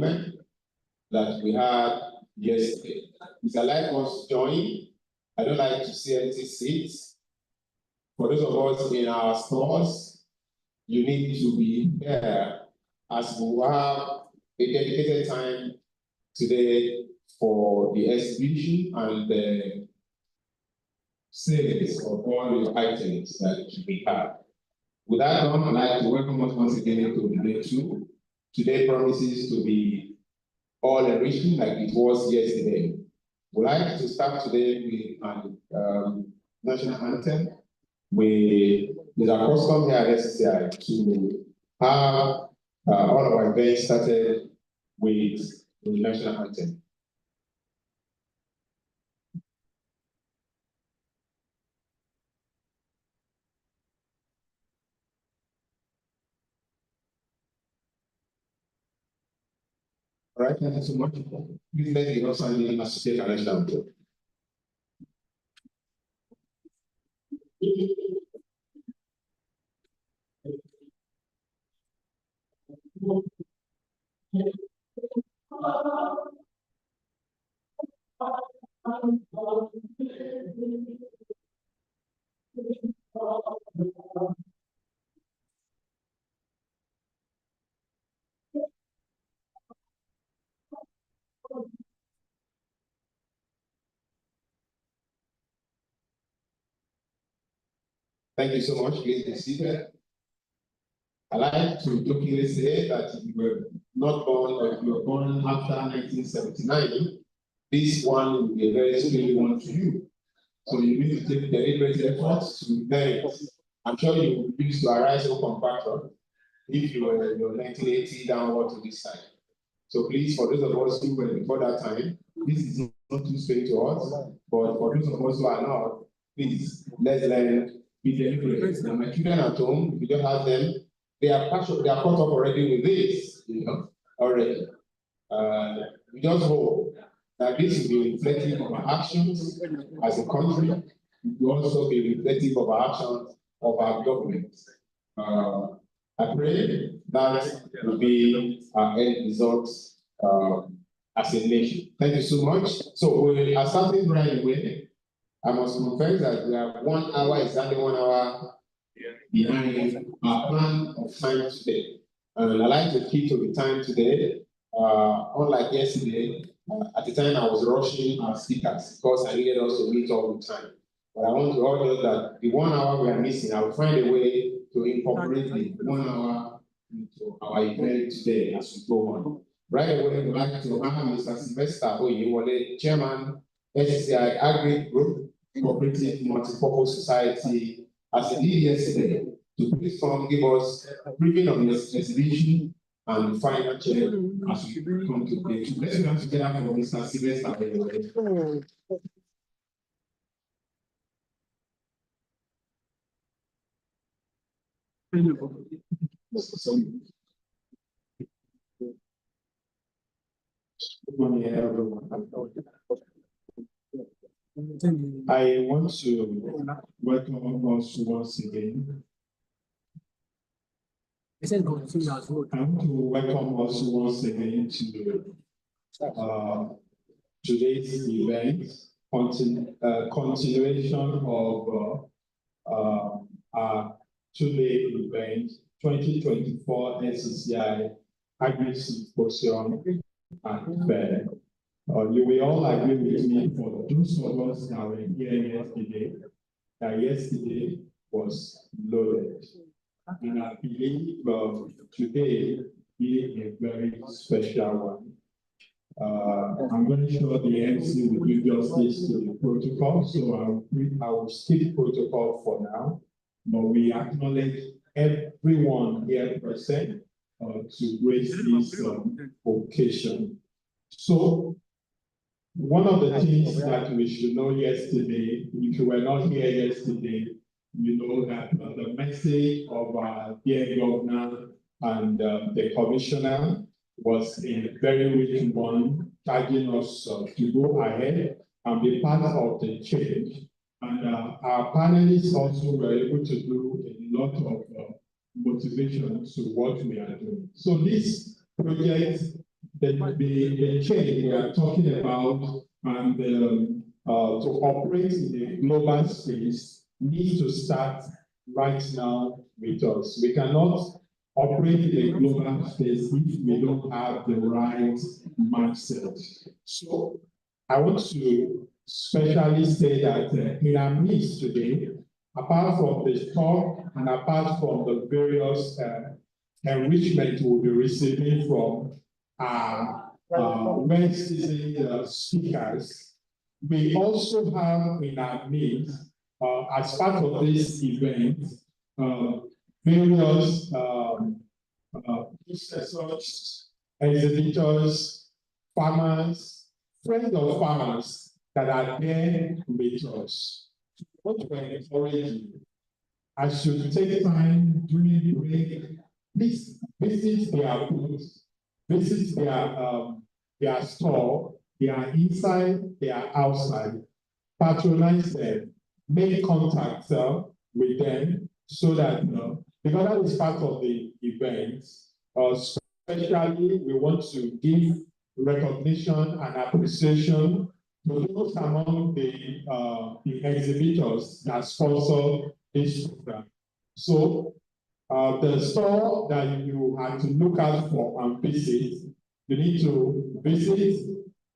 movement that we had yesterday. If I like us to join, I don't like to see empty seats. For those of us in our stores, you need to be there as we have a dedicated time today for the exhibition and the sales of all the items that we have. With that done, I'd like to welcome us once again to day 2. Today promises to be all enriching like it was yesterday. We'd like to start today with an national anthem. It's our custom here at SCI to have all of our events started with the national anthem. All right, thank you so much. Please let the also associate our national anthem. Thank you so much. Please be seated. I like to jokingly say that if you were not born or if you were born after 1979, this one will be a very special one to you. So you need to take deliberate efforts to learn it. I'm sure you used to arise open factor if you were in your 1980 downward to this side. So please, for those of us who were before that time, this is not too strange to us, but for those of us who are not, please, let's learn. Be deliberate. Now, my children at home, if you don't have them, they are caught up already with this, already. We just hope that this will be reflective of our actions as a country. It will also be reflective of our actions of our government. I pray that will be our end results as a nation. Thank you so much. So we are starting right away. I must confess that we are 1 hour, exactly 1 hour behind our plan of time today. And I like to keep to the time today. Unlike yesterday, at the time I was rushing our speakers because I needed us to meet all the time. But I want to urge that the 1 hour we are missing, I will find a way to incorporate the 1 hour into our event today as we go on. Right away, we'd like to have Mr. Sylvester Oyewole, Chairman, SCI Agric Group, Cooperative Multipurpose Society, as he did yesterday, to please come give us a briefing on this exhibition and the final check as we come to day 2. Let's come together for Mr. Sylvester. Good morning, everyone. I want to welcome us once again. I want to welcome us once again to today's event, continuation of our 2-day event, 2024 SCI Agric Symposium and Fair. You will all agree with me, for those of us that were here yesterday, that yesterday was loaded. And I believe today being a very special one. I'm going to show the MC will do justice to the protocol, so I will skip protocol for now, but we acknowledge everyone here present to grace this occasion. So, one of the things that we should know yesterday, if you were not here yesterday, you know that the message of our dear governor and the commissioner was a very rich one, charging us to go ahead and be part of the change. And our panelists also were able to do a lot of motivation to what we are doing. So this project the change we are talking about and to operate in a global space need to start right now with us. We cannot operate in a global space if we don't have the right mindset. So I want to especially say that in our midst today, apart from the talk and apart from the various enrichment we'll be receiving from our well-seasoned speakers, we also have in our midst, as part of this event, various professors, exhibitors, farmers, friends of farmers that are there with us. What we encourage you, as you take time during the break, please visit their booth, visit their store, they are inside, they are outside, patronize them, make contact with them so that, because that is part of the event, especially we want to give recognition and appreciation to those among the exhibitors that sponsor this program. So the store that you have to look out for and visit, you need to visit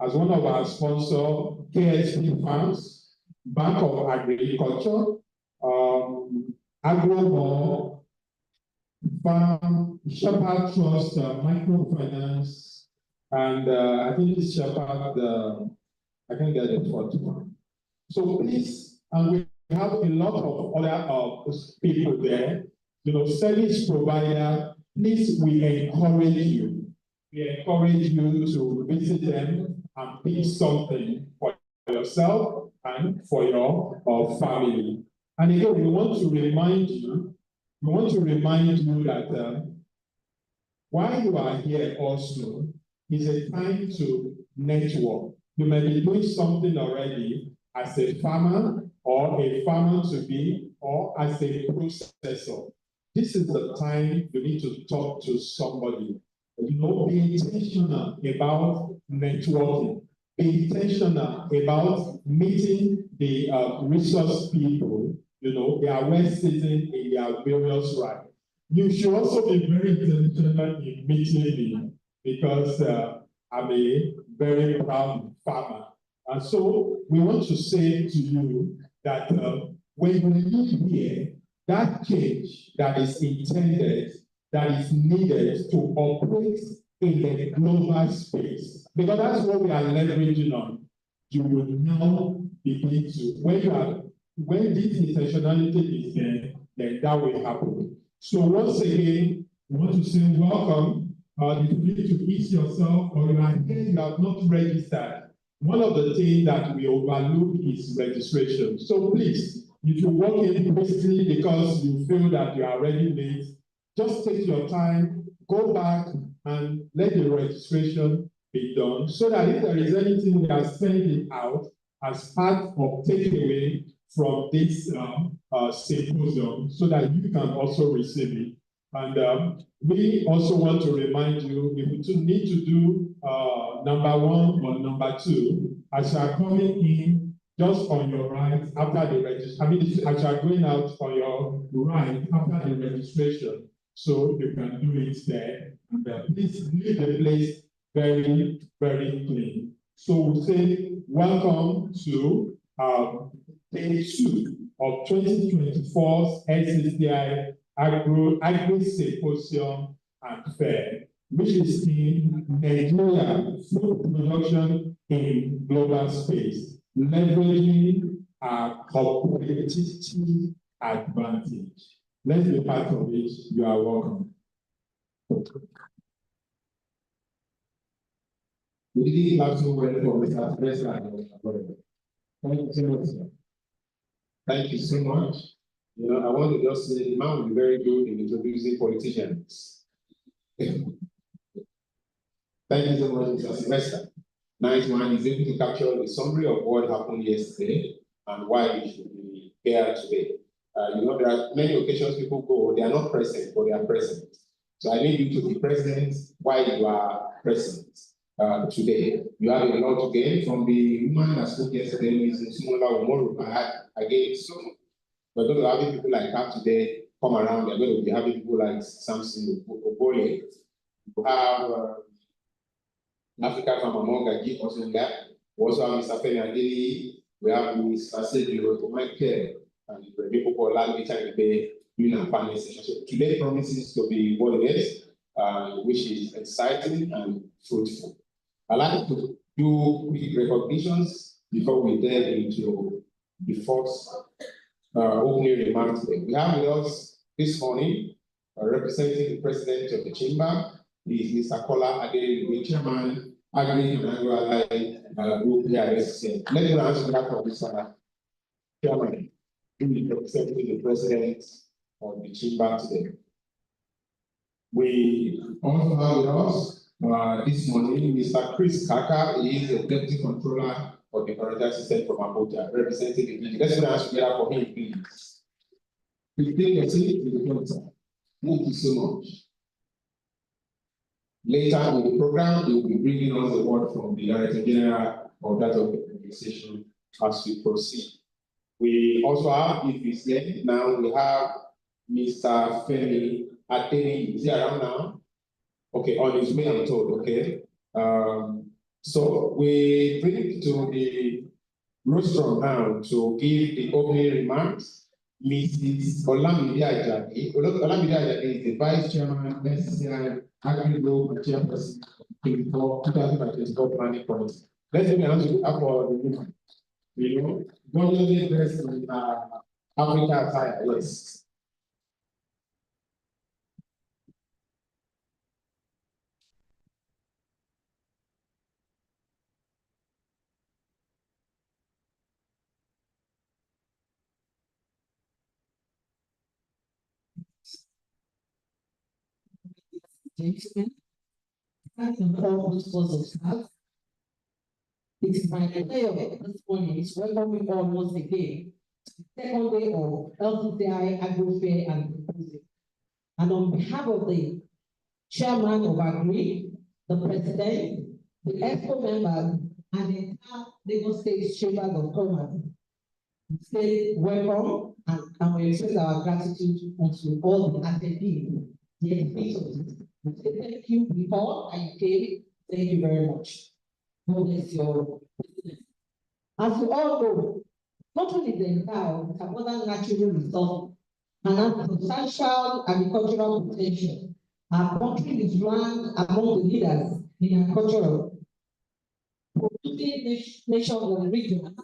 as one of our sponsors, KSP Farms, Bank of Agriculture, Agro Farm, Shepherd Trust, Microfinance, and I think it's Shepherd, I can get the fourth one. So please, and we have a lot of other people there, service provider, please, we encourage you. We encourage you to visit them and pick something for yourself and for your family. And again, we want to remind you that while you are here also, is a time to network. You may be doing something already as a farmer or a farmer-to-be or as a processor. This is the time you need to talk to somebody. Be intentional about networking. Be intentional about meeting the resource people. They are well seasoned in their various rights. You should also be very intentional in meeting me because I'm a very proud farmer. And so we want to say to you that when you live here, that change that is intended, that is needed to operate in the global space, because that's what we are leveraging on. You will now begin to, when this intentionality is there, then that will happen. So once again, we want to say welcome. If you need to ease yourself or you are here, you have not registered, one of the things that we overlook is registration. So please, if you walk in briskly because you feel that you are already late, just take your time, go back and let the registration be done so that if there is anything we are sending out as part of takeaway from this symposium so that you can also receive it. And we also want to remind you, if you need to do number 1 or number 2, as you are coming in, just on your right after the registration, as you are going out on your right after the registration, so you can do it there. And please leave the place very, very clean. So we say, welcome to day 2 of 2024's SCCI Agric Symposium and Fair, which is in Nigeria food production in global space, leveraging our competitive advantage. Let's be part of it. You are welcome. We have to wait for Mr. President. Thank you so much, sir. Thank you so much. I want to just say the man will be very good in introducing politicians. Thank you so much, Mr. Sylvester. Nice one. He's able to capture the summary of what happened yesterday and why we should be here today. There are many occasions people go, they are not present, but they are present. So I need you to be present while you are present. today. You have a lot to gain from the woman that spoke yesterday, Mrs. Sumola Omoro. Again, so we're going to have people like that today come around. We're going to be having people like Samson Obole. We have Africa from Amonga also in that. We also have Mr. Penny Adeli. We have Mr. Sergio Michael and the people called Language and the doing a panel session. So today promises to be what it is, which is exciting and fruitful. I'd like to do quick recognitions before we delve into the first opening remarks today. We have with us this morning, representing the president of the chamber, is Mr. Kola Adeli, chairman, Agric and Agro Group here. Let me answer that for Mr. Chairman, who is representing the president of the chamber today. We also have with us this morning Mr. Chris Kaka. He is the deputy controller of the quarantine system from Abuja, representing the DG. Let's put our hands together for him, please. Please take your seat in the front side. Thank you so much. Later in the program, we will be bringing us the word from the Director General of that organization as we proceed. We also have, if he's here now, we have Mr. Femi Adeni. Is he around now? Okay, on his way, I'm told. Okay. So we bring to the rostrum now to give the opening remarks Mrs. Olamide Ajadi. Olamide Ajadi is the Vice Chairman, SCI, Agric Group, Chairperson, 2024 Planning Committee. Let's give a hand for the woman. You know, gorgeously dressed in Africa attire, yes. Gentlemen, thank you all those of staff. It is my pleasure this morning to welcome you all once again to the second day of LCCI Agro Fair and Symposium. And on behalf of the chairman of Agric, the president, the EXCO members, and the entire Lagos State Chamber of Commerce, we say welcome and we express our gratitude to all the attendees, the exhibitors. We say thank you before and you came. Thank you very much. God bless your business. As you all know, country is endowed with abundant natural resources and has substantial agricultural potential. Our country is ranked among the leaders in agriculture, producing nations of the region,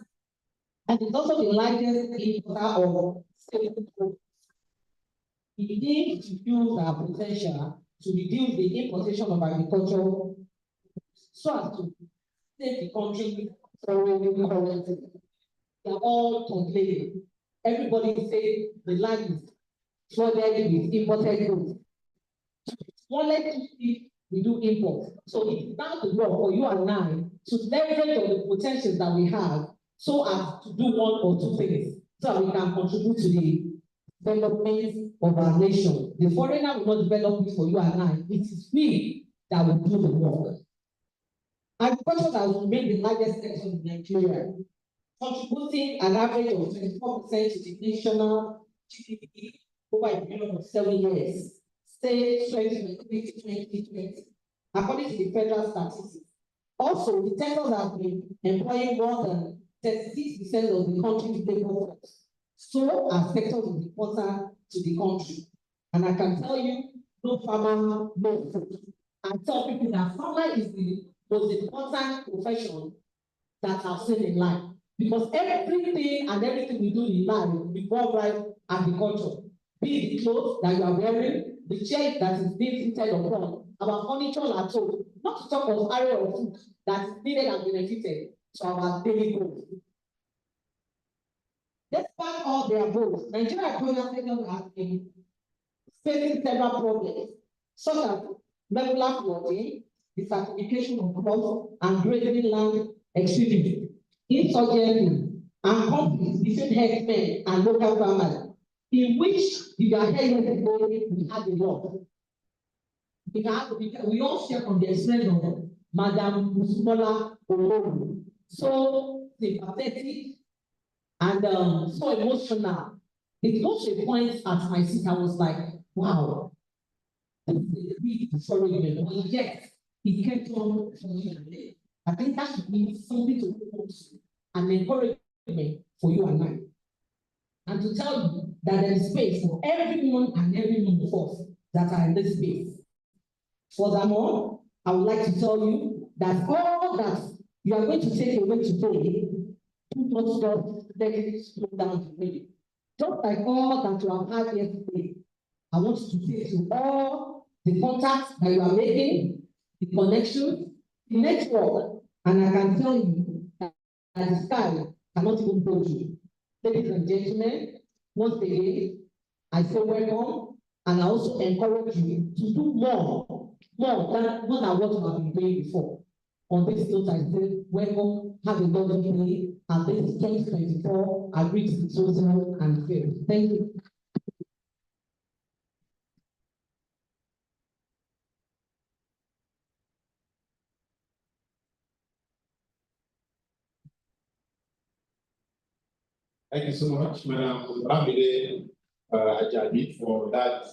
and is also the largest importer of stable goods. We need to use our potential to reduce the importation of agriculture so as to save the country from currency. They are all complaining. Everybody says the land is flooded with imported goods. One let us see we do import. So it's now the work for you and I to leverage on the potentials that we have so as to do one or two things so that we can contribute to the development of our nation. The foreigner will not develop it for you and I. It is we that will do the work. Agriculture has remained the largest sector in Nigeria, contributing an average of 24% to the national GDP over a period of 7 years, say 2020, according to the federal statistics. Also, the sector has been employing more than 36% of the country's labor force. So our sector is important to the country. And I can tell you, no farmer, no food. I tell people that farmer is the most important profession that I've seen in life. Because everything and everything we do in life revolves around agriculture. Be the clothes that you are wearing, the chair that is built inside of one, our furniture at home, not to talk of area of food that is needed and benefited to our daily goals. Despite all their goals, Nigeria agriculture has been facing several problems, such as regular flooding, the certification of crops and grazing land extremity, insurgency, and conflicts between herdsmen and local farmers, in which we are heading we had a lot. We all share from the experience of Madam Musmola Oloru. So sympathetic and so emotional. It got to a point at my seat, I was like, wow, this is a big discouragement. But yet, it kept on coming. I think that should be something to look to, an encouragement for you and I. And to tell you that there is space for everyone and every one of us that are in this space. Furthermore, I would like to tell you that all that you are going to take away today, do not just let it slow down today. Just like all that you have had yesterday, I want you to take to all the contacts that you are making, the connections, the network, and I can tell you that the sky cannot even hold you. Ladies and gentlemen, once again, I say welcome, and I also encourage you to do more than what you have been doing before. On this note, I say welcome, have a lovely day, and this is 2024 Agric Symposium and Fair. Thank you. Thank you so much, Madam Ramide Ajadi, for that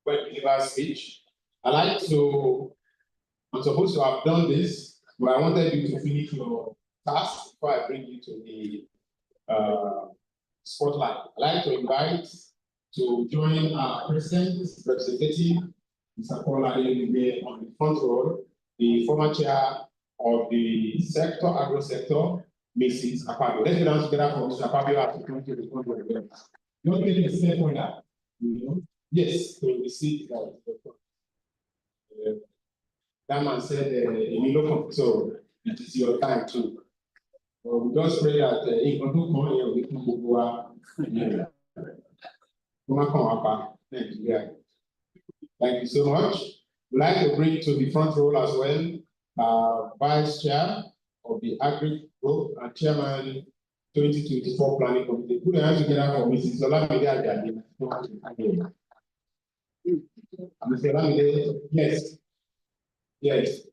well-delivered speech. I'm supposed to have done this, but I wanted you to finish your task before I bring you to the spotlight. I'd like to invite to join our president, representative, Mr. Paul Adeyemi, on the front row, the former chair of the sector, agro sector, Mrs. Akpabio. Let's go down together for Mr. Akpabio to come to the front row. Don't get a step on that. Yes, to the seat. That man said, so it is your time too. We just pray that in come here, we can go Thank you so much. We'd like to bring to the front row as well, Vice Chair of the Agric Group and Chairman 2024 Planning Committee. Put your hands together for Mrs. Olamide Ajadi. Mr. Olamide, yes. Yes.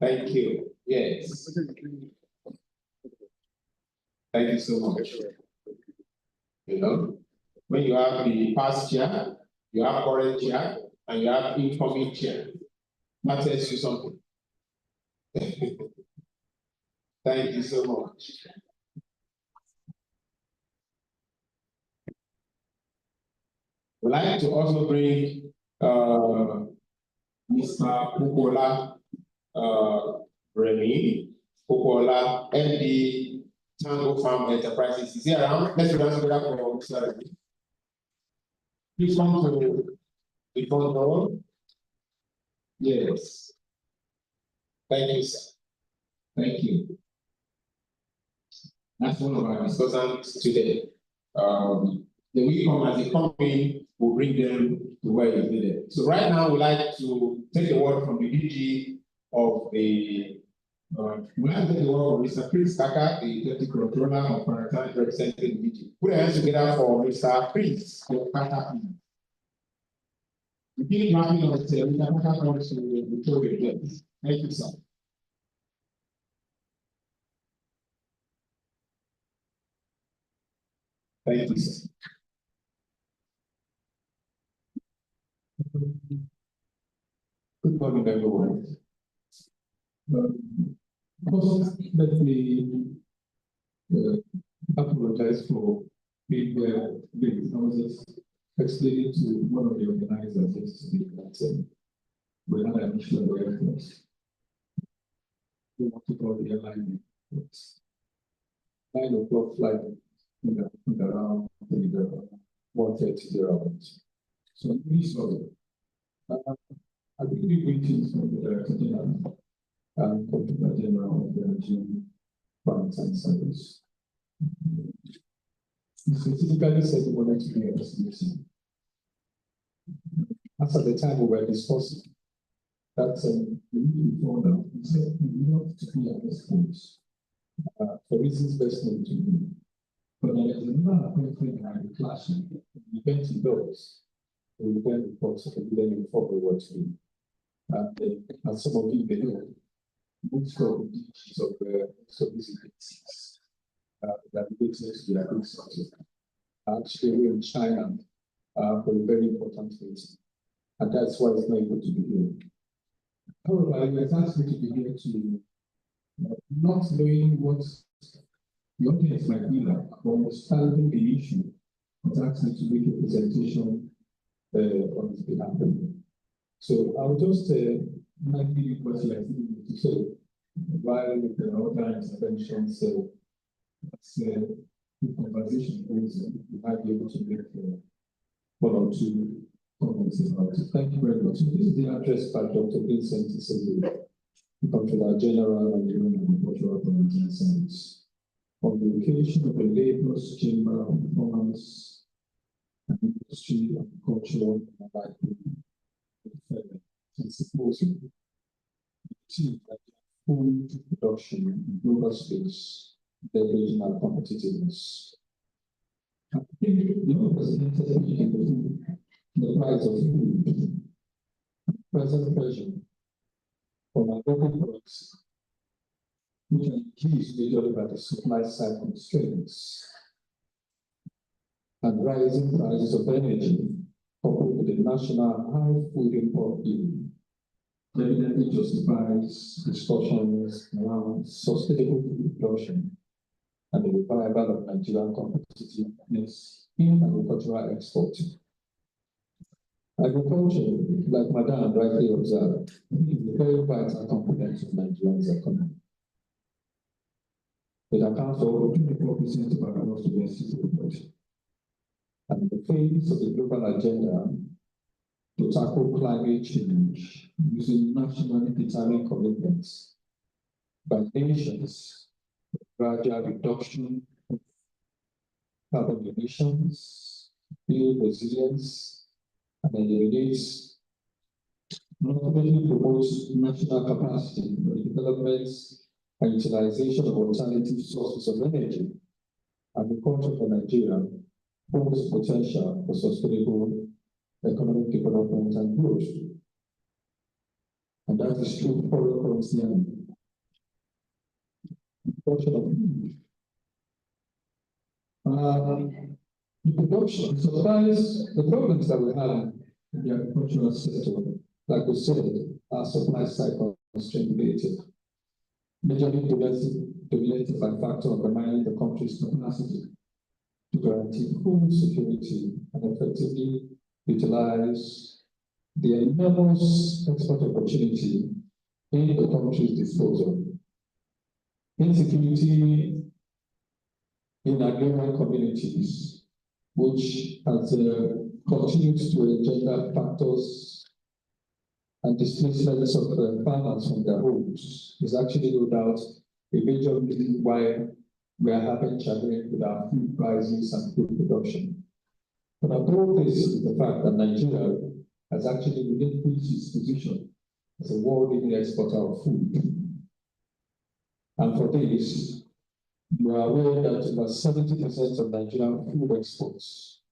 Thank you. Yes. Thank you so much. You know, when you have the past chair, you have current chair, and you have incoming chair. That tells you something. Thank you so much. We'd like to also bring Mr. Pukola Remy, Pukola, MD, Tango Farm Enterprises. Is he around? Let's go together for Mr. Remy. Please come to the front door. Yes. Thank you, sir. Thank you. That's one of our discussants today. Then we come as they come in, we'll bring them to where it's needed. So right now, we'd like to take the word from the DG of the, we'd like to take the word from Mr. Chris Kaka, the Deputy Controller of Quarantine representing the DG. Put your hands together for Mr. Chris Kaka. We keep wrapping up the Mr. Kaka comes to the program. Thank you, sir. Thank you, sir. Good morning, everyone. Let me apologize for being late. I was just explaining to one of the organizers yesterday that we had an issue at the airport. We want to call the airline. 9 o'clock flight around 1:30 thereabouts. So I'm really sorry. I believe greetings from the Director General and Controller General of the Nigerian Quarantine Service. He specifically said he wanted to be a meeting. As at the time we were discussing that we need to follow up, he said we want to be at this point for reasons best known to me. But there is another appointment that will be clashing, the event indoors. we then report to the then inform the world to. And some of you may know, most of the issues of these agencies that related to the Agric Symposium are actually in China for a very important meeting. And that's why it's not able to be here. However, it has asked me to be here to not knowing what the audience might be like, but understanding the issue. It asked me to make a presentation on his behalf. So I'll just might give you what you are thinking to say while with the other interventions, as the conversation goes on, you might be able to make one or two comments about it. Thank you very much. So this is the address by Dr. Vincent Iseli, the Comptroller General and Human and Cultural Community Science, on the occasion of the Labour's Chamber of Commerce and Industry of Cultural and Life Symposium. Food production in global space, leveraging our competitiveness. I think the presented the price of food, present pressure for my local products, which are increased majorly by the supply side constraints and rising prices of energy, coupled with the national high food import bill, evidently justifies discussions around sustainable food production and the revival of Nigerian competitiveness in agricultural export. Agriculture, like Madam rightly observed, is a very vital component of Nigeria's economy. It accounts for over 24% of our gross domestic production. And in the face of the global agenda to tackle climate change using nationally determined commitments by nations, gradual reduction of carbon emissions, build resilience, and eliminate, not only promotes national capacity for the development and utilization of alternative sources of energy. Agriculture for Nigeria holds potential for sustainable economic development and growth. And that is true for currency and production of food. The production supplies, the problems that we have in the agricultural sector, like we said, are supply side constraint related. Majorly dominated by factor undermining the country's capacity to guarantee food security and effectively utilize the enormous export opportunity in the country's disposal. Insecurity in agrarian communities, which has continued to engender factors and displacements of farmers from their homes, is actually no doubt a major reason why we are having challenge with our food prices and food production. But above this is the fact that Nigeria has actually relinquished its position as a world-leading exporter of food. And for this, you are aware that about 70% of Nigerian food exports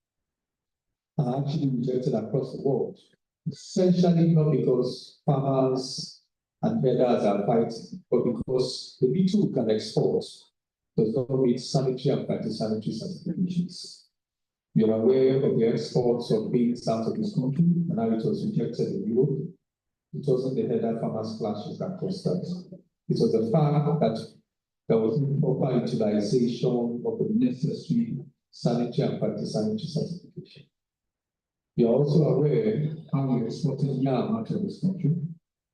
are actually rejected across the world, essentially not because farmers and herders are fighting, but because the little we can export does not meet sanitary and phytosanitary certifications. You're aware of the exports of beans out of this country, and how it was rejected in Europe. It wasn't the herder farmers clashes that caused that. It was the fact that there was improper utilization of the necessary sanitary and phytosanitary certification. You're also aware how we exported yam out of this country,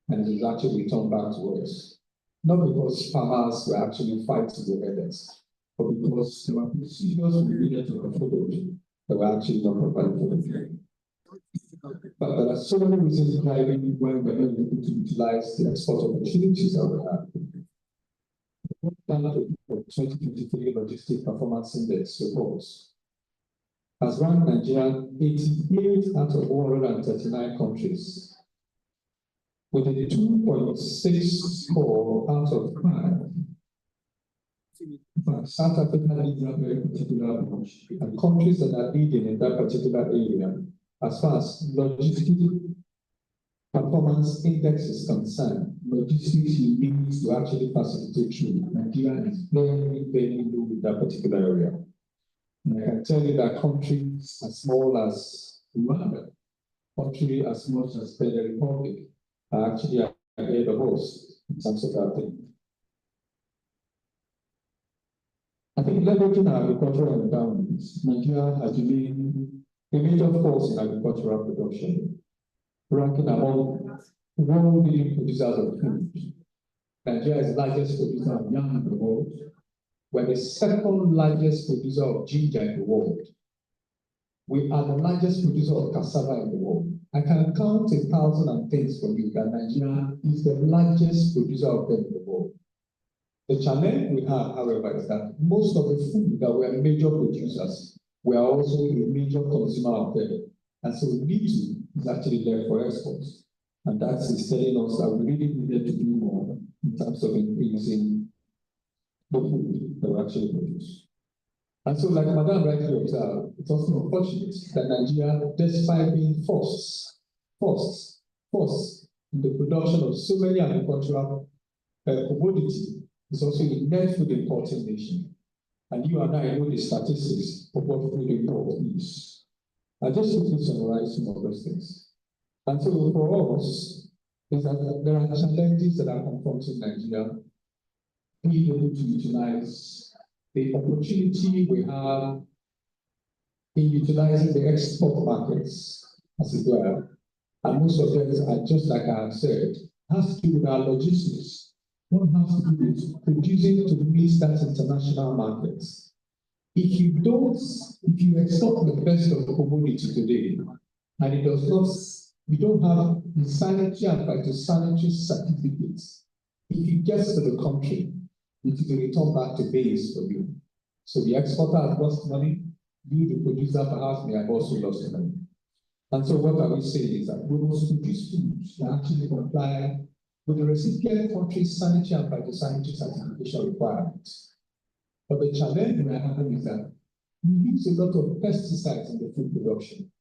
and it was actually returned back to us. Not because farmers were actually fighting the herders, but because there were procedures we needed to follow that were actually not properly followed. But there are so many reasons driving why we're not able to utilize the export opportunities that we have. The 2023 Logistic Performance Index reports has ranked Nigeria 88 out of 139 countries, with a 2.6 score out of 5. But South Africa leads a very particular approach, and countries that are leading in that particular area as far as logistic performance index is concerned, logistics you need to actually facilitate through. Nigeria is very, very low in that particular area. And I can tell you that countries as small as Rwanda, country as much as the Republic, are actually ahead of us in terms of that thing. I think leveraging our agricultural endowments, Nigeria has been a major force in agricultural production, ranking among world leading producers of food. Nigeria is the largest producer of yam in the world. We're the second largest producer of ginger in the world. We are the largest producer of cassava in the world. I can count 1,000 things for you that Nigeria is the largest producer of them in the world. The challenge we have, however, is that most of the food that we are major producers, we are also a major consumer of them. And so we need to is actually there for exports. And that is telling us that we really needed to do more in terms of increasing the food that we actually produce. And so, like Madam rightly observed, it's also unfortunate that Nigeria, despite being first in the production of so many agricultural commodities, is also a net food importing nation. And you and I know the statistics of what food import is. I just want to summarize some of those things. And so for us, is that there are challenges that are confronting Nigeria, being able to utilize the opportunity we have in utilizing the export markets, as it were. And most of them are just like I have said, has to do with our logistics. One has to do with producing to meet that international markets. If you export the best of the commodity today, and it does not, you don't have the sanitary and phytosanitary certificates, if it gets to the country, it will return back to base for you. So the exporter has lost money, you, the producer, perhaps may have also lost money. And so what are we saying is that we must produce foods that actually comply with the recipient country's sanitary and phytosanitary certification requirements. But the challenge we are having is that we use a lot of pesticides in the food production.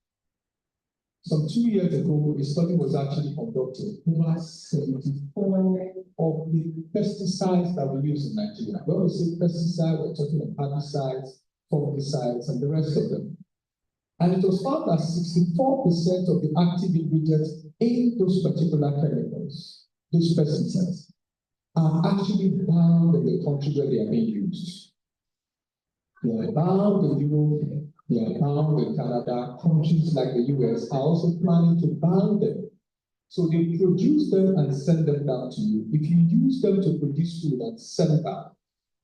Some 2 years ago, a study was actually conducted. Over 74 of the pesticides that we use in Nigeria. When we say pesticide, we're talking of herbicides, fungicides, and the rest of them. And it was found that 64% of the active ingredients in those particular chemicals, those pesticides, are actually bound in the country where they are being used. They are bound in Europe, they are bound in Canada. Countries like the US are also planning to ban them. So they produce them and send them down to you. If you use them to produce food and sell it back,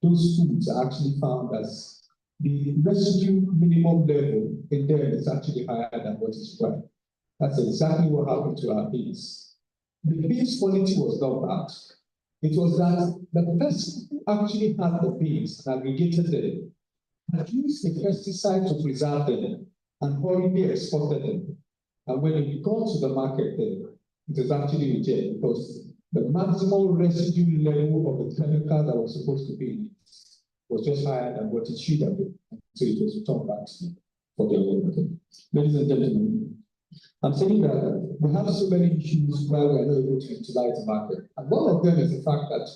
those foods are actually found as the residue minimum level in them is actually higher than what is required. That's exactly what happened to our beans. The beans quality was not bad. It was that the person who actually had the beans and aggregated them had used a pesticide to preserve them and hurriedly exported them. And when it got to the market there, it was actually rejected because the maximum residue level of the chemical that was supposed to be in it was just higher than what it should have been. So it was returned back for the work. Ladies and gentlemen, I'm saying that we have so many issues where we are not able to utilize the market. And one of them is the fact that,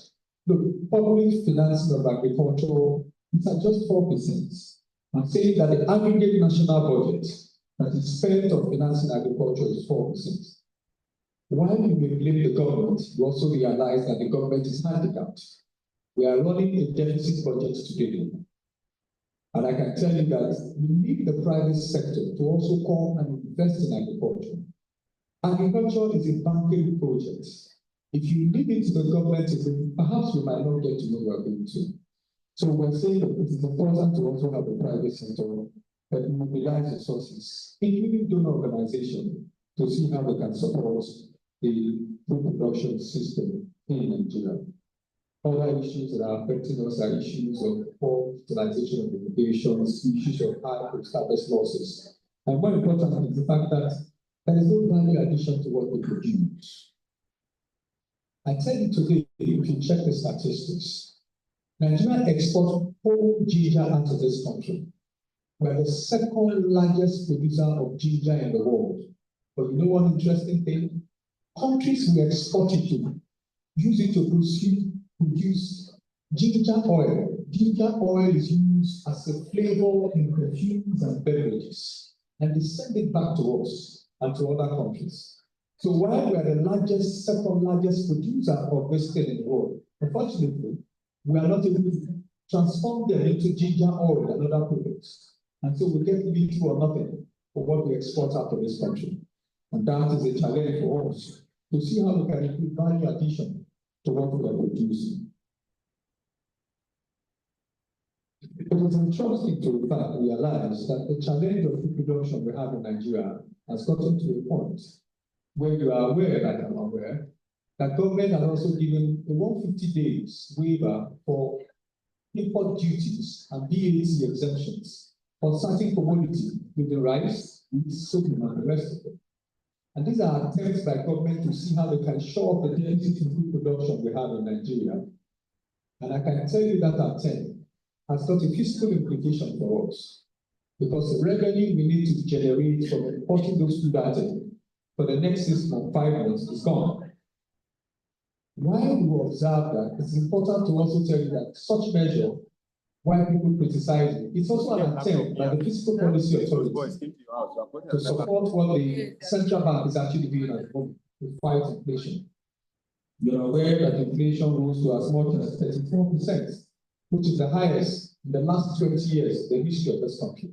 look, public financing of agriculture is at just 4%. I'm saying that the aggregate national budget that is spent on financing agriculture is 4%. While you may blame the government, you also realize that the government is handicapped. We are running a deficit budget today. And I can tell you that we need the private sector to also come and invest in agriculture. Agriculture is a banking project. If you leave it to the government, perhaps we might not get to know where we're going to. So we're saying that it is important to also have the private sector that mobilize resources, including donor organizations, to see how they can support the food production system in Nigeria. Other issues that are affecting us are issues of poor utilization of irrigations, issues of high post-harvest losses. And more important is the fact that there is no value addition to what we produce. I tell you today, if you check the statistics, Nigeria exports whole ginger out of this country. we're the second largest producer of ginger in the world. But you know one interesting thing? Countries we export it to use it to produce ginger oil. Ginger oil is used as a flavor in perfumes and beverages, and they send it back to us and to other countries. So while we are the second largest producer of this thing in the world, unfortunately, we are not able to transform them into ginger oil and other products. And so we get little or nothing for what we export out of this country. And that is a challenge for us to see how we can include value addition to what we are producing. It was interesting to realize that the challenge of food production we have in Nigeria has gotten to a point where you are aware, like I'm aware, that government has also given a 150 days waiver for import duties and VAT exemptions on certain commodities, with the rice, wheat, sorghum, and the rest of it. And these are attempts by government to see how they can shore up the deficit in food production we have in Nigeria. And I can tell you that attempt has got a fiscal implication for us, because the revenue we need to generate from importing those food items for the next 6 months, 5 months is gone. While we observe that, it's important to also tell you that such measure, while people criticize it, it's also an attempt by the fiscal policy authority to support what the central bank is actually doing at the moment to fight inflation. You're aware that inflation rose to as much as 34%, which is the highest in the last 20 years in the history of this country.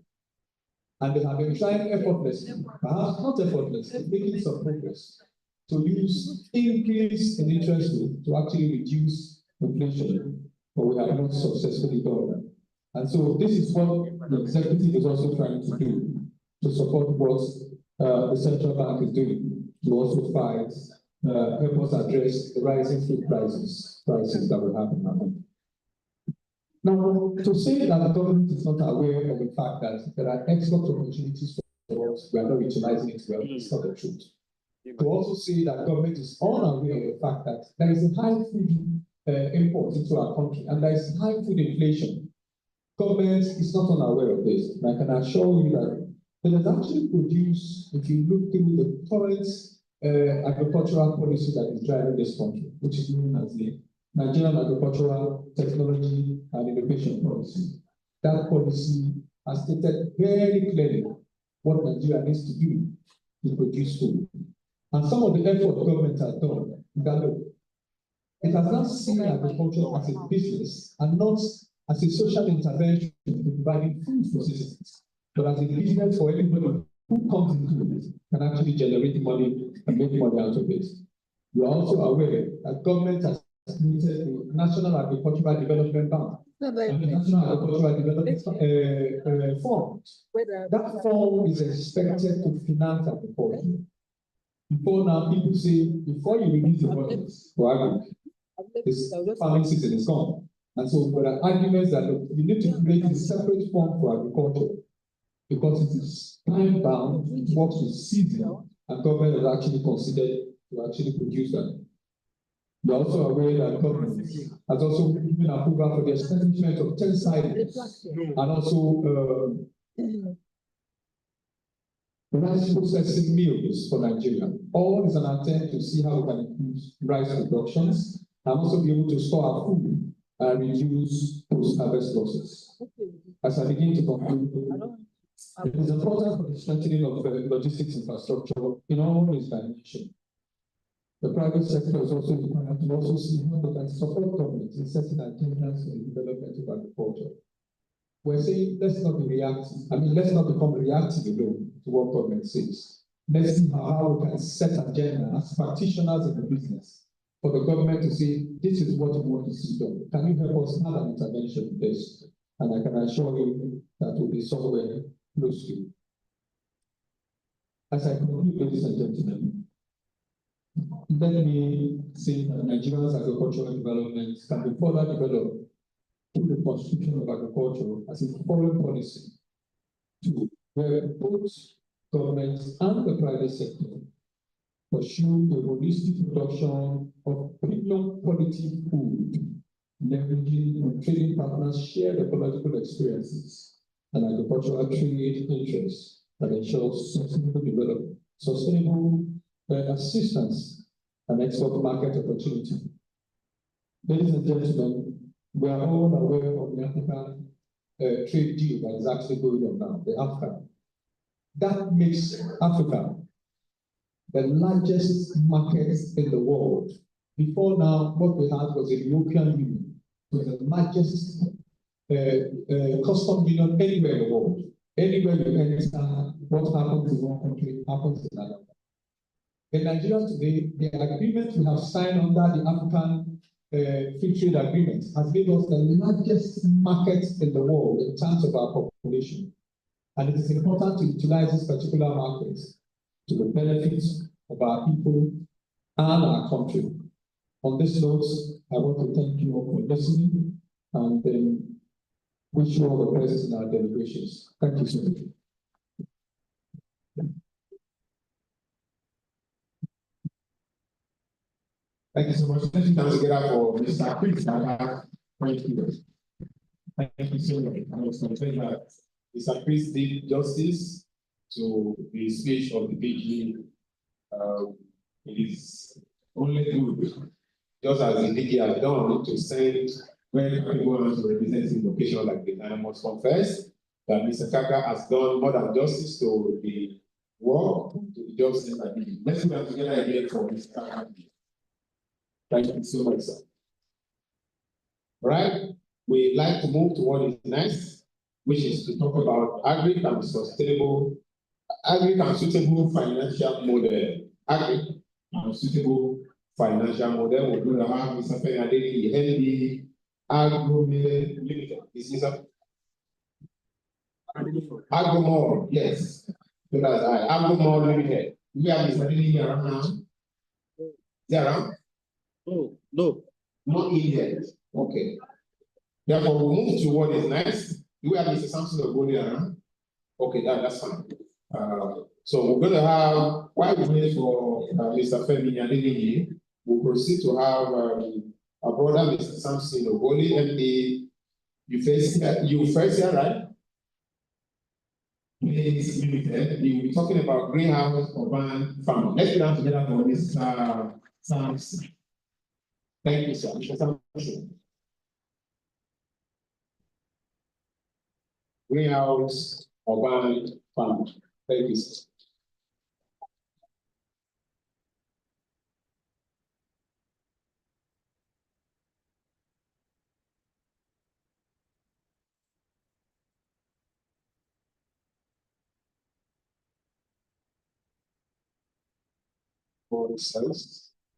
And they have been trying effortlessly, perhaps not effortlessly, making some progress to use increase in interest rate to actually reduce inflation, but we have not successfully done that. And so this is what the executive is also trying to do to support what the central bank is doing to also fight, help us address the rising food prices that will happen now. Now, to say that the government is not aware of the fact that there are export opportunities for us, we are not utilizing it well, it's not the truth. To also say that government is unaware of the fact that there is a high food import into our country and there is high food inflation. Government is not unaware of this. And I can assure you that it has actually produced, if you look through the current agricultural policy that is driving this country, which is known as the Nigerian Agricultural Technology and Innovation Policy. That policy has stated very clearly what Nigeria needs to do to produce food. And some of the effort government has done is that look, it has not seen agriculture as a business and not as a social intervention in providing food for citizens, but as a business for anybody who comes into it can actually generate money and make money out of it. You are also aware that government has created the National Agricultural Development Bank and the National Agricultural Development Fund. That fund is expected to finance agriculture. Before now, people say, before you release the budget for agriculture, this farming season is gone. And so there are arguments that look, you need to create a separate fund for agriculture because it is time bound, it works with season, and government has actually considered to actually produce that. We are also aware that government has also given approval for the establishment of 10 silos and also rice processing mills for Nigeria. All is an attempt to see how we can increase rice productions and also be able to store our food and reduce post-harvest losses. As I begin to conclude, it is important for the strengthening of the logistics infrastructure in all its dimensions. The private sector is also required to also see how they can support government in setting agendas for the development of agriculture. We're saying let's not be reactive. Let's not become reactive alone to what government says. Let's see how we can set agenda as practitioners in the business for the government to say, this is what we want to see done. Can you help us have an intervention in this? And I can assure you that will be somewhere close to you. As I conclude, ladies and gentlemen, let me say that Nigeria's agricultural development can be further developed through the construction of agriculture as a foreign policy, where both government and the private sector pursue a holistic production of premium quality food, leveraging and trading partners share ecological experiences and agricultural trade interests that ensures sustainable development, sustainable assistance, and export market opportunity. Ladies and gentlemen, we are all aware of the African trade deal that is actually going on now, the AFCA. That makes Africa the largest market in the world. Before now, what we had was the European Union, was the largest custom union anywhere in the world. Anywhere you enter, what happens in one country happens in another. In Nigeria today, the agreement we have signed under the African Free Trade Agreement has made us the largest market in the world in terms of our population. And it is important to utilize this particular market to the benefit of our people and our country. On this note, I want to thank you all for listening and wish you all the best in our deliberations. Thank you so much. Thank you so much. Let's come together for Mr. Chris. Thank you. Thank you so much. I was going to say that Mr. Chris did justice to the speech of the PG. It is only good, just as the DG has done, to send when people want to represent his location like this. And I must confess that Mr. Kaka has done more than justice to the work, to the justice that he. Let's put together again for Mr. Kaka. Thank you so much, sir. All right, we'd like to move to what is next, which is to talk about agric and suitable financial model. Agric and suitable financial model. We're going to have Mr. Fenadeli, MD, Agro Limited. Is Mr. Agromore, yes. So that's right. Agromore Limited. We have Mr. Fenadeli around now. Is he around? No. Not in yet. Okay. Therefore, we'll move to what is next. Do we have Mr. Samson Ogoni around? Okay, that's fine. So we're going to have, while we wait for Mr. Femi Adeniyi, we'll proceed to have our brother, Mr. Samson Ogoni, MD. You first here, right? Please, Limited. We'll be talking about greenhouse urban farming. Let's get down together for Mr. Samson. Thank you, sir. Mr. Samson. Greenhouse urban farming. Thank you, sir.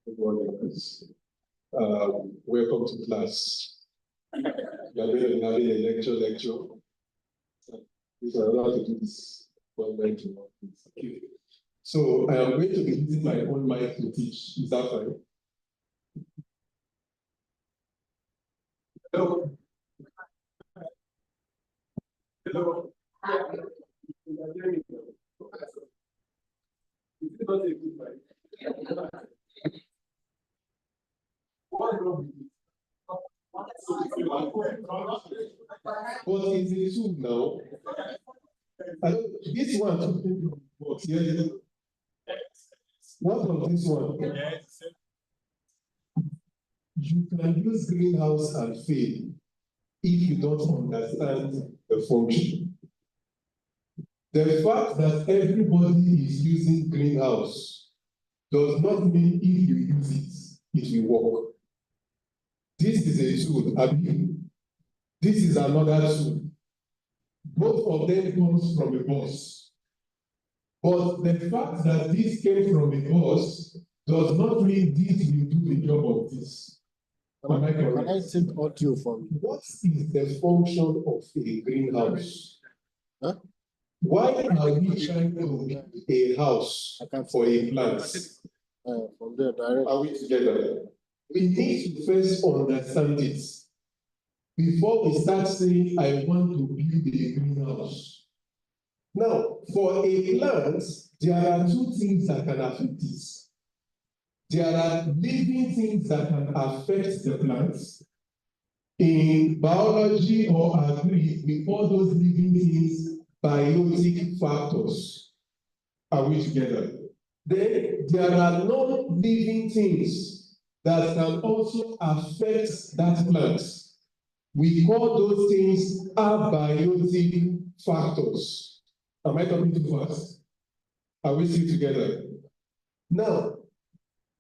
Good morning. Welcome to class. You are going to be having a lecture. If I allow to do this, okay. So I am going to be using my own mic to teach. Is that fine? Hello. Hello. Is it not a good mic? But it's a tool now. This one, what of this one? You can use greenhouse and fail if you don't understand the function. The fact that everybody is using greenhouse does not mean if you use it, it will work. This is a tool, this is another tool. Both of them comes from a boss. But the fact that this came from a boss does not mean this will do the job of this. Am I correct? Can I take audio from you? What is the function of a greenhouse? Huh? Why are we trying to build a house for a plant? From there, direct. Are we together? We need to first understand it before we start saying, I want to build a greenhouse. Now, for a plant, there are two things that can affect this. There are living things that can affect the plants, In biology or agri, we call those living things biotic factors. Are we together? Then there are non-living things that can also affect that plant. We call those things abiotic factors. Am I talking too fast? Are we still together? Now,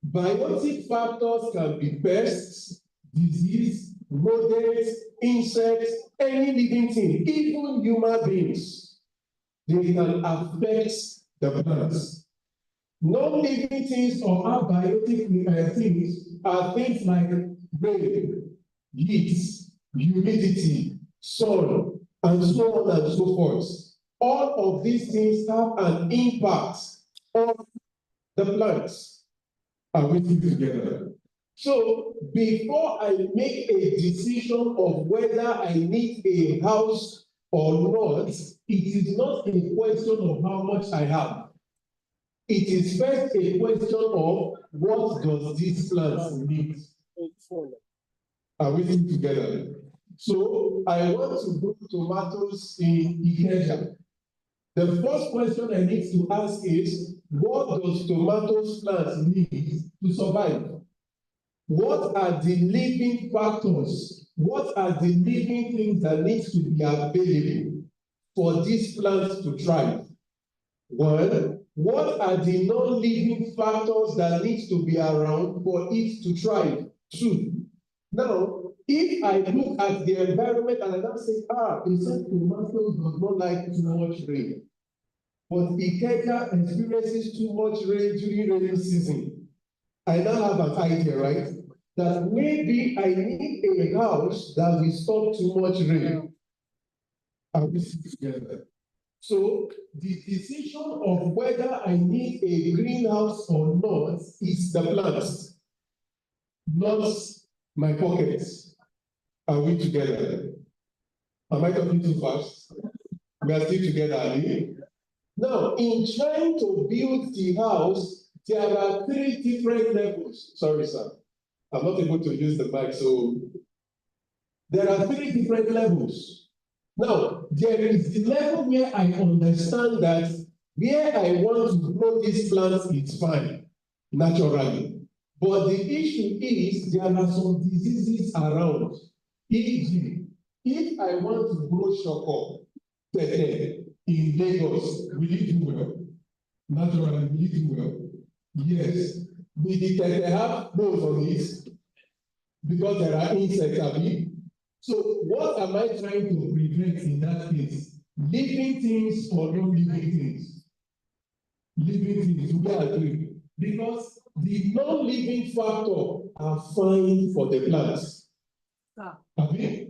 biotic factors can be pests, disease, rodents, insects, any living thing, even human beings. They can affect the plants. Non-living things or abiotic things are things like rain, heat, humidity, sun, and so on and so forth. All of these things have an impact on the plants. Are we together? So before I make a decision of whether I need a house or not, it is not a question of how much I have. It is first a question of what does this plant need? Are we together? So I want to grow tomatoes in Ikeja. The first question I need to ask is, what does tomatoes plant need to survive? What are the living factors? What are the living things that need to be available for this plant to thrive? One, what are the non-living factors that need to be around for it to thrive? Two, now, if I look at the environment and I now say, they said tomatoes does not like too much rain, but Ikeja experiences too much rain during rainy season. I now have an idea, right? That maybe I need a house that will stop too much rain. Are we together? So the decision of whether I need a greenhouse or not is the plant, not my pockets. Are we together? Am I talking too fast? We are still together, are we? Now, in trying to build the house, there are 3 different levels. Sorry, sir. I'm not able to use the mic, so there are 3 different levels. Now, there is the level where I understand that where I want to grow these plants is fine, naturally. But the issue is there are some diseases around. E.g., if I want to grow shoko, tete, in Lagos, will it do well? Naturally, will it do well? Yes. Will the tete have moles on it? Because there are insects, abi? So what am I trying to prevent in that case? Living things or non-living things? Living things, we agree. Because the non-living factor are fine for the plants. Abi?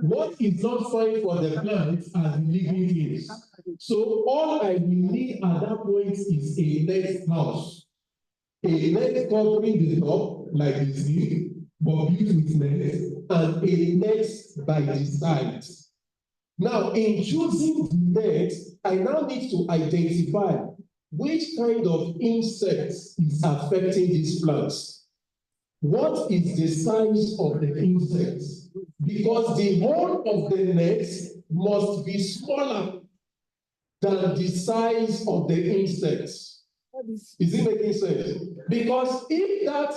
What is not fine for the plants are the living things. So all I will need at that point is a net house. A net covering the top, like this, but built with net, and a net by the side. Now, in choosing the net, I now need to identify which kind of insects is affecting these plants. What is the size of the insects? Because the whole of the net must be smaller than the size of the insects. Is it making sense? Because if that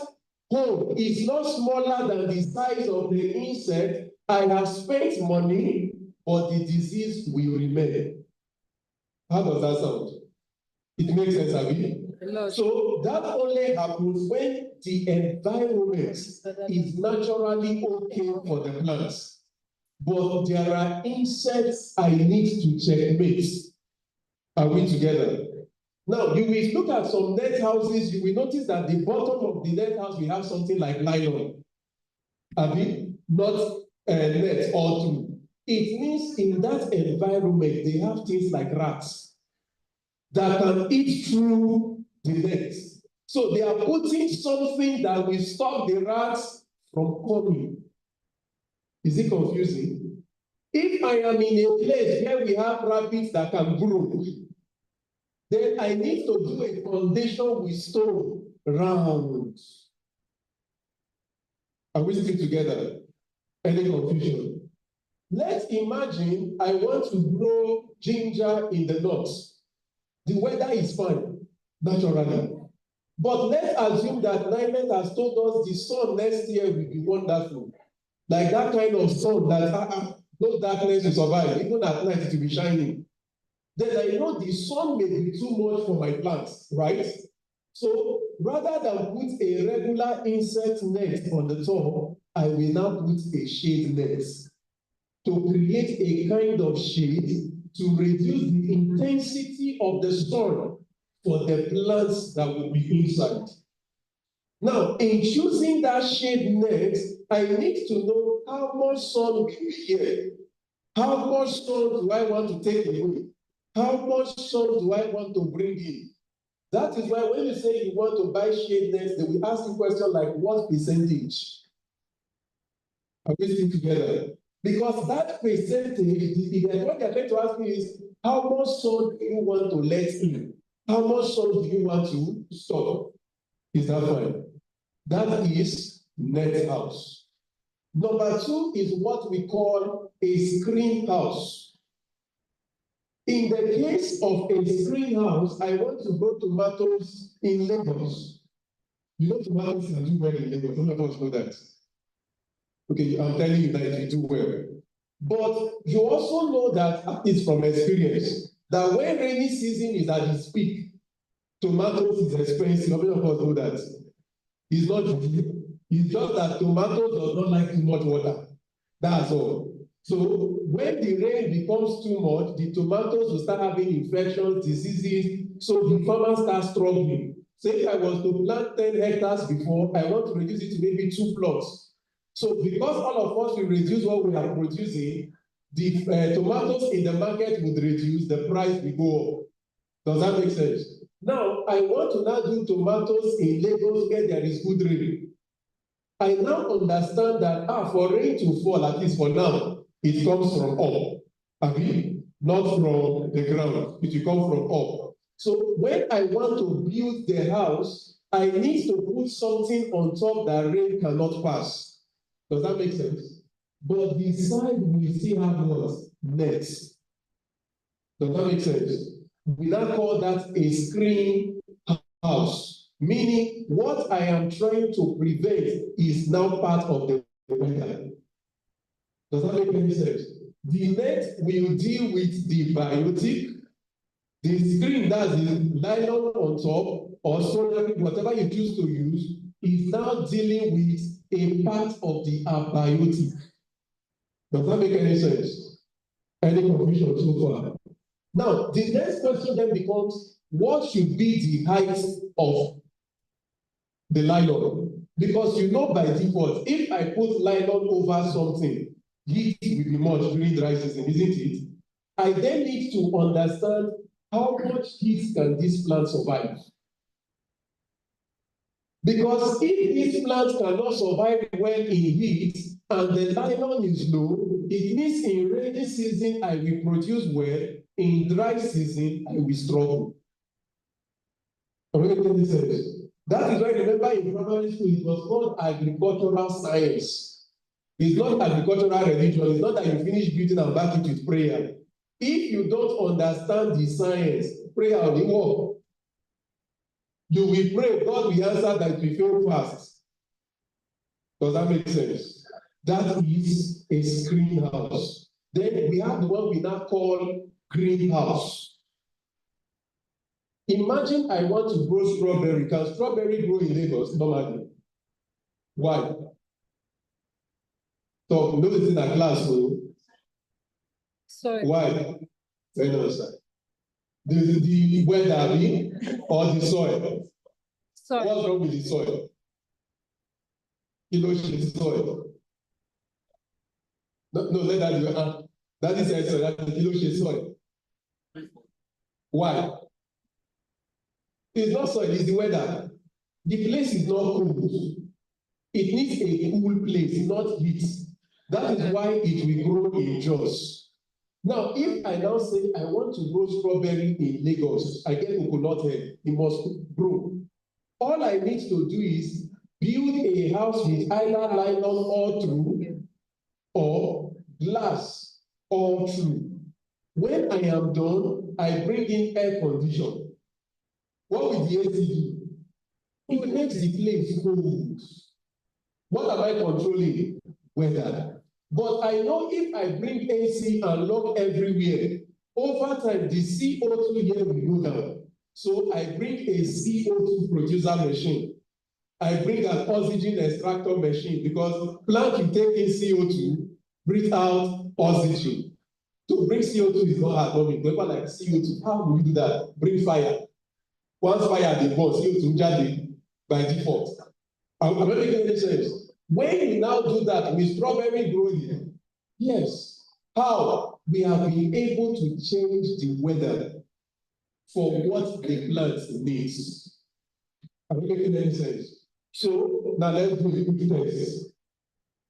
hole is not smaller than the size of the insect, I have spent money, but the disease will remain. How does that sound? It makes sense, Abi? So that only happens when the environment is naturally okay for the plants. But there are insects I need to checkmate. Are we together? Now, you will look at some net houses, you will notice that the bottom of the net house, we have something like nylon. Abi, not net or two. It means in that environment, they have things like rats that can eat through the net. So they are putting something that will stop the rats from coming. Is it confusing? If I am in a place where we have rabbits that can grow, then I need to do a foundation with stone round. Are we still together? Any confusion? Let's imagine I want to grow ginger in the north. The weather is fine, naturally. But let's assume that NIMET has told us the sun next year will be wonderful. Like that kind of sun that no darkness will survive, even at night it will be shining. Then I know the sun may be too much for my plants, right? So rather than put a regular insect net on the top, I will now put a shade net to create a kind of shade to reduce the intensity of the sun for the plants that will be inside. Now, in choosing that shade net, I need to know how much sun will be here. How much sun do I want to take away? How much sun do I want to bring in? That is why when you say you want to buy shade nets, they will ask you questions like, what percentage? Are we still together? Because that percentage, what they're trying to ask you is, how much sun do you want to let in? How much sun do you want to stop? Is that fine? That is net house. Number two is what we call a screen house. In the case of a screen house, I want to grow tomatoes in Lagos. You know tomatoes can do well in Lagos. None of us know that. Okay, I'm telling you that you do well. But you also know that, it's from experience, that when rainy season is at its peak, tomatoes is expensive. None of us know that. It's not true. It's just that tomatoes does not like too much water. That's all. So when the rain becomes too much, the tomatoes will start having infections, diseases, so the farmers start struggling. Say if I was to plant 10 hectares before, I want to reduce it to maybe 2 plots. So because all of us will reduce what we are producing, the tomatoes in the market would reduce, the price will go up. Does that make sense? Now, I want to now do tomatoes in Lagos where there is good rain. I now understand that for rain to fall, at least for now, it comes from up. I mean, not from the ground. It will come from up. So when I want to build the house, I need to put something on top that rain cannot pass. Does that make sense? But the side will still have what? Nets. Does that make sense? We now call that a screen house, meaning what I am trying to prevent is now part of the weather. Does that make any sense? The net will deal with the biotic, the screen, that's the nylon on top, or solar, whatever you choose to use, is now dealing with a part of the abiotic. Does that make any sense? Any confusion so far? Now, the next question then becomes, what should be the height of the nylon? Because you know by default, if I put nylon over something, heat will be much during dry season, isn't it? I then need to understand how much heat can this plant survive. Because if this plant cannot survive well in heat and the nylon is low, it means in rainy season I will produce well, in dry season I will struggle. That is why, remember, in primary school it was called agricultural science. It's not agricultural religion. It's not that you finish building and back it with prayer. If you don't understand the science, prayer will work. You will pray, God will answer that you fail fast. Does that make sense? That is a screen house. Then we have the one we now call greenhouse. Imagine I want to grow strawberry. Can strawberry grow in Lagos normally? Why? So, notice in a class, Sorry. why? The weather or the soil? Sorry. What's wrong with the soil? Soil. No, let that be. That is soil. That is soil. Why? It's not soil, it's the weather. The place is not cold. It needs a cool place, not heat. That is why it will grow in Jos. Now, if I now say I want to grow strawberry in Lagos, I get coconut head, it must grow. All I need to do is build a house with either nylon or through, glass all through. When I am done, I bring in air condition. What will the AC do? It makes the place cold. What am I controlling? Weather. But I know if I bring AC and lock everywhere, over time the CO2 here will go down. So I bring a CO2 producer machine. I bring an oxygen extractor machine because plant will take in CO2, breathe out oxygen. To bring CO2 is not hard, but people like CO2. How do you do that? Bring fire. Once fire dey burn, CO2 jáde by default. I'm not making any sense. When you now do that with strawberry growing, yes. How? We have been able to change the weather for what the plant needs. I'm not making any sense. So now let's do the quick test.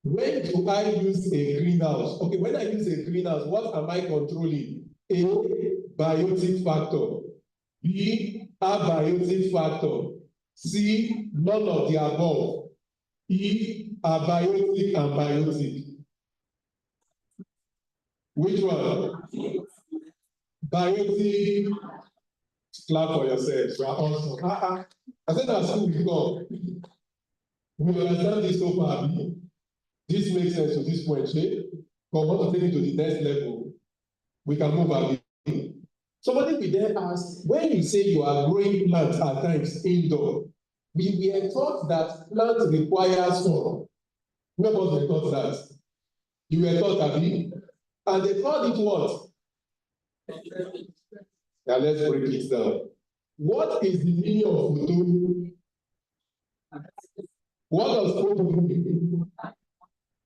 When do I use a greenhouse? Okay, when I use a greenhouse, what am I controlling? A, biotic factor. B, abiotic factor. C, none of the above. E, abiotic and biotic. Which one? Biotic. Clap for yourselves. You are awesome. I said that school we go. We understand this so far. This makes sense to this point. But we want to take it to the next level. We can move on. Somebody will then ask, when you say you are growing plants at times indoor, we were taught that plants require sun. None of us were taught that. You were taught that, and they called it what? Now let's break it down. What is the meaning of photo? What does photo mean?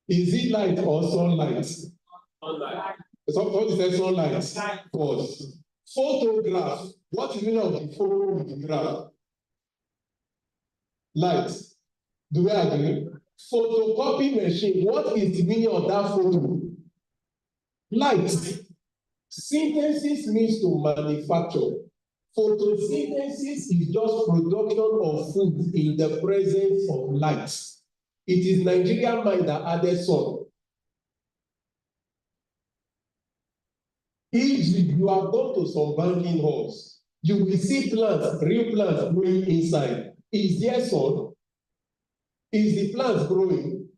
Is it light or sunlight? Sunlight. Somebody said sunlight. Pause. Photograph. What is the meaning of the photograph? Light. Do we agree? Photocopy machine. What is the meaning of that photo? Light. Synthesis means to manufacture. Photosynthesis is just production of food in the presence of light. It is Nigerian mind that added sun. If you have gone to some banking halls, you will see plants, real plants growing inside. Is there sun? Is the plant growing?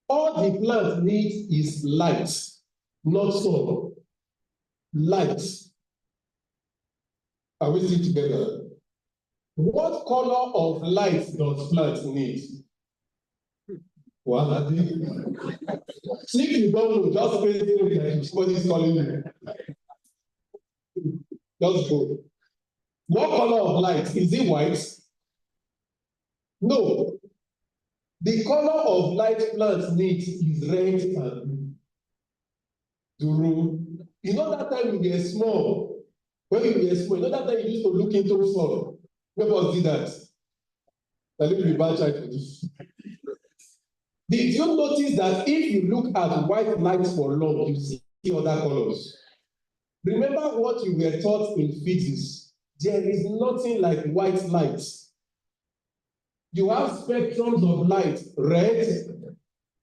All the plant needs is light, not sun. Light. Are we still together? What color of light does plant need? Well, see if you don't know, just pay attention. Somebody is calling you. Just go. What color of light? Is it white? No. The color of light plants need is red and blue. You know that time you were small. When you were small, you know that time you used to look into sun. Nobody did that. I live in a bad child for this. Did you notice that if you look at white light for long, you see other colors? Remember what you were taught in physics. There is nothing like white light. You have spectrums of light, red,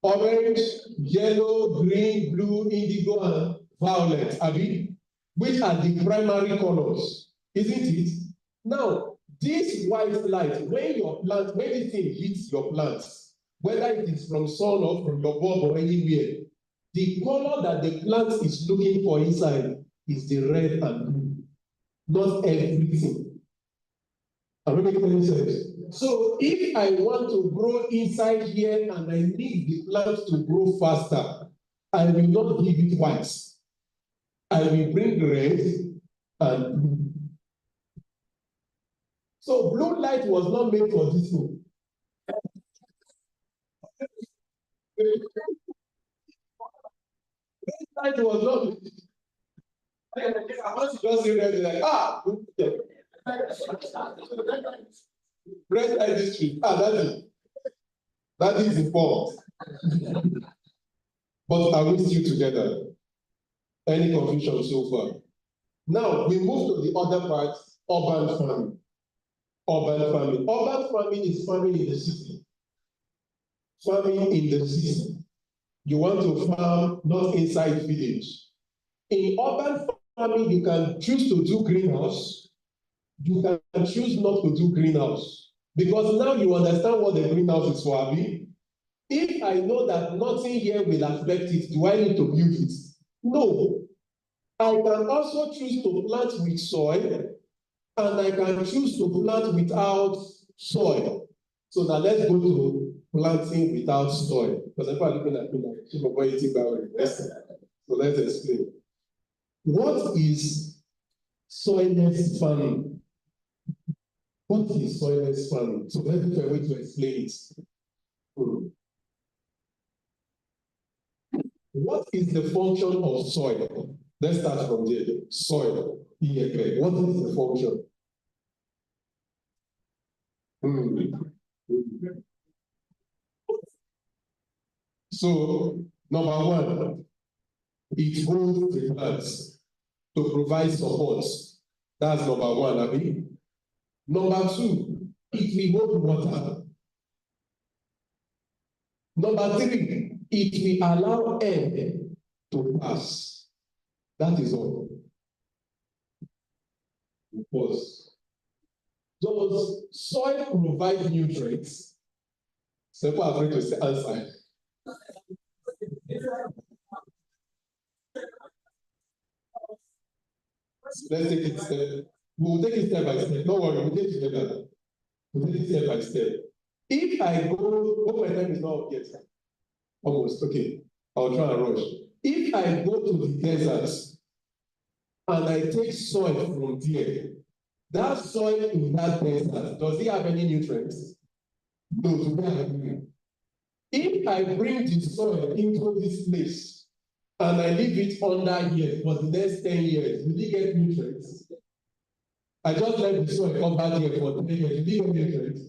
orange, yellow, green, blue, indigo, and violet, which are the primary colors, isn't it? Now, this white light, when this thing hits your plants, whether it is from sun or from your bulb or anywhere, the color that the plant is looking for inside is the red and blue, not everything. Am I making any sense? So if I want to grow inside here and I need the plant to grow faster, I will not give it white. I will bring red and blue. So blue light was not made for this one. Red light was not. I want to just say red like red light district. That is important. But are we still together? Any confusion so far? Now we move to the other part, urban farming. Urban farming. Urban farming is farming in the city. Farming in the city. you want to farm not inside village. In urban farming, you can choose to do greenhouse. You can choose not to do greenhouse. Because now you understand what the greenhouse is for, Abi. If I know that nothing here will affect it, do I need to build it? No. I can also choose to plant with soil, and I can choose to plant without soil. So now let's go to planting without soil. Because I'm looking at me like, so let's explain. What is soilless farming? What is soilless farming? So let's look at a way to explain it. What is the function of soil? Let's start from there. Soil. What is the function? So, number one, it holds the plants to provide support. That's number one, Abi. Number two, it will hold water. Number three, it will allow air to pass. That is all. Pause. Does soil provide nutrients? Simple afraid to answer. Let's take it we'll take it step by step. Don't worry, we'll take it together. We'll take it step by step. If I go, my time is not yet. Almost, okay. I'll try and rush. If I go to the desert and I take soil from there, that soil in that desert, does it have any nutrients? No, do not have any. If I bring the soil into this place and I leave it under here for the next 10 years, will it get nutrients? I just let the soil cover there for 10 years, will it get nutrients?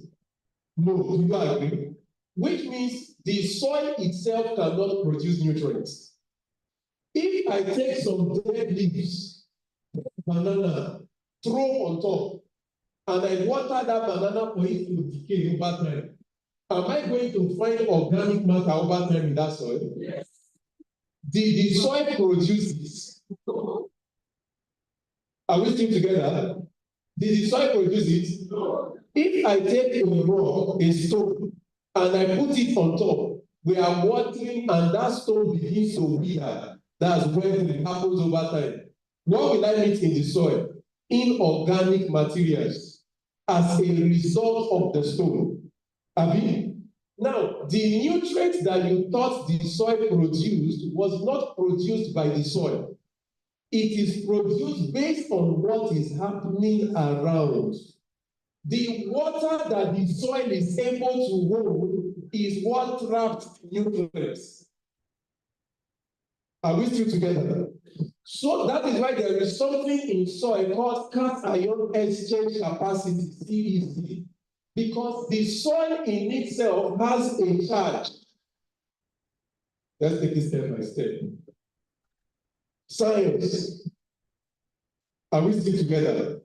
No, do you agree? Which means the soil itself cannot produce nutrients. If I take some dead leaves, banana, throw on top, and I water that banana for it to decay over time, am I going to find organic matter over time in that soil? Yes. Did the soil produce this? Are we still together? Did the soil produce it? No. If I take a rock, a stone, and I put it on top, we are watering and that stone begins to wither. That's when it happens over time. What will I meet in the soil? Inorganic materials as a result of the stone. Abi? Now, the nutrients that you thought the soil produced was not produced by the soil. It is produced based on what is happening around. The water that the soil is able to hold is what trapped nutrients. Are we still together? So that is why there is something in soil called cation exchange capacity, CEC. Because the soil in itself has a charge. Let's take it step by step. Science. Are we still together?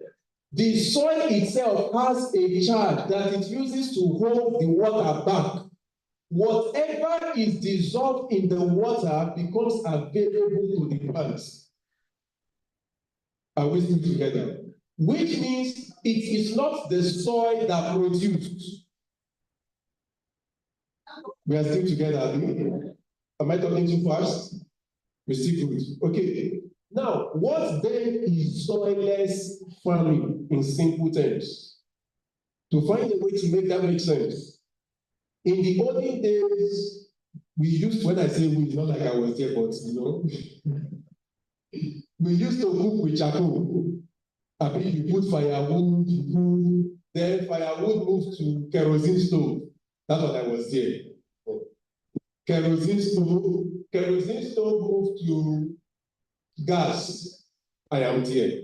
The soil itself has a charge that it uses to hold the water back. Whatever is dissolved in the water becomes available to the plants. Are we still together? Which means it is not the soil that produced. We are still together. Am I talking too fast? We're still good. Okay. Now, what then is soilless farming in simple terms? To find a way to make that make sense. In the olden days, we used, when I say we, not like I was there, but you know, we used to cook with charcoal. I mean, you put firewood, then firewood moved to kerosene stove. That's what I was there. Kerosene stove moved to gas. I am there.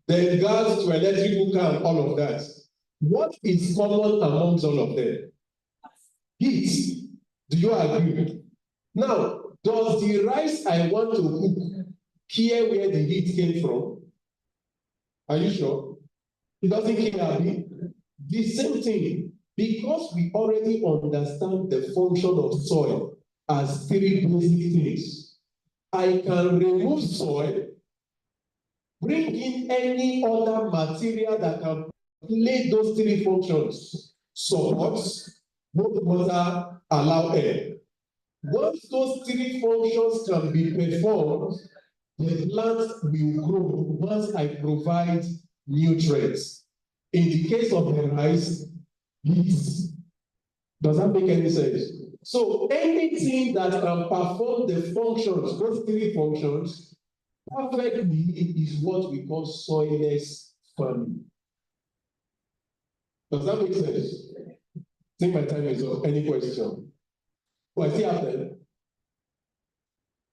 Then gas to electrical can, all of that. What is common amongst all of them? Heat. Do you agree? Now, does the rice I want to cook care where the heat came from? Are you sure? It doesn't care. The same thing, because we already understand the function of soil as three basic things. I can remove soil, bring in any other material that can play those three functions: support, hold water, allow air. Once those three functions can be performed, the plant will grow once I provide nutrients. In the case of the rice, heat. Does that make any sense? So anything that can perform the functions, those three functions, perfectly is what we call soilless farming. Does that make sense? I think my time is up. Any question? Oh, I still have them.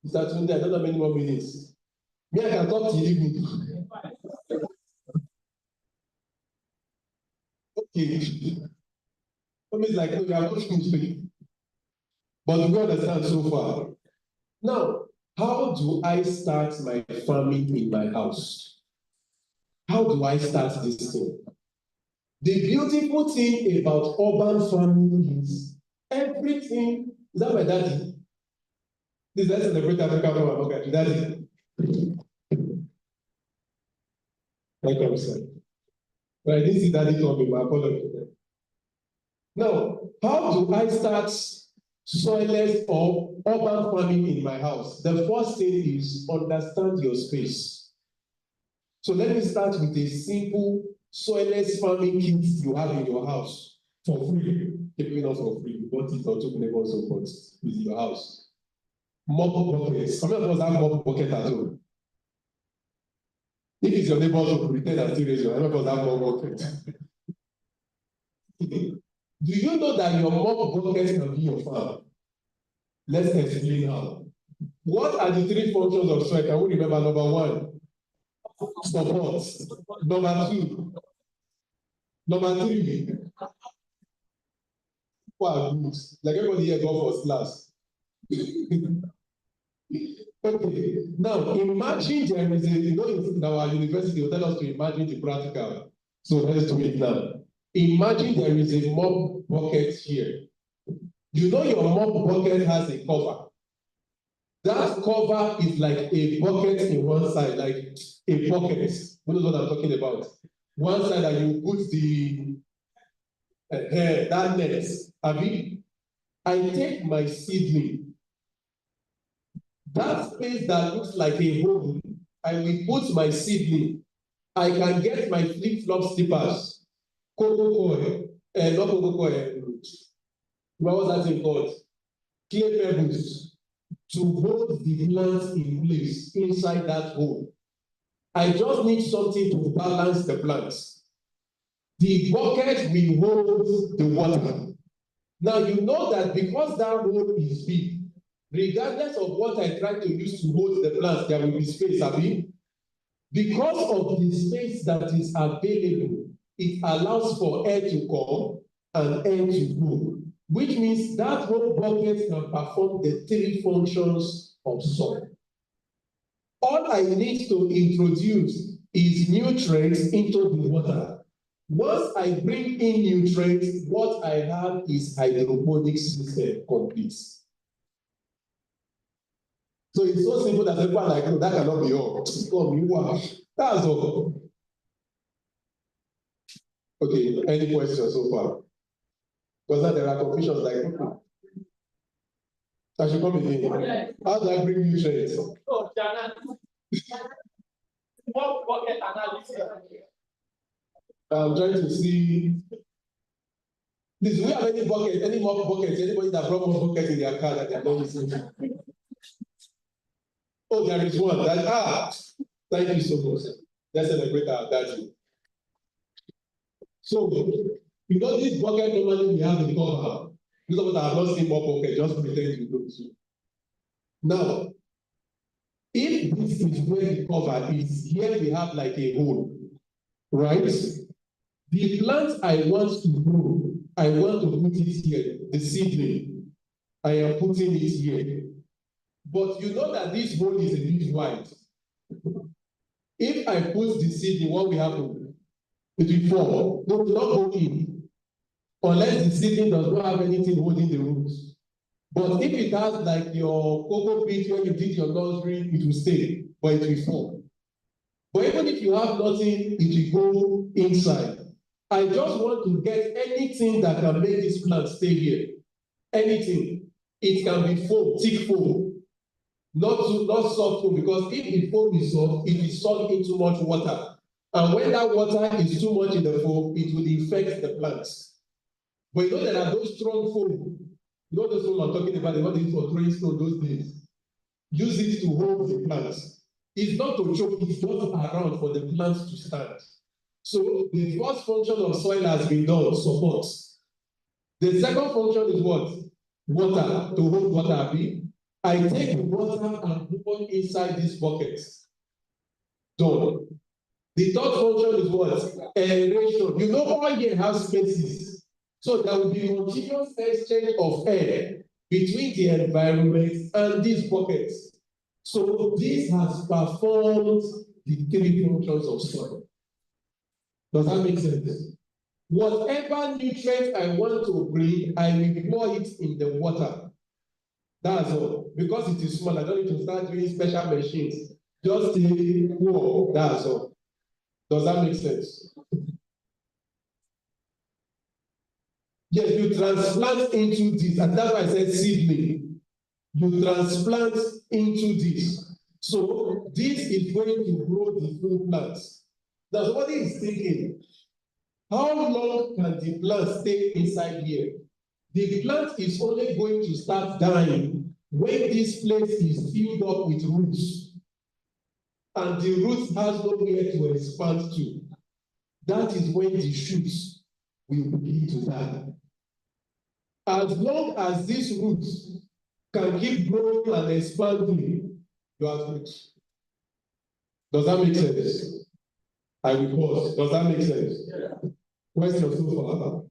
Mr. Tunde, I don't have many more minutes. Me, I can talk till evening. Okay. That means like, we are not finished. But we understand so far. Now, how do I start my farming in my house? How do I start this thing? The beautiful thing about urban farming is everything. Is that my daddy? This is celebrate Africa from America. Daddy. Welcome, sir. But I didn't see daddy coming, my apology. Now, how do I start soilless or urban farming in my house? The first thing is understand your space. So let me start with a simple soilless farming kit you have in your house for free. Maybe not for free, you bought it or took neighbors support with your house. Mop buckets. How many of us have mop bucket at home? If it's your neighbor's home, pretend and still raise your hand. How many of us have mop bucket? Do you know that your mop bucket can be your farm? Let's explain how. What are the three functions of soil? Can we remember? Number one, support. Number two, number three. Wow, good. Like everybody here go first class. Okay, now imagine there is a, in our university, they tell us to imagine the practical. So let's do it now. Imagine there is a mop bucket here. You know your mop bucket has a cover. That cover is like a bucket in one side, like a bucket. Who knows what I'm talking about? One side that you put the that net. I take my seedling. That space that looks like a hole, I will put my seedling. I can get my flip-flop slippers, not what was that thing called? Clay pebbles, to hold the plant in place inside that hole. I just need something to balance the plants. The bucket will hold the water. Now you know that because that hole is big, regardless of what I try to use to hold the plants, there will be space, because of the space that is available, it allows for air to come and air to go, which means that whole bucket can perform the three functions of soil. All I need to introduce is nutrients into the water. Once I bring in nutrients, what I have is hydroponic system complete. So it's so simple that people are like, no, that cannot be all. That's all. Okay, any questions so far? Because there are confusions like, I should come again. How do I bring nutrients? I'm trying to see. Please, do we have any bucket, any more buckets? Anybody that brought more buckets in their car that they are not using? Oh, there is one. Thank you so much. Let's celebrate our daddy. So, this bucket normally we have in the cover. Those of us that have not seen more bucket, just pretend you don't see. Now, if this is where the cover is, here we have like a hole, right? The plant I want to grow, I want to put it here, the seedling. I am putting it here. But you know that this hole is a bit wide. If I put the seedling, what will happen? It will fall. No, it will not go in. Unless the seedling does not have anything holding the roots. But if it has like your cocoa pit where you did your nursery, it will stay, but it will fall. But even if you have nothing, it will go inside. I just want to get anything that can make this plant stay here. Anything. It can be foam, thick foam, not soft foam, because if the foam is soft, it will suck in too much water. And when that water is too much in the foam, it will infect the plants. But you know there are those strong foam. You know those foam I'm talking about, they got it for throwing stone those days. Use it to hold the plants. It's not to choke, it's just around for the plants to stand. So the first function of soil has been done, support. The second function is what? Water, to hold water. I take water and pour inside this bucket. Done. The third function is what? Aeration. You know, all here has spaces. So there will be continuous exchange of air between the environment and these buckets. So this has performed the three functions of soil. Does that make sense? Whatever nutrient I want to bring, I will pour it in the water. That's all. Because it is small, I don't need to start doing special machines. Just say, pour, that's all. Does that make sense? Yes, you transplant into this, and that's why I said seedling. You transplant into this. So this is going to grow the full plants. Now somebody is thinking, how long can the plant stay inside here? The plant is only going to start dying when this place is filled up with roots. And the roots has nowhere to expand to. That is when the shoots will begin to die. As long as these roots can keep growing and expanding, you are good. Does that make sense? I will pause. Does that make sense? Yeah. Question so far?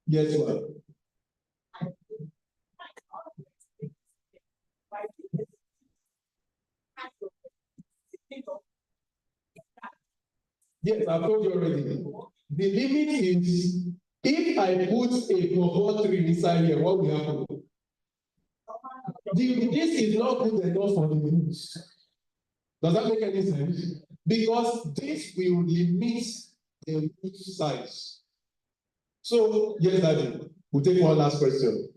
Yes, ma'am. Yes, I've told you already. The limit is if I put a cocoa tree inside here, what will happen? This is not good enough for the roots. Does that make any sense? Because this will limit the root size. So, yes, Daddy, we'll take one last question.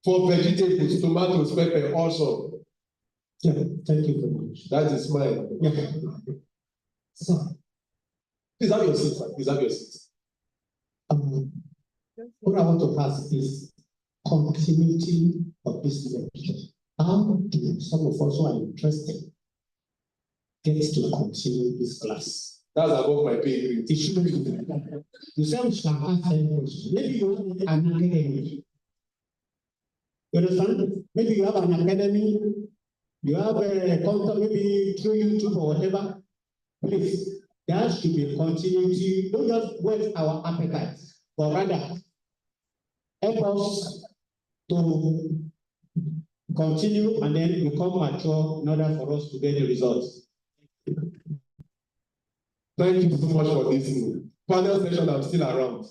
For vegetables, tomatoes, pepper, also. Yeah, thank you very much. That is mine. Yeah. So, please have your seat, sir. Please have your seat. What I want to ask is continuity of this lecture. How do some of us who are interested get to continue this class? That's above my pay grade. It shouldn't be like that. You say we should ask any question. Maybe you have an academy. You understand? Maybe you have an academy, you have a contact, maybe through YouTube or whatever. Please, there should be continuity. Don't just whet our appetite, but rather help us to continue and then become mature in order for us to get the results. Thank you so much for listening. Panel session, I'm still around.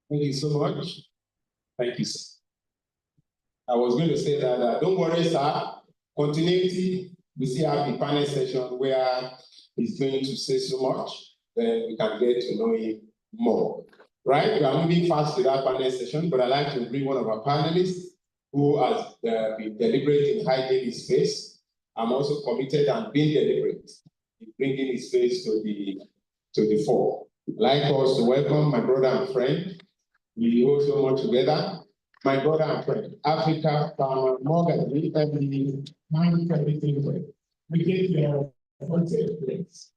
Thank you so much. Thank you, sir. I was going to say that, don't worry, sir. Continuity, we still have the panel session where he's going to say so much, then we can get to know him more. Right? We are moving fast to that panel session, but I'd like to bring one of our panelists who has been deliberate in hiding his face. I'm also committed and being deliberate in bringing his face to the fore. I'd like us to welcome my brother and friend. We go so much together. My brother and friend, Africa Farmer Morgan, we mind everything well. We get your contact place.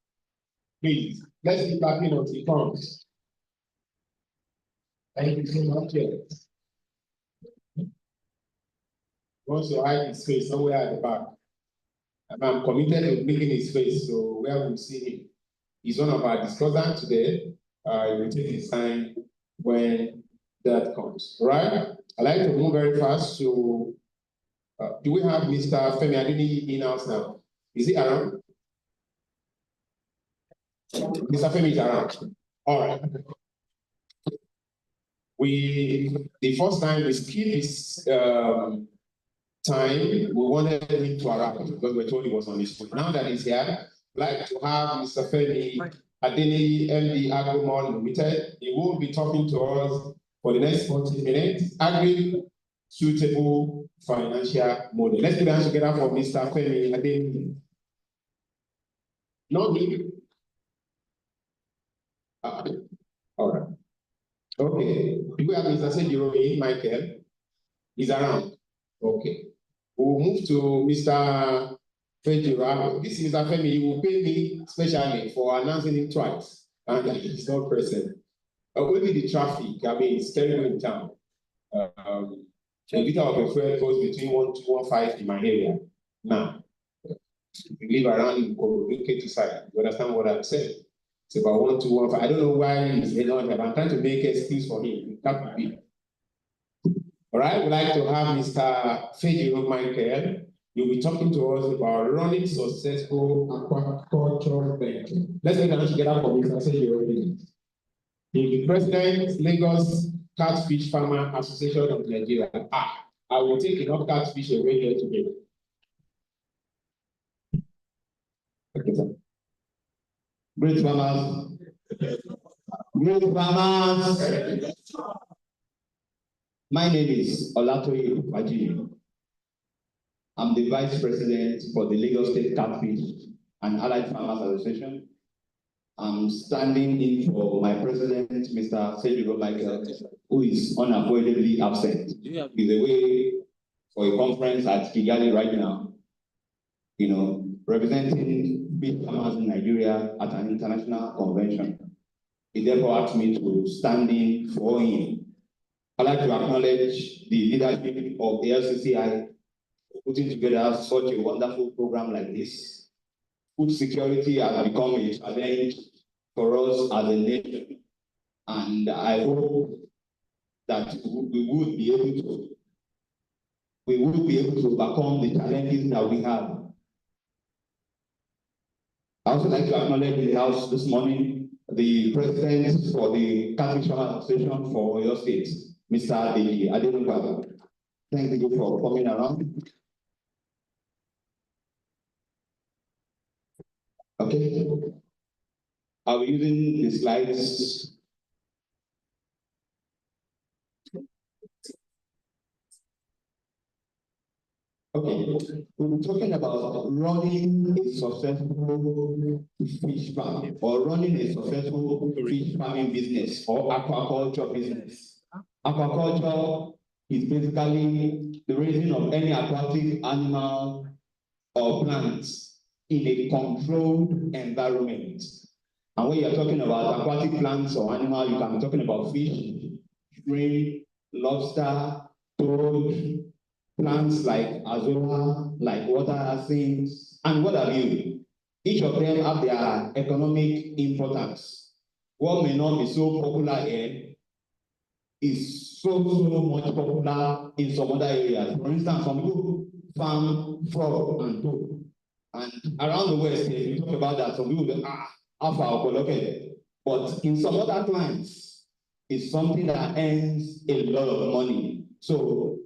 Please, let's be clapping on the comes. Thank you so much. Wants to hide his face somewhere at the back. And I'm committed to bringing his face, so where we'll see him. He's one of our discussants today. It will take his time when that comes. All right? I'd like to move very fast to, do we have Mr. Femi Adini in-house now? Is he around? Mr. Femi is around. All right. The first time we skipped this time, we wanted him to arrive because we told he was on his way. Now that he's here, I'd like to have Mr. Femi Adeni, MD Agromall Limited. He will be talking to us for the next 40 minutes. Agric Suitable Financial Model. Let's put hands together for Mr. Femi Adeni. No need. All right. Okay. Do we have Mr. Sejiro Michael? He's around. Okay. We'll move to Mr. Fejira. This is Mr. Femi. He will pay me specially for announcing him twice. And he's not present. Only the traffic, I mean, it's terrible in town. A liter of a fuel goes between 1 to 1.5 in my area. Now, we live around in K2 side. You understand what I'm saying? It's about 1 to 1.5. I don't know why he's not here. I'm trying to make an excuse for him. That would be. All right, we'd like to have Mr. Fejiro Michael. You'll be talking to us about running successful aquaculture banking. Let's get together for Mr. Fejiro. The President, Lagos Catfish Farmer Association of Nigeria. I will take enough catfish away here today. Okay, sir. Great farmers. Great farmers. My name is Olatoye Faji. I'm the Vice President for the Lagos State Catfish and Allied Farmers Association. I'm standing in for my president, Mr. Sejiro Michael, who is unavoidably absent. He's away for a conference at Kigali right now, representing big farmers in Nigeria at an international convention. He therefore asked me to stand in for him. I'd like to acknowledge the leadership of the LCCI for putting together such a wonderful program like this. Food security has become a challenge for us as a nation, and I hope that we would be able to overcome the challenges that we have. I also like to acknowledge in the House this morning the President for the Catfish Farmers Association for your state, Mr. Deji Adenugba. Thank you for coming around. Okay. I'll be using the slides. Okay, we're talking about running a successful fish farm or running a successful fish farming business or aquaculture business. Aquaculture is basically the raising of any aquatic animal or plants in a controlled environment. And when you're talking about aquatic plants or animals, you can be talking about fish, shrimp, lobster, toad, plants like azora, like water hyacinths, and what have you. Each of them have their economic importance. What may not be so popular here is so much popular in some other areas. For instance, some people farm frog and toad. And around the West, we talk about that. Some people say, alpha or okay. But in some other clients, it's something that earns a lot of money. So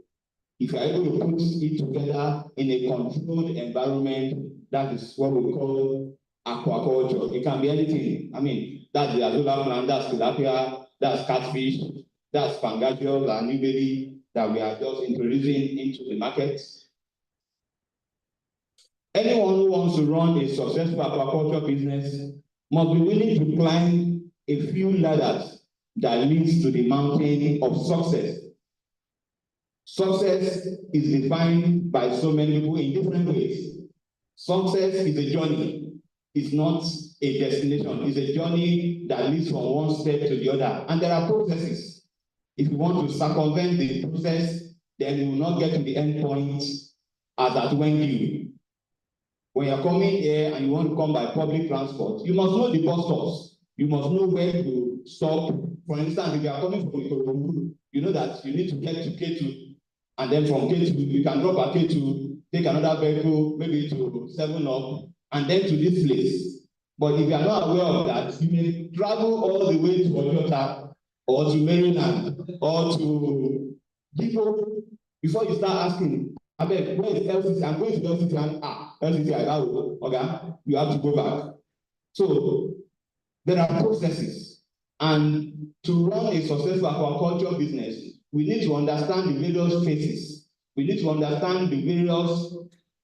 if you're able to put it together in a controlled environment, that is what we call aquaculture. It can be anything. I mean, that's the azula plant, that's tilapia, that's catfish, that's pangasius and new baby that we are just introducing into the market. Anyone who wants to run a successful aquaculture business must be willing to climb a few ladders that leads to the mountain of success. Success is defined by so many people in different ways. Success is a journey. It's not a destination. It's a journey that leads from one step to the other. And there are processes. If you want to circumvent the process, then you will not get to the end point as at Wendy. When you're coming here and you want to come by public transport, you must know the bus stops. You must know where to stop. For instance, if you are coming from Ikorodu, you know that you need to get to K2. And then from K2, you can drop at K2, take another vehicle, maybe to 7 Up, and then to this place. But if you are not aware of that, you may travel all the way to Ojota or to Maryland or to people before you start asking, abeg, where is LCC? I'm going to LCC and LCC, I know, okay, you have to go back. So there are processes, and to run a successful aquaculture business, we need to understand the various phases. We need to understand the various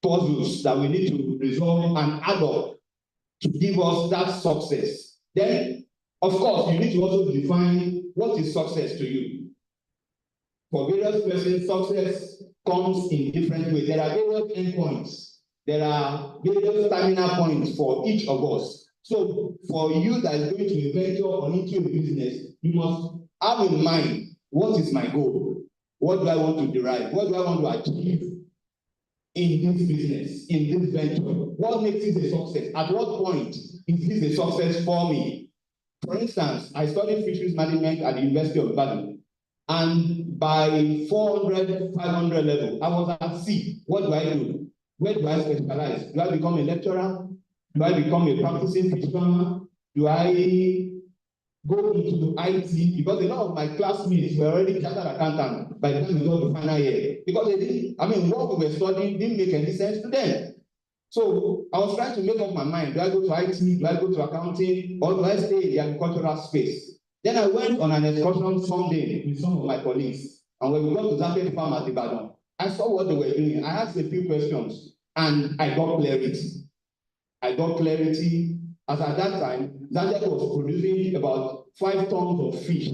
puzzles that we need to resolve and add up to give us that success. Then, of course, you need to also define what is success to you. For various persons, success comes in different ways. There are various endpoints. There are various terminal points for each of us. So, for you that is going to venture or into a business, you must have in mind, what is my goal? What do I want to derive? What do I want to achieve in this business, in this venture? What makes it a success? At what point is this a success for me? For instance, I studied fisheries management at the University of Ibadan, and by 400, 500 level, I was at sea. What do I do? Where do I specialize? Do I become a lecturer? Do I become a practicing fish farmer? Do I go into IT? Because a lot of my classmates were already chartered accountants by the time we got to final year. Because they didn't, what we were studying didn't make any sense to them. So I was trying to make up my mind. Do I go to IT? Do I go to accounting? Or do I stay in the agricultural space? Then I went on an excursion someday with some of my colleagues. And when we got to Zaket Farm at Ibadan, I saw what they were doing. I asked a few questions and I got clarity. As at that time, Zaket was producing about 5 tons of fish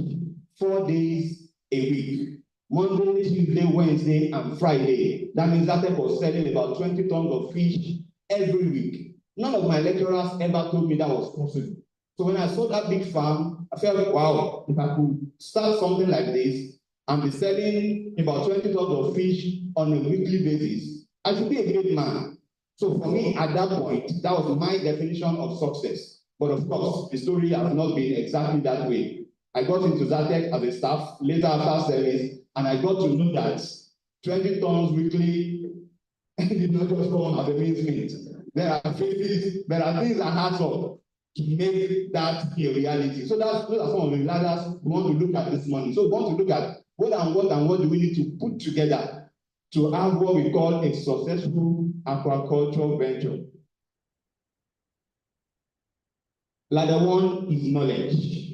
4 days a week. Monday, Tuesday, Wednesday, and Friday. That means Zaket was selling about 20 tons of fish every week. None of my lecturers ever told me that was possible. So when I saw that big farm, I felt like, wow, if I could start something like this and be selling about 20 tons of fish on a weekly basis, I should be a great man. So for me, at that point, that was my definition of success. But of course, the story has not been exactly that way. I got into Zatek as a staff later after service, and I got to know that 20 tons weekly did not just come as a mincemeat. There are things that hard up to make that a reality. So those are some of the ladders we want to look at this morning. So we want to look at what do we need to put together to have what we call a successful aquaculture venture. Ladder 1 is knowledge.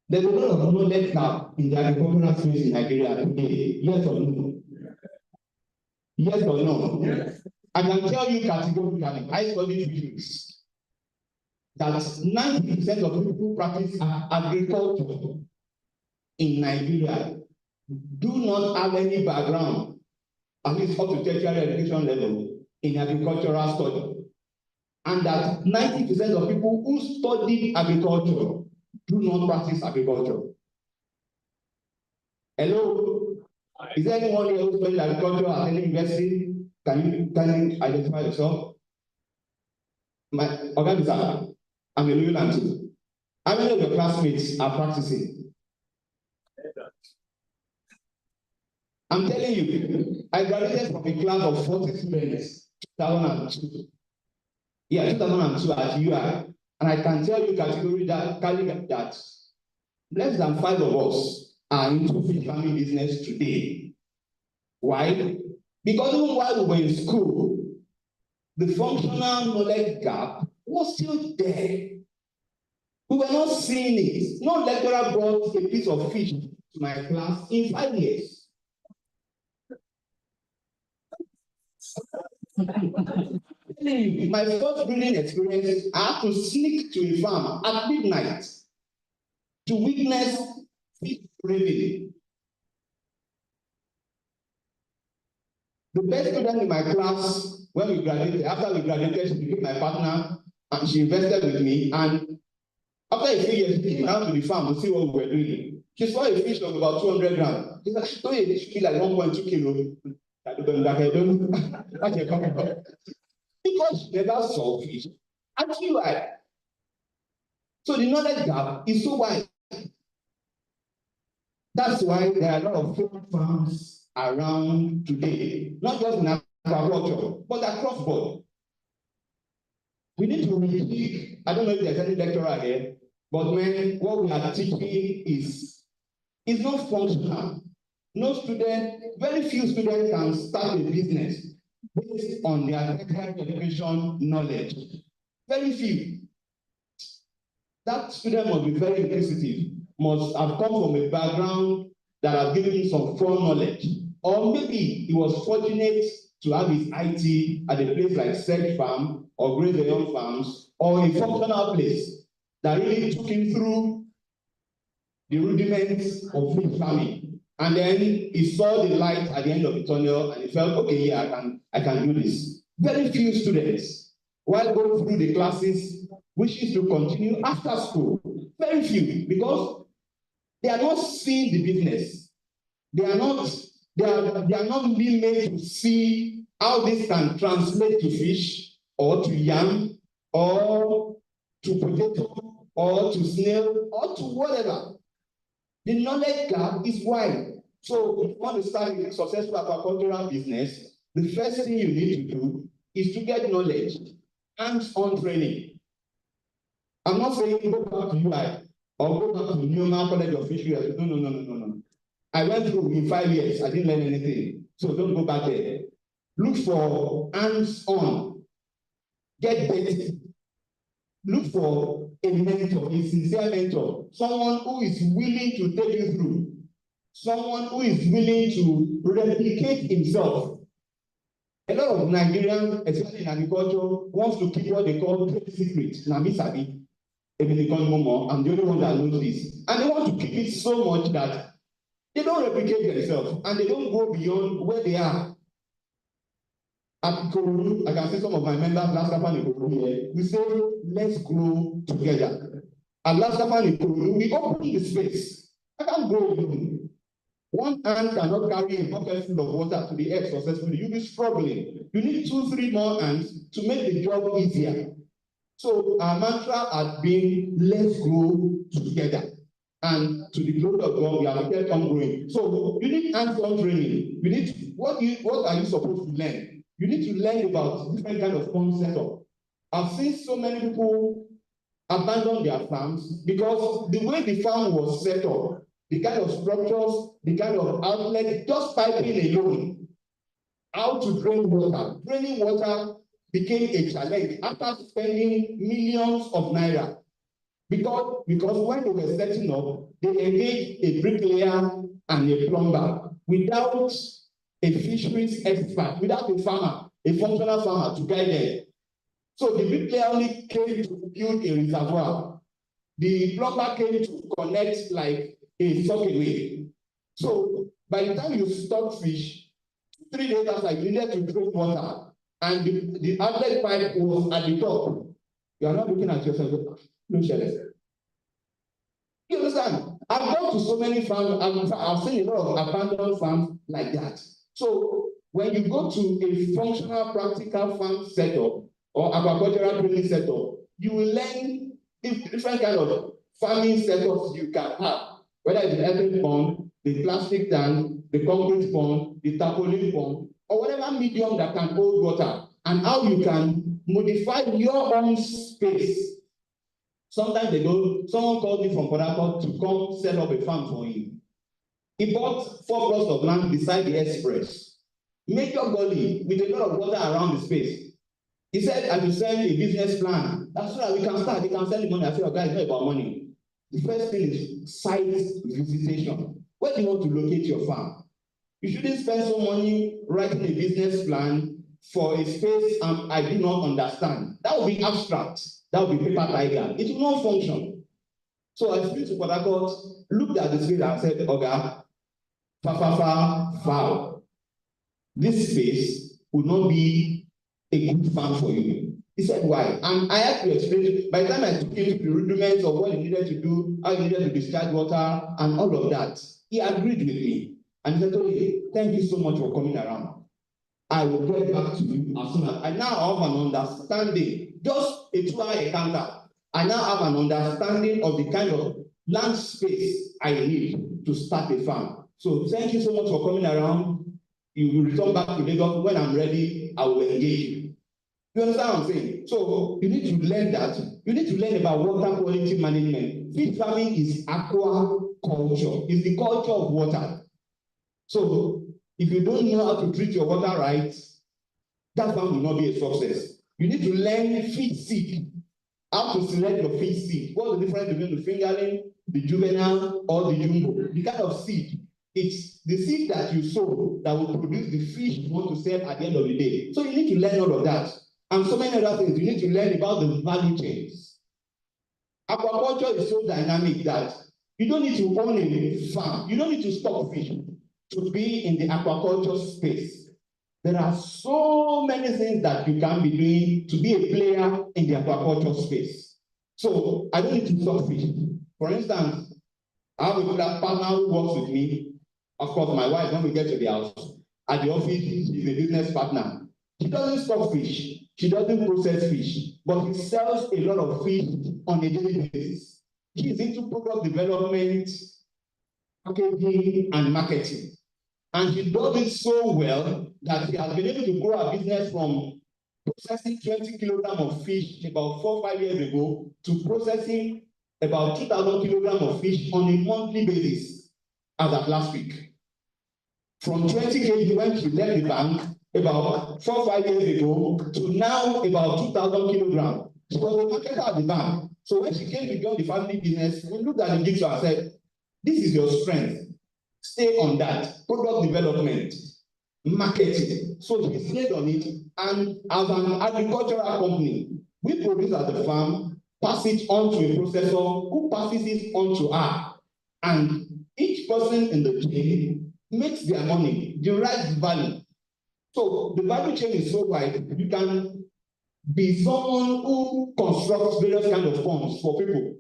There's a lot of knowledge gap in the agricultural space in Nigeria today. Yes or no? Yes or no? Yes. I can tell you categorically, I studied fisheries, that 90% of people who practice agriculture in Nigeria do not have any background, at least up to tertiary education level, in agricultural study. And that 90% of people who study agriculture do not practice agriculture. Hello? Is there anyone here who studied agriculture at any university? Can you identify yourself? My organizer, I'm a loyal too. How many of your classmates are practicing? I'm telling you, I graduated from a class of 40 students, 2002. Yeah, 2002 at UI. And I can tell you categorically that less than 5 of us are into fish farming business today. Why? Because even while we were in school, the functional knowledge gap was still there. We were not seeing it. No lecturer brought a piece of fish to my class in 5 years. My first breeding experience, I had to sneak to a farm at midnight to witness fish breeding. The best student in my class, when we graduated, after we graduated, she became my partner and she invested with me. And after a few years, she came out to the farm to see what we were doing. She saw a fish of about 200 grams. She said, "Oh, it should be like 1.2 kilos." Because she never saw fish. Actually, why? So the knowledge gap is so wide. That's why there are a lot of fish farms around today, not just in agriculture, but across board. We need to rethink. I don't know if there's any lecturer here, but when what we are teaching is not functional. No student, very few students can start a business based on their technical education knowledge. Very few. That student must be very inquisitive, must have come from a background that has given him some foreknowledge. Or maybe he was fortunate to have his IT at a place like Sedge Farm or Great Young Farms, or a functional place that really took him through the rudiments of fish farming. And then he saw the light at the end of the tunnel and he felt, okay, yeah, I can do this. Very few students, while going through the classes, wishes to continue after school. Very few, because they are not seeing the business. They are not being made to see how this can translate to fish or to yam or to potato or to snail or to whatever. The knowledge gap is wide. So if you want to start a successful aquacultural business, the first thing you need to do is to get knowledge, hands-on training. I'm not saying go back to UI or go back to Neoma College of Fisheries. No. I went through in 5 years, I didn't learn anything. So don't go back there. Look for hands-on. Get better. Look for a mentor, a sincere mentor, someone who is willing to take you through, someone who is willing to replicate himself. A lot of Nigerians, especially in agriculture, wants to keep what they call trade secrets. Namisabi, I'm the only one that knows this. And they want to keep it so much that they don't replicate themselves and they don't go beyond where they are. At Ikorodu, I can see some of my members last time in Ikorodu here. We say, let's grow together. At last time in Ikorodu, we open the space. I can't grow alone. One hand cannot carry a bucket full of water to the earth successfully. You'll be struggling. You need 2-3 more hands to make the job easier. So our mantra has been, let's grow together. And to the glory of God, we have kept on growing. So you need hands-on training. You need what are you supposed to learn? You need to learn about different kind of farm setup. I've seen so many people abandon their farms because the way the farm was set up, the kind of structures, the kind of outlet, just piping alone, how to drain water. Draining water became a challenge after spending millions of naira. Because when they were setting up, they engaged a bricklayer and a plumber without a fisheries expert, without a farmer, a functional farmer to guide them. So the bricklayer only came to build a reservoir. The plumber came to connect like a sockeway. So by the time you stock fish, 3 days after, you needed to drink water, and the outlet pipe was at the top. You are not looking at yourself. No share. You understand? I've gone to so many farms. I've seen a lot of abandoned farms like that. So when you go to a functional, practical farm setup or aquacultural training setup, you will learn different kind of farming setups you can have, whether it's the earthen pond, the plastic tank, the concrete pond, the tarpaulin pond, or whatever medium that can hold water, and how you can modify your own space. Sometimes someone called me from Port Harcourt to come set up a farm for him. He bought 4 plots of land beside the express, major gully with a lot of water around the space. He said, I should send a business plan. That's right, we can start, we can send the money. I said, oh, guys, it's not about money. The first thing is site visitation. Where do you want to locate your farm? You shouldn't spend some money writing a business plan for a space I do not understand. That would be abstract. That would be paper tiger. It will not function. So I flew to Port Harcourt, looked at the space and said, Oga, foul. This space would not be a good farm for you. He said, why? And I had to explain it. By the time I took him to the rudiments of what he needed to do, how he needed to discharge water, and all of that, he agreed with me. And he said, okay, thank you so much for coming around. I will get back to you as soon as I now have an understanding, just a 2-hour encounter. I now have an understanding of the kind of land space I need to start a farm. So thank you so much for coming around. You will return back to Lagos. When I'm ready, I will engage you. You understand what I'm saying? So you need to learn that. You need to learn about water quality management. Fish farming is aquaculture. It's the culture of water. So if you don't know how to treat your water right, that farm will not be a success. You need to learn fish seed, how to select your fish seed. What's the difference between the fingerling, the juvenile, or the jumbo? The kind of seed. It's the seed that you sow that will produce the fish you want to sell at the end of the day. So you need to learn all of that. And so many other things. You need to learn about the value chains. Aquaculture is so dynamic that you don't need to own a farm. You don't need to stock fish to be in the aquaculture space. There are so many things that you can be doing to be a player in the aquaculture space. So I don't need to stock fish. For instance, I have a partner who works with me. Of course, my wife, when we get to the house, at the office, she's a business partner. She doesn't stock fish. She doesn't process fish, but she sells a lot of fish on a daily basis. She is into product development, packaging, and marketing. And she does it so well that she has been able to grow her business from processing 20 kilograms of fish about 4 or 5 years ago to processing about 2,000 kilograms of fish on a monthly basis as of last week. From 20 kg when she left the bank about 4 or 5 years ago to now about 2,000 kilograms. She was a marketer at the bank. So when she came to join the family business, we looked at the picture and said, this is your strength. Stay on that. Product development, marketing. So she stayed on it. And as an agricultural company, we produce at the farm, pass it on to a processor who passes it on to her. And each person in the chain makes their money, derives value. So the value chain is so wide, you can be someone who constructs various kinds of forms for people.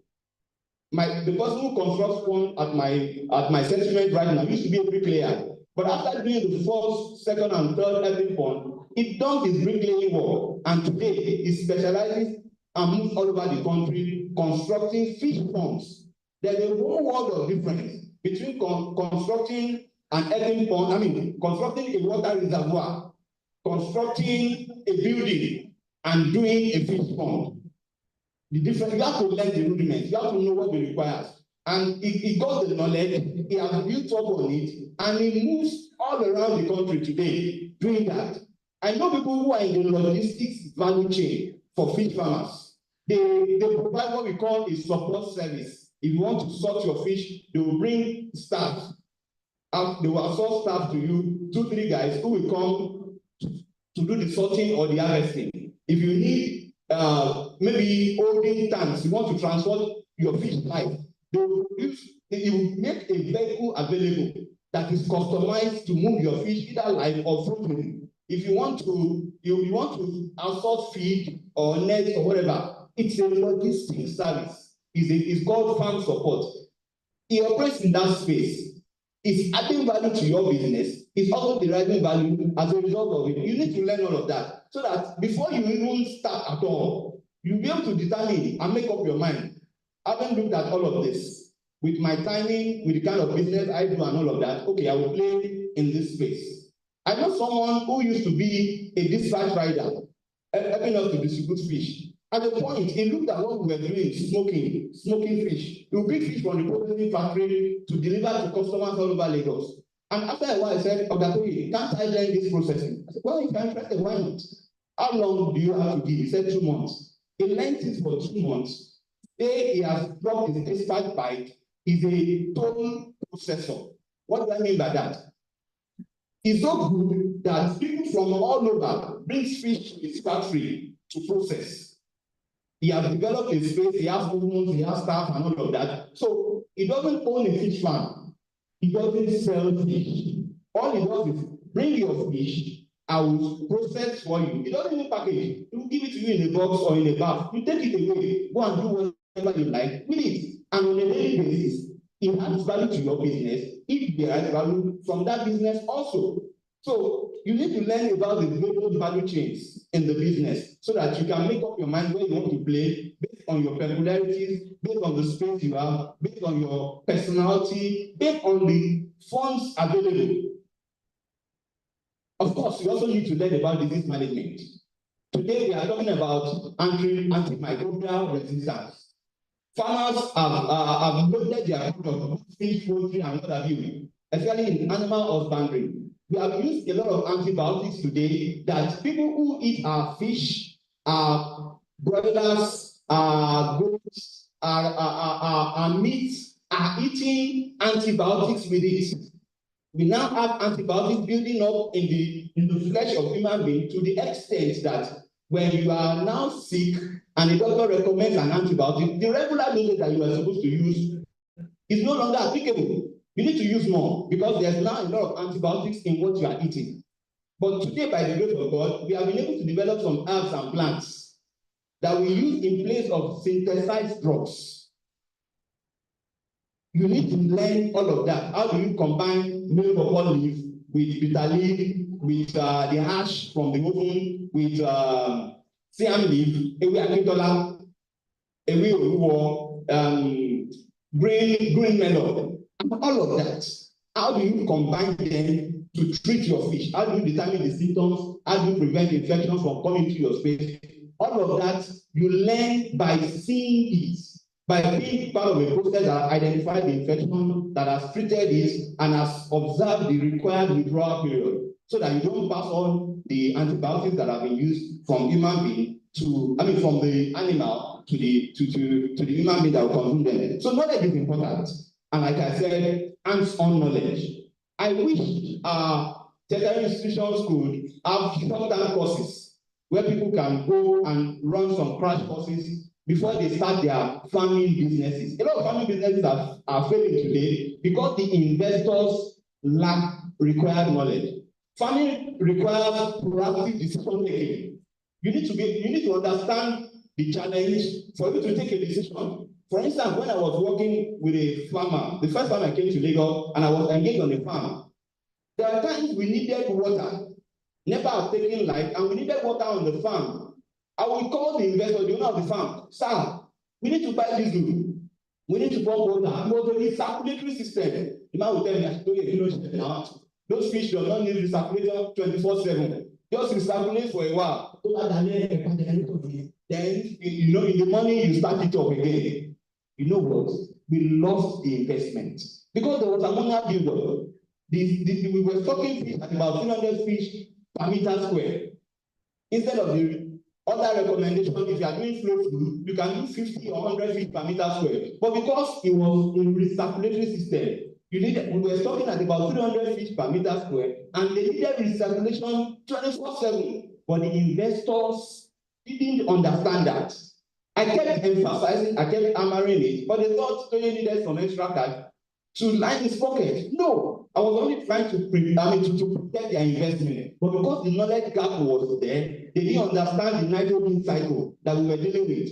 The person who constructs one at my settlement right now used to be a bricklayer. But after doing the first, second, and third earthen pond, he dumped his bricklaying work. And today he specializes and moves all over the country constructing fish ponds. There's a whole world of difference between constructing an earthen pond, constructing a water reservoir, constructing a building, and doing a fish pond. The difference, you have to learn the rudiments, you have to know what it requires. And he got the knowledge, he has built up on it, and he moves all around the country today doing that. I know people who are in the logistics value chain for fish farmers. They provide what we call a support service. If you want to sort your fish, they will bring staff. They will assign staff to you, 2-3 guys who will come to do the sorting or the harvesting. If you need maybe holding tanks, you want to transport your fish live, they will make a vehicle available that is customized to move your fish either live or frozen. If you want to outsource feed or net or whatever, it's a logistics service. It's called farm support. He operates in that space. It's adding value to your business. It's also deriving value as a result of it. You need to learn all of that so that before you even start at all, you'll be able to determine and make up your mind. Having looked at all of this, with my timing, with the kind of business I do and all of that, okay, I will play in this space. I know someone who used to be a dispatch rider, helping us to distribute fish. At the point, he looked at what we were doing, smoking fish. He would bring fish from the processing factory to deliver to customers all over Lagos. And after a while, I said, "Okay, can't I learn this processing?" I said, "Well, if you're interested, why not? How long do you have to give?" He said 2 months. He learned it for 2 months. Today, he has dropped his dispatch bike. He's a total processor. What do I mean by that? It's so good that people from all over bring fish to his factory to process. He has developed a space, he has movements, he has staff and all of that. So he doesn't own a fish farm. He doesn't sell fish. All he does is bring your fish, I will process for you. He doesn't even package. He will give it to you in a box or in a bag. You take it away, go and do whatever you like with it. And on a daily basis, it adds value to your business. It derives value from that business also. So you need to learn about the global value chains in the business so that you can make up your mind where you want to play based on your peculiarities, based on the space you have, based on your personality, based on the funds available. Of course, you also need to learn about disease management. Today we are talking about antimicrobial resistance. Farmers have loaded their product, fish, poultry, and what have you, especially in animal husbandry. We have used a lot of antibiotics today that people who eat our fish, our broilers, our goats, our meat are eating antibiotics with it. We now have antibiotics building up in the flesh of human beings to the extent that when you are now sick and the doctor recommends an antibiotic, the regular dosage that you are supposed to use is no longer applicable. You need to use more because there's now a lot of antibiotics in what you are eating. But today, by the grace of God, we have been able to develop some herbs and plants that we use in place of synthesized drugs. You need to learn all of that. How do you combine milk of olive with bitter leaf, with the ash from the oven, with siam leaf, ewe akintola, ewe oruwo, green melon, and all of that. How do you combine them to treat your fish? How do you determine the symptoms? How do you prevent infections from coming to your space? All of that you learn by seeing it, by being part of a process that identifies the infection, that has treated it, and has observed the required withdrawal period, so that you don't pass on the antibiotics that have been used from human being to, from the animal to the human being that will consume them. So knowledge is important. And like I said, hands-on knowledge. I wish tertiary institutions could have short-term courses where people can go and run some crash courses before they start their farming businesses. A lot of farming businesses are failing today because the investors lack required knowledge. Farming requires proactive decision making. You need to understand the challenge for you to take a decision. For instance, when I was working with a farmer, the first time I came to Lagos and I was engaged on a farm, there are times we needed water. NEPA have taken light and we needed water on the farm. I will call the investor, the owner of the farm, sir, we need to buy diesel. We need to pump water. It was a circulatory system. The man will tell me, I told you, those fish do not need recirculator 24/7. Just recirculate for a while. Then, in the morning, you start it up again. You know what? We lost the investment because there was ammonia buildup. We were stocking fish at about 300 fish per meter square. Instead of the other recommendation, if you are doing flow through, you can do 50 or 100 fish per meter square. But because it was a recirculatory system, we were stocking at about 300 fish per meter square, and they needed recirculation 24/7. But the investors didn't understand that. I kept emphasizing, I kept hammering it, but they thought they needed some extra cash to line his pocket. No, I was only trying to protect their investment. But because the knowledge gap was there, they didn't understand the nitrogen cycle that we were dealing with.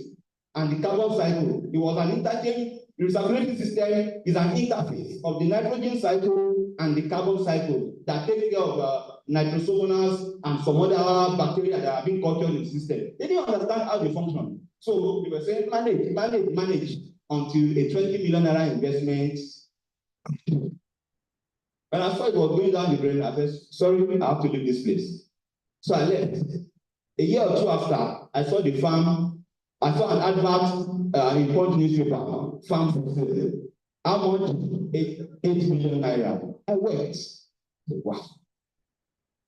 And the carbon cycle, it was an interchange. The recirculatory system is an interface of the nitrogen cycle and the carbon cycle that takes care of nitrosomonas and some other bacteria that are being cultured in the system. They didn't understand how they function. So they were saying, manage until a 20 million naira investment. When I saw it was going down the drain, I said, sorry, I have to leave this place. So I left. A year or two after, I saw the farm. I saw an advert in Punch newspaper, farm for sale. How much? 8 million naira. I went. Wow.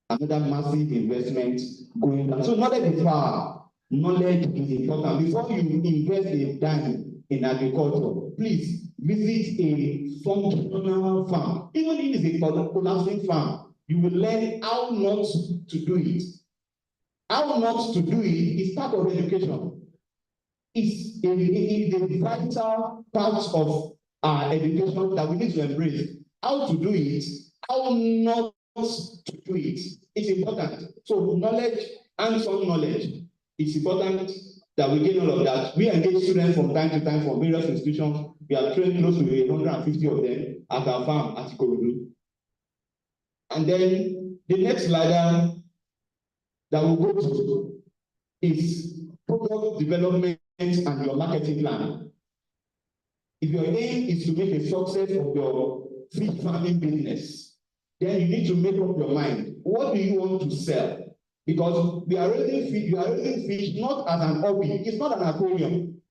Another massive investment going down. So knowledge is power. Knowledge is important. Before you invest a dime in agriculture, please visit a functional farm. Even if it's a collapsing farm, you will learn how not to do it. How not to do it is part of education. It's a vital part of our education that we need to embrace. How to do it, how not to do it. It's important. So knowledge, hands-on knowledge, it's important that we gain all of that. We engage students from time to time from various institutions. We have trained close to 150 of them at our farm at Ikorodu. And then the next ladder that we'll go to is product development and your marketing plan. If your aim is to make a success of your fish farming business, then you need to make up your mind. What do you want to sell? Because we are raising fish not as an hobby. It's not an aquarium.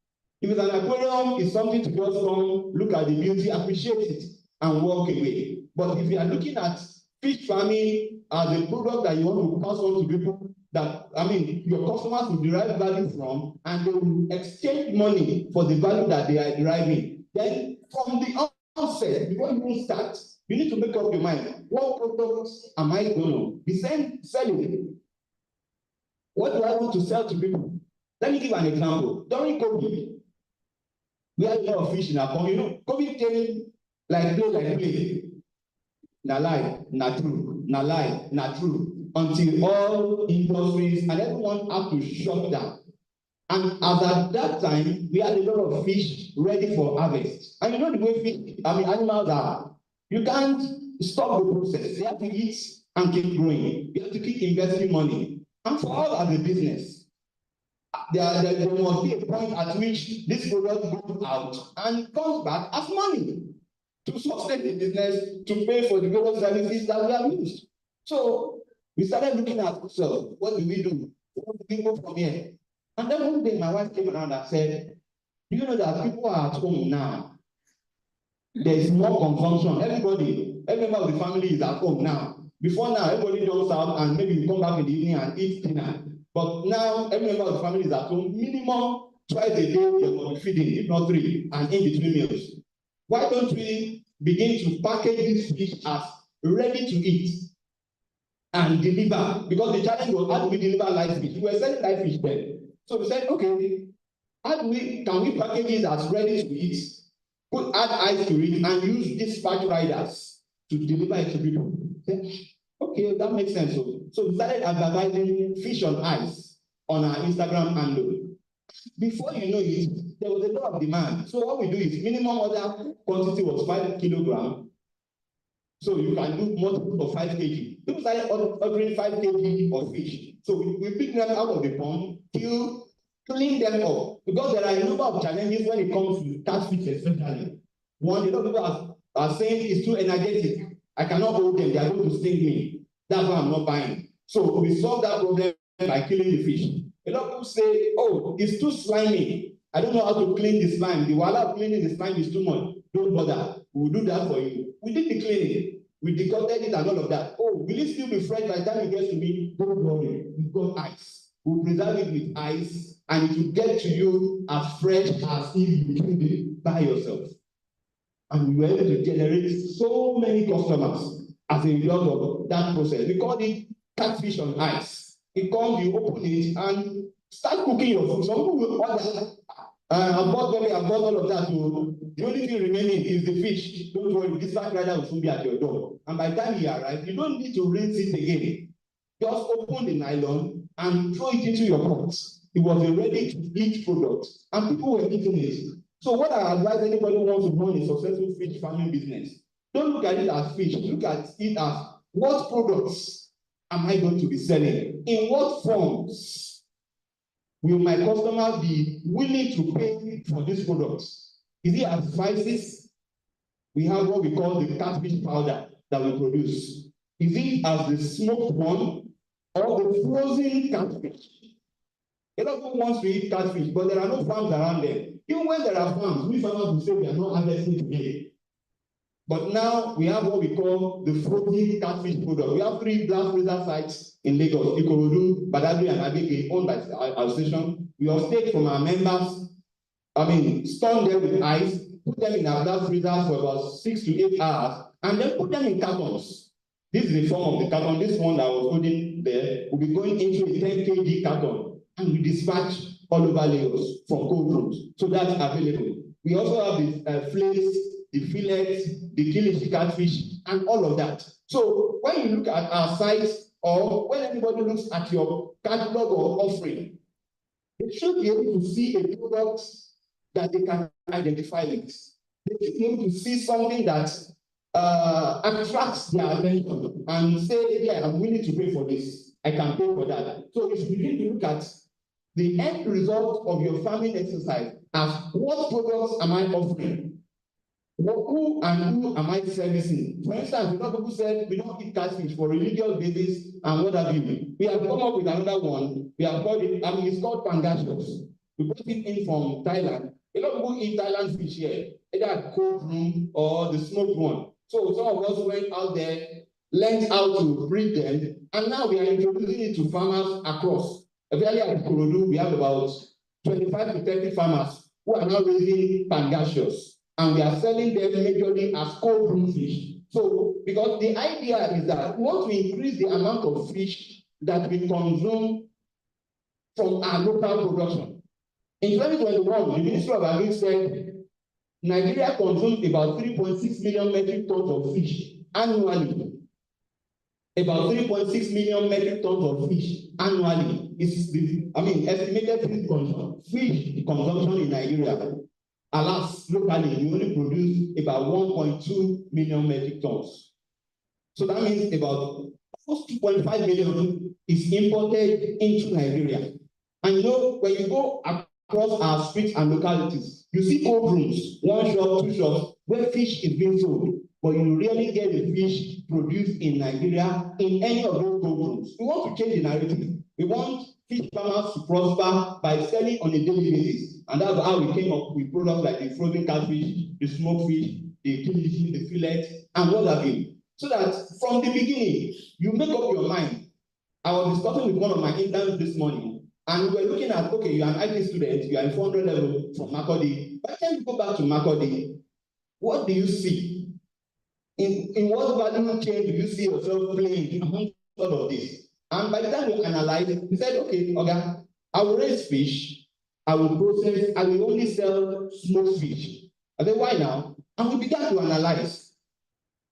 If it's an aquarium, it's something to just come, look at the beauty, appreciate it, and walk away. But if you are looking at fish farming as a product that you want to pass on to people, that, I mean, your customers will derive value from, and they will exchange money for the value that they are deriving. Then from the outset, before you even start, you need to make up your mind. What products am I going to be selling? What do I want to sell to people? Let me give an example. During COVID, we had a lot of fish in our pond. You know, COVID came like play. Na lie, na true, na lie, na true. Until all industries and everyone had to shut down. And as at that time, we had a lot of fish ready for harvest. And you know the way fish, animals are. You can't stop the process. They have to eat and keep growing. You have to keep investing money. And for all as a business, there must be a point at which this product goes out and comes back as money to sustain the business, to pay for the various services that we have used. So we started looking at ourselves. What do we do? What do we go from here? And then one day my wife came around and said, do you know that people are at home now? There is more consumption. Every member of the family is at home now. Before now, everybody jumps out and maybe you come back in the evening and eat dinner. But now, every member of the family is at home. Minimum twice a day, they will be feeding, if not 3, and in between meals. Why don't we begin to package this fish as ready to eat and deliver? Because the challenge was, how do we deliver live fish? We were selling live fish then. So we said, okay, can we package it as ready to eat, add ice to it, and use dispatch riders to deliver it to people? Okay, that makes sense. So we started advertising fish on ice on our Instagram handle. Before you know it, there was a lot of demand. So what we do is minimum order quantity was 5 kilograms. So you can do multiple of 5 kg. People started ordering 5 kg of fish. So we pick them out of the pond, clean them up. Because there are a number of challenges when it comes to catfish especially. One, a lot of people are saying it's too energetic. I cannot hold them, they are going to sting me. That's why I'm not buying. So we solve that problem by killing the fish. A lot of people say, oh, it's too slimy. I don't know how to clean the slime. The wahala of cleaning the slime is too much. Don't bother. We'll do that for you. We did the cleaning. We decocted it and all of that. Oh, will it still be fresh by the time it gets to me? Don't worry. We've got ice. We'll preserve it with ice and it will get to you as fresh as if you killed it by yourself. And we were able to generate so many customers as a result of that process. We call it catfish on ice. It comes, you open it and start cooking your food. Some people will order, I bought all of that. The only thing remaining is the fish. Don't worry, this back rider will soon be at your door. And by the time he arrives, you don't need to rinse it again. Just open the nylon and throw it into your pot. It was a ready-to-eat product, and people were eating it. So what I advise anybody who wants to run a successful fish farming business, don't look at it as fish. Look at it as what products am I going to be selling? In what forms will my customer be willing to pay for these products? Is it as spices? We have what we call the catfish powder that we produce. Is it as the smoked one or the frozen catfish? A lot of people want to eat catfish, but there are no farms around them. Even when there are farms, we farmers will say we are not harvesting today. But now we have what we call the frozen catfish product. We have 3 glass freezer sites in Lagos, Ikorodu, Badagry, and Agric, owned by our station. We have stayed from our members, store them with ice, put them in our glass freezers for about 6 to 8 hours, and then put them in cartons. This is the form of the carton. This one that I was holding there will be going into a 10 kg carton. And we dispatch all over Lagos from cold rooms. So that's available. We also have the flakes, the fillets, the kilishi catfish, and all of that. So when you look at our sites, or when anybody looks at your catalog or offering, they should be able to see a product that they can identify with. They should be able to see something that attracts their attention and say, yeah, I'm willing to pay for this. I can pay for that. So if you begin to look at the end result of your farming exercise as what products am I offering? who am I servicing? For instance, a lot of people said we don't eat catfish for religious basis and what have you. We have come up with another one. We have called it, it's called pangasius. We brought it in from Thailand. A lot of people eat Thailand fish here, either cold room or the smoked one. So some of us went out there, learned how to breed them, and now we are introducing it to farmers across. Especially at Ikorodu, we have about 25 to 30 farmers who are now raising pangasius, and we are selling them majorly as cold room fish. So, because the idea is that we want to increase the amount of fish that we consume from our local production. In 2021, the Ministry of Agric said Nigeria consumes about 3.6 million metric tons of fish annually. About 3.6 million metric tons of fish annually is estimated fish consumption in Nigeria. Alas, locally, we only produce about 1.2 million metric tons. So that means about almost 2.5 million is imported into Nigeria. And you know, when you go across our streets and localities, you see cold rooms, one shop, two shops, where fish is being sold. But you really get the fish produced in Nigeria in any of those cold rooms. We want to change the narrative. We want fish farmers to prosper by selling on a daily basis. And that's how we came up with products like the frozen catfish, the smoked fish, the kilishi, the fillet, and what have you. So that from the beginning, you make up your mind. I was discussing with one of my interns this morning, and we were looking at, okay, you are an IT student, you are in 400 level from Makurdi. By the time you go back to Makurdi, what do you see? In what value chain do you see yourself playing among all of this? And by the time we analyze it, we said, okay, I will raise fish, I will process, I will only sell smoked fish. I said, why now? And we began to analyze.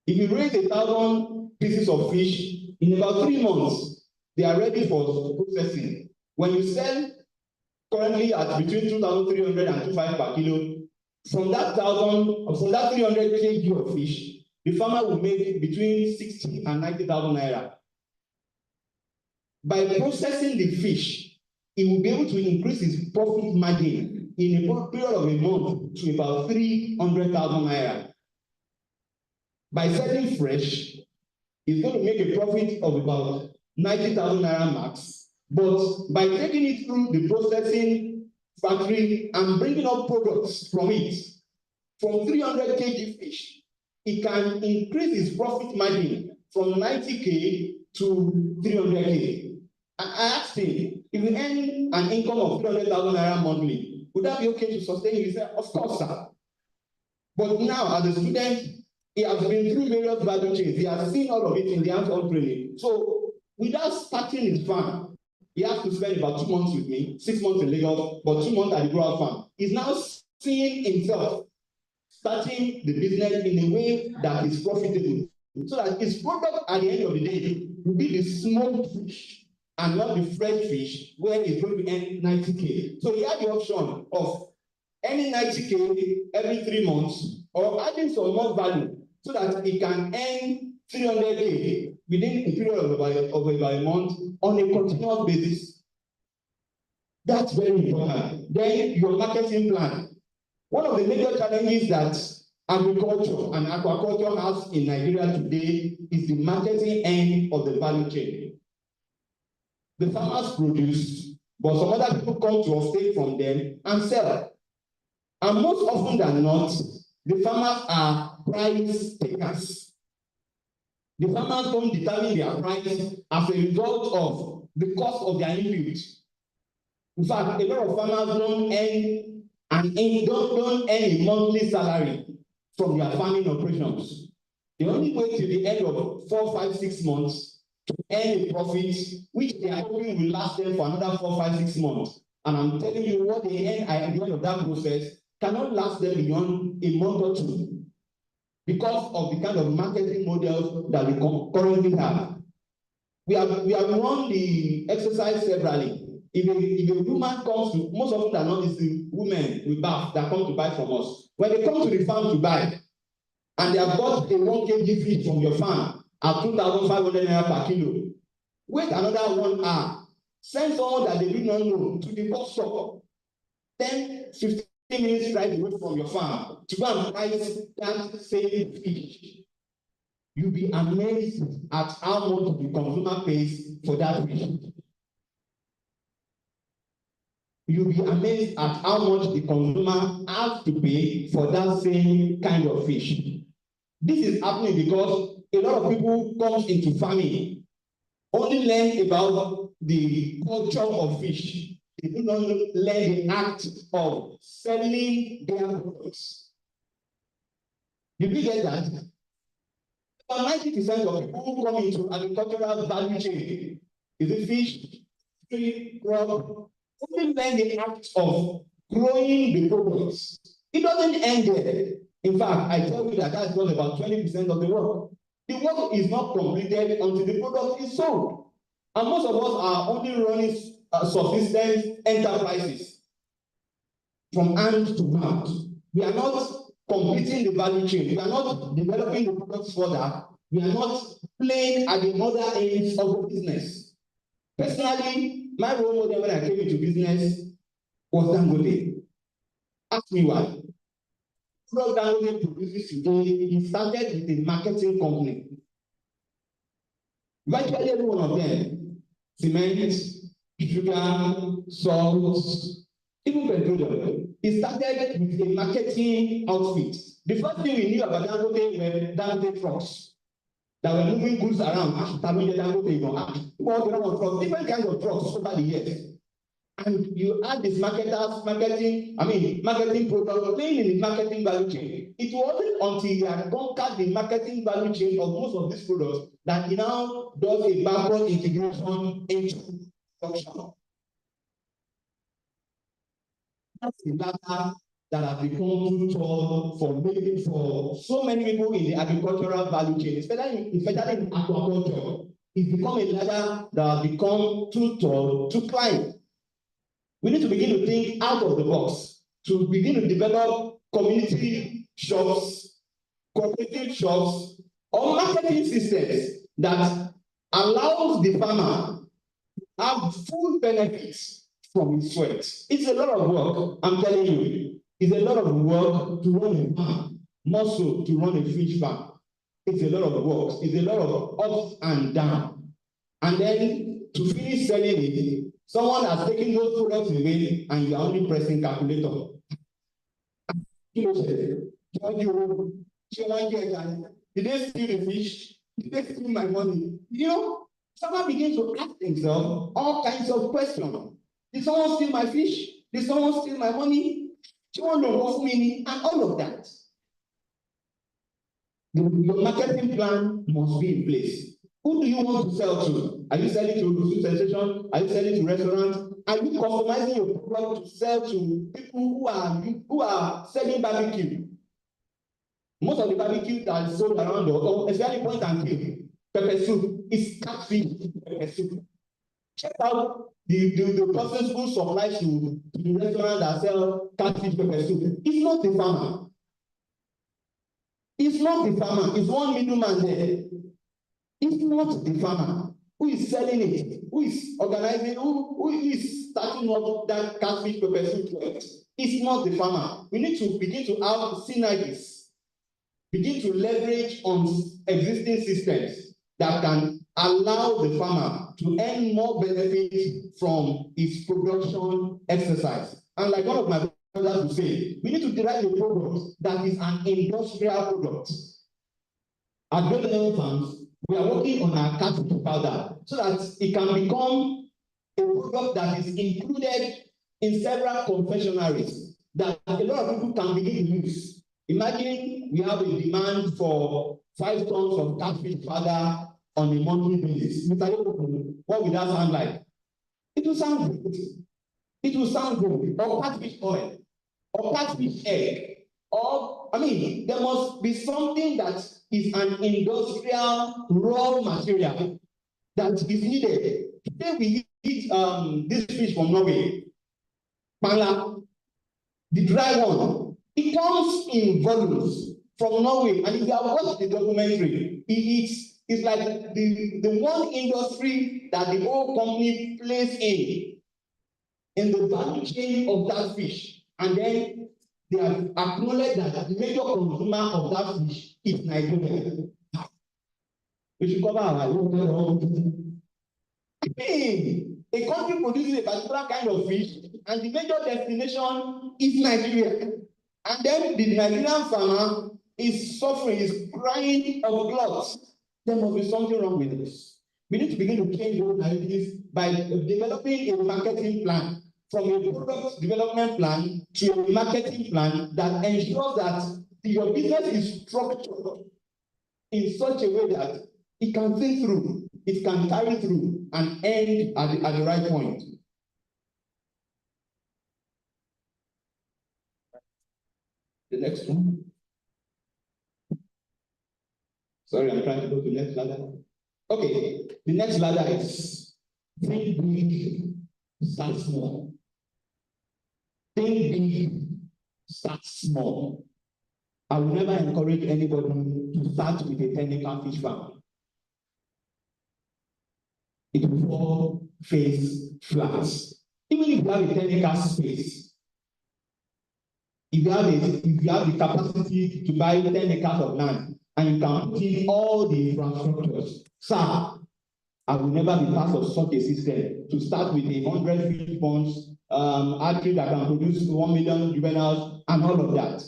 If you raise 1,000 pieces of fish, in about 3 months, they are ready for processing. When you sell currently at between 2,300 and 2,500 per kilo, from that 300 kg of fish, the farmer will make between 60 and 90,000 naira. By processing the fish, he will be able to increase his profit margin in a period of a month to about 300,000 naira. By selling fresh, he's going to make a profit of about 90,000 naira max. But by taking it through the processing factory and bringing up products from it, from 300 kg fish, he can increase his profit margin from 90K to 300K. And I asked him, if you earn an income of 300,000 naira monthly, would that be okay to sustain you? He said, of course, sir. But now, as a student, he has been through various value chains. He has seen all of it in the hands-on training. So, without starting his farm, he has to spend about 2 months with me, 6 months in Lagos, but 2 months at the grower farm. He's now seeing himself starting the business in a way that is profitable, so that his product at the end of the day will be the smoked fish and not the fresh fish, where he's going to earn 90K. So he had the option of earning 90K every 3 months or adding some more value so that he can earn 300K within a period of about a month on a continuous basis. That's very important. Then your marketing plan. One of the major challenges that agriculture and aquaculture has in Nigeria today is the marketing end of the value chain. The farmers produce, but some other people come to offtake from them and sell. And most often than not, the farmers are price takers. The farmers don't determine their price as a result of the cost of their input. In fact, a lot of farmers don't earn a monthly salary from their farming operations. They only wait till the end of 4, 5, 6 months to earn a profit, which they are hoping will last them for another 4, 5, 6 months. And I'm telling you, what they earn at the end of that process cannot last them beyond a month or two, because of the kind of marketing models that we currently have. We have run the exercise severally. If a woman comes to, most often than not, it's the women with bath that come to buy from us. When they come to the farm to buy, and they have bought a 1 kg fish from your farm at 2,500 naira per kilo, wait another 1 hour, send someone that they do not know to the box shop, 10, 15 minutes drive away from your farm to go and price that same fish. You'll be amazed at how much the consumer pays for that fish. You'll be amazed at how much the consumer has to pay for that same kind of fish. This is happening because a lot of people come into farming, only learn about the culture of fish. They do not learn the act of selling their products. Did you get that? About 90% of people who come into agricultural value chain is a fish, tree, crop, only learn the act of growing the products. It doesn't end there. In fact, I tell you that that's just about 20% of the work. The work is not completed until the product is sold. And most of us are only running subsistence enterprises from hand to mouth. We are not completing the value chain. We are not developing the products further. We are not playing at the other ends of the business. Personally, my role model when I came into business was Dangote. Ask me why. Product Dangote produces today, he started with a marketing company. Virtually every one of them, cement, sugar, salt, even petroleum. He started with a marketing outfit. The first thing we knew about Dangote were Dangote trucks that were moving goods around. Different kinds of trucks over the years. And you add this marketing product playing in the marketing value chain. It wasn't until he had conquered the marketing value chain of most of these products that he now does a backward integration into production. That's the data that has become too tall for so many people in the agricultural value chain, especially in aquaculture. It's become a ladder that has become too tall to climb. We need to begin to think out of the box, to begin to develop community shops, cooperative shops, or marketing systems that allows the farmer to have full benefits from his sweat. It's a lot of work, I'm telling you. It's a lot of work to run a farm, more so to run a fish farm. It's a lot of work. It's a lot of ups and downs. And then to finish selling it, someone has taken those products away and you are only pressing calculator. Did they steal the fish? Did they steal my money? Someone begins to ask himself all kinds of questions. Did someone steal my fish? Did someone steal my money? And all of that. Your marketing plan must be in place. Who do you want to sell to? Are you selling to food sensation? Are you selling to restaurants? Are you customizing your product to sell to people who are selling barbecue? Most of the barbecue that is sold around the world, especially point and kill, pepper soup, is catfish pepper soup. Check out the persons who supply to the restaurant that sell catfish pepper soup. It's not the farmer. It's not the farmer. It's one middleman there. It's not the farmer who is selling it, who is organizing, who is starting up that catfish pepper soup plant. It's not the farmer. We need to begin to have synergies, begin to leverage on existing systems that can allow the farmer to earn more benefit from his production exercise. And like one of my brothers would say, we need to derive a product that is an industrial product. At Great Level Farms, we are working on our catfish powder so that it can become a product that is included in several confectionaries that a lot of people can begin to use. Imagine we have a demand for 5 tons of catfish powder on a monthly basis. What would that sound like? It will sound good. It will sound good. Or catfish oil, or catfish egg. There must be something that is an industrial raw material that is needed. Today we eat this fish from Norway, pala, the dry one. It comes in volumes from Norway, and if you have watched the documentary, it's like the one industry that the whole company plays in the value chain of that fish, and then they have acknowledged that the major consumer of that fish is Nigeria. We should cover our own. A country produces a particular kind of fish, and the major destination is Nigeria. And then the Nigerian farmer is suffering, is crying of glut. There must be something wrong with this. We need to begin to change those narratives by developing a marketing plan, from a product development plan to a marketing plan that ensures that your business is structured in such a way that it can think through, it can carry through, and end at the right point. The next one. Sorry, I'm trying to go to the next ladder. Okay, the next ladder is think big, start small. Think big, start small. I will never encourage anybody to start with a 10-acre fish farm. It will all face flats. Even if you have a 10-acre space, if you have the capacity to buy 10 acres of land and you can put in all the infrastructures, sir, I will never be part of such a system to start with 100 fish ponds, agric that can produce 1 million juveniles and all of that.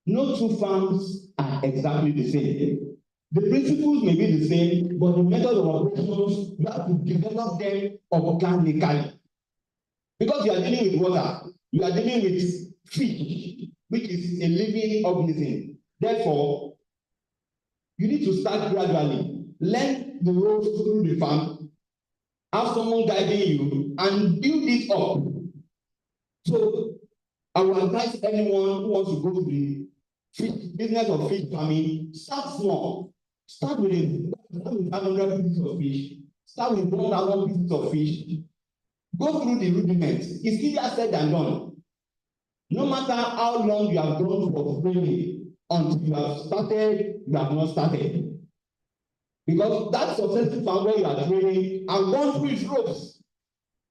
No two farms are exactly the same. The principles may be the same, but the method of operations, you have to develop them organically. Because you are dealing with water, you are dealing with fish, which is a living organism. Therefore, you need to start gradually. Learn the roads through the farm, have someone guiding you, and build it up. So, I will advise anyone who wants to go to the business of fish farming, start small. Start with 500 pieces of fish. Start with 1,000 pieces of fish. Go through the rudiments. It's easier said than done. No matter how long you have gone for training, until you have started, you have not started. Because that successful farm where you are training and gone through its ropes.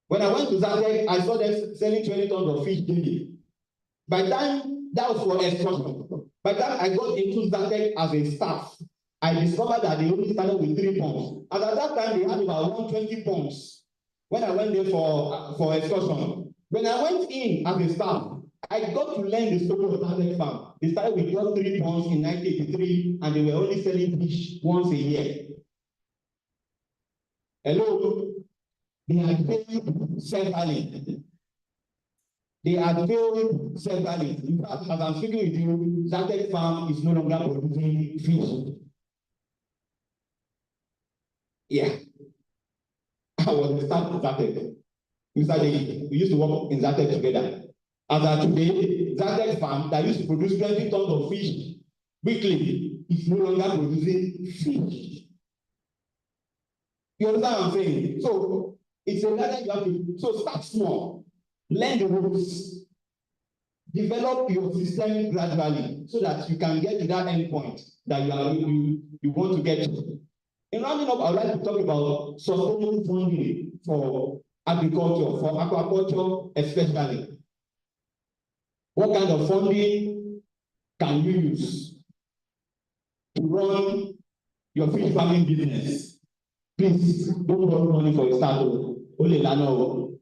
When I went to Zatek, I saw them selling 20 tons of fish daily. By the time that was for excursion. By the time I got into Zatek as a staff, I discovered that they only started with 3 ponds. And at that time, they had about 120 ponds. When I went there for excursion, when I went in as a staff, I got to learn the story of Zatek farm. They started with just 3 ponds in 1983, and they were only selling fish once a year. Hello? They had failed severally. They had failed severally. In fact, as I'm speaking with you, Zatek farm is no longer producing fish. Yeah. I was the staff of Zatek. We used to work in Zatek together. As of today, Zatek farm that used to produce 20 tons of fish weekly is no longer producing fish. You understand what I'm saying? So it's a ladder you have to. So start small, learn the rules, develop your system gradually so that you can get to that end point that you want to get to. In rounding up, I would like to talk about sustainable funding for agriculture, for aquaculture especially. What kind of funding can you use to run your fish farming business? Please don't borrow money for a start. Only Lano.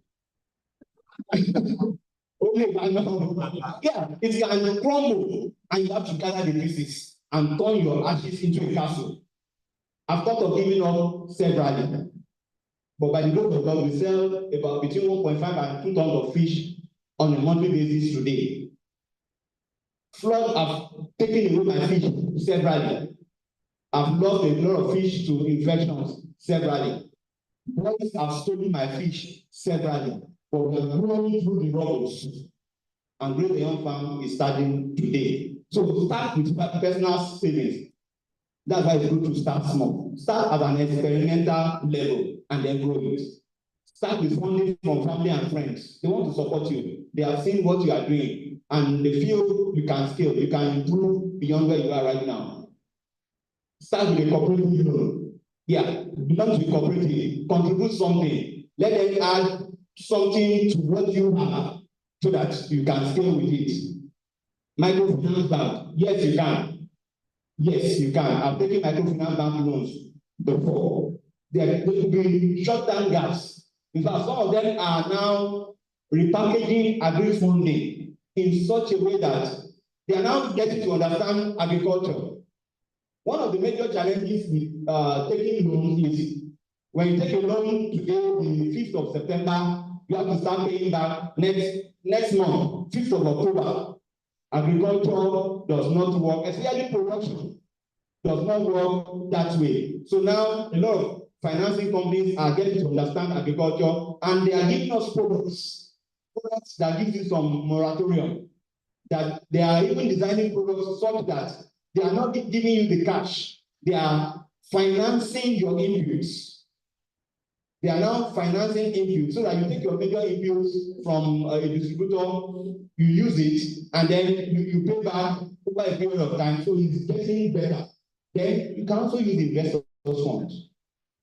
Only Lano. Yeah, it can crumble and you have to gather the pieces and turn your ashes into a castle. I've thought of giving up severally, but by the grace of God, we sell about between 1.5 and 2 tons of fish on a monthly basis today. Floods have taken away my fish severally. I've lost a lot of fish to infections severally. Boys have stolen my fish severally, but we're growing through the rubbles. And Great Young Farm is starting today. So start with personal savings. That's why it's good to start small. Start at an experimental level and then grow it. Start with funding from family and friends. They want to support you. They have seen what you are doing and they feel you can scale, you can improve beyond where you are right now. Start with a cooperative loan. Yeah, belong to the cooperative, contribute something. Let them add something to what you have so that you can scale with it. microfinance bank? Yes, you can. Yes, you can. I've taken microfinance bank loans before. There could be short-term gaps. In fact, some of them are now repackaging agri funding in such a way that they are now getting to understand agriculture. One of the major challenges with taking loans is when you take a loan today, the 5th of September, you have to start paying back next month, 5th of October. Agriculture does not work, especially production does not work that way. So now a lot of financing companies are getting to understand agriculture, and they are giving us products that give you some moratorium. That they are even designing products such that they are not giving you the cash. They are financing your inputs. They are now financing inputs so that you take your major inputs from a distributor, you use it, and then you pay back over a period of time. So it's getting better. Then you can also use investors' funds.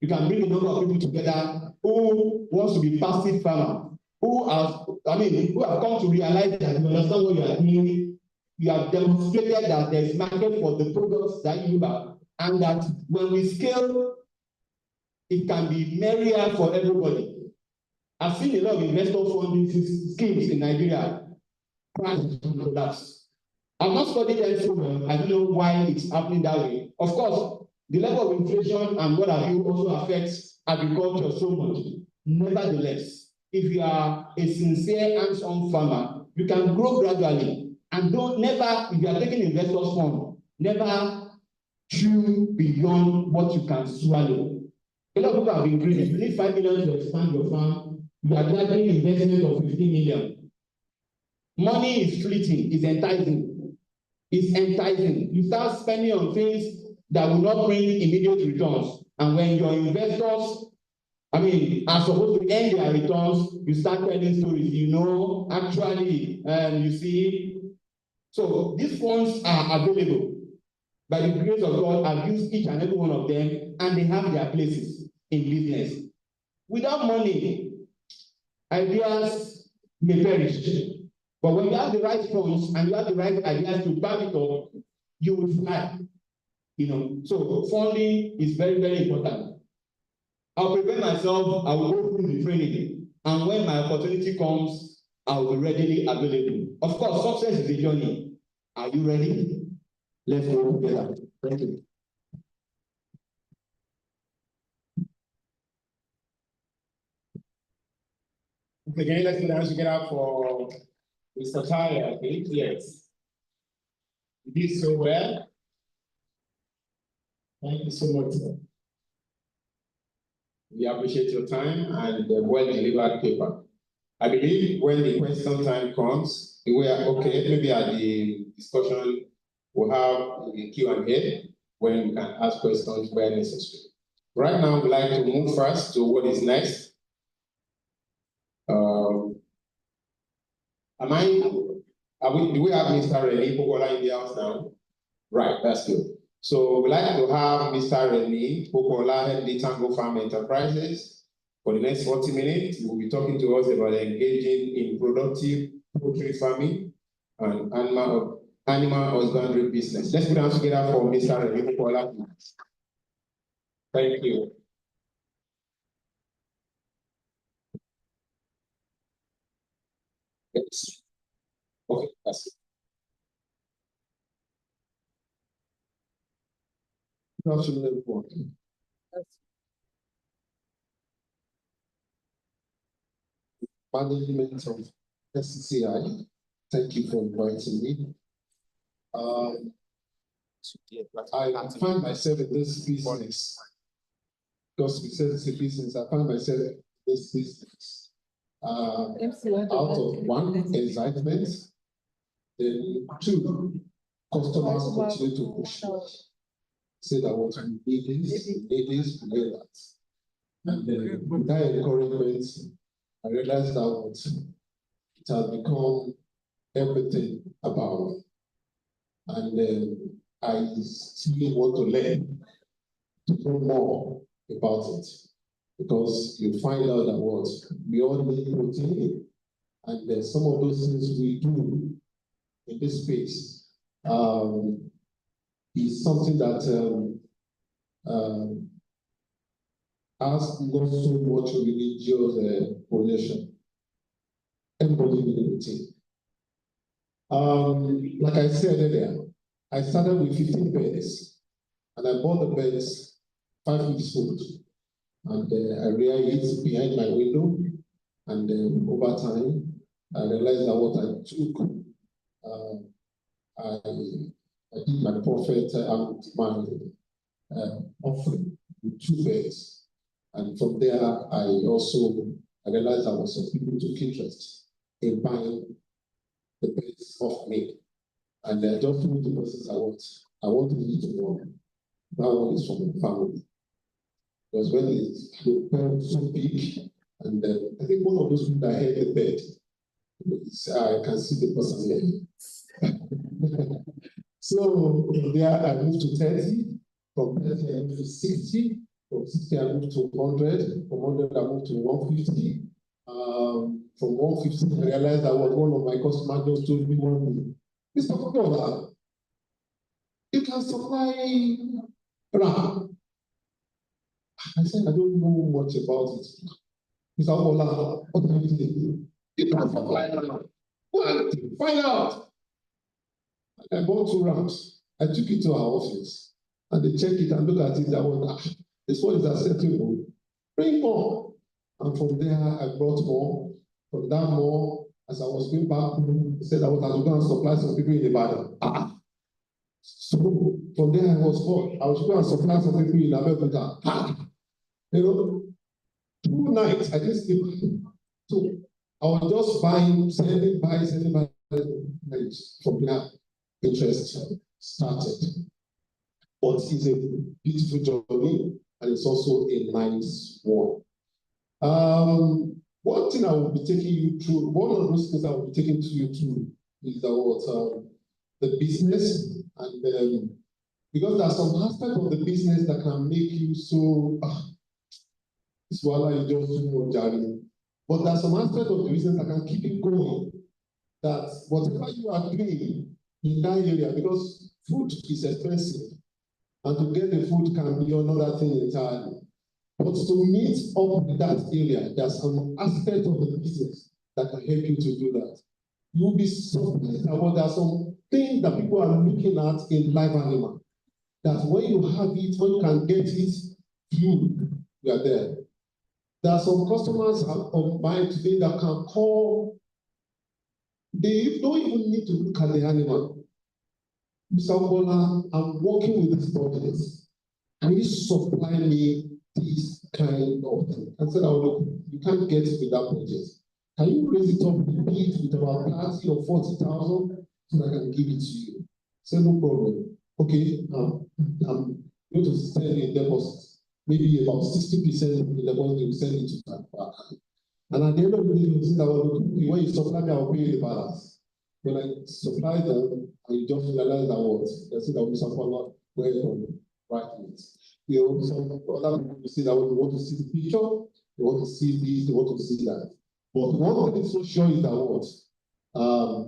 You can bring a number of people together who wants to be passive farmer, who have come to realize that you understand what you are doing. You have demonstrated that there is market for the products that you have, and that when we scale, it can be merrier for everybody. I've seen a lot of investor funding schemes in Nigeria crash and collapse. I've not studied them so well. I don't know why it's happening that way. Of course, the level of inflation and what have you also affects agriculture so much. Nevertheless, if you are a sincere hands-on farmer, you can grow gradually, and if you are taking investors' fund, never chew beyond what you can swallow. A lot of people have been greedy. If you need 5 million to expand your farm, you are getting investment of 15 million. Money is fleeting, it's enticing. It's enticing. You start spending on things that will not bring immediate returns. And when your investors, are supposed to earn their returns, you start telling stories, actually, you see. So these funds are available. By the grace of God, I've used each and every one of them, and they have their places in business. Without money, ideas may perish. But when you have the right funds and you have the right ideas to back it up, you will fly. So funding is very, very important. I'll prepare myself, I will go through the training, and when my opportunity comes, I will be readily available. Of course, success is a journey. Are you ready? Let's go together. Thank you. Again, let's go down to get out for Mr. Tyler, I think. Yes. You did so well. Thank you so much, sir. We appreciate your time and the well-delivered paper. I believe when the question time comes, we are okay, maybe at the discussion, we'll have the Q&A when we can ask questions where necessary. Right now, we'd like to move first to what is next. Do we have Mr. Remy Popola in the house now? Right, that's good. So we'd like to have Mr. Remy Popola, head the Tango Farm Enterprises. For the next 40 minutes, he will be talking to us about engaging in productive poultry farming and animal husbandry business. Let's put hands together for Mr. Remy Popola. Thank you. Yes. Okay, that's it. Good afternoon, everyone. Management of SCCI, thank you for inviting me. I find myself in this business because we said it's a business. I find myself in this business out of one, excitement, then two, customers continue to push me. Say that what we need this, we need that. And then with that encouragement, I realized that what it has become everything about me. And then I still want to learn to know more about it. Because you find out that what we all need protein, and then some of those things we do in this space is something that has not so much religious connection. Everybody will take. Like I said earlier, I started with 15 beds, and I bought the beds 5 weeks old, and I reared it behind my window, and then over time, I realized that what I took, I did my prophet and my offering with 2 beds, and from there, I realized that was some people took interest in buying the beds off me. And I just told the persons I want to eat one. That one is from my family. Because when the bed so big, and I think one of those people that held the bed, I can see the person here. So from there I moved to 30, from 30 I moved to 60, from 60 I moved to 100, from 100 I moved to 150. From 150 I realized that one of my customers just told me one day, Mr. Kokola, you can supply RAM. I said, I don't know much about it. Mr. Kokola, what do you think? You can supply RAM. Well, find out. I bought 2 RAMs. I took it to our office, and they checked it and looked at it. I went, this one is acceptable. Bring more. And from there, I brought more. From that more, as I was going back home, I said I was going to supply some people in the battle. So from there, I was going to supply some people in America. You know, 2 nights, I didn't sleep. So I was just buying, selling, buying. From there, interest started. But it's a beautiful journey, and it's also a nice one. One thing I will be taking you through, one of those things I will be taking you through is about the business, and because there are some aspects of the business that can make you so, this wala you just do more jarring. But there are some aspects of the business that can keep you going, that whatever you are doing in that area, because food is expensive, and to get the food can be another thing entirely. But to meet up with that area, there's some aspect of the business that can help you to do that. You'll be surprised about there are some things that people are looking at in live animal. That when you have it, when you can get it, you are there. There are some customers of mine today that can call. They don't even need to look at the animal. Mr. Bola, I'm working with this budget. Can you supply me this kind of thing? I said, look, you can't get it with that budget. Can you raise it up a bit with about 30 or 40,000 so that I can give it to you? I said, no problem. Okay, I'm going to send you a deposit. Maybe about 60% of the deposit, you send it to my bank. And at the end of the day, you say that when you supply me, I'll pay you the balance. When I supply them, and you just realize that what they say that we support not where from right with. You know, some other people say that when they want to see the picture, they want to see this, they want to see that. But one thing is so sure is that what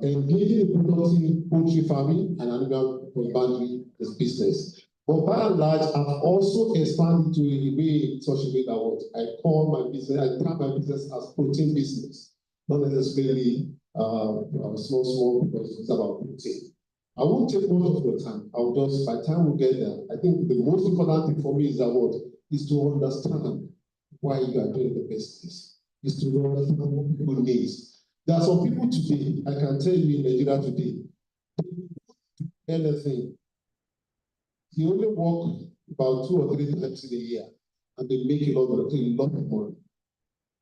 engaging in productive poultry farming and animal husbandry is business. But by and large, I've also expanded to a way in such a way that what I call my business, I term my business as protein business, not necessarily small, because it's about protein. I won't take much of your time. I'll just, by the time we get there, I think the most important thing for me is that what is to understand why you are doing the business, is to understand what people need. There are some people today, I can tell you in Nigeria today, anything. You only work about 2 or 3 times in a year, and they make a lot of money.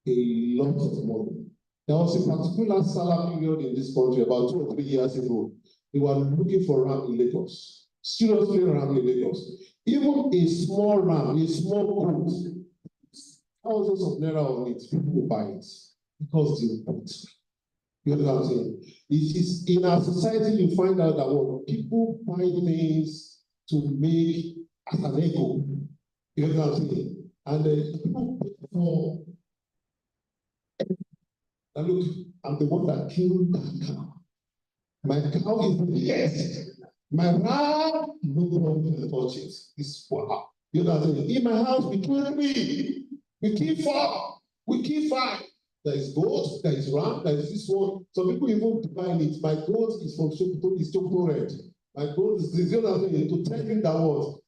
A lot of money. There was a particular salary period in this country about 2 or 3 years ago. They were looking for RAM in Lagos. Seriously, RAM in Lagos. Even a small RAM, a small boat, thousands of naira on it, people will buy it because they bought. You know what I'm saying? It is in our society you find out that what people buy things to make as an ego. You know what I'm saying? And people pay for. Now look, I'm the one that killed that cow. My cow is the biggest. My ram, nobody can touch it. It's wow. You know what I mean? In my house, we kill 3, we kill 4, we kill 5. There is goat, there is ram, there is this one. Some people even define it. My goat is from Sokoto, is Sokoto red. My goat is this, you know what I mean? To tell him that what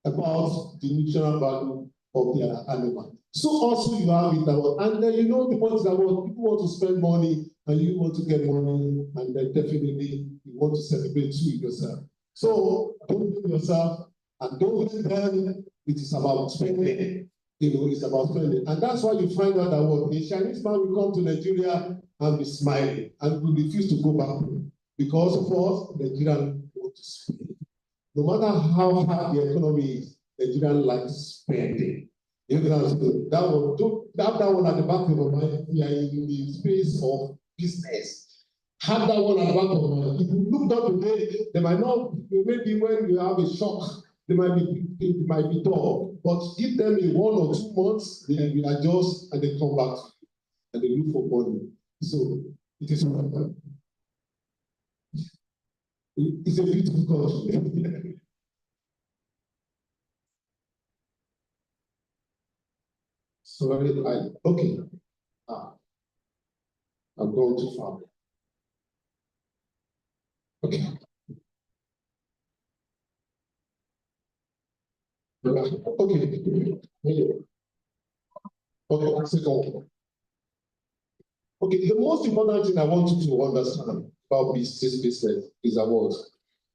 about the nutritional value of their animal. So also you have it that, and then you know the point is that people want to spend money and you want to get money, and then definitely you want to celebrate too yourself. So don't do yourself and don't let them. It is about spending. You know, it's about spending, and that's why you find out that what a Chinese man will come to Nigeria and be smiling and will refuse to go back home because of what Nigerians want to spend. No matter how hard the economy is, Nigerians like spending. You know, that one at the back of your mind. We are in the space of business. Have that one at the back of your mind. If you look down today, they might not. Maybe when you have a shock, it might be tough. But give them in 1 or 2 months, they will adjust and they come back and they look for money. So it is wonderful. It's a beautiful country. Sorry, okay. I'm going too far. Okay. Okay. Okay, second. Okay, the most important thing I want you to understand about this business is about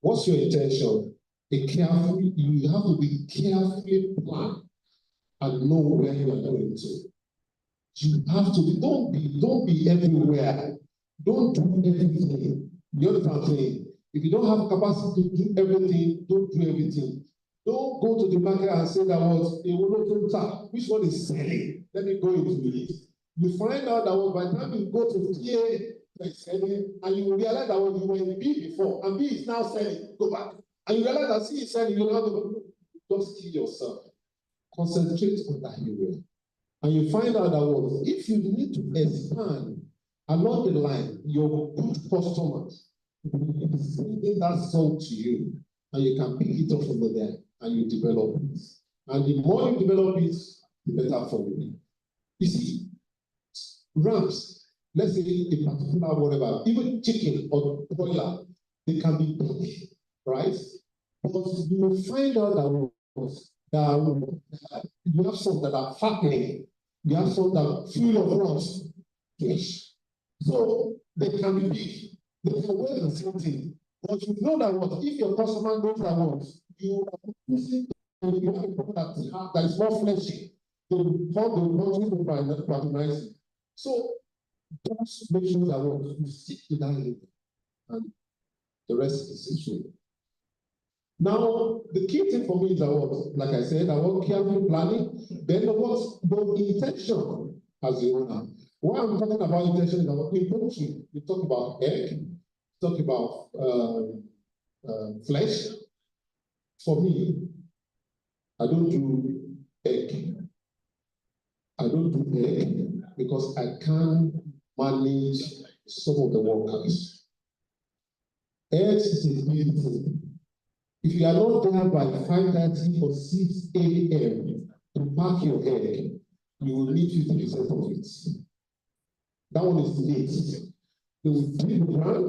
what's your intention? You have to be carefully planned and know where you are going to. You have to don't be everywhere. Don't do everything. You understand what I'm saying? If you don't have capacity to do everything, don't do everything. Don't go to the market and say that which one is selling? Let me go into it. You find out that by the time you go to TA, selling, and you realize that you were in B before, and B is now selling, go back. And you realize that C is selling, you have to just kill yourself. Concentrate on that area. And you find out that if you need to expand along the line, your good customers will be sending that salt to you, and you can pick it up from there and you develop it. And the more you develop it, the better for you. You see, rams, let's say a particular whatever, even chicken or broiler, they can be big, right? But you will find out that you have some that are fattening, you have some that are full of rust, flesh. So they can be big, they can weigh the same thing. But you know that if your customer knows that you are using that is more fleshy, they will patronize it. So just make sure that you stick to that level, and the rest is history. Now, the key thing for me is that like I said, I want careful planning. Then the intention as the owner. What I'm talking about intention is about poultry. We talk about egg, talk about flesh. For me, I don't do egg. I don't do egg because I can't manage some of the workers. Eggs is a big thing. If you are not there by 5:30 or 6 a.m. to pack your egg, you will need 50% of it. That one is late. They will dig the ground,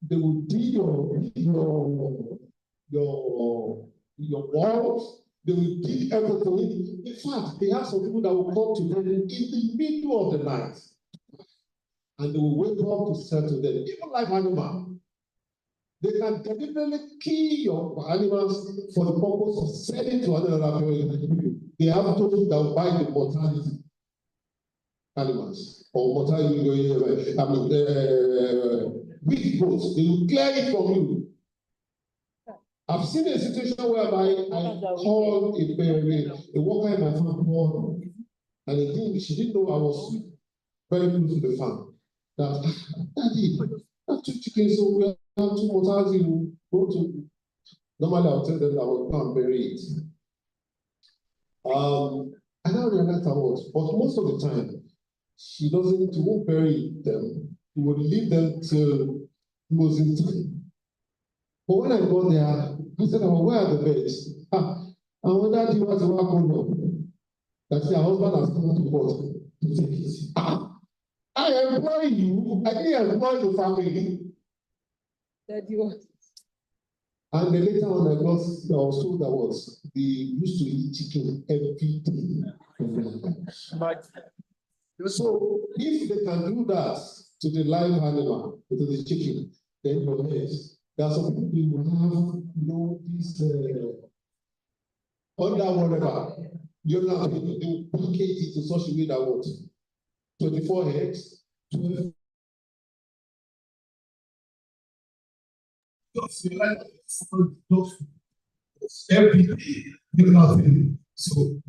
they will dig your walls, they will dig everything. In fact, they have some people that will come to them in the middle of the night, and they will wake up to settle them, even like animals. They can deliberately kill your animals for the purpose of selling to another people. They have told you that will buy the mortality animals or mortality, big goats. They will clear it from you. I've seen a situation whereby I called a worker in my farm called, and she didn't know I was very close to the farm. That, Daddy, that 2 chickens, so we have 2 mortals, go to. Normally, I'll tell them that I will come and bury it. I now realize but most of the time, she won't bury them. She would leave them till closing time. But when I got there, I said, oh, where are the beds? I wondered you was work on that your husband has come to court to take it. I employ you, I didn't employ the family. That you was. And then later on, I was told that was they used to eat chicken every day. So if they can do that to the live animal, to the chicken, then yes, there are some people who have this under whatever. You know, they will package it in such a way that what 24 eggs, 12. Every day, you nothing. So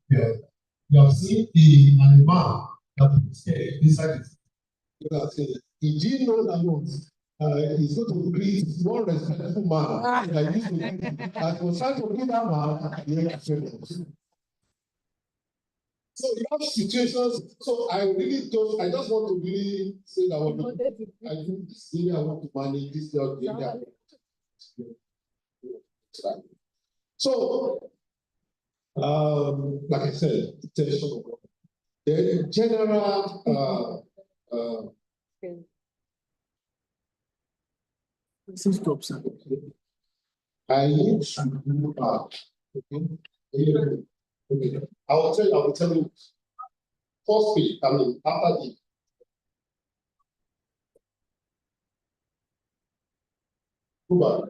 you have seen the animal that is inside it. He didn't know that once. He's going to greet one respectful man. That used to greet. I was trying to greet that man. So you have situations. So I really don't. I just want to really say that I think this area I want to manage this area. So, like I said, the general I need to move back. Okay. I will tell you. First page, after the go back.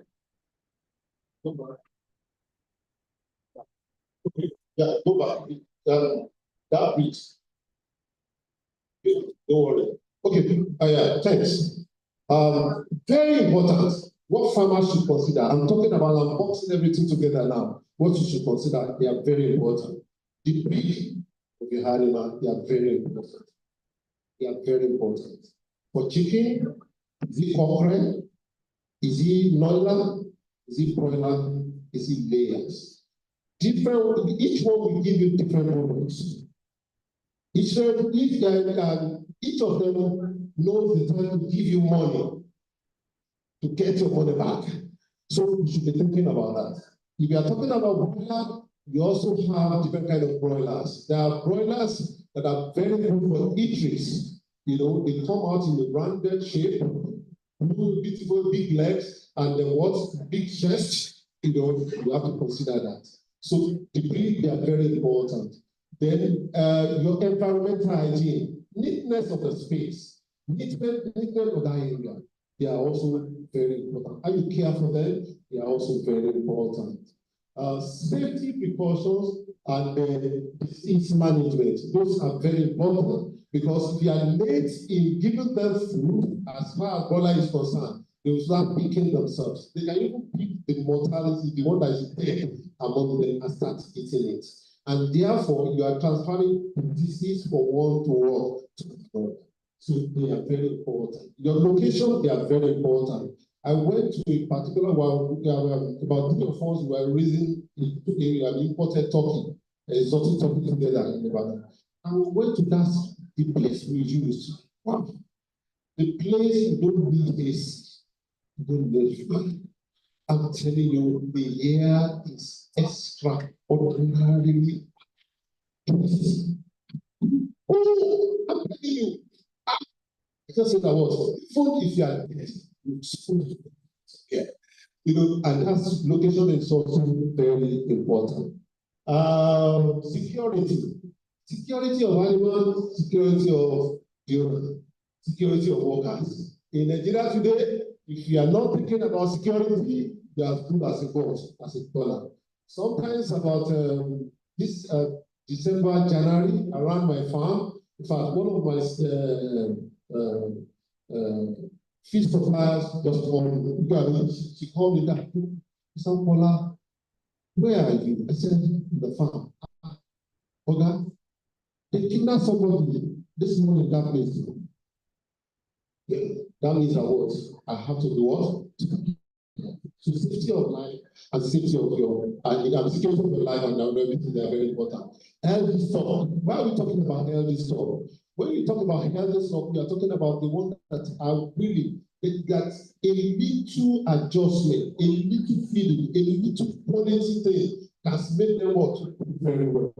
Okay. Yeah, go back. That bit. Don't worry. Okay. Yeah, thanks. Very important. What farmers should consider. I'm talking about unboxing everything together now. What you should consider, they are very important. The breed of your animal, they are very important. They are very important. For chicken, is it cockerel? Is it noiler? Is it broiler? Is it layers? Different, each one will give you different models. Each of them knows the time to give you money to get your money back. So you should be thinking about that. If you are talking about broiler, you also have different kind of broilers. There are broilers that are very good for eateries. You know, they come out in a rounded shape, beautiful big legs, and then what big chest. You know, you have to consider that. So the breed, they are very important. Then your environmental hygiene, neatness of the space, neatness of that area, they are also very important. How you care for them, they are also very important. Safety precautions and disease management, those are very important because if you are late in giving them food, as far as Bola is concerned, they will start picking themselves. They can even pick the mortality, the one that is dead among them, and start eating it. And therefore, you are transferring disease from one to one to another. So they are very important. Your location, they are very important. I went to a particular one, about 3 of us were raising an imported turkey, exotic turkey together in Nevada. And we went to the place we used. Wow. The place you don't need AC, you don't need food. I'm telling you, the air is extraordinarily busy. Oh, I'm telling you. I just said that was food if you are dead. Yeah. You know, and that's location is also very important. Security of animals, security of the security of workers. In Nigeria today, if you are not thinking about security, you are as good as a god, as a dollar. Sometimes about this December, January, around my farm, in fact, one of my fish suppliers just called me. She called me that, Mr. Paula, where are you? I said, the farm. Okay. They kidnapped somebody this morning that place. Yeah, that means I have to do what? So safety of life and safety of your security of your life and everything, they are very important. Healthy stock. Why are we talking about healthy stock? when you talk about healthy stock, you are talking about the ones that are really that a little adjustment, a little feeling, a little quality thing has made them work very well.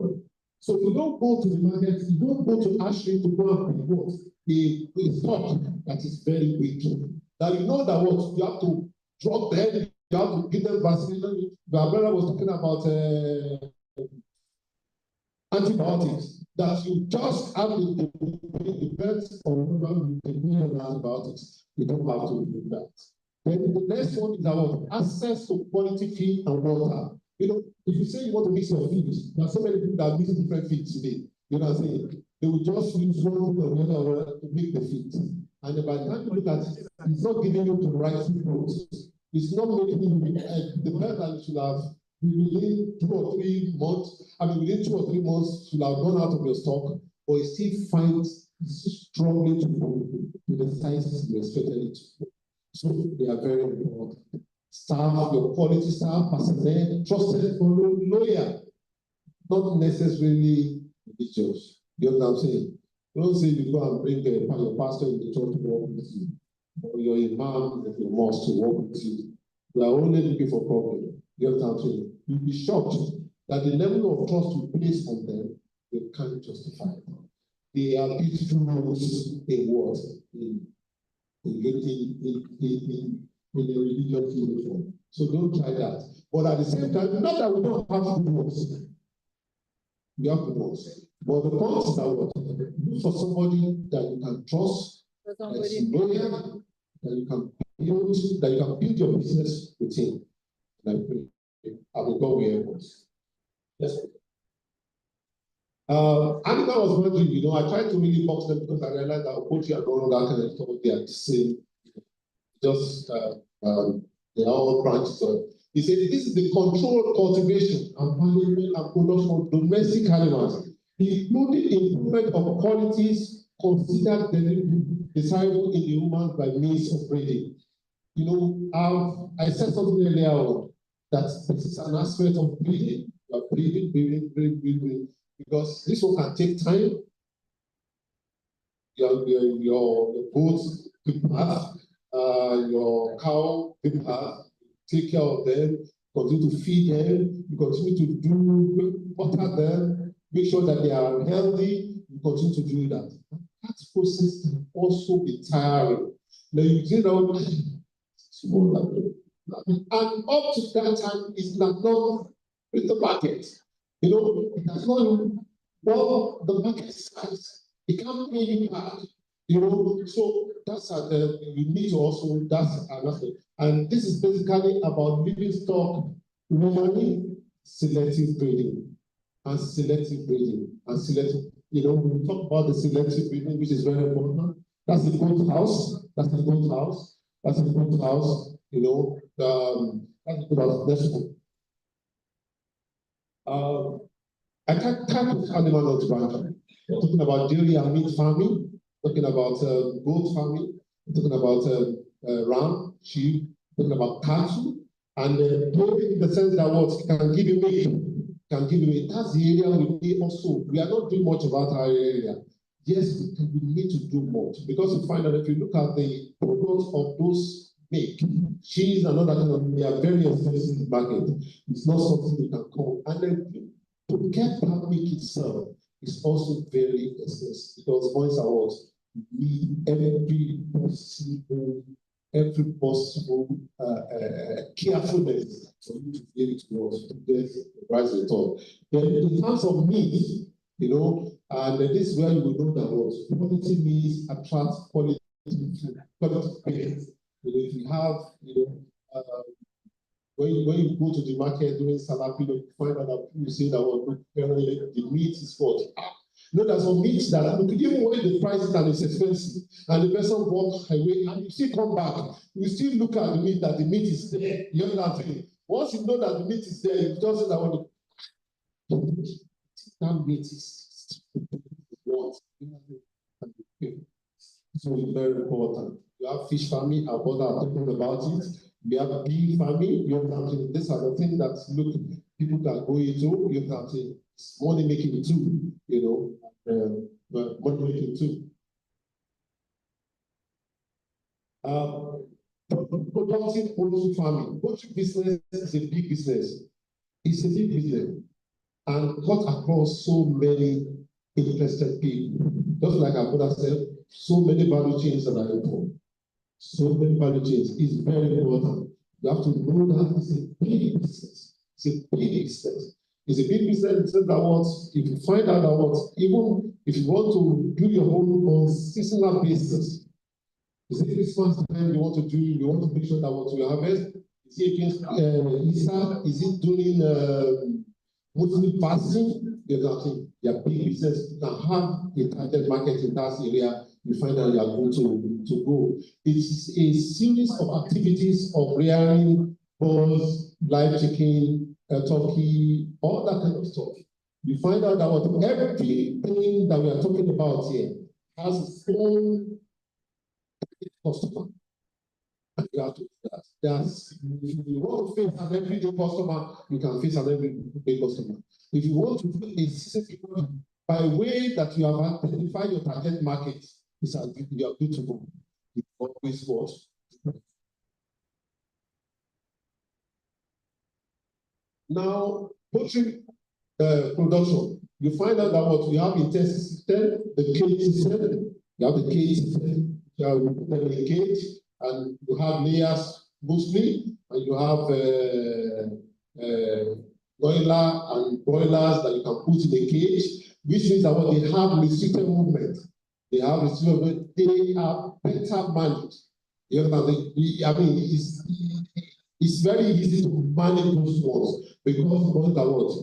So you don't go to the market, you don't go to Ashley to go and report a stock that is very weak. Now you know that what you have to drop them, you have to give them vaccine. My brother was talking about antibiotics, that you just have to depend on antibiotics. You don't have to do that. Then the next one is about access to quality feed and water. You know, if you say you want to mix your feed, there are so many people that mix different feeds today. You know what I'm saying? They will just use one thing or the other to make the feed. And by the time you look at it, it's not giving you the right fruits. It's not making you the better that you should have within 2 or 3 months. I mean, within 2 or 3 months, you have gone out of your stock, but you still find struggling to go to the sizes you expected it to. So they are very important. Staff, your quality staff, personnel, trusted, loyal, not necessarily religious. You know what I'm saying? Don't say you go and bring your pastor in the church to work with you, or your imam in your mosque to work with you. You are only looking for problem. You know what I'm saying? You'll be shocked that the level of trust you place on them, they can't justify it. They are beautiful rules in what? In a religious uniform. So don't try that. But at the same time, not that we don't have good ones. We have good ones. But the point is that what? Look for somebody that you can trust, that is loyal, that you can build your business with him. And I pray. I will go where it was. Yes. Annika was wondering, you know, I tried to really box them because I realized that Okochi and all that kind of stuff, they are the same. Just they are all branches of. He said, this is the controlled cultivation and management and production of domestic animals, including improvement of qualities considered desirable in the human by means of breeding. You know, I said something earlier on that this is an aspect of breeding. You are breeding, because this one can take time. Your goats people have, your cow people have. Take care of them, continue to feed them, you continue to water them, make sure that they are healthy, you continue to do that. That process can also be tiring. Now you know, and up to that time, it's not with the market. You know, it does not well the market size. It can't pay you back. You know, so that's you need to also, that's another. And this is basically about livestock learning, selective breeding, and selective breeding, and selective, you know, we talk about the selective breeding, which is very important. That's the goat house, that's the goat house, that's the goat house, you know, that's the goat house, next one. I can't put animal husbandry. We're talking about dairy and meat farming, talking about goat farming, talking about ram, sheep, talking about cattle, and in the sense that what can give you meat, can give you meat. That's the area we also, we are not doing much about our area. Yes, we need to do more, because you find that if you look at the products of those milk, cheese, and other kind of, they are very expensive in the market. It's not something you can call. And then to get that milk itself is also very expensive, because points are what you need every possible carefulness for you to be able to get the right return. Then in terms of meat, you know, and this is where you will know that what quality means attract quality payers. You know, if you have, you know, when you go to the market during salad period, you find out that people say that well, the meat is what. You know, there's some meat that even when the price is and it's expensive, and the person walks away, and you still come back, you still look at the meat that the meat is there. You know what I'm saying? Once you know that the meat is there, you just say that that meat is what. So it's very important. You have fish farming, our brother are talking about it. We have bee farming, you know what I'm saying? These are the things that look people can go into, you know what I'm saying? It's money making too, you know. money making too. Productive poultry farming. Poultry business is a big business. It's a big business and cut across so many interested people. Just like our brother said, so many value chains that are involved. So many value chains is very important. You have to know that it's a big business. It's a big business. It's a big business in the sense that what, if you find out that what, even if you want to do your own on seasonal basis, is it Christmas time you want to do, you want to make sure that what you harvest, is it against Easter, is it during Muslim fasting? Exactly. Your big business, you can have a target market in that area, you find that you are going to go. It's a series of activities of rearing birds, live chicken, turkey, all that kind of stuff. You find out that what everything that we are talking about here has its own customer. And you have to do that. If you want to face an everyday customer, you can face an everyday customer. If you want to face a season, by way that you have identified your target market, you are good to go. You always watch. Now, poultry production, you find out that what you have intensive system, the cage system, you have the cage system, you have the cage, and you have layers mostly, and you have boiler and broilers that you can put in the cage, which means that what they have restricted movement. They have restricted movement, they are better managed. You know, I mean, it's very easy to manage those ones because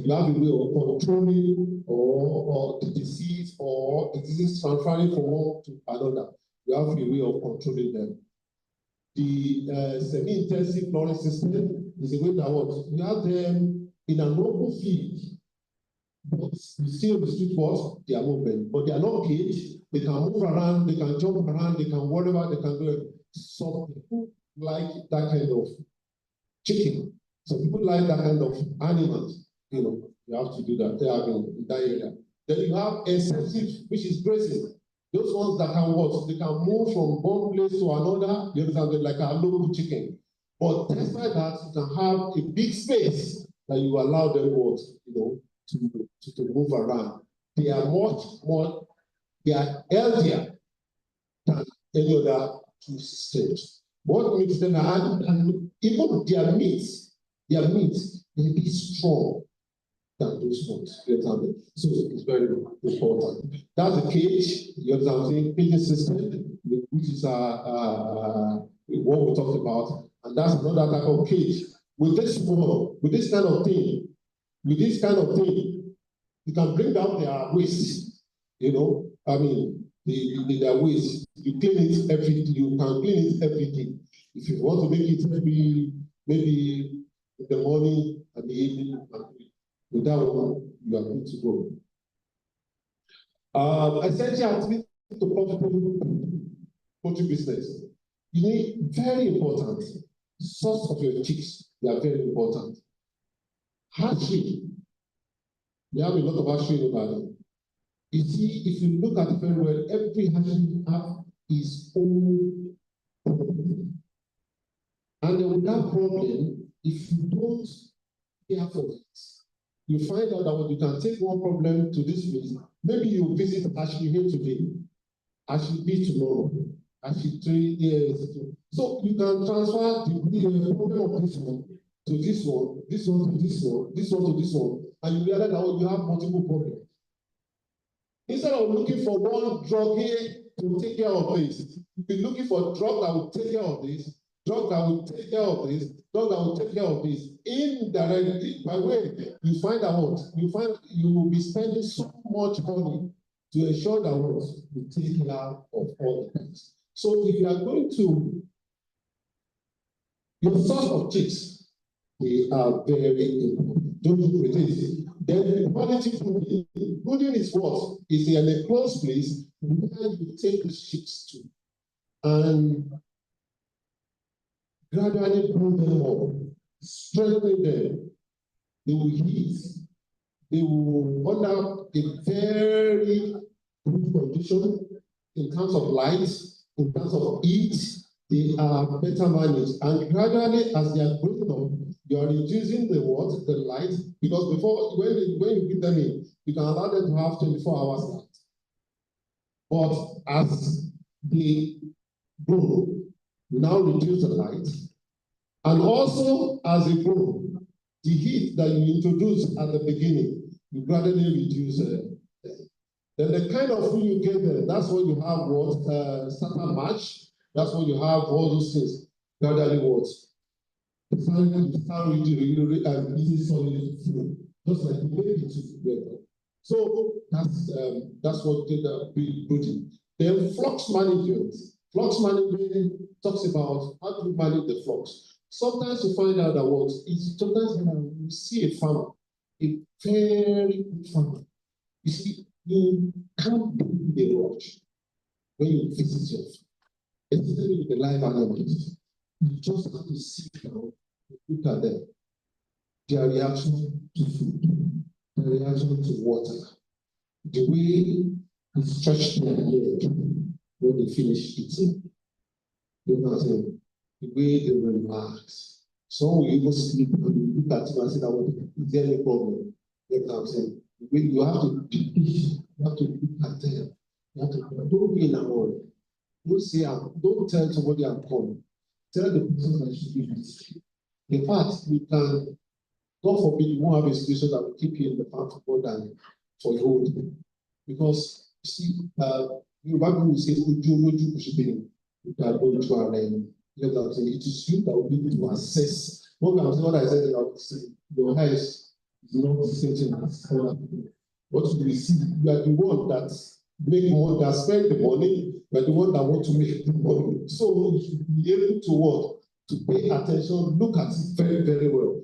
you have a way of controlling or the disease or it is transferring from one to another. You have a way of controlling them. The semi-intensive flooring system is a way that works. You have them in an open field, but you still restrict what? Their movement, but they are not caged. They can move around, they can jump around, they can whatever they can do. Some people like that kind of chicken. Some people like that kind of animals. You know, you have to do that. They are in that area. Then you have extensive, which is grazing. Those ones that can what? They can move from one place to another. You understand, like a local chicken. But despite that, you can have a big space that you allow them what, you know, to move around. They are much more, they are healthier than any other two systems. What makes them, and even their meat may be strong than those ones. You understand? So it's very important. That's the cage, you understand, caging system, which is what we talked about, and that's another type of cage. With this kind of thing, you can bring down their waste. You know, I mean, their waste. You clean it you can clean it every day. If you want to make it maybe in the morning and the evening, with that one, you are good to go. Essential activity to profitable poultry business. You need very important source of your chicks. They are very important. Hatchery. We have a lot of hatchery in Ibadan. You see, if you look at it very well, every hatchery has its own problem. And with that problem, if you don't care for it, you find out that when you can take one problem to this place, maybe you visit hatchery here today, hatchery B tomorrow, hatchery 3 years. So you can transfer the problem of this one to this one, this one to this one, this one to this one, and you realize that you have multiple problems. Instead of looking for one drug here to take care of this, you'll be looking for a drug that will take care of this, drug that will take care of this, drug that will take care of this. Indirectly, by way, you find out you will be spending so much money to ensure that what you take care of all the things. So if you are going to your source of chicks, they are very important. Don't look with it. Then quality brooding. Brooding is what? Is an enclosed place where you take the chicks to and gradually brood them up, strengthen them. They will heat. They will under a very good condition in terms of light, in terms of heat, they are better managed. And gradually, as they are growing up, you are reducing the light, because before, when you put them in, you can allow them to have 24 hours light. But as they grow, you now reduce the light. And also, as they grow, the heat that you introduce at the beginning, you gradually reduce. Then the kind of food you give them, that's what you have starter match, that's what you have all those things. Gradually what? You start eating solid food, just like the baby together. So that's what we put. Then flux management. Flux management talks about how to manage the flux. Sometimes you find out that what is sometimes you see a farmer, a very good farmer. You see, you can't do the rush when you visit your farm, especially with the live animals. You just have to sit down and look at them. Their reaction to food, their reaction to water, the way they stretch their leg when they finish eating. You know what I'm saying? The way they relax. Some will even sleep and look at him and say, is there any problem? You know what I'm saying? The way you have to be patient, you have to look at them. You have to don't be in a hurry. Don't say, don't tell somebody I'm coming. Tell the person that should be with you. In fact, we can, God forbid, you won't have a situation that will keep you in the farm for more than for your whole day. Because you see, you will say, you can go to our name. You know what I'm saying? It is you that will be able to assess. What I said, your hair is not the same thing as other people. What you receive, you are the one that make money, that spend the money, you are the one that want to make the money. So you should be able to what? To pay attention, look at it very, very well.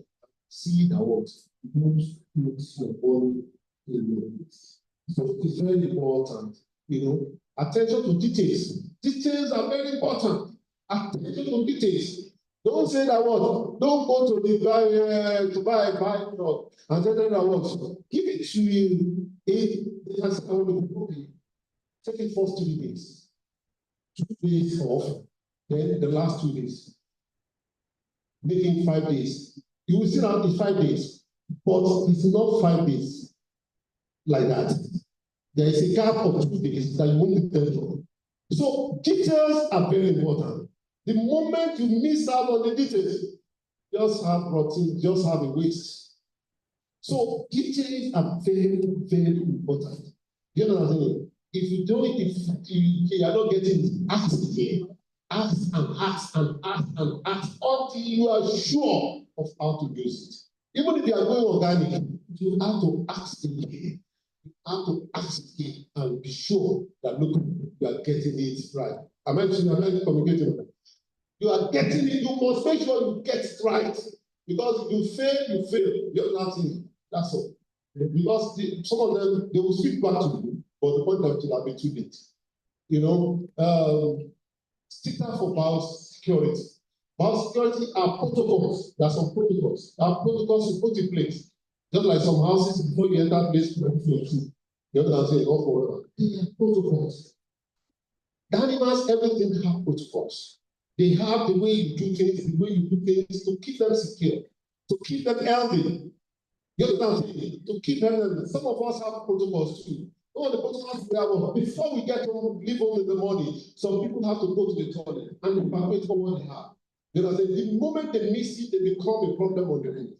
See that what don't put your body in your place. So it's very important, attention to details. Details are very important. Attention to details. Don't say that what. Don't go to the guy to buy a bike truck and tell them that what. Give it to you. Okay. Take it first 3 days. 2 days off. Then the last 2 days. Making 5 days. You will still have the 5 days, but it's not 5 days like that. There is a gap of 2 days that you won't be done. So details are very important. The moment you miss out on the details, just have routine, just have a waste. So details are very, very important. You know what I'm saying? If you are not getting it, ask again. Ask and ask and ask and ask until you are sure of how to use it. Even if you are going organic, you have to ask again. You have to ask again and be sure that look, you are getting it right. I mentioned communicating. You are getting it, you must make sure you get it right. Because if you fail, you fail. You're nothing. That's all. Because some of them, they will speak back to you, but the point of it will be too late. Stick out for biosecurity. Biosecurity are protocols. There are some protocols. There are protocols you put in place. Just like some houses, before you enter place, you know what I'm saying? All forever. They have protocols. The animals, everything have protocols. They have the way you do things, the way you do things to keep them secure, to keep them healthy. You know what I'm saying? To keep them healthy. Some of us have protocols too. All the protocols we have, before we get home, leave home in the morning, some people have to go to the toilet and evaluate what they have. You know, the moment they miss it, they become a problem on the road.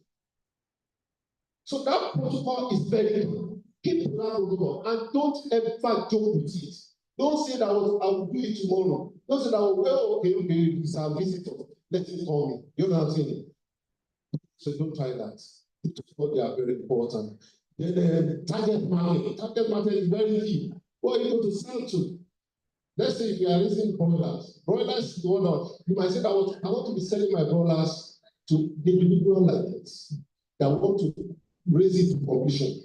So that protocol is very good. Keep to that protocol and don't ever joke with it. Don't say that I will do it tomorrow. Don't say that, okay, it's our visitor. Let him call me. You know what I'm saying? So don't try that. They are very important. Then the target market. Target market is very key. What are you going to sell to? Let's say if you are raising broilers. Broilers is the one that you might say that I want to be selling my broilers to individual like this that want to raise it to completion.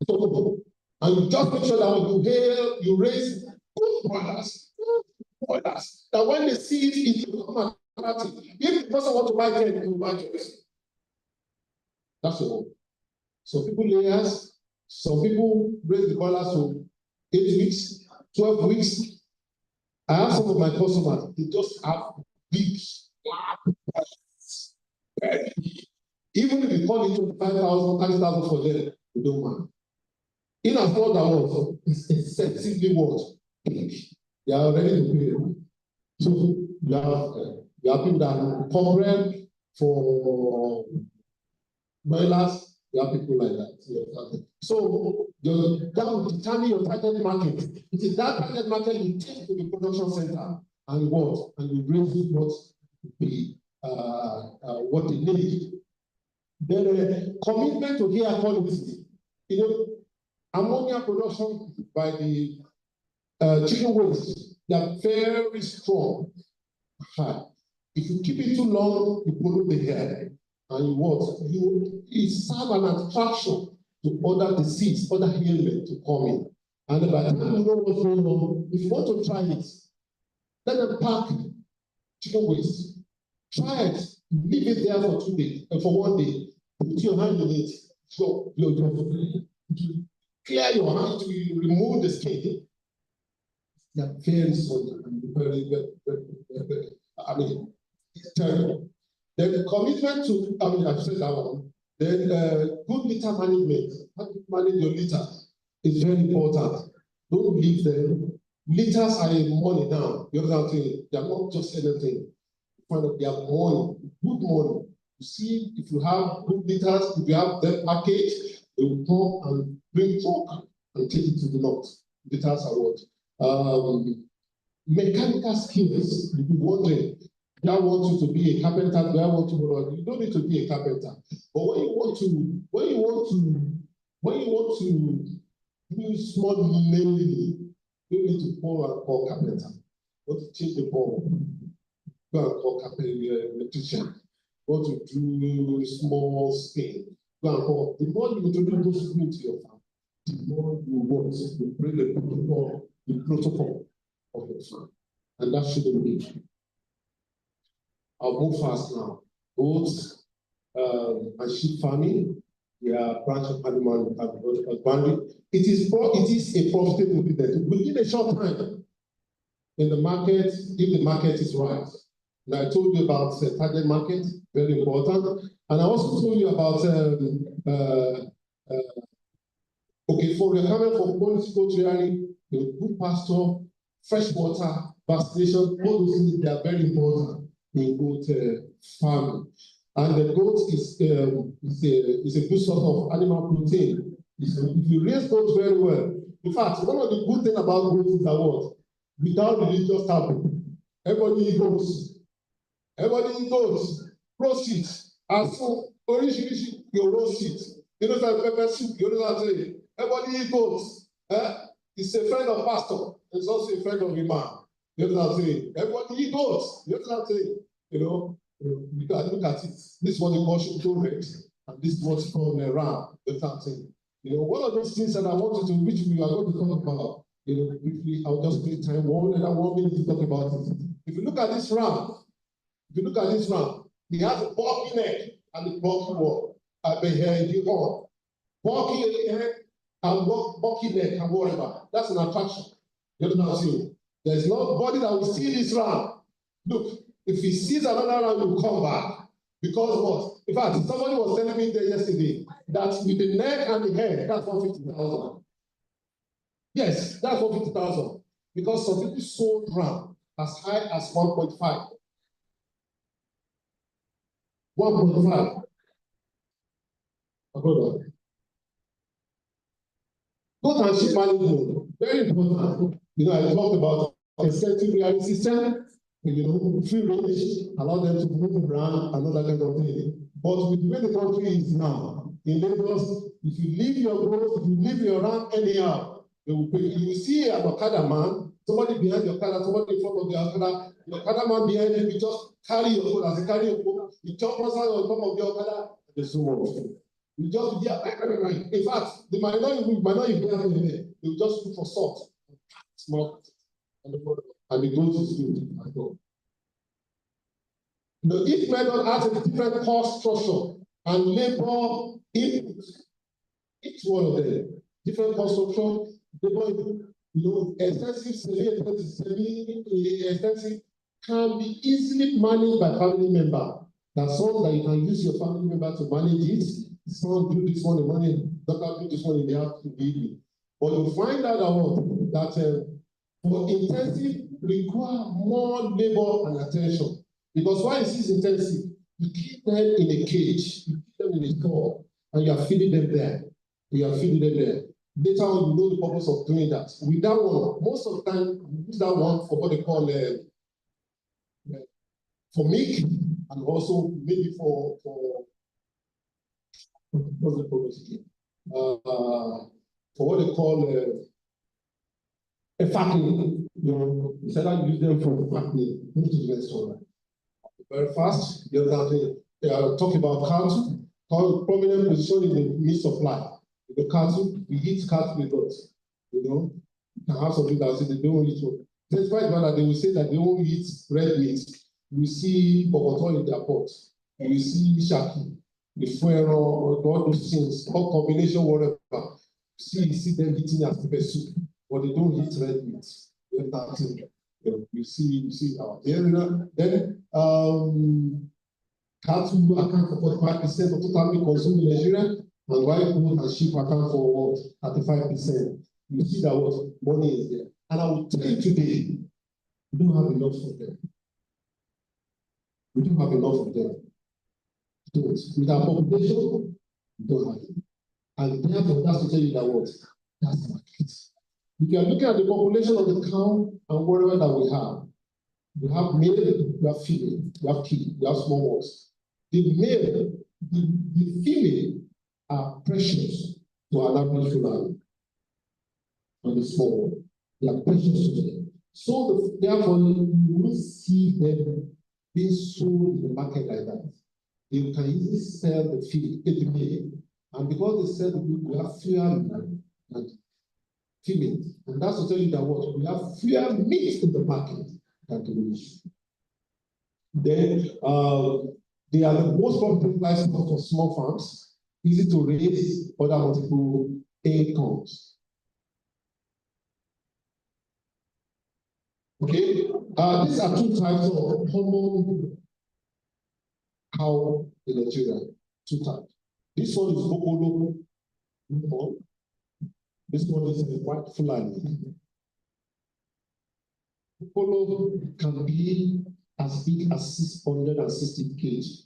So, and you just make sure that you raise good broilers, that when they see it will come attractive. If the person want to buy 10, he will buy 10. That's all. So people layers, Some people raise the broilers to 8 weeks, 12 weeks. I have some of my customers, they just have big, even if you call it 25,000, 30,000 for them, they don't mind. In as much as it's excessively what they are ready to pay. So you have people that corporate for broilers, you have people like that. So that will determine your target market. It is that target market you take to the production center and what, and you raise what they need. Then commitment to air quality. You know, ammonia production by the chicken waste, they are very strong. If you keep it too long, you pollute the air. And what? It serves an attraction to other disease, other ailments to come in. And by the time you know what's going on, if you want to try it, let them pack chicken waste. Try it, leave it there for 2 days, for 1 day. Put your hand in it. So clear your hand to remove the skin. They are very solid and very, I mean, it's terrible. Then the commitment to, I mean, I've said that one. Then good litter management. How to manage your litter is very important. Don't leave them. Litters are money now. You know what I'm saying? They are not just anything. Find out they are money, good money. You see, if you have good litters, if you have them packaged, they will come and bring truck and take it to the north. Litters are what? Mechanical skills. You'll be wondering, do I want you to be a carpenter? Do I want to? You don't need to be a carpenter. But when you want to do small mainly, you need to call carpenter. Want to change the bulb? Go and call carpenter, electrician. Want to do small scale? Go and call. The more you introduce those people to your farm, the more you want to bring the protocol of your farm, and that shouldn't be. I'll move fast now. Goats and sheep farming, we are branch of animal husbandry. It is a profitable business within a short time. In the market, if the market is right. And I told you about the target market, very important. And I also told you about for requirement for policy poultry, the good pasture, fresh water, vaccination, all those things, they are very important in goat farming. And the goat is a good source of animal protein. If you raise goats very well, in fact, one of the good things about goats is that what? Without religious taboo, everybody eats goats. Everybody eats goats. Roast it. And so, originally, you roast it. You know that pepper soup, you know that thing. Everybody eats goats. It's a friend of pastor. It's also a friend of imam. You know that thing. Everybody eats goats. You know that thing. You know, you can look at it. This is what they call shukto rex, and this is what's called a ram. You know that thing. You know, one of those things that I wanted to, which we are going to talk about, you know, briefly, I'll just take time 1 minute to talk about it. If you look at this ram, he has a bulky neck and a bulky wall. I've been here in the horn. Bulky head and bulky neck and whatever. That's an attraction. You know what I'm saying? There's nobody that will see this ram. Look, if he sees another ram, he will come back. Because what? In fact, somebody was telling me there yesterday that with the neck and the head, that's 150,000. Yes, that's 150,000. Because some people sold ram as high as 1.5. 1.5. Goat and sheep management, very important. You know, I talked about incentive rearing system, you know, free range, allow them to move around, another kind of thing. But with the way the country is now, in Lagos, if you leave your goat, if you leave your ram anyhow, they will pay. You will see an Okada man, somebody behind the Okada, somebody in front of the Okada, the Okada man behind him, you just carry your goat as a carry your goat, you jump on top of the Okada, and there's so much. You just be there. In fact, they might not even be there. They will just look for salt, small, and the goat is good. Each method has a different cost structure and labor input. Each one of them. different construction, expensive, semi-expensive can be easily managed by family member. That's all that you can use your family member to manage it. Someone do this one in the morning, doctor do this one in the evening. But you find out that for intensive require more labor and attention. Because why is this intensive? You keep them in a cage, you keep them in a store, and you are feeding them there. Later on, you know the purpose of doing that. With that one, most of the time, you use that one for what they call for milk, and also maybe for what they call fattening. Instead of use them for fattening, move to the next one. Very fast. The other thing, talk about cattle. Prominent position in the meat supply. The cattle, we eat cattle a lot. You can have something that say they don't eat. Despite that, they will say that they only eat red meat. You see bokoto in their pot. You see shaki, the fuero, all those things, all combination, whatever. You see them eating as pepper soup, but they don't eat red meat. You see our area. Then cattle account for 45% of total meat consumed in Nigeria, and while goat and sheep account for 35%. You see that what money is there. And I will tell you today, we don't have enough for them. We don't have enough of them. With our population, we don't have it. And therefore, that's to tell you that what? That's the market. If you are looking at the population of the cow and whatever that we have male, we have female, we have kid, we have small ones. The male, the female are precious to an average Fulani. And the small one, they are precious to them. So therefore, you will see them being sold in the market like that. They can easily sell the male, and because they sell the meat, we have fewer and female. And that's to tell you that what we have fewer meat in the market than the meat. Then they are the most profitable livestock for small farms, easy to raise other multiple incomes. Okay, these are two types of common cow in Nigeria. Two types. This one is Bokolo. This one is white Fulani. Bokolo can be as big as 660 kg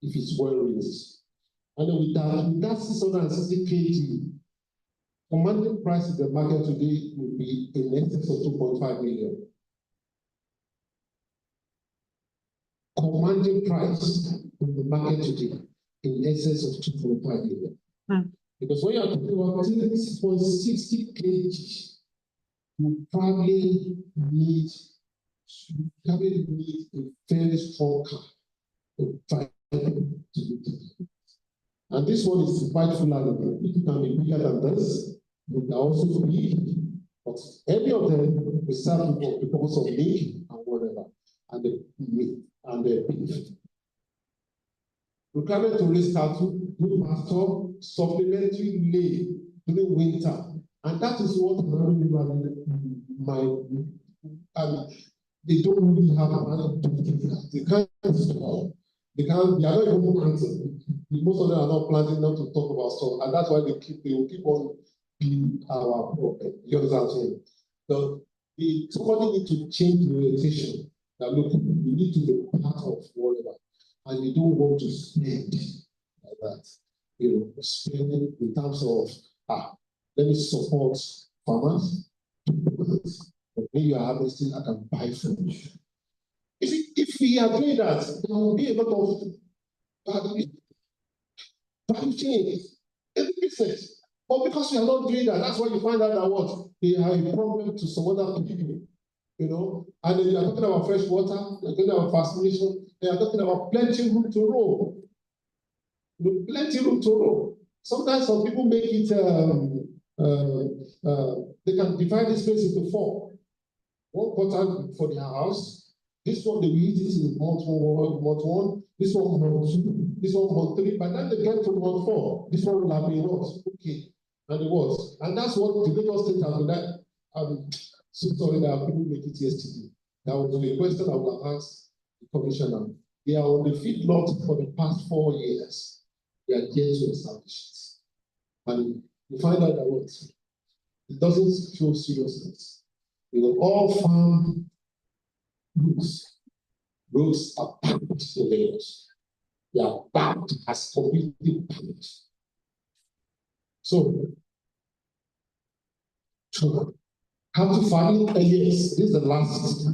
if it's well raised. And then with that 660 kg, commanding price in the market today will be in excess of 2.5 million. Commanding price in the market today in excess of 2.5 million. Because when you are talking about 6.60 kg, you probably need a very strong car to fight to do this. And this one is quite full of them. It can be bigger than this, but they are also big. But any of them will serve people because of milk and whatever, and the meat and the beef. Requirement to raise cattle, good pasture, supplementary lay during winter. And that is what they don't really have money to do that. They can't store. They are not even planting. Most of them are not planting, not to talk about stuff. And that's why they will keep on being our problem. You understand what I'm saying? So somebody needs to change the orientation. That look, we need to be part of whatever. And you don't want to spend like that. Spending in terms of, let me support farmers. But when you are harvesting, I can buy from you. If we are doing that, there will be a lot of value chain in the business. But because we are not doing that, that's why you find out that what? They have a problem to some other people. And then they are talking about fresh water, they are talking about fascination, they are talking about plenty room to roll. Plenty room to roll. Sometimes some people make it, they can divide this space into 4. 1 quarter for their house. This one, they will use it in month 1, this one month 2, this one month 3. By the time they get to month 4, this one will have been what? Okay. And it was. And that's what the Lagos State has done. I'm so sorry that I couldn't make it yesterday. That was a question I would have asked the commissioner. They are on the feedlot for the past 4 years. They are yet to establish it. And you find out that what? It doesn't show seriousness. You know, all farm roads are packed in Lagos. They are packed as completely packed. So, how to find it? Yes, this is the last.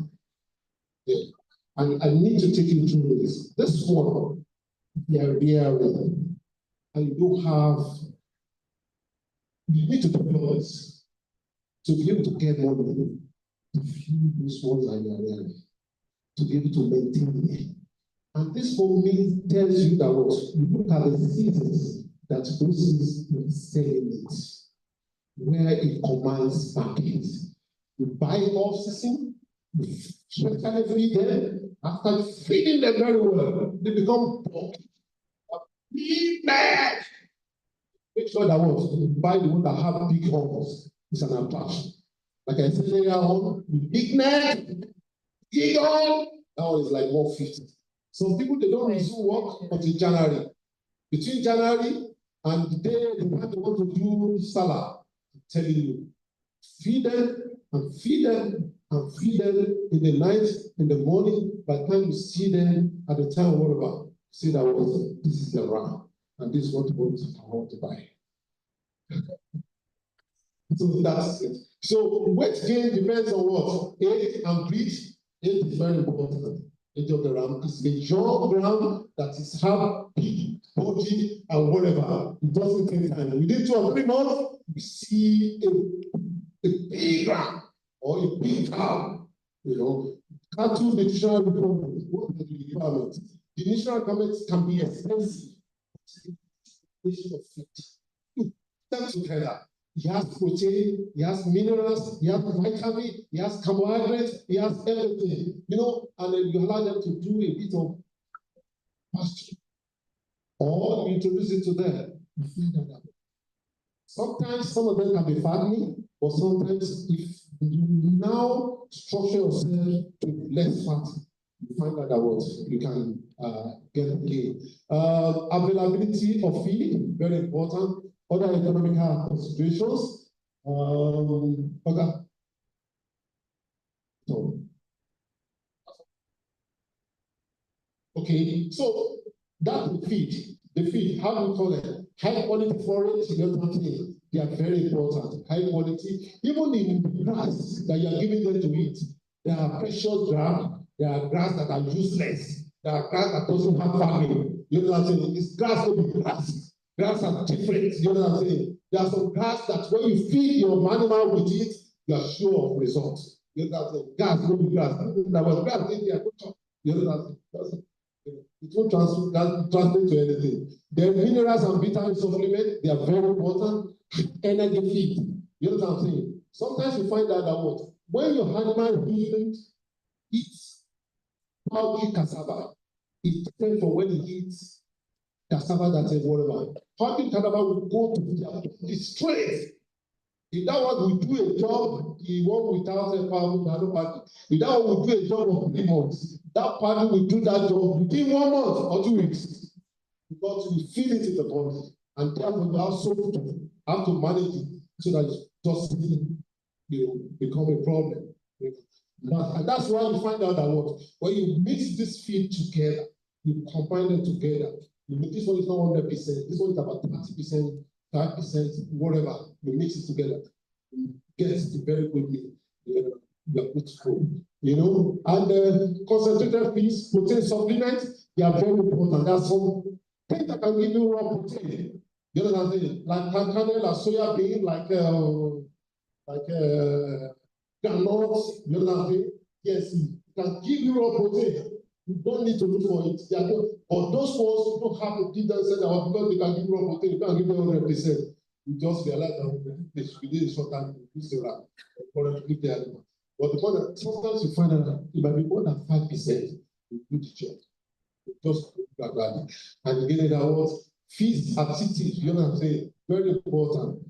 Yeah. And I need to take you through this. This one, they are real. And you don't have, you need to do this to be able to get money to feed those ones that you are real, to be able to maintain it. And this for me tells you that what you look at the seasons that those is selling it, where it commands market. You buy off season, you specially feed them. After feeding them very well, they become bulky. Big bag. Make sure that what you buy the one that have big horns. It's an attraction. Like I said earlier on, big neck, big horn. That one is like 150. Some people they don't resume work until January. Between January and the day they want to do salad, I'm telling you, feed them and feed them and feed them in the night, in the morning. By the time you see them at the time, whatever, see that was this is the ram, and this is what I want to buy. So that's it. So weight gain depends on what? Age and breed. Age is very important. Age of the ram is a young ram that is have big body and whatever. It doesn't take time. Within 2 or 3 months, we see a big ram or a big cow. You know, cattle nutritional requirements. What are the requirements? The nutritional requirements can be expensive. That's together. He has protein, he has minerals, he has vitamin, he has carbohydrates, he has everything, you know, and then you allow them to do a bit of pasture. Or you introduce it to them. Sometimes some of them can be fattening, but sometimes if you now structure yourself to less fat, you find out that what you can get gain. Availability of feed, very important. Other economical considerations. Okay. Okay, so that the feed, how do we call it? High quality forage, you know what I'm saying? They are very important. High quality, even in the grass that you are giving them to eat, there are precious grass, there are grass that are useless, there are grass that doesn't have value. You know what I'm saying? It's grass to be grass. Grass are different, you know what I'm saying? There are some grass that when you feed your animal with it, you are sure of results. You know what I'm saying? Grass, no be grass. There was grass in there, you know what I'm saying? It won't translate to anything. The minerals and vitamin supplements, they are very important. Energy feed, you know what I'm saying? Sometimes you find out that what? When your animal eats powdery cassava, it depends on when it eats cassava that's a whatever. Powdery cassava will go to the straight. If that one will do a job, the one without a powder, if that one will do a job of 3 months, that powder will do that job within 1 month or 2 weeks. Because we feel it in the body, and therefore you also have to manage it so that it doesn't become a problem. And that's why you find out that what when you mix this feed together, you combine them together. This one is not 100%, this one is about 30%, 5%, whatever. You mix it together, you get a very good meal. You are good to go. You know, and concentrated feeds, protein supplements, they are very important. There are some things that can give you raw protein. You know what I'm saying? Like palm kernel, like soya bean, like granules, you know what I'm saying? Yes, it can give you raw protein. You don't need to look for it. They are good. But those ones you don't have to give them said that because they can give raw protein, you can't give them 100%. You just realize that they should be doing short time to use the rat or to give the animal. But the point that sometimes you find out that it might be more than 5% you do the job. Just gradually. And again, that was feeds activities, you know what I'm saying? Very important.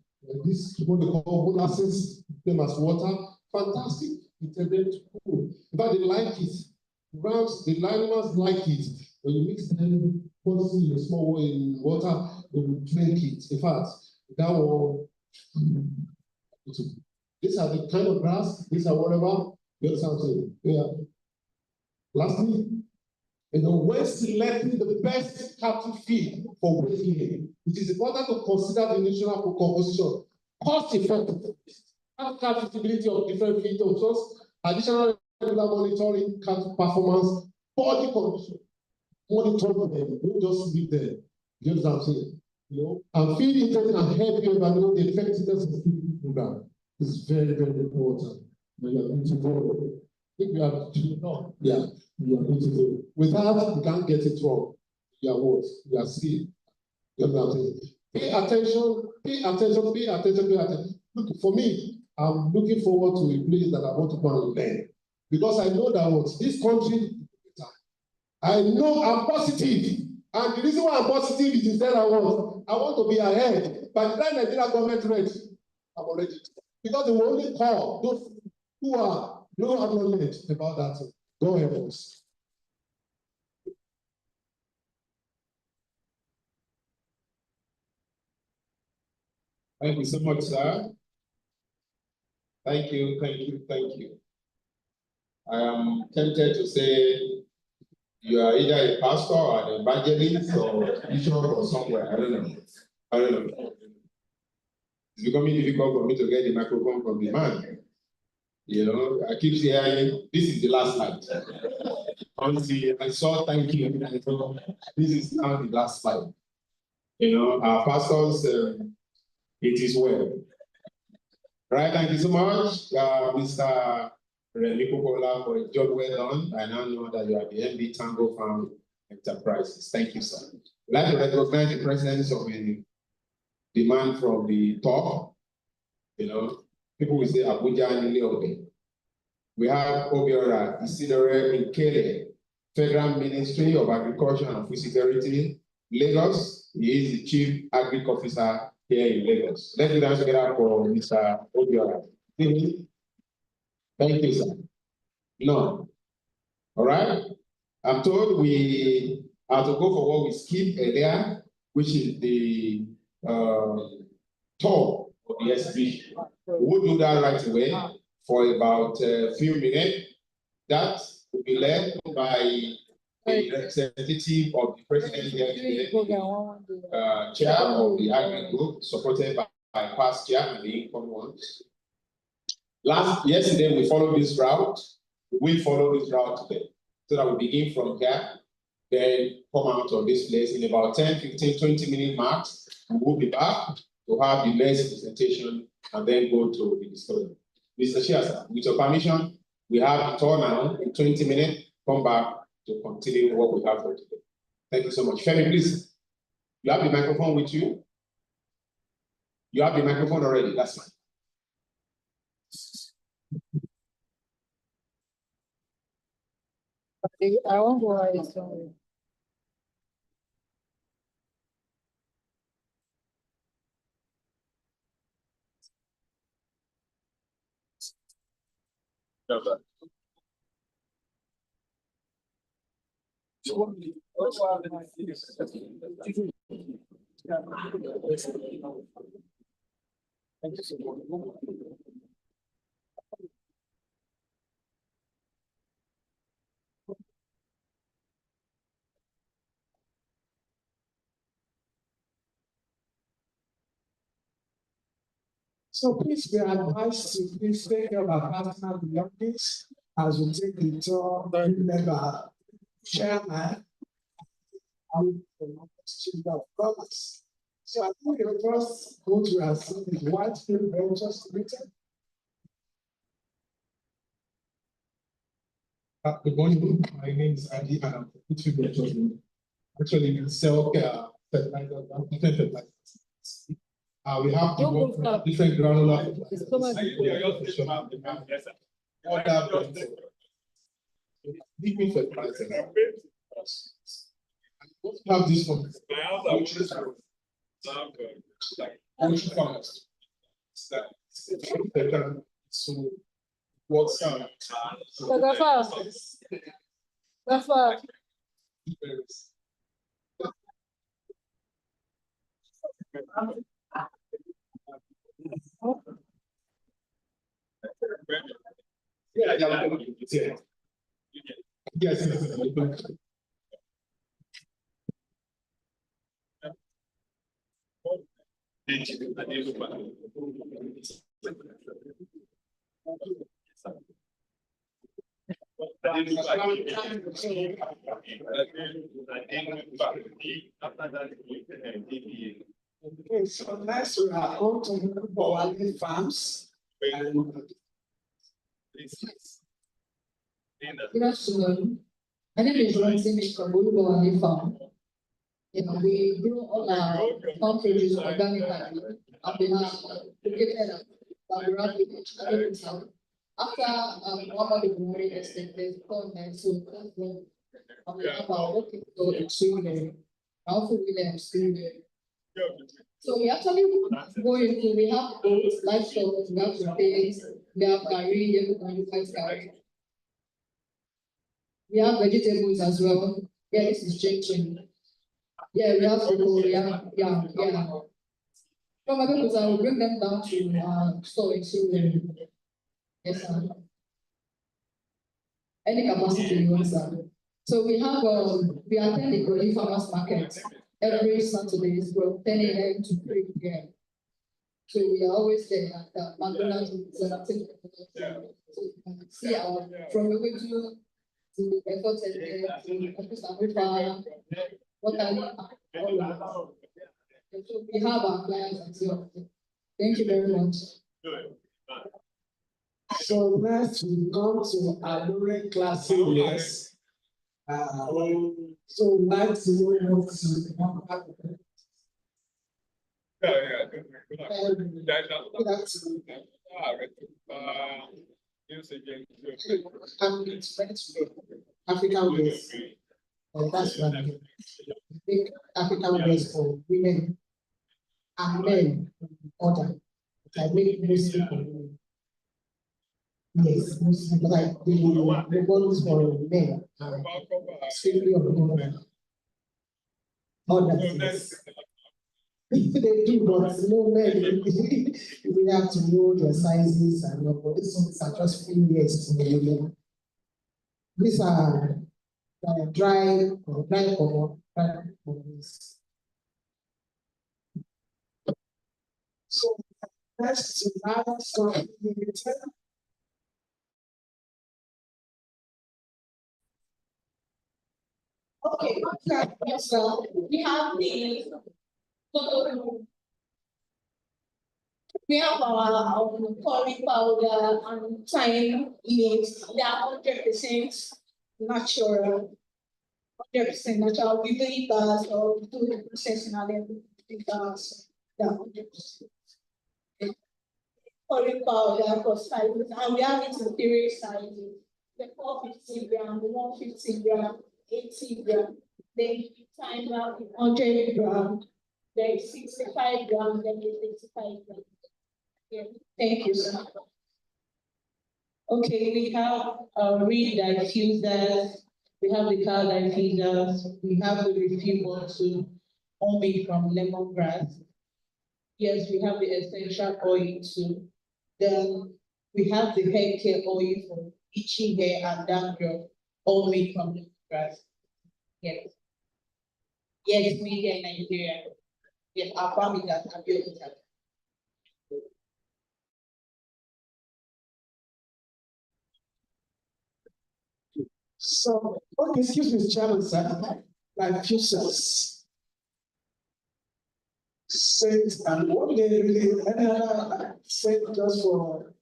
this what they call molasses, them as water, fantastic. It's a very cool. But they like it. The animals like it. When you mix them, put it in a small water, they will drink it. In fact, that will. These are the kind of grass. These are whatever. You understand what I'm saying? Yeah. Lastly, when selecting the best cattle feed for weight gain, it is important to consider the nutritional composition, cost effectiveness, cattle feasibility of different feed options, additional regular monitoring cattle performance, body condition, monitoring them, don't just leave them. You know what I'm saying? And feed intake can help you evaluate the effectiveness of the feed program. It's very, very important. When you are going to go. If you have to know, yeah, you are going to go. Without, you can't get it wrong. You are what? You are sick. You know what I'm saying? Pay attention, pay attention, pay attention, pay attention. Look, for me, I'm looking forward to a place that I want to go and learn. Because I know that what this country, I know I'm positive. And the reason why I'm positive is instead I want to be ahead. By the time Nigeria government ready, I'm already. Because they will only call those who are no knowledge about that. Go ahead, folks. Thank you so much, sir. Thank you, thank you, thank you. I am tempted to say you are either a pastor or an evangelist or bishop or somewhere. I don't know. It's becoming difficult for me to get the microphone from the man. I keep saying this is the last slide. Honestly, I saw thank you. I thought this is now the last slide. Our pastors, it is well. Right, thank you so much, Mr. Remy Kokola, for a job well done. I now know that you are the MD Tango Farm Enterprises. Thank you, sir. I'd like to recognize the presence of a demand from the top. People will say Abuja and Leobe. We have Obiora Isidore Nkele, Federal Ministry of Agriculture and Food Security, Lagos. He is the Chief Agric Officer here in Lagos. Let's do that together for Mr. Obiora. Thank you, sir. No. All right. I'm told we have to go for what we skipped earlier, which is the tour of the exhibition. We'll do that right away for about a few minutes. That will be led by a representative of the president here today, chair of the Agric Group, supported by past chair and the incoming ones. Yesterday, we followed this route. We will follow this route today. So that we begin from here, then come out of this place in about 10, 15, 20 minute marks. And we'll be back to have the next presentation and then go to the discussion. Mr. Chair, with your permission, we have the tour now in 20 minutes. Come back to continue what we have for today. Thank you so much. Femi, please. You have the microphone with you? You have the microphone already, that's fine. I won't go right, sorry. So please be advised to please take care of our personal belongings as we take the tour. Our chairman and the Chamber of Commerce. So I think the first vote we are seeing is Whitefield Ventures Limited. Good morning. My name is Andy and I'm from Whitefield Ventures Limited. Actually, we sell fertilizers, different fertilizers. We have different granular liquid fertilizers. Have this one. Poultry farmers. So what's So go first. Go first. Yes. Okay, so next we are on to Bowale Farms. And Good afternoon. My name is Nancy from Bowale Farm. We grow all our farm produce organically, and we have located at Barbara Village, Agric. After one of the Buhari estate, there's called so that's when we have our working so extremely, our food Williams extremely. So we actually go into, we have both livestock, we have proteins, we have curry, everybody likes curry. We have vegetables as well. Yeah, this is chicken. Yeah, we have cocoa, yeah. From other people, I will bring them down to storage so yes, sir. Any capacity you want, sir. So we have we attend the Grody Farmers Market every Saturday from 10 a.m. to 3 p.m. So we are always there at McDonald's. So you can see from the way to the effort and what I all so we have our clients as well. Thank you very much. so next we come to Agric Classic Yes. So next we want to African West. That's what I think African West for women and men order. I make most people. Yes, most people like the bonus for men. Strictly of women. Others. They do, but no men. We have to know their sizes and all, but these ones are just free years to the women. These are dry cover. So that's to have some limited. Okay, yes, sir. We have our curry powder and thyme leaves. They are 100% natural. 100% natural. We do it as or do the processing and then it as the 100%. Curry powder for sizes, and we have it in various sizes. The 450 gram, the 150 gram, 80 gram, then time out 100 gram, then 65 gram, then 85 gram. Yeah, thank you, sir. Okay, we have reed diffusers, we have the car diffusers, we have the refill bottle, all made from lemongrass. Yes, we have the essential oil too. Then we have the hair care oil for itchy hair and dandruff, all made from lemongrass. Yes. Yes, made in Nigeria. Yes, our family that have built it up. So, okay, excuse me, Chairman, sir, like few cents. Saint and what they really say just for.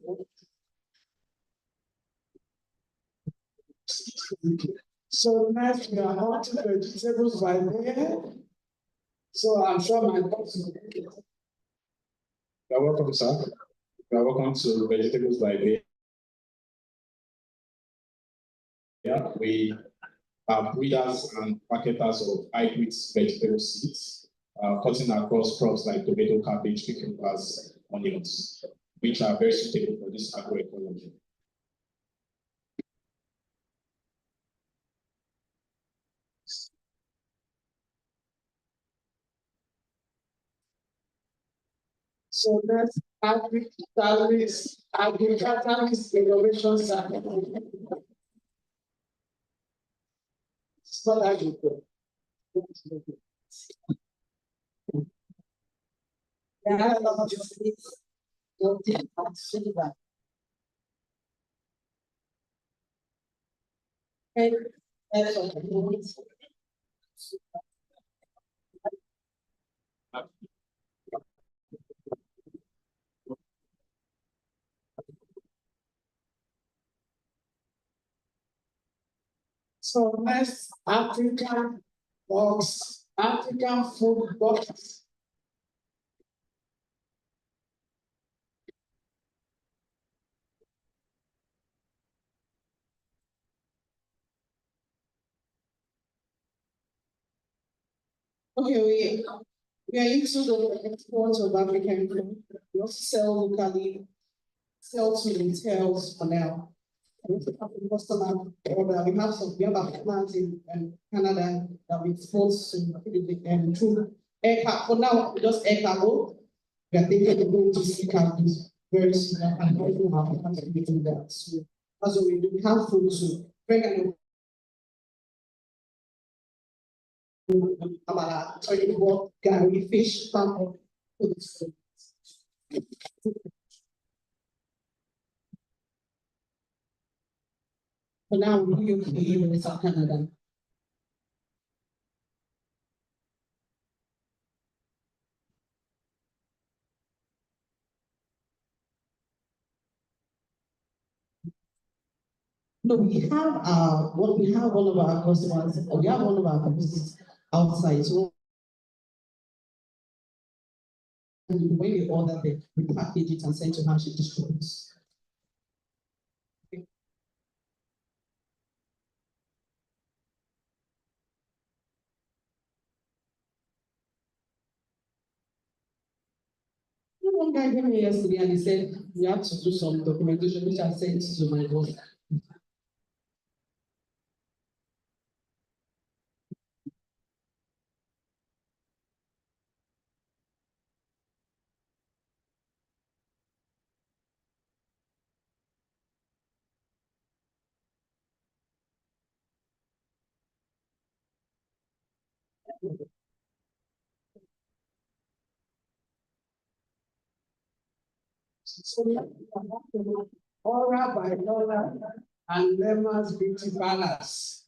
So next we are on to vegetables by there. So I'm sure my boss. You're welcome, sir. You're welcome to Vegetables by Bay. Yeah, we are breeders and marketers of hybrid vegetable seeds, cutting across crops like tomato, cabbage, cucumbers, onions, which are very suitable for this agroecology. So that's agriculturalist innovation center. It's not agriculture. There are a lot of things don't take that. And that's what it means. So next, African box, African food box. Okay, we are into the export of African food. We also sell locally, sell to retails for now. Customer order. We have a plant in Canada that we export to through air cargo. For now, just air cargo. We are thinking of going to sea cargo very soon and also our plans to do that. So that's what we do. We have food too. Very kind of about Gary fish farm food. For now, we use in South Canada. No, we have we have one of our customers, we have one of our customers outside. So when we order them, we package it and send to her, she distributes. One guy came here yesterday and he said, you have to do some documentation, which I sent to my boss. So Aura by Lola and Lema's Beauty Palace.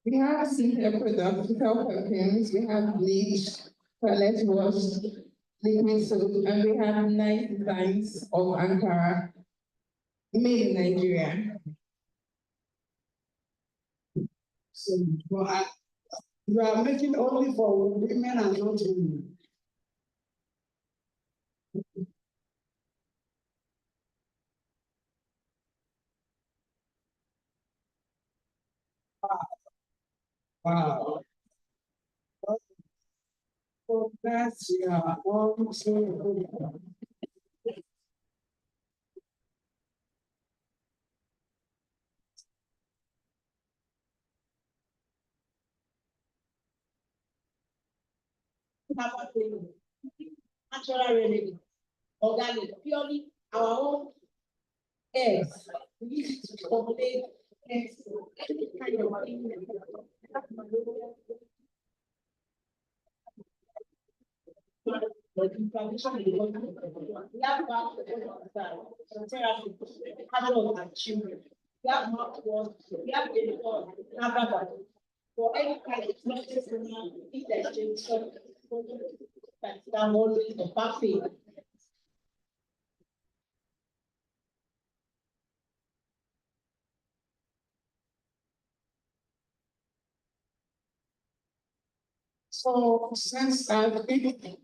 We have simple products, health perfumes, we have bleach, toilet wash, liquid soap, and we have nice designs of Ankara made in Nigeria. So you are making only for women and not women. Wow. So that's also. Natural remedy, organic, purely our own eggs. We use it to formulate eggs, any kind of thing. We have therapy, adults and children. We have mouthwash, we have for any kind of if there's change, that always the buffet. So since I think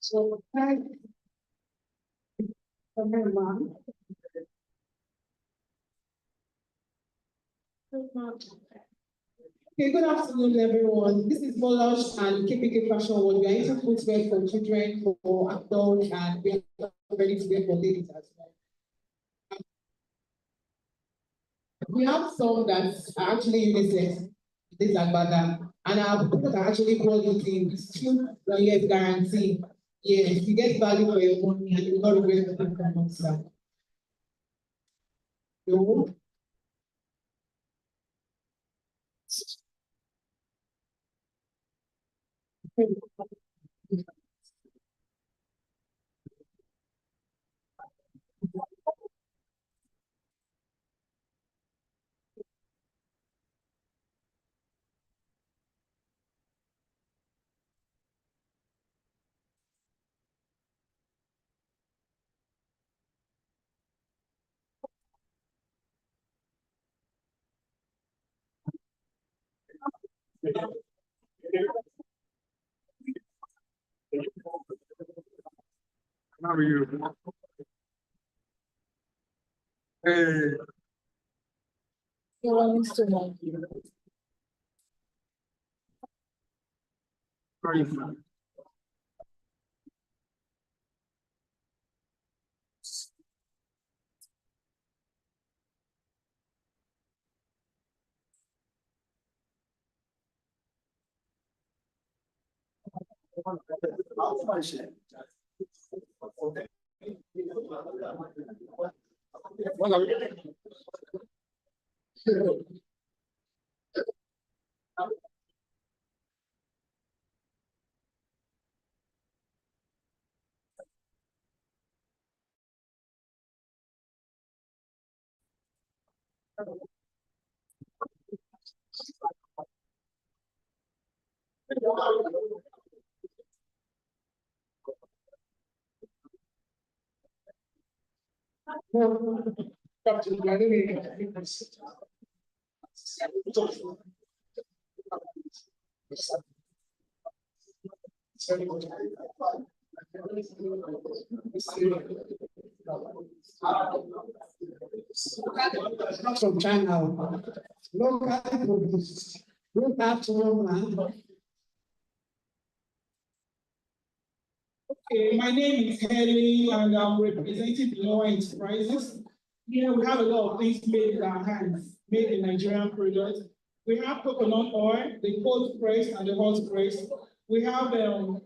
So, everyone. Okay, good afternoon, everyone. This is Molosh and KPK Fashion World. We are into footwear for children, for adults, and we are ready to wear for ladies as well. We have some that are actually unisex, this Agbada, and our products are actually quality with 2 years guarantee. Yes, you get value for your money and you will not regret the from outside. So, How are you? Hey. You want us to know. How are you? Not from China, locally produced. Good afternoon, man. Okay, my name is Haley and I'm representing Noah Enterprises. Here we have a lot of things made with our hands, made in Nigerian products. We have coconut oil, the cold press and the hot press. We have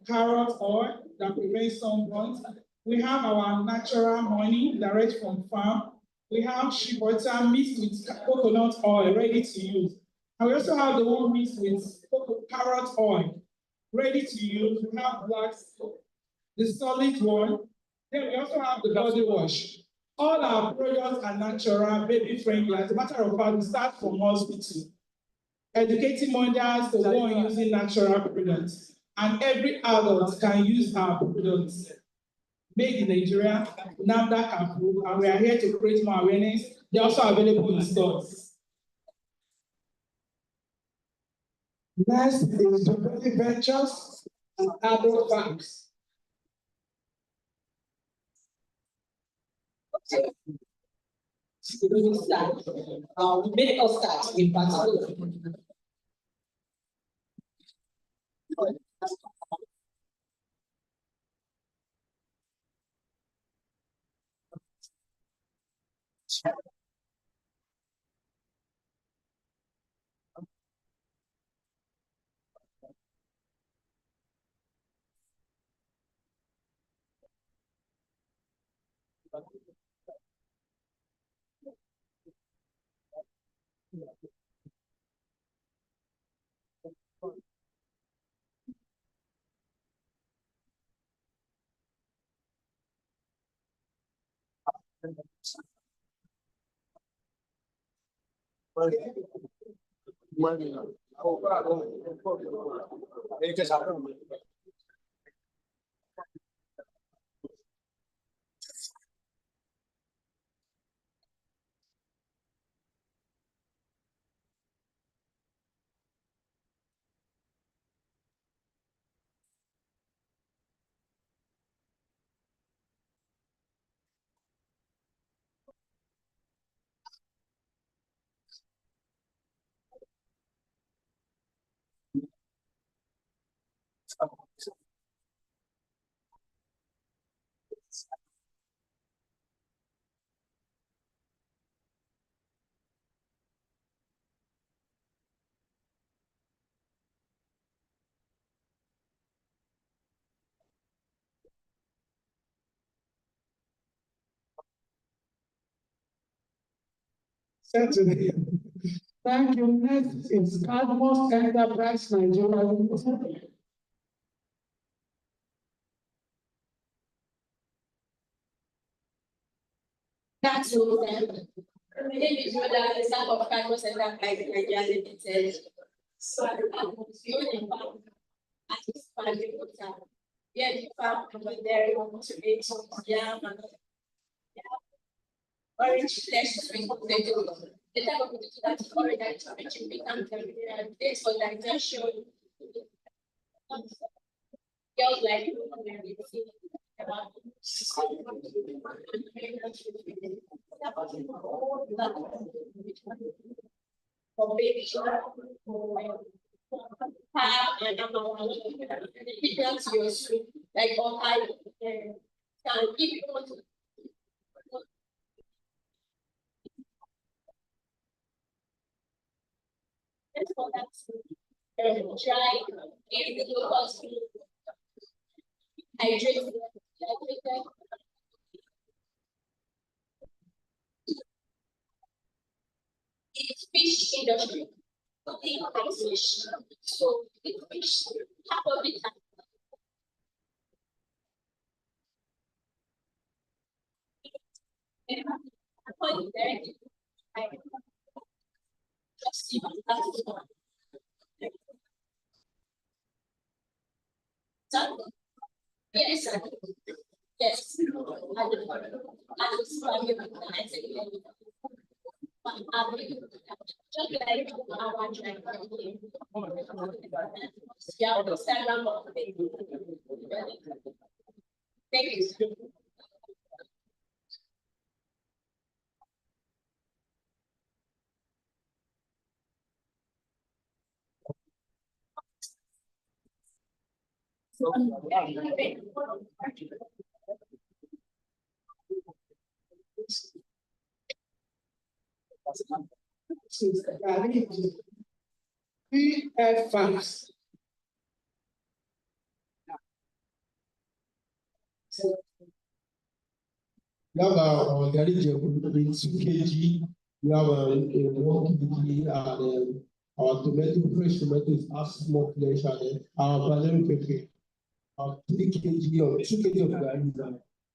carrot oil that prevents sunburn. We have our natural honey direct from farm. We have shea butter mixed with coconut oil ready to use. And we also have the one mixed with carrot oil ready to use. We have black the solid one. Then we also have the body wash. All our products are natural, baby friendly. As a matter of fact, we start from hospital, educating mothers to go on using natural products. And every adult can use our products. Made in Nigeria, NAFDAC approved, and we are here to create more awareness. They're also available in stores. Next is Jobeli Ventures and Agro Farms. We start. Make us start in particular. Certainly. Thank you. Next is Cosmos Enterprise Nigeria Limited. That's all. My name is Rhoda, the staff of Cosmos Enterprise Nigeria Limited. So I'm doing at this family hotel. Yeah, the farm over there, tomatoes, yam, and orange flesh sweet potato. The type of potato that is orange and rich in vitamin and this for digestion. Girls like for baby it helps your soup, like all I can if you want to. That's for that dry, if the local hydrate. It's fish industry. Fish. So it's fish. Half of it. Just see yes. Yes. Just like our thank you. PF Farms. We have our garlic with 2 kg. We have a 1 kg and our fresh tomatoes are small flesh and our banana pepper. 3 kg or 2 kg of garlic is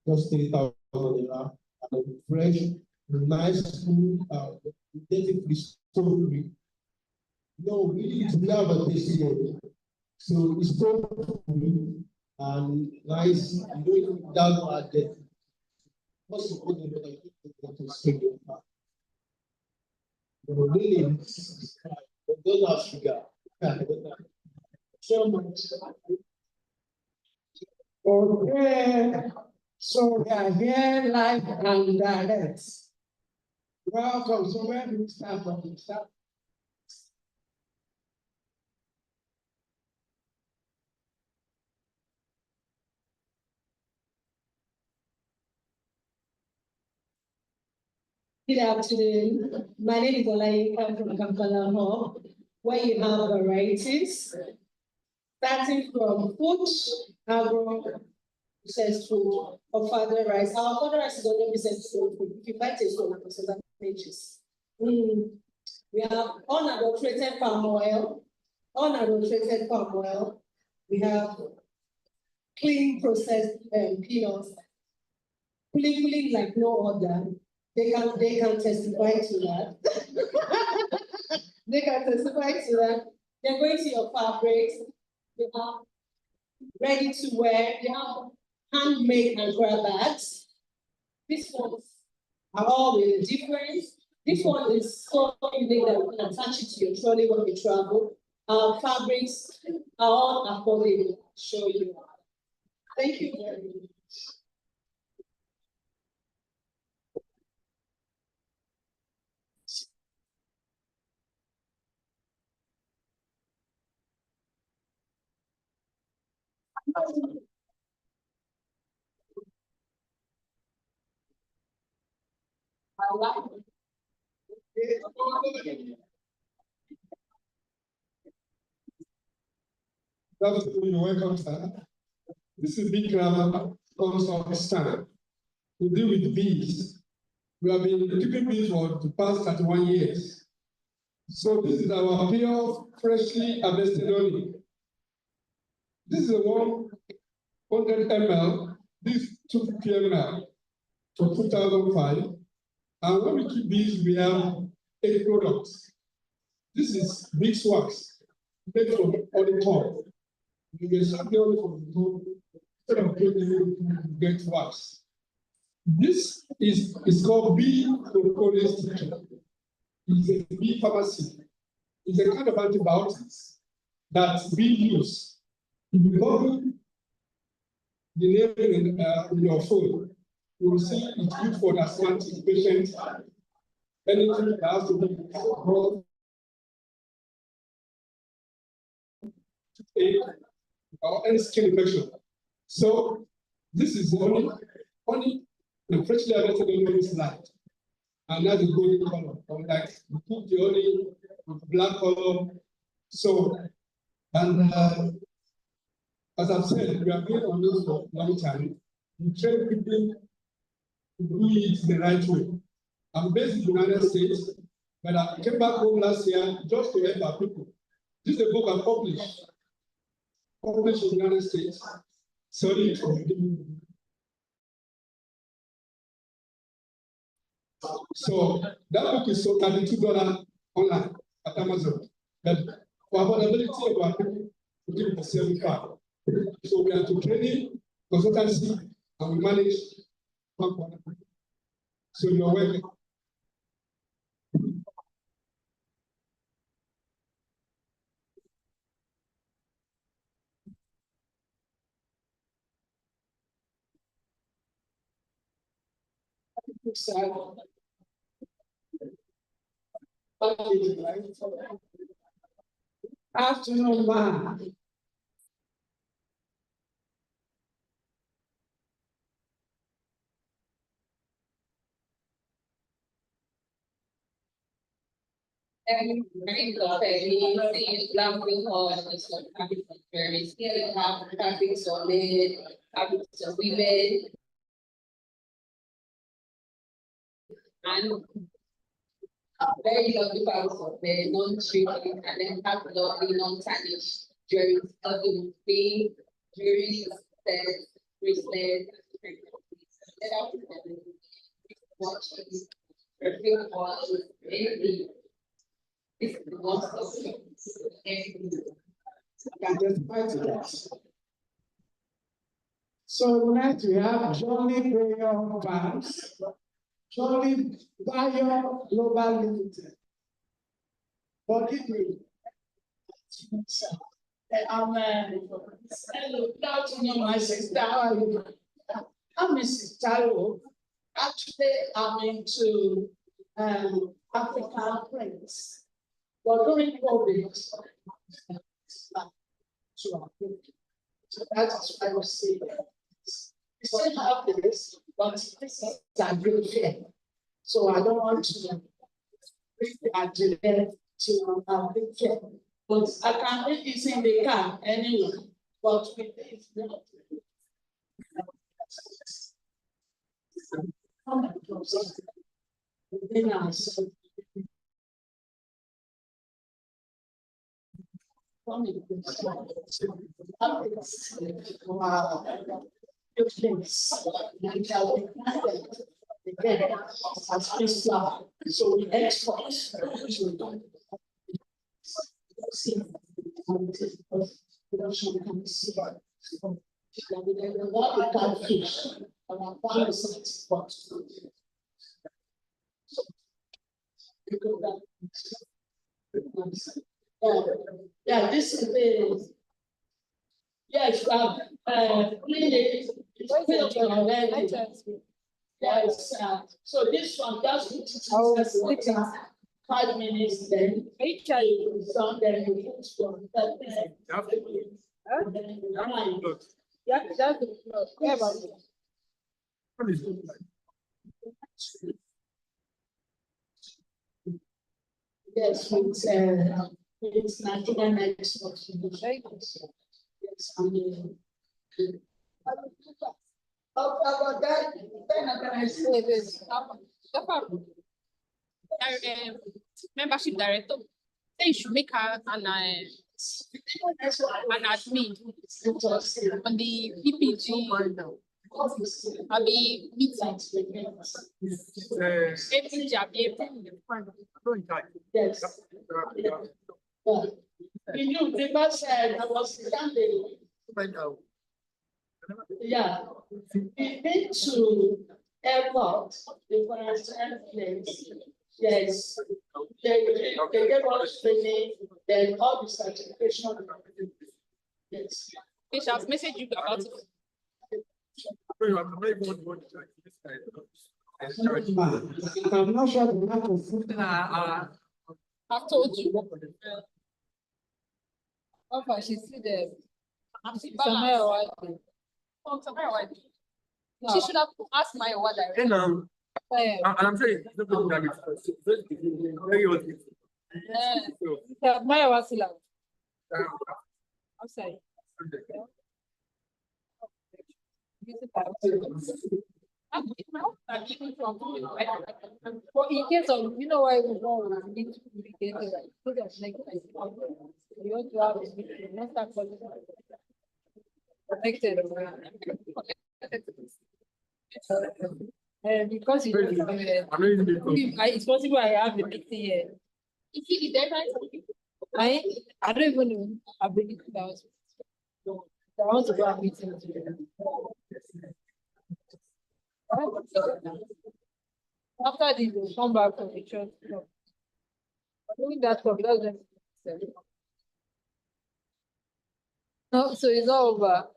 just 3,000 naira. And fresh, nice food, getting free, stone free. No, we have a tasty one. So it's so free and nice. You don't down at the most important to speak your heart. Really, don't have sugar. So much. Okay, so we are here live and direct. Welcome. So where do we start from? We start. Good afternoon. My name is Olayinka from Kampala Hub, where you have varieties, starting from food, agro, processed food, or further rice. Our further rice is only processed food. If you buy it, it's not processed pages. We have unadulterated palm oil, We have clean processed peanuts, clean like no other. They can testify to that. They can testify to that. They're going to your fabrics. They have ready to wear. They have handmade Ankara bags. These ones are all with a difference. This one is so unique that we can attach it to your trolley when we travel. Our fabrics are all affordable. I'll show you. Thank you very much. Good afternoon, welcome, sir. This is Big Consult Stand. We deal with bees. We have been keeping bees for the past 31 years. So this is our pure, freshly harvested honey. This is a 100 ml, this 250 ml for 2005. And when we keep bees, we have 8 products. This is beeswax made from honeycomb. You get something only from the comb, instead of you get wax. This is called bee propolis. It's a bee pharmacy. It's a kind of antibiotics that we use. If you know the name in your phone, you will see it's good for the asthmatic patient. Anything that has to be brought or any skin infection. So this is only the freshly harvested honey is light. And that's the golden color. Like we put the honey with black color. So, and as I've said, we have been on this for a long time. We train people to do it the right way. I'm based in the United States, but I came back home last year just to help our people. This is a book I published in the United States. Sorry. So that book is sold $32 online at Amazon. But for affordability of our people, we give it for $75. So we are to training, consultancy, and we manage. So you're welcome. Afternoon, ma. Very good. Lamprey Hall, very still have traffic solid, traffic women. And very lovely flowers of the non-treating and then have lovely non-tarnished jewelry, being jewelry, bracelet, watches, perfume watches, anything. It's the most of everything. I can testify to that. So next we have Johnny Prayer Banks, Johnny Bio Global Limited. Forgive me. Hello, good afternoon, my sister. How are you? I'm Mrs. Taiwo. Actually, I'm into African prints. But during COVID, so that is why I was saying we still have this, but this is a great fair. So I don't want to bring the agenda to a big fair. But I can make this in the car anyway. But with this, So we export. What we can fish, our farmers export. Yeah, this is the. Yes, yes, so this one just 5 minutes, then some then you put from that. Yeah, that's the yeah, but Yes, it's natural next. Yes, I mean. About that, then I'm gonna say this. membership director. Say you should make her an admin on the PPG. I'll be meeting. Yes. You know, the boss said I was standing. Yeah. We've been to airport, the first place. Yes. They gave us training, then all the certification. Yes. They shall message you about it. I'm not sure the lack of food. I've told you. Offer, she see the Samaya White. Oh, Samaya White. She should have asked my what directly. And I'm saying, Samaya was outside. For in case of, you know why we don't need to be getting like so that next time you want to have a meeting, not start calling connected. Because it's possible I have a meeting here. Is that right? I don't even know. I've been to the house. I want to go and meet him today. After this, we'll come back from the church. Doing that for doesn't. No, so it's all over.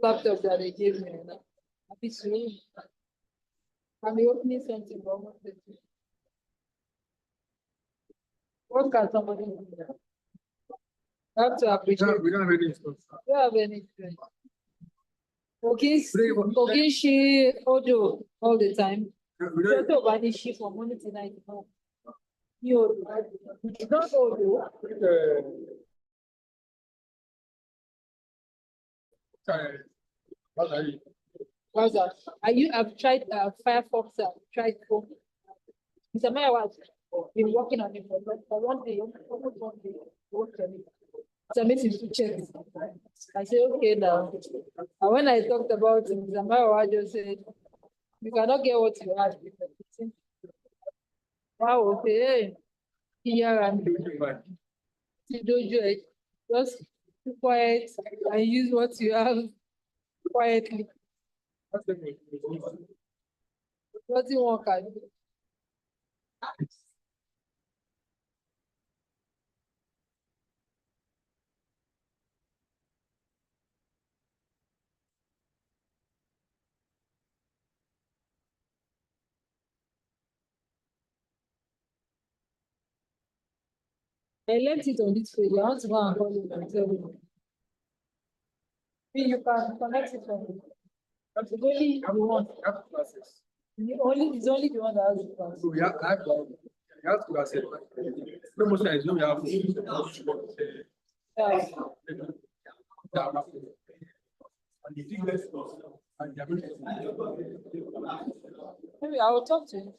Laptop that they gave me. Happy to I'm opening something about what can somebody do? I have to appreciate. We don't have any stuff. We don't have any strength. Okay, she audio all the time. We don't. Audio body she from morning to night. You don't audio. Sorry. What are you? Browser. I've tried Firefox, I've tried Chrome. Mr. Mayor was been working on it for one day, almost 1 day. Worked on it. So I made him to check it. I said, okay now. And when I talked about it, Mr. Mayor just said, you cannot get what you have. Wow, okay. Here and you don't do it. Just be quiet and use what you have quietly. Nothing one can do. I left it on this page. I want to go and call you and tell you. You can connect it from me. It's only the one. It's only the one that has the class. So I have to accept. No most times we have. Maybe I will talk to you.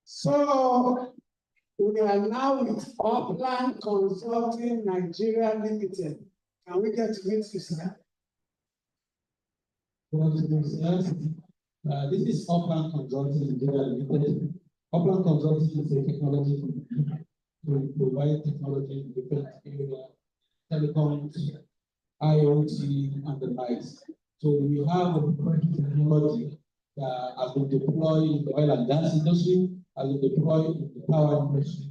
So we are now with Upland Consulting Nigeria Limited. Can we get to meet you, sir? This is Upland Consulting Nigeria Limited. Upland Consulting is a technology company to provide technology in different areas, telecoms, IoT, and the likes. So we have a technology that has been deployed in the oil and gas industry, has been deployed in the power industry.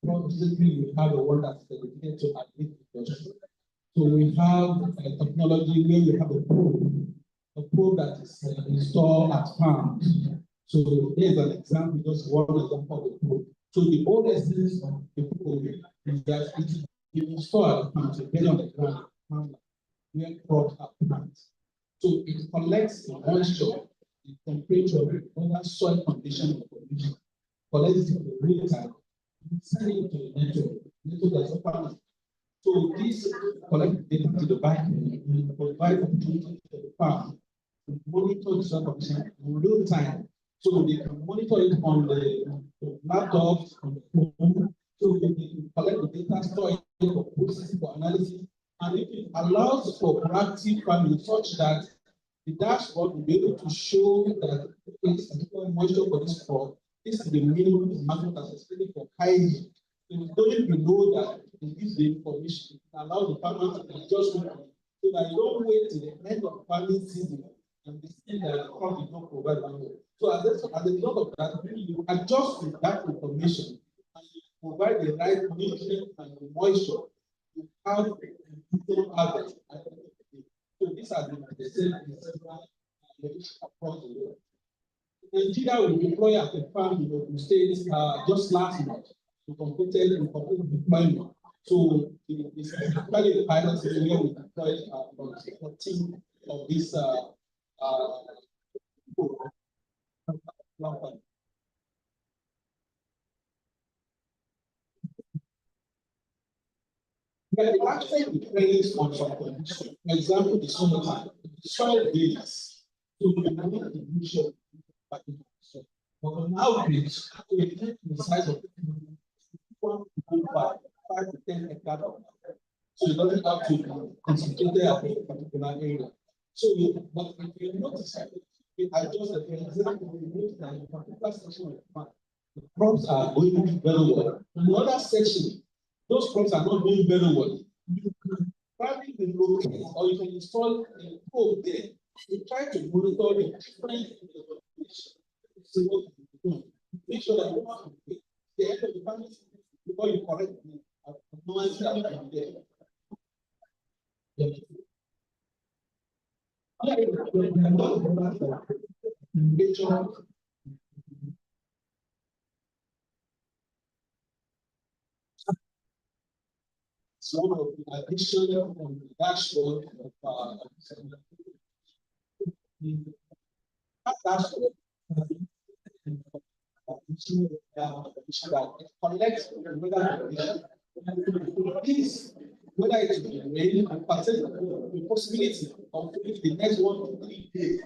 Presently, we have a one that's dedicated to agric industry. So we have a technology where we have a probe that is installed at farms. So here's an example, just one example of the probe. So the whole essence of the probe is that it is installed at the farm, so get on the ground, where crops are planted. So it collects the moisture, the temperature, other soil condition of condition, collects it in the real time, send it to the network that's a farmer. So this collect data to the back end and provide opportunity to the farm to monitor the soil condition in real time. So they can monitor it on the laptops, on the phone, so they can collect the data, store it for processing, for analysis, and it allows for proactive farming such that the dashboard will be able to show that this particular moisture for this crop, this is the minimum market that's expected for high yield. So it's going below that, it gives the information, it allows the farmer to adjust so that you don't wait till the end of farming season and be seeing that the crop is not provide value. So as a result of that, you adjust with that information and you provide the right nutrient and the moisture to have a total harvest. So these are the same across the world. Nigeria will deploy at a farm in Ogun State just last month. We completed deployment. So it's actually a pilot where we deployed about 14 of these But it actually depends on some condition. For example, the soil base. So we know the condition. But on average, the size of 5 to 10 hectares. So you don't have to be concentrated at a particular area. So but if you notice, we adjust the example, we notice that in a particular section of the farm, the crops are going very well. In another section, those crops are not doing very well. You can probably relocate or you can install a probe there. You try to monitor the different see what you do. Make sure that you have the end of the family before you correct me. No answer there. So one of the addition on the dashboard of dashboard collect whether it will rain and percent the possibility of the next 1 to 3 days.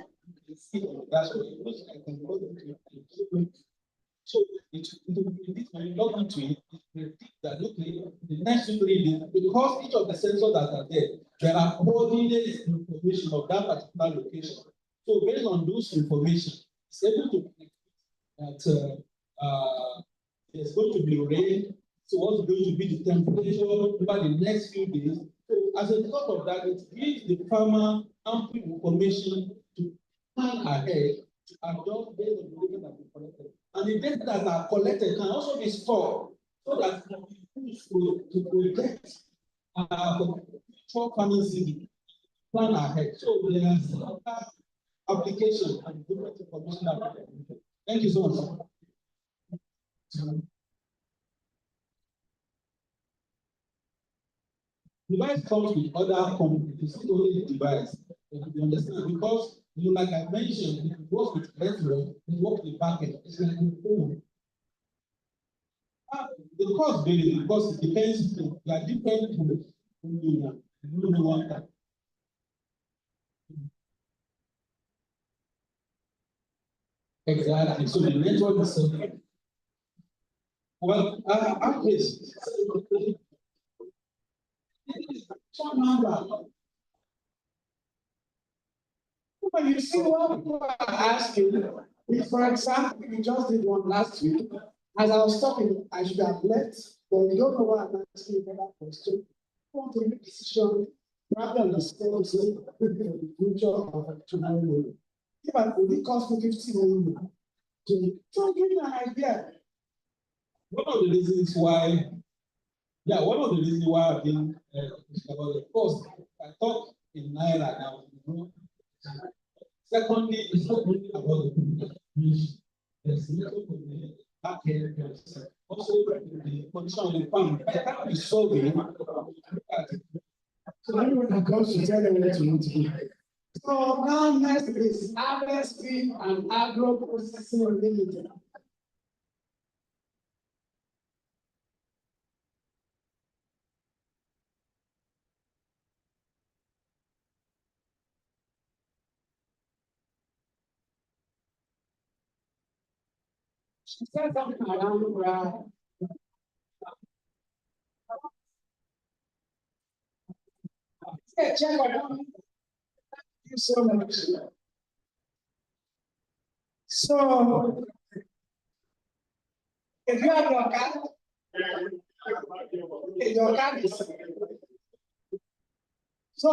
So it will predict when you log into it, it predict that okay, the next 3 days, because each of the sensors that are there are coordinated information of that particular location. So based on those information, it's able to predict that there's going to be rain. So what's going to be the temperature over the next few days? So as a result of that, it gives the farmer ample information to plan ahead to adjust based on the data that we collected. And the data that are collected can also be stored so that it can be used to project for farming season, plan ahead. So there's application and different information that we can. Thank you so much. Device comes with other components. It's not only the device. You understand? Because like I mentioned, if it works with network, it works with backend. It's like a phone. The cost varies because it depends. There are different tools. You don't want that. Exactly. So the network is something. Well, I'm this. When you see what people are asking, if, for example, we just did one last week, as I was talking, I should have left, but you don't know what I'm asking for that question. I want to make a decision rather than the same for the future of tomorrow. If I could, it cost me 50 million. So give me an idea. One of the reasons why I've been about the cost, I talk in Naira now. Secondly, it's not only about the communication. There's a little of the back end. Also, the condition of the farm. I can't be solving. So everyone comes to tell them what you need to do. So now next is Agric and Agro Processing Limited. She said something around check on thank you so much. So if you have your card, your card is so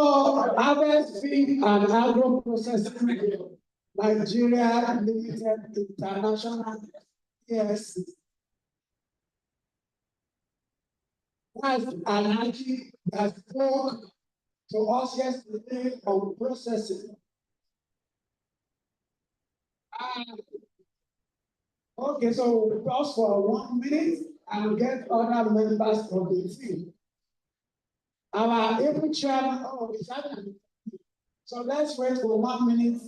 Agric and Agro Processing Nigeria Limited International. Yes. That's an entity that spoke to us yesterday on processing. Okay, so we'll pause for 1 minute and get other members of the team. Our able chairman, is happening. So let's wait for 1 minute.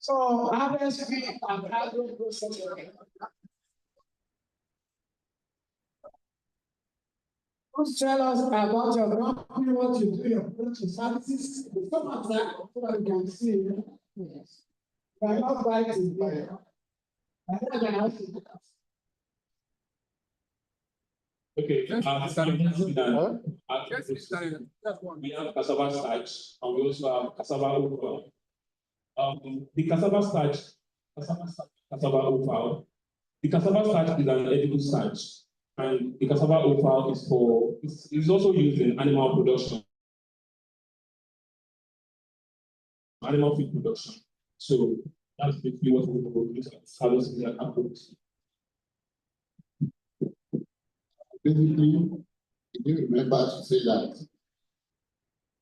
So harvest field and agro processing. Please tell us about your company, what you do, your product and services. Some of that, so that we can see. Yes. We are not writing here. Okay, we have cassava starch and we also have cassava offal. The cassava starch, cassava offal. The cassava starch is an edible starch, and the cassava offal is also used in animal production, animal feed production. So that's basically what we produce as harvesting and approach. Basically, you remember to say that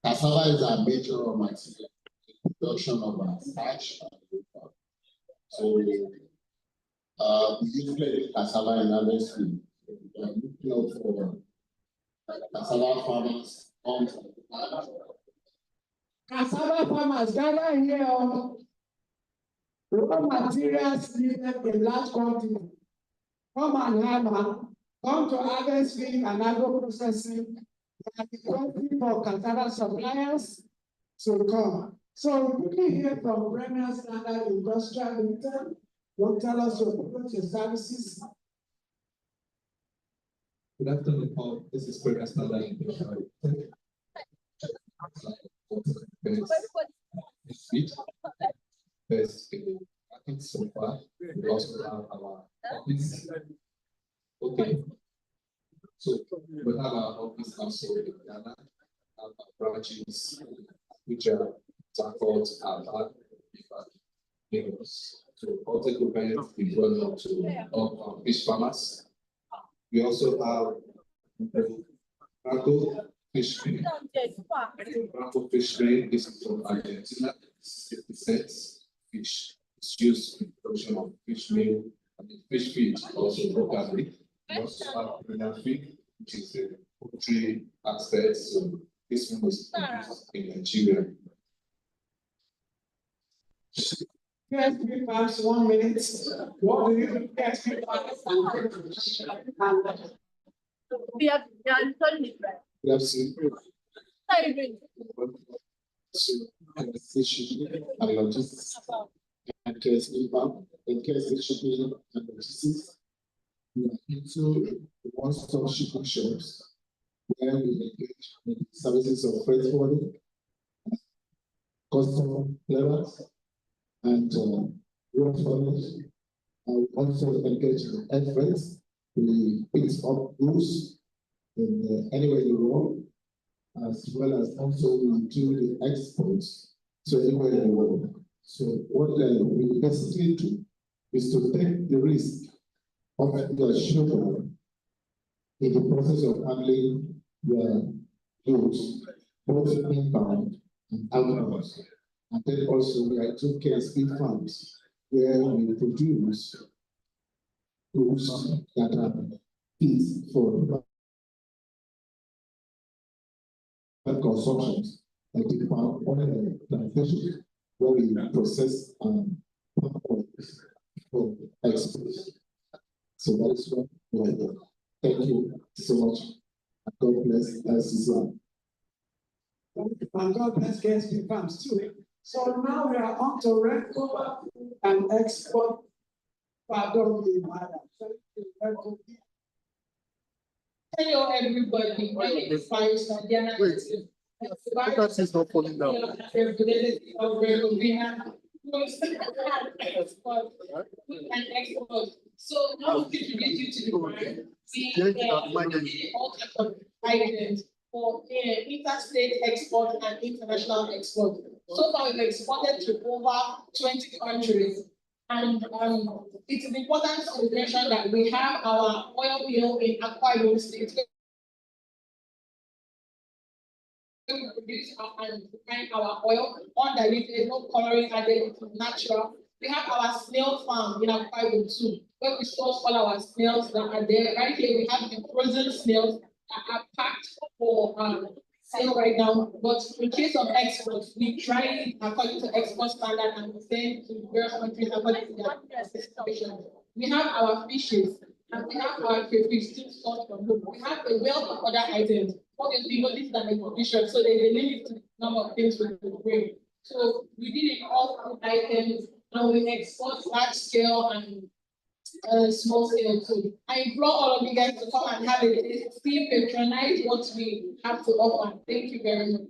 cassava is a major raw material in production of our starch. So we usually cassava in harvest field. We are looking out for cassava farmers on Cassava farmers gather here. Raw materials needed in large quantity. Come and hammer, come to harvest field and agro processing. And the quantity for cassava suppliers to come. So we can hear from Premier Standard Industrial Limited. Will tell us your product and services. Good afternoon, Paul. This is Premier Standard Industrial Limited. Best I think so far, we also have our office. Okay. So we have our office also in Ghana, our branches, which are Takot, Aba, Lagos. So all the government is going up to all our fish farmers. We also have Rango fish cream. Rango fish cream is from Argentina, 60% fish. It's used in production of fish meal and fish feed, also locally. We also have Premier Feed, which is a poultry aspect. So this one is produced in Nigeria. Yes, we pass 1 minute. What do you get? We have done it right. We have seen and logistics and shipping and logistics. We are into one-stop shipping shops where we engage in services of freight forwarding, customer clearance, and road forwarding, I will also engage in efforts to pick up goods in anywhere in the world, as well as also we do the exports to anywhere in the world. So what we basically do is to take the risk of your sugar in the process of handling the goods, both inbound and outbound. And then also we are two KSP farms where we produce goods that are fit for consumption, like the palm oil plantation, where we process palm oil for export. So that is what we are doing. Thank you so much. God bless us. And God bless KSP farms too. So now we are on to rental and export. Pardon me, madam. Hello, everybody. My name is Faisal Diana. That is not falling down. So now we introduce you to the brand. We all types of items for interstate export and international export. So far, we've exported to over 20 countries. And it is important to mention that we have our oil mill in Akwa Ibom State. We produce and refine our oil undiluted, no coloring added, natural. We have our snail farm in Akwa Ibom too, where we source all our snails that are there. Right here, we have the frozen snails that are packed for sale right now. But in case of exports, we try it according to export standard and we send to various countries according to their specifications. We have our fishes and we have our crayfish still sourced from home. We have a wealth of other items. Obviously, you know, this is an exhibition, so there's a limit to the number of things we can bring. So we did it all food items and we export large scale and small scale too. I implore all of you guys to come and have a taste, see, patronize what we have to offer. Thank you very much.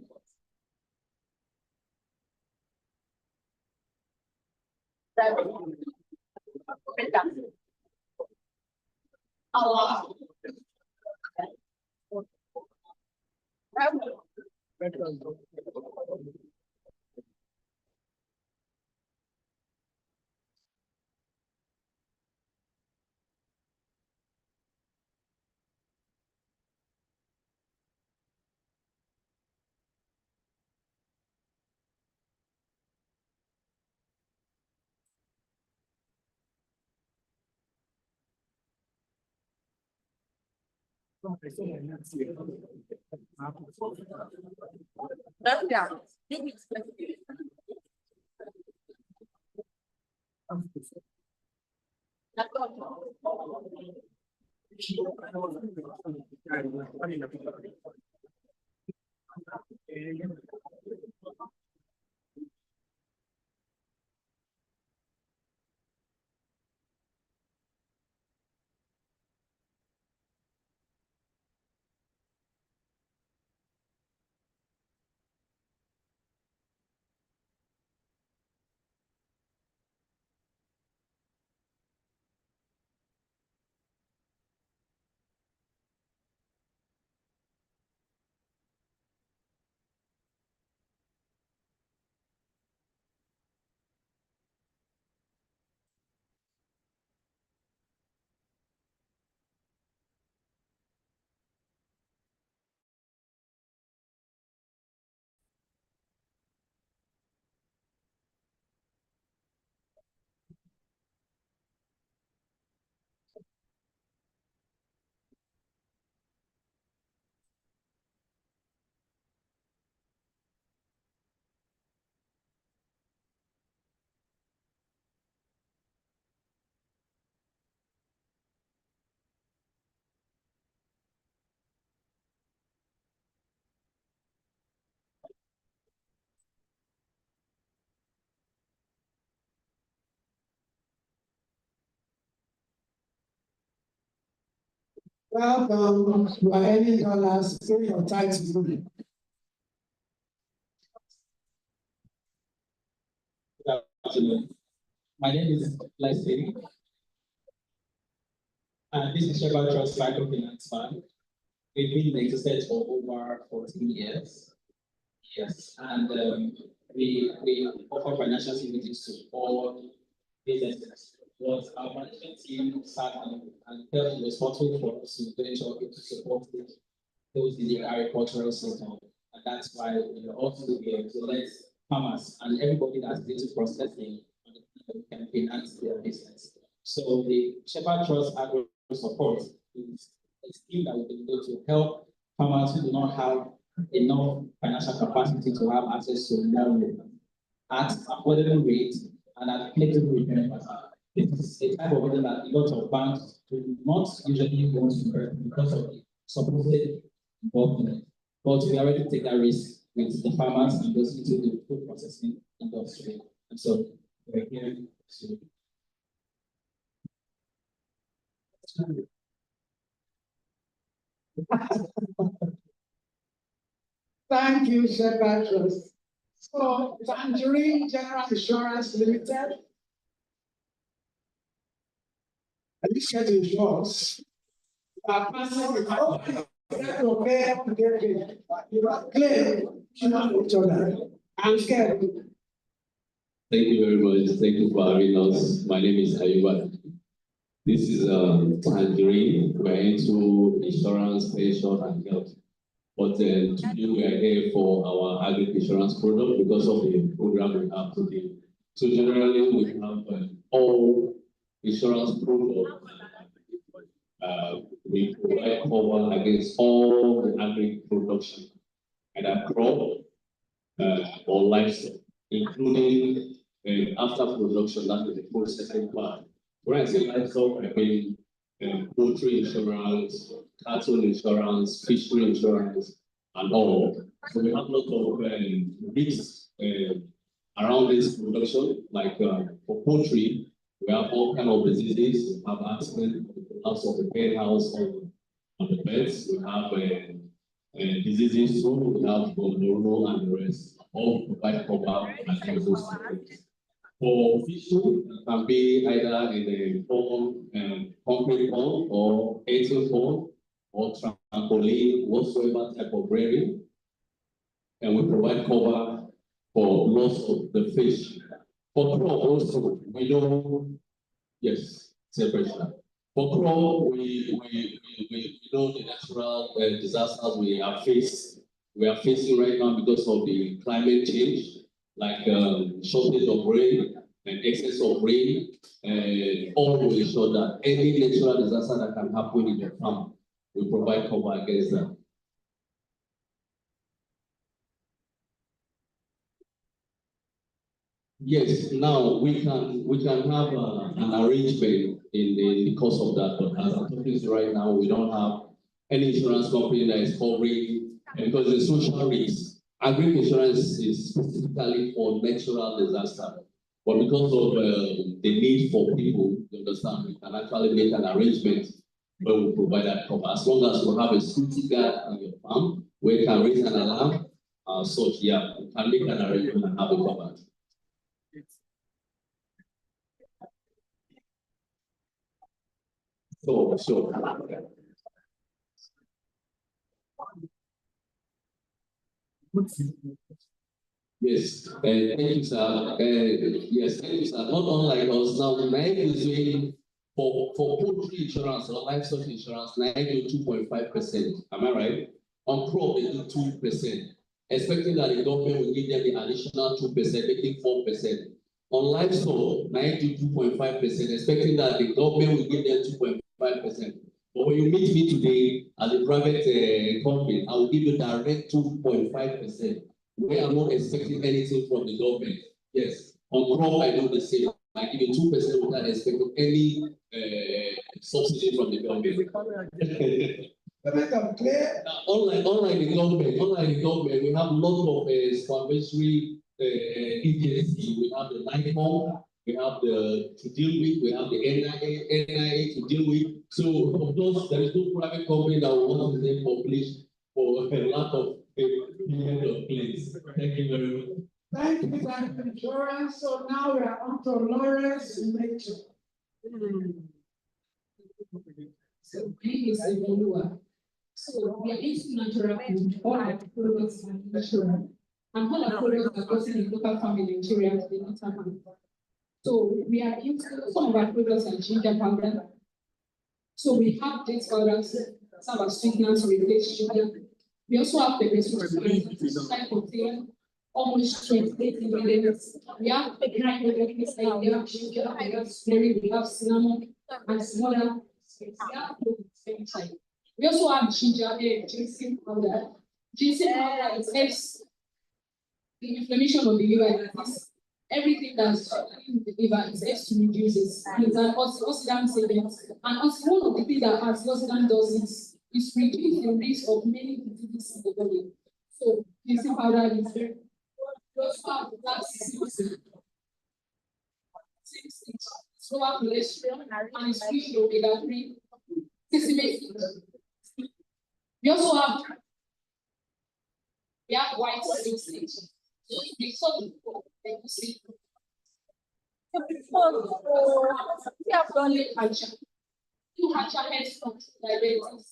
Welcome. You are earning dollars. Say your title. Good afternoon. My name is Leslie. And this is Shepherd Trust Microfinance Fund. We've been in existence for over 14 years. Yes, and we offer financial services to all businesses. But our management team sat and felt it was possible for us to venture into support those in the agricultural sector. And that's why we are also here to let farmers and everybody that's into processing can finance their business. So the Shepherd Trust Agro Support is a scheme that will be able to help farmers who do not have enough financial capacity to have access to loan at affordable rates and at flexible repayment pattern. This is a type of loan that a lot of banks do not usually want to earn because of the supposed involvement. But we are ready to take that risk with the farmers and those into the food processing industry. And so we're here to Thank you, Shepherd Trust. So, Tangerine General Insurance Limited. Are you scared to insure us? You are passing it out. You are clear. Each other. I'm scared. Thank you very much. Thank you for having us. My name is Ayuba. This is Tangerine. We're into insurance, pension, and health. But today we are here for our agri insurance product because of the program we have today. So generally we have all insurance products. We provide cover against all the agri production, either crop or livestock, including after production, that is the processing part. When I say livestock, I mean poultry insurance, cattle insurance, fishery insurance, and all. So we have a lot of risks around this production, like for poultry, we have all kinds of diseases. We have accidents, collapse of the pen house on the beds. We have diseases too. We have gonorrhea and the rest. All provide cover against those things. For fishing, it can be either in a pond, concrete pond, or 18 pond, or trampoline, whatsoever type of rearing. And we provide cover for loss of the fish. For crop also, we know, yes, separation. For crop, we know the natural disasters we are facing right now because of the climate change, like shortage of rain and excess of rain, and all to ensure that any natural disaster that can happen in your farm, we provide cover against that. Yes, now we can have an arrangement in the course of that, but as I'm talking to right now, we don't have any insurance company that is covering, because the social risk. Agric insurance is specifically for natural disaster, but because of the need for people, you understand, we can actually make an arrangement where we provide that cover. As long as you have a security guard on your farm, where you can raise an alarm, such, yeah, you can make an arrangement and have it covered. So. Yes, thank you, sir. Yes, thank you, sir. Not unlike us now, NAIC is doing for poultry insurance or livestock insurance, NAIC do 2.5%. Am I right? On crop, they do 2%, expecting that the government will give them the additional 2%, making 4%. On livestock, NAIC do 2.5%, expecting that the government will give them 2.5%. But when you meet me today as a private company, I will give you direct 2.5%. We are not expecting anything from the government. Yes, on crop, I do the same. I give you 2% without expecting any subsidy from the government. Unlike the government, we have a lot of supervisory agencies. We have the NIFOM, we have to deal with, we have the NIA to deal with. So, of course, there is no private company that will want to be published for a lack of claims. Thank you very much. Thank you, thank you, insurance. So now we are on to Lawrence Nature. So my name is Olua. So we are into natural food. All our products are natural. And all our products are grown in local farm in Nigeria, the Northern. So we are into some of our products are ginger powder. So we have these powders, some are sweeteners to replace sugar. We also have the resources that contain almost 28 ingredients. We have the grind ingredients like we have sugar, we have sherry, we have cinnamon, and some other. We also have ginger, ginseng powder. Ginseng powder is helps the inflammation of the liver. Everything that's in the liver is helps to reduce it. And it's an oxidant agent. And also one of the things that antioxidant does is reduce the risk of many diseases in the body. So ginseng powder is very. We also have lower cholesterol and it's rich in omega-3. We also have white sausage. So we have only hacha. Two hacha heads from diabetes.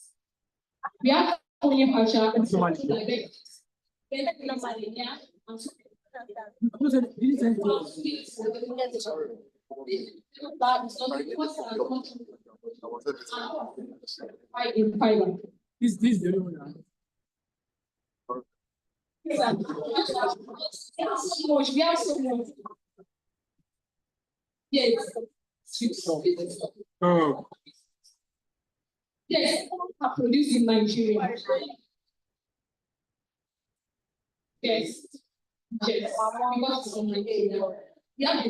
We have only hacha and diabetes. Malaria and so fiber. This the only one. We have so much. Yes. Oh. Yes, are produced in Nigeria. Yes. Yes. Because from Nigeria. Yeah.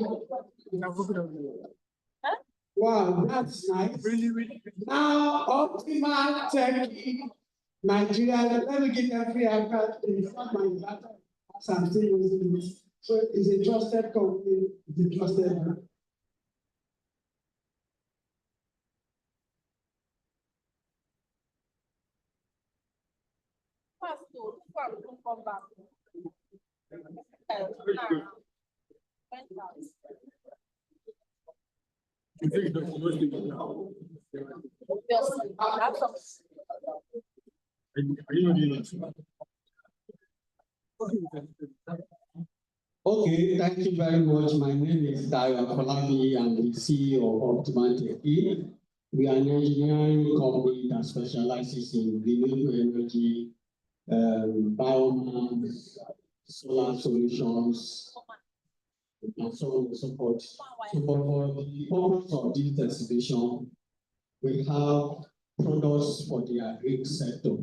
Wow, that's nice. Really. Now, optimal Turkey, Nigeria. Let me give every account. It's not my data. As I'm still using it. So it's a trusted company. It's a trusted group. Come back. Okay, thank you very much. My name is Dayo Afolabi. I'm the CEO of Optimal Techy. We are an engineering company that specializes in renewable energy, biomass, solar solutions, and so on and so forth. So for the purpose of this exhibition, we have products for the agric sector.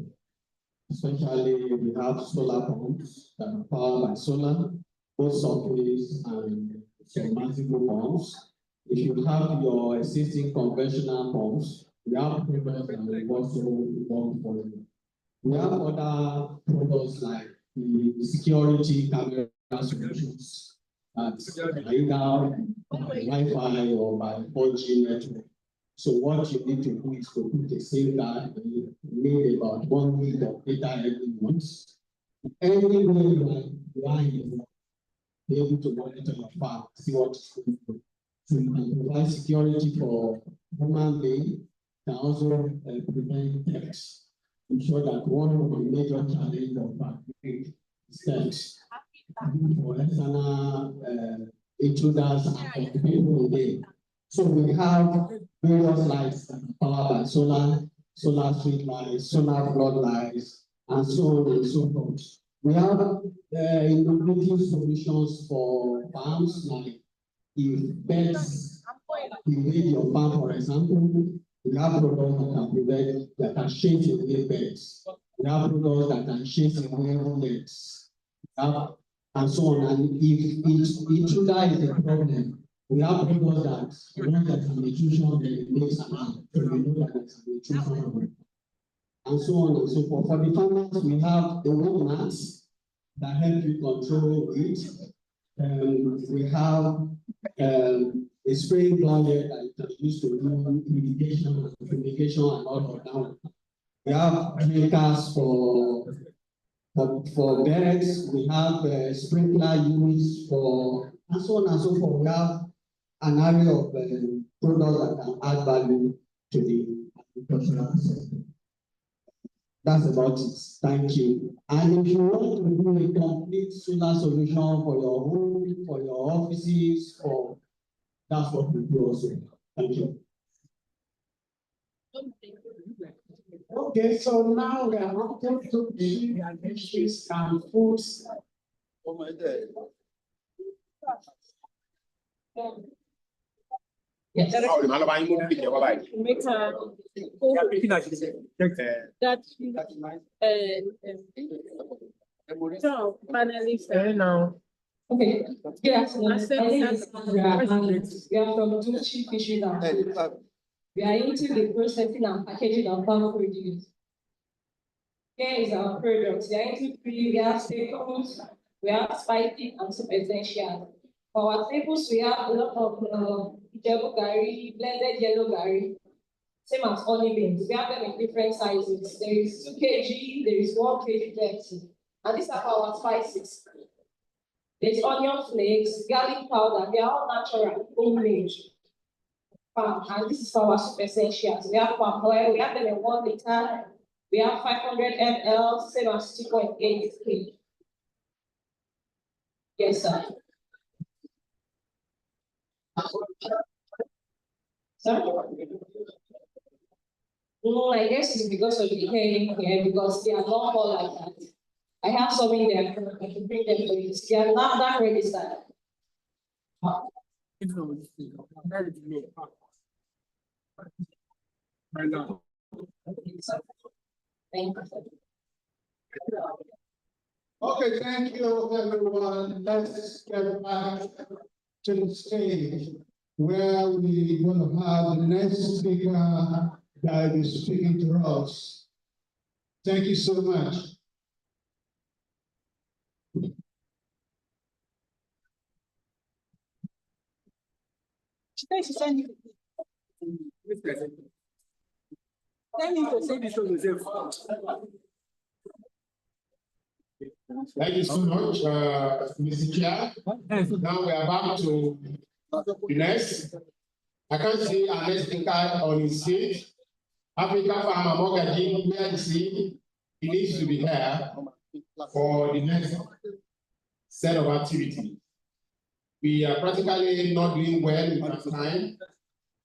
Especially, we have solar pumps that are powered by solar, both surface and submersible pumps. If you have your existing conventional pumps, we have products that will also work for you. We have other products like the security camera solutions that are either by Wi-Fi or by 4G network. So what you need to do is to put a SIM card, and you need about 1 gig of data every month. Anywhere you are in, be able to monitor your farm, see what's going on. So you can provide security for human being, can also prevent theft. Ensure that one of the major challenges of agriculture is theft. For external intruders and people within. So we have various lights powered by solar street lights, solar floodlights, and so on and so forth. We have innovative solutions for farms, like if birds invade your farm, for example, we have products that can prevent, that can chase away birds. We have products that can chase away rodents, and so on. And if intruder is a problem, we have products that when there's an intrusion, then it makes an alarm. So we know that there's an intrusion. And so on and so forth. For the farmers, we have the road mats that help you control it. We have a spraying blanket that you can use to do irrigation and fumigation and all of that. We have drinkers for birds. We have sprinkler units for, and so on and so forth. We have an array of products that can add value to the That's about it. Thank you. And if you want to do a complete solar solution for your home, for your offices, for that's what we do also. Thank you. Okay, so now we are not going to be fishes and foods. Oh my God. Yes. That so finally now. Okay. Yes, I said we are from Tucci Fisheries and Foods. We are into the processing and packaging of farm produce. Here is our products. We are into free, we have staples, we have spicy and super essential. For our staples, we have a lot of Ijebu gari, blended yellow gari, same as honey beans. We have them in different sizes. There is 2 kg, there is 1 kg 30. And these are our spices. There's onion flakes, garlic powder, they are all natural, homemade. And this is for our super essentials. We have palm oil, we have them in 1 liter, we have 500 ml, same as 2.8 kg. Yes, sir. Sorry? I guess it's because of the hearing here, because they are not all like that. I have some in there, I can bring them for you. They are not that registered. Thank you. Okay, thank you, everyone. Let's get back to the stage where we're going to have the next speaker that is speaking to us. Thank you so much. Thank you so much, Mr. Chair. Now we are back to the next. I can see our next speaker on his stage. Africa Farmer Mogaji, where is he? He needs to be here for the next set of activity. We are practically not doing well with our time.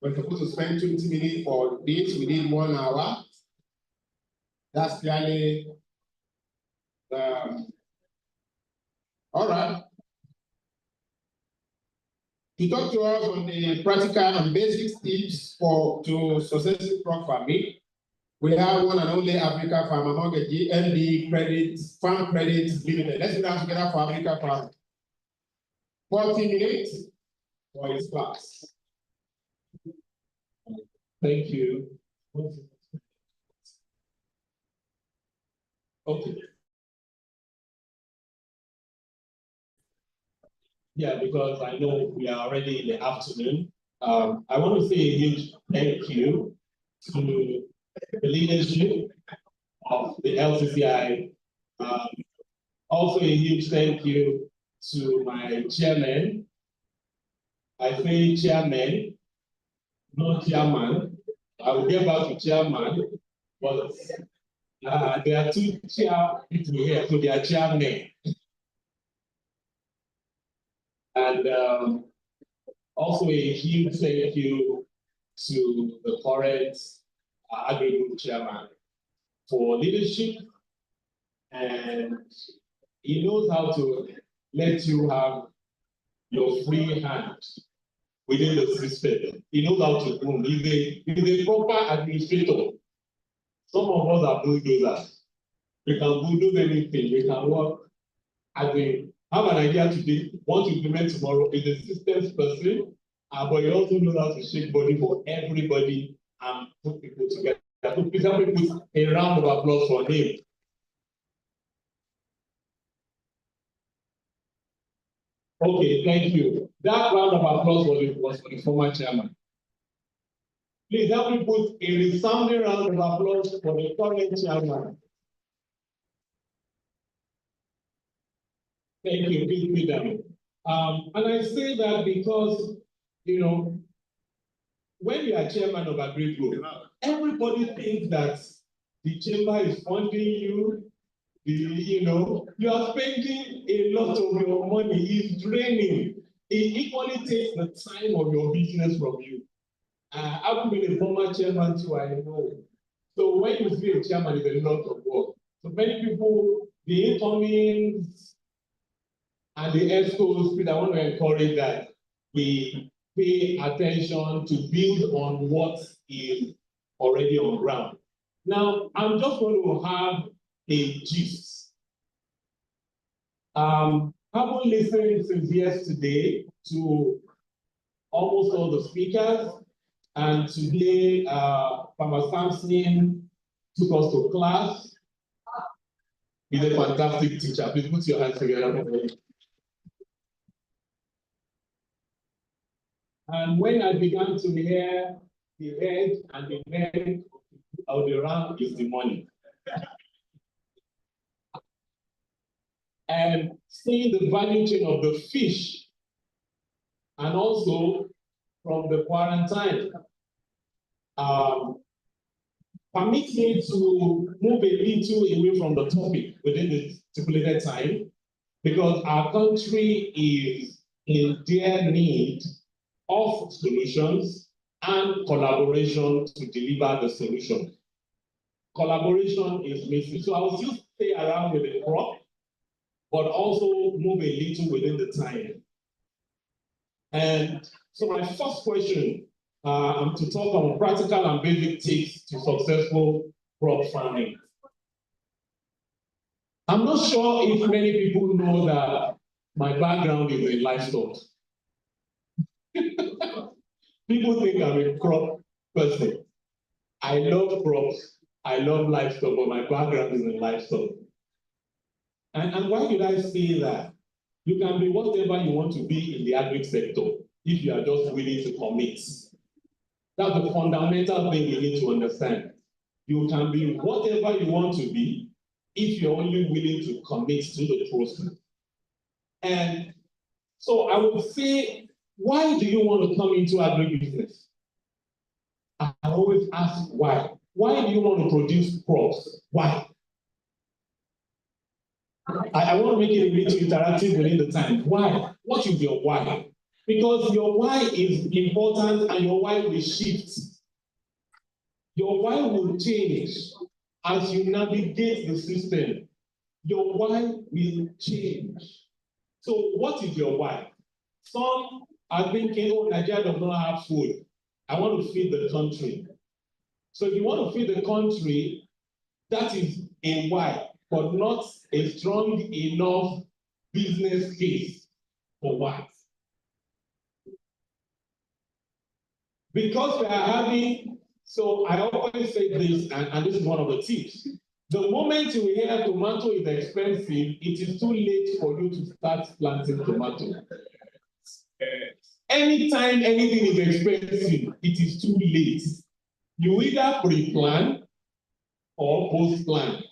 We're supposed to spend 20 minutes for this. We need 1 hour. That's clearly all right. To talk to us on the practical and basic tips to successful crop farming, we have one and only Africa Farmer Mortgage MD Credit Farm Credit Limited. Let's put that together for Africa Farm. 40 minutes for his class. Thank you. Okay. Yeah, because I know we are already in the afternoon. I want to say a huge thank you to the leadership of the LCCI. Also a huge thank you to my chairman. I say chairman, not chairman. I will get back to chairman, but there are 2 chair people here, so they are chairmen. And also a huge thank you to the current Agric Group chairman for leadership, and he knows how to let you have your free hand within the system. He knows how to groom. He's a proper administrator. Some of us are bulldozers. We can bulldoze anything. We can work. As we have an idea today, want to implement tomorrow is a systems person, but he also knows how to shake body for everybody and put people together. So please help me put a round of applause for him. Okay, thank you. That round of applause was for the former chairman. Please help me put a resounding round of applause for the current chairman. Thank you, please be down. And I say that because, you know, when you are chairman of Agric Group, everybody thinks that the chamber is funding you. You are spending a lot of your money. It's draining. It equally takes the time of your business from you. I've been a former chairman too, I know. So when you see a chairman, it's a lot of work. So many people, the incomings and the ESCOs, I want to encourage that we pay attention to build on what is already on ground. Now, I'm just going to have a gist. Haven't listened since yesterday to almost all the speakers, and today, Farmer Samson took us to class. He's a fantastic teacher. Please put your hands together. And when I began to hear the head and the neck of the ram is the money. And seeing the value chain of the fish, and also from the quarantine, permit me to move a little away from the topic within the stipulated time, because our country is in dire need of solutions and collaboration to deliver the solution. Collaboration is missing. So I will still stay around with the crop, but also move a little within the time. And so my first question, to talk on practical and basic tips to successful crop farming. I'm not sure if many people know that my background is in livestock. People think I'm a crop person. I love crops, I love livestock, but my background is in livestock. And why did I say that? You can be whatever you want to be in the agri sector if you are just willing to commit. That's the fundamental thing you need to understand. You can be whatever you want to be if you're only willing to commit to the process. And so I would say, why do you want to come into agribusiness? I always ask why. Why do you want to produce crops? Why? I want to make it a little interactive within the time. Why? What is your why? Because your why is important and your why will shift. Your why will change as you navigate the system. Your why will change. So what is your why? Some are thinking, oh, Nigeria does not have food. I want to feed the country. So if you want to feed the country, that is a why, but not a strong enough business case for why. Because we are having, so I always say this, and this is one of the tips. The moment you hear tomato is expensive, it is too late for you to start planting tomato. Anytime anything is expensive, it is too late. You either pre-plan or post-plan.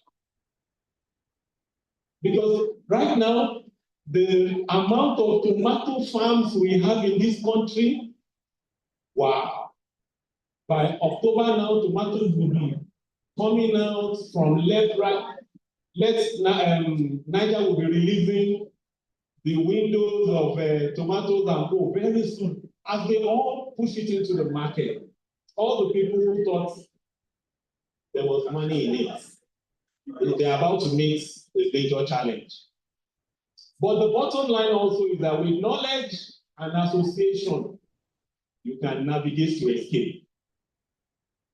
Because right now, the amount of tomato farms we have in this country, wow. By October now, tomatoes will be coming out from left, right. Niger will be releasing the windows of tomatoes and go very soon. As they all push it into the market, all the people who thought there was money in it, they are about to meet a major challenge. But the bottom line also is that with knowledge and association, you can navigate to escape.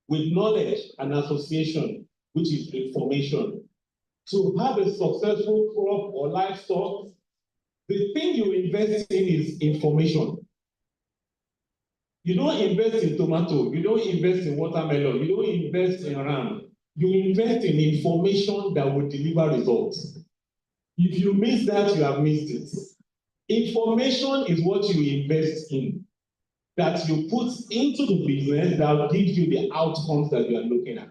With knowledge and association, which is information, to have a successful crop or livestock, the thing you invest in is information. You don't invest in tomato, you don't invest in watermelon, you don't invest in ram. You invest in information that will deliver results. If you miss that, you have missed it. Information is what you invest in, that you put into the business that will give you the outcomes that you are looking at.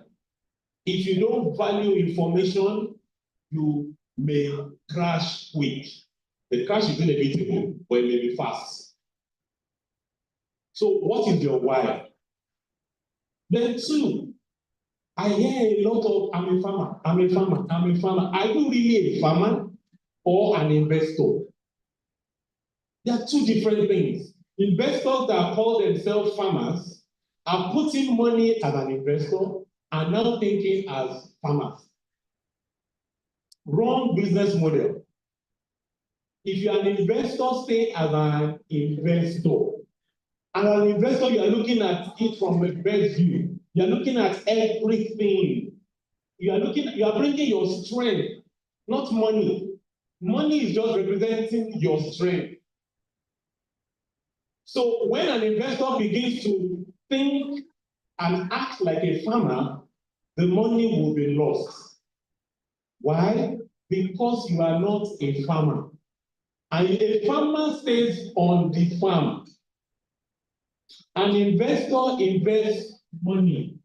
If you don't value information, you may crash quick. The crash is inevitable, but it may be fast. So what is your why? Then two, I hear a lot of, I'm a farmer, I'm a farmer, I'm a farmer. Are you really a farmer or an investor? There are two different things. Investors that call themselves farmers are putting money as an investor and now thinking as farmers. Wrong business model. If you are an investor, stay as an investor. And as an investor, you are looking at it from a best view. You are looking at everything. You are bringing your strength, not money. Money is just representing your strength. So when an investor begins to think and act like a farmer, the money will be lost. Why? Because you are not a farmer. And a farmer stays on the farm. An investor invests money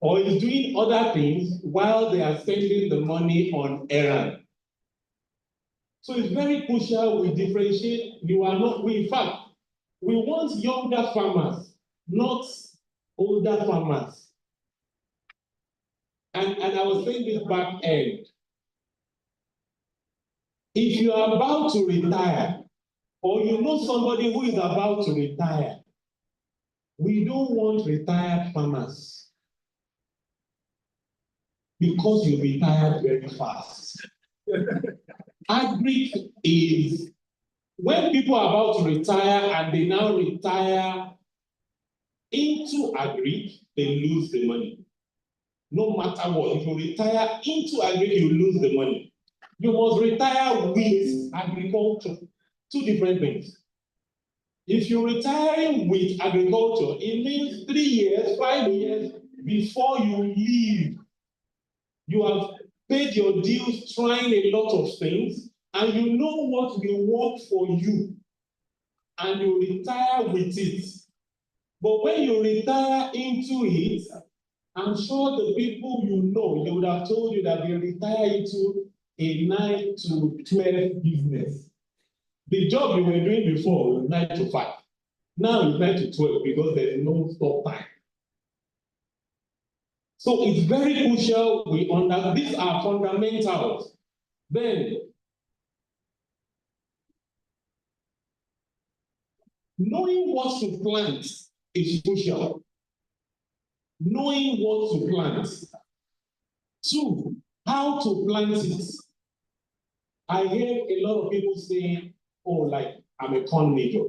or is doing other things while they are spending the money on errand. So it's very crucial we differentiate. In fact, we want younger farmers, not older farmers. And I was saying this back end. If you are about to retire, or you know somebody who is about to retire, we don't want retired farmers because you retire very fast. Agric is when people are about to retire and they now retire into Agric, they lose the money. No matter what, if you retire into Agric, you lose the money. You must retire with agriculture. Two different things. If you're retiring with agriculture, it means 3 years, 5 years before you leave. You have paid your dues, trying a lot of things, and you know what will work for you, and you retire with it. But when you retire into it, I'm sure the people you know, they would have told you that they retire into a 9 to 12 business. The job you were doing before was 9 to 5. Now it's 9 to 12 because there's no stop time. So it's very crucial we understand these are fundamentals. Then, knowing what to plant is crucial. Knowing what to plant. Two, how to plant it. I hear a lot of people saying, oh, like, I'm a corn major.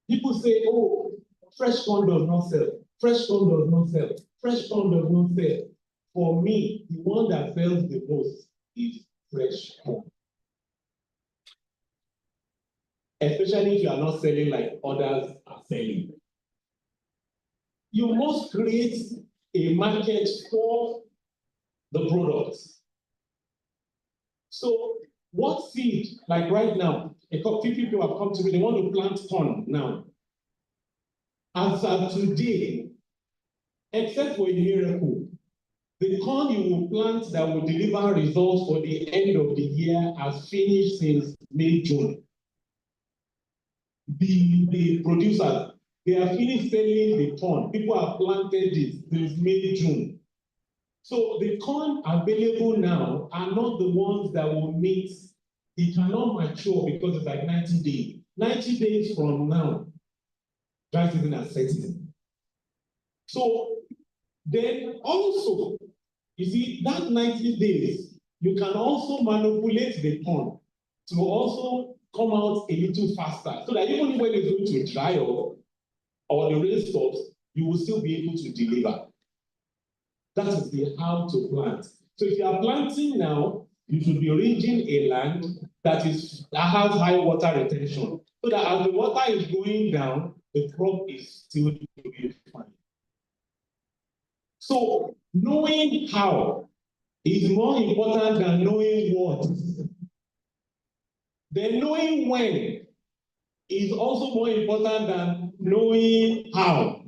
People say, oh, fresh corn does not sell. Fresh corn does not sell. Fresh corn does not sell. For me, the one that sells the most is fresh corn. Especially if you are not selling like others are selling. You must create a market for the products. So what seed, like right now, a few people have come to me, they want to plant corn now. As of today, except for a miracle, the corn you will plant that will deliver results for the end of the year has finished since May, June. The producers, they are finished selling the corn. People have planted it since May, June. So the corn available now are not the ones that will meet. It cannot mature because it's like 90 days. 90 days from now, dry season has set in. So then also, you see, that 90 days, you can also manipulate the corn to also come out a little faster. So that even when it's going to dry up or the rain stops, you will still be able to deliver. That is the how to plant. So if you are planting now, you should be arranging a land that has high water retention. So that as the water is going down, the crop is still doing fine. So knowing how is more important than knowing what. Then knowing when is also more important than knowing how.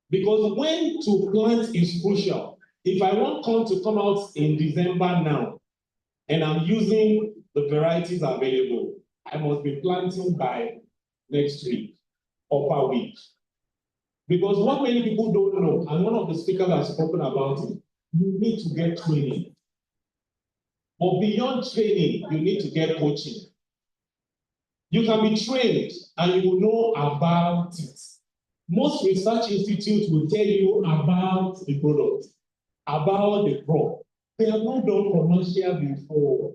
Because when to plant is crucial. If I want corn to come out in December now, and I'm using the varieties available, I must be planting by next week, upper week. Because what many people don't know, and one of the speakers has spoken about it, you need to get training. But beyond training, you need to get coaching. You can be trained and you will know about it. Most research institutes will tell you about the product, about the crop. They have not done commercial before.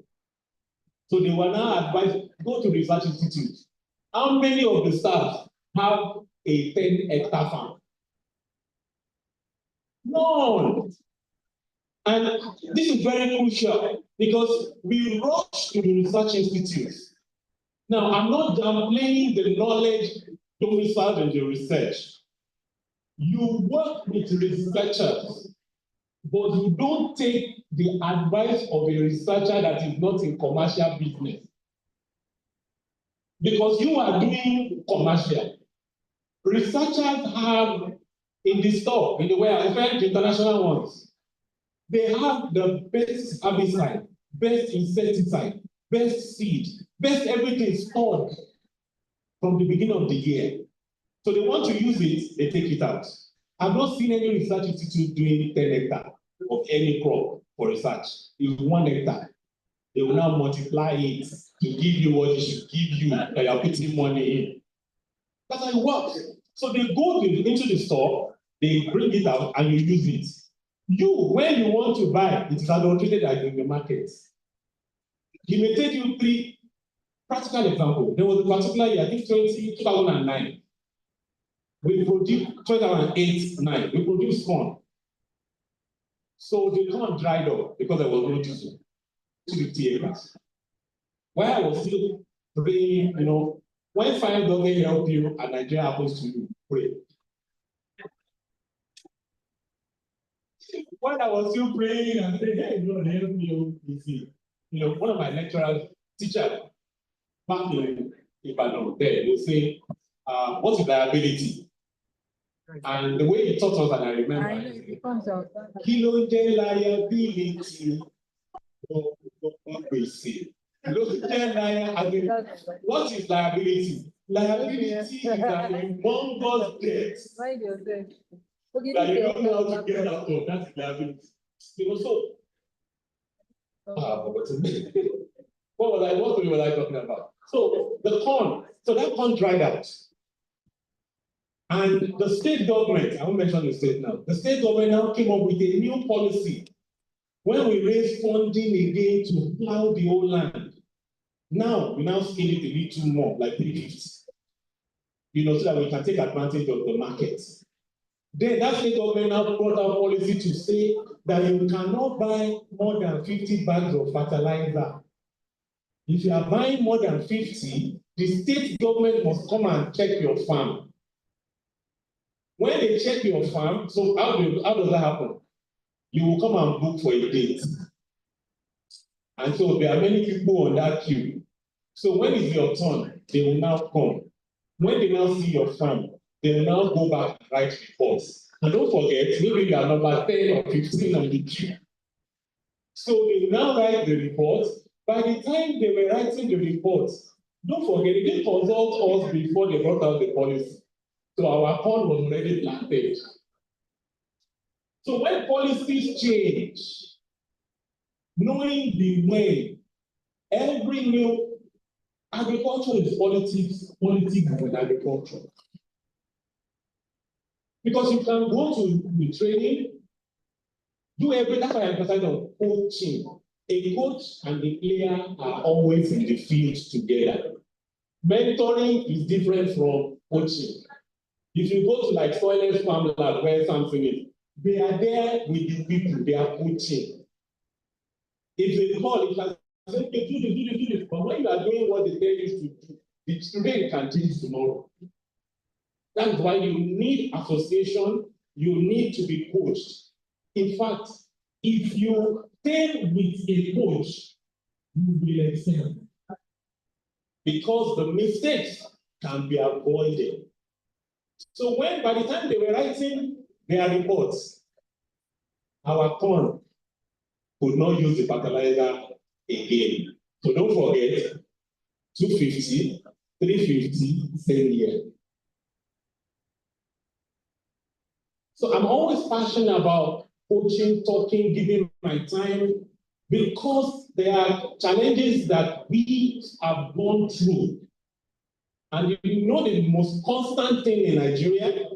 So they were now advised, go to research institutes. How many of the staff have a 10-hectare farm? None. And this is very crucial because we rush to the research institutes. Now, I'm not downplaying the knowledge domiciled in the research. You work with researchers, but you don't take the advice of a researcher that is not in commercial business. Because you are doing commercial. Researchers have in the store, in the warehouse, especially the international ones, they have the best herbicide, best insecticide, best seed, best everything stored from the beginning of the year. So they want to use it, they take it out. I've not seen any research institute doing 10 hectares of any crop for research. It's 1 hectare. They will now multiply it to give you what it should give you that you are putting money in. That's how it works. So they go into the store, they bring it out, and you use it. You, when you want to buy, it is adulterated like in the market. It may take you 3 practical examples. There was a particular year, I think 2009. We produced 2008-9. We produced corn. So the corn dried up because there was no diesel. 250 acres. While I was still praying, when fire doesn't help you and Nigeria happens to you, pray. While I was still praying and saying, hey, Lord, help me, you see. One of my lecturers, teacher, back in Ibadan, there, will say, what is liability? And the way he taught us, and I remember, kilo liability. What is liability? Liability is an humongous debt that you don't know how to get out of. That's liability. What was I talking about? So the corn, that corn dried out. And the state government, I won't mention the state now, the state government now came up with a new policy. When we raise funding again to plow the whole land, now we scale it a little more, like 350. So that we can take advantage of the market. Then that state government now brought out policy to say that you cannot buy more than 50 bags of fertilizer. If you are buying more than 50, the state government must come and check your farm. When they check your farm, so how does that happen? You will come and book for a date. And so there are many people on that queue. So when it's your turn, they will now come. When they now see your farm, they will now go back and write reports. And don't forget, maybe you are number 10 or 15 on the queue. So they will now write the report. By the time they were writing the report, don't forget, they didn't consult us before they brought out the policy. So our corn was already planted. So when policies change, knowing the way, every new agriculture is politics with agriculture. Because you can go to the training, that's why I emphasize on coaching. A coach and the player are always in the field together. Mentoring is different from coaching. If you go to like Soilers Farm Lab where something is, they are there with the people, they are coaching. If they call, it can say, okay, do this. But when you are doing what they tell you to do, the student can change tomorrow. That's why you need association, you need to be coached. In fact, if you stay with a coach, you will excel. Because the mistakes can be avoided. So when by the time they were writing their reports, our corn could not use the fertilizer again. So don't forget, 250, 350, same year. So I'm always passionate about coaching, talking, giving my time, because there are challenges that we have gone through. And you know the most constant thing in Nigeria,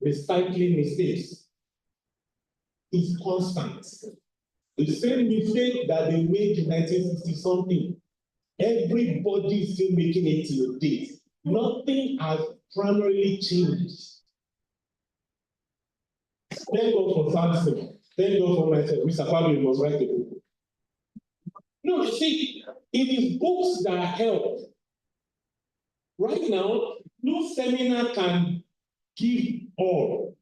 recycling mistakes, is constant. The same mistake that they made in 1960 something, everybody is still making it till date. Nothing has primarily changed. Thank God for Samson. Thank God for myself. Mr. Fabio was right. No, you see, it is books that help. Right now, no seminar can give all.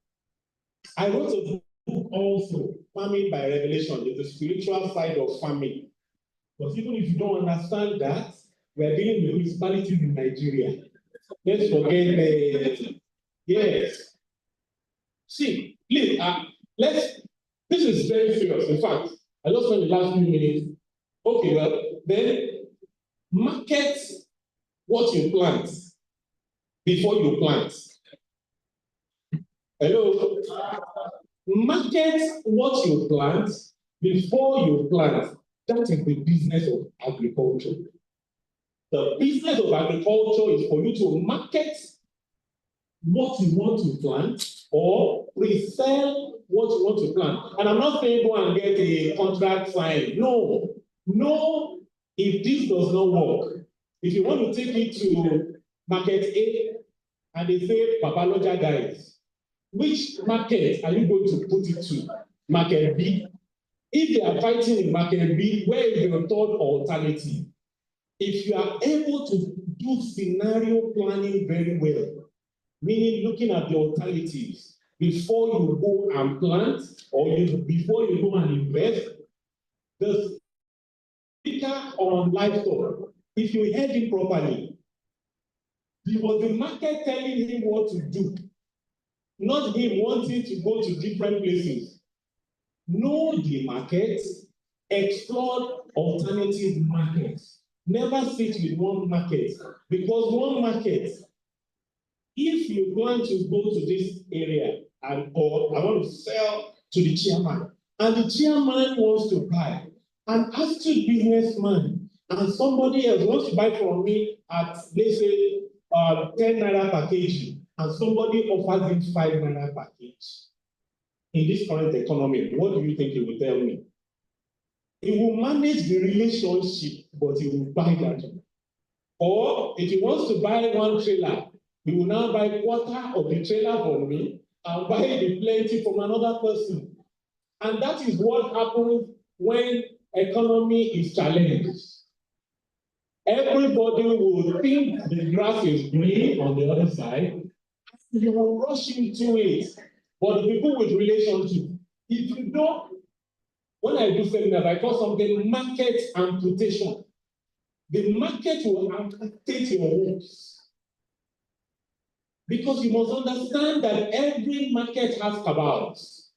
I wrote a book also, Farming by Revelation, the spiritual side of farming. But even if you don't understand that, we are dealing with municipalities in Nigeria. Let's forget yes. See, please, this is very serious. In fact, I just spent the last few minutes. Okay, well, then market what you plant before you plant. Hello? Market what you plant before you plant. That is the business of agriculture. The business of agriculture is for you to market what you want to plant or pre-sell what you want to plant. And I'm not saying go and get a contract signed. No. No, if this does not work. If you want to take it to market A and they say, Babaloja guys, which market are you going to put it to? Market B. If they are fighting in market B, where is your third alternative? If you are able to do scenario planning very well, meaning looking at the alternatives before you go and plant or before you go and invest, the speaker on livestock, if you heard him properly, it was the market telling him what to do, not him wanting to go to different places. Know the market, explore alternative markets. Never sit with one market, because one market, if you plan to go to this area or I want to sell to the chairman, and the chairman wants to buy, an astute businessman and somebody else wants to buy from me at, let's say, 10 naira per kg, and somebody offers him 5 naira per kg. In this current economy, what do you think he will tell me? He will manage the relationship, but he will buy that. Or if he wants to buy one trailer, he will now buy quarter of the trailer from me and buy the plenty from another person. And that is what happens when economy is challenged. Everybody will think the grass is green on the other side. You will rush into it. But the people with relationship, if you don't, when I do seminars, I call something market amputation. The market will amputate your works. Because you must understand that every market has cabals.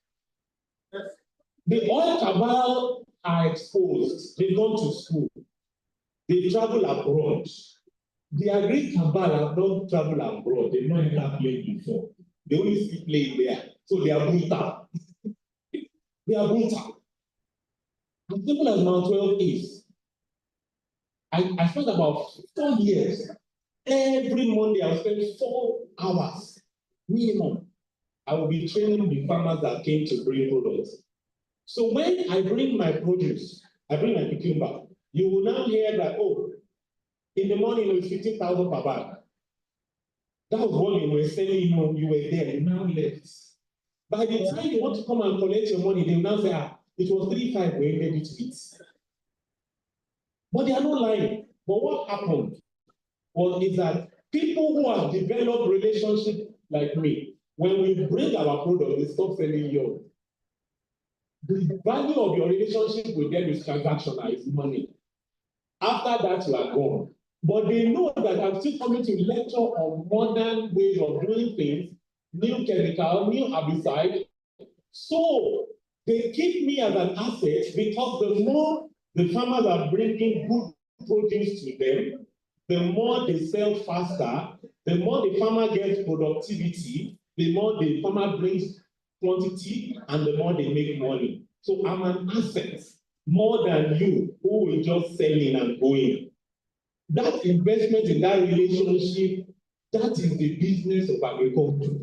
The oil cabal are exposed. They go to school. They travel abroad. The Agric cabal have not traveled abroad. They've not entered plane before. They only see plane there. So they are brutal. They are brutal. And people as Mount 12 is. I spent about 4 years. Every Monday, I will spend 4 hours minimum. I will be training the farmers that came to bring products. So when I bring my produce, I bring my cucumber, you will now hear that, oh, in the morning it was 15,000 per bag. That was what you were selling, you were there, you now left. By the time you want to come and collect your money, they will now say, it was 3,500 we ended it with. But they are not lying. But what happened is that people who have developed relationships like me, when we bring our product, they stop selling yours. The value of your relationship with them is transactional, is money. After that, you are gone. But they know that I'm still coming to lecture on modern ways of doing things, new chemical, new herbicide. So they keep me as an asset, because the more the farmers are bringing good produce to them, the more they sell faster, the more the farmer gets productivity, the more the farmer brings quantity and the more they make money. So I'm an asset more than you who will just sell in and go in. That investment in that relationship, that is the business of agriculture.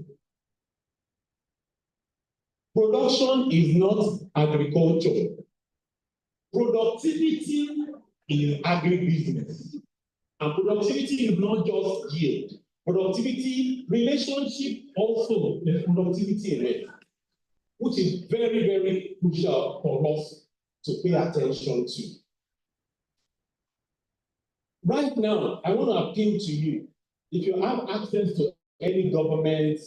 Production is not agriculture. Productivity is agribusiness. And productivity is not just yield. Productivity, relationship also, there's productivity in it, which is very, very crucial for us to pay attention to. Right now, I want to appeal to you. If you have access to any government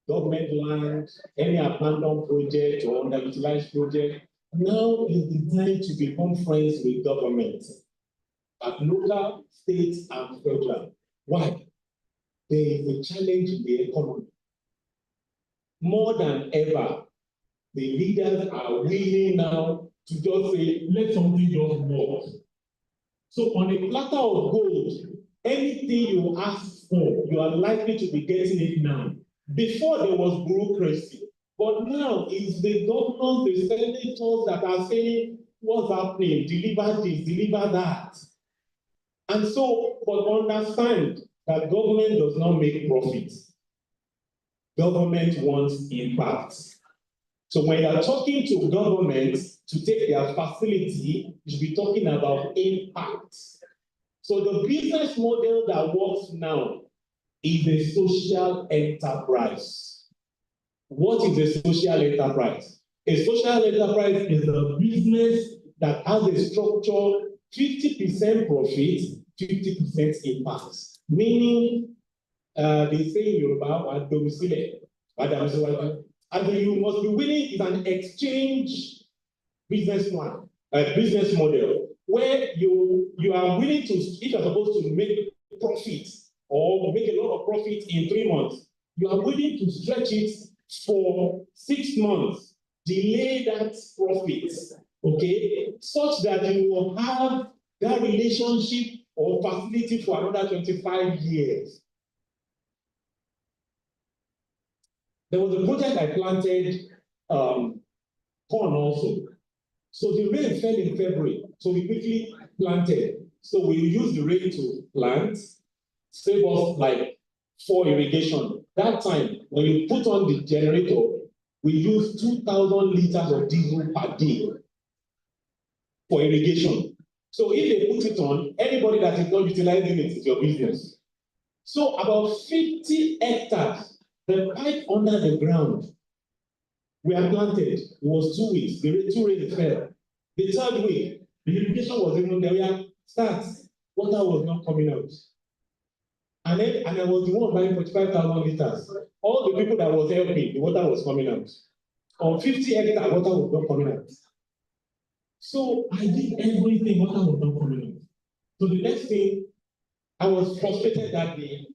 land, any abandoned project or underutilized project, now is the time to become friends with government at local, state, and federal. Why? There is a challenge in the economy. More than ever, the leaders are willing now to just say, let something just work. So on a platter of gold, anything you ask for, you are likely to be getting it now. Before there was bureaucracy, but now it's the governors, the senators that are saying, what's happening? Deliver this, deliver that. And so, but understand that government does not make profits. Government wants impact. So when you are talking to government to take their facility, you should be talking about impact. So the business model that works now is a social enterprise. What is a social enterprise? A social enterprise is a business that has a structure, 50% profit, 50% impact. Meaning, they say in Yoruba, and you must be willing, it's an exchange business plan, a business model, where you are willing to, if you're supposed to make profit or make a lot of profit in 3 months, you are willing to stretch it for 6 months, delay that profit, okay, such that you will have that relationship or facility for another 25 years. There was a project I planted corn also. So the rain fell in February, so we quickly planted. So we used the rain to plant, save us like 4 irrigation. That time, when you put on the generator, we use 2,000 liters of diesel per day for irrigation. So if they put it on, anybody that is not utilizing it is your business. So about 50 hectares, the pipe under the ground, we are planted, it was 2 weeks, the 2 rains fell. The 3rd week, the irrigation was even there, we had starts, water was not coming out. And I was the one buying 45,000 liters. All the people that was helping, the water was coming out. On 50 hectares, water was not coming out. So I did everything, water was not coming out. So the next thing, I was frustrated that day,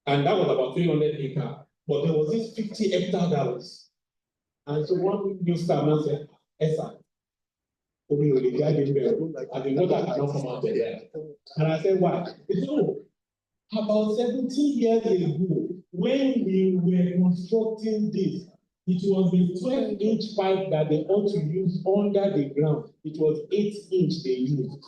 and that was about 300 acres. But there was this 50 hectare that was. And so one new staff now said, Esa, and the water cannot come out there. And I said, why? He said, no. About 17 years ago, when we were constructing this, it was a 12-inch pipe that they ought to use under the ground. It was 8-inch they used.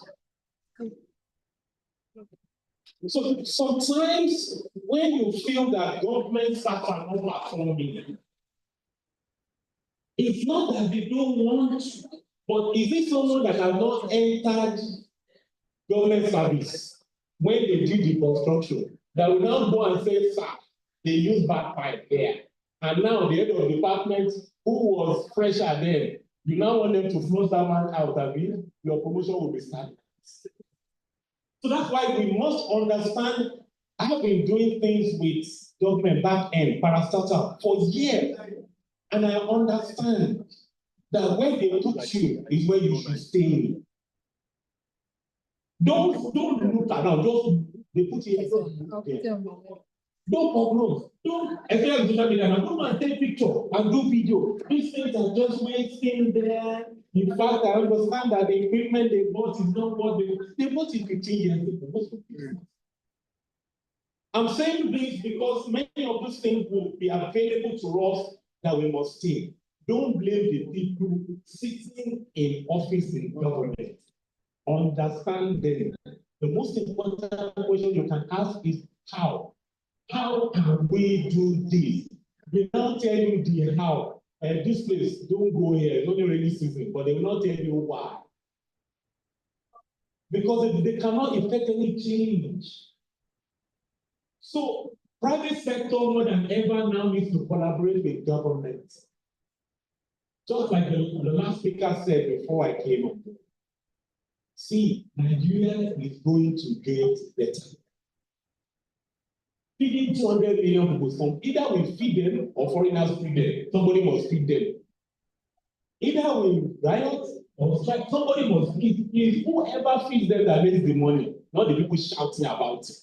So sometimes when you feel that government staff are not performing, it's not that they don't want to, but is it someone that has not entered government service when they do the construction that will now go and say, sir, they use bad pipe there. And now the head of the department who was fresher then, you now want them to flush that man out, I mean, your promotion will be started. So that's why we must understand. I have been doing things with government back end, parastatal, for years. And I understand that where they put you is where you should stay. Don't look around, just they put you there. No problem. Don't, especially social media, now don't go and take picture and do video. These things are just wasting there. In fact, I understand that the equipment they bought is not what they bought it 15 years ago. I'm saying this because many of these things will be available to us that we must take. Don't blame the people sitting in office in government. Understand them. The most important question you can ask is how? How can we do this? They now tell you the how. And this place, don't go here, it's only rainy season, but they will not tell you why. Because they cannot effect any change. So private sector more than ever now needs to collaborate with government. Just like the last speaker said before I came up. See, Nigeria is going to get better. Feeding 200 million people, from either we feed them or foreigners feed them. Somebody must feed them. Either we riot or strike, somebody must feed. If whoever feeds them that makes the money, not the people shouting about it.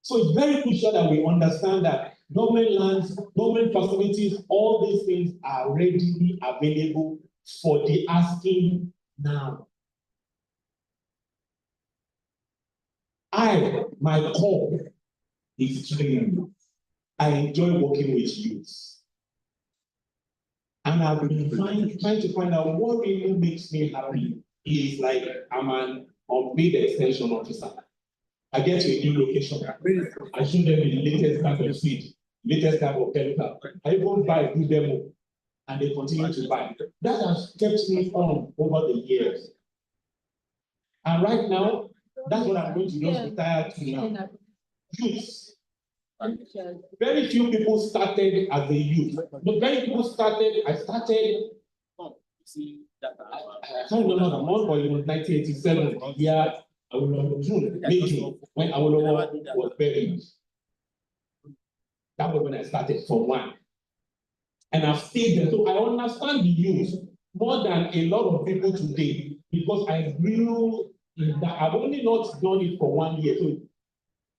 So it's very crucial that we understand that government lands, government facilities, all these things are readily available for the asking now. My core is training. I enjoy working with youth. And I've been trying to find out what really makes me happy is like I'm an unpaid extension officer. I get to a new location. I show them the latest type of seed, latest type of chemical. I even buy a good demo and they continue to buy. That has kept me on over the years. And right now, that's what I'm going to just retire to now. Youth. Very few people started as a youth. But very people started, I started, I can't remember the month, but it was 1987. Yeah, I was June, May, June, when Awolowo was buried. That was when I started from one. And I've stayed there. So I understand the youth more than a lot of people today because I grew in that. I've only not done it for 1 year. So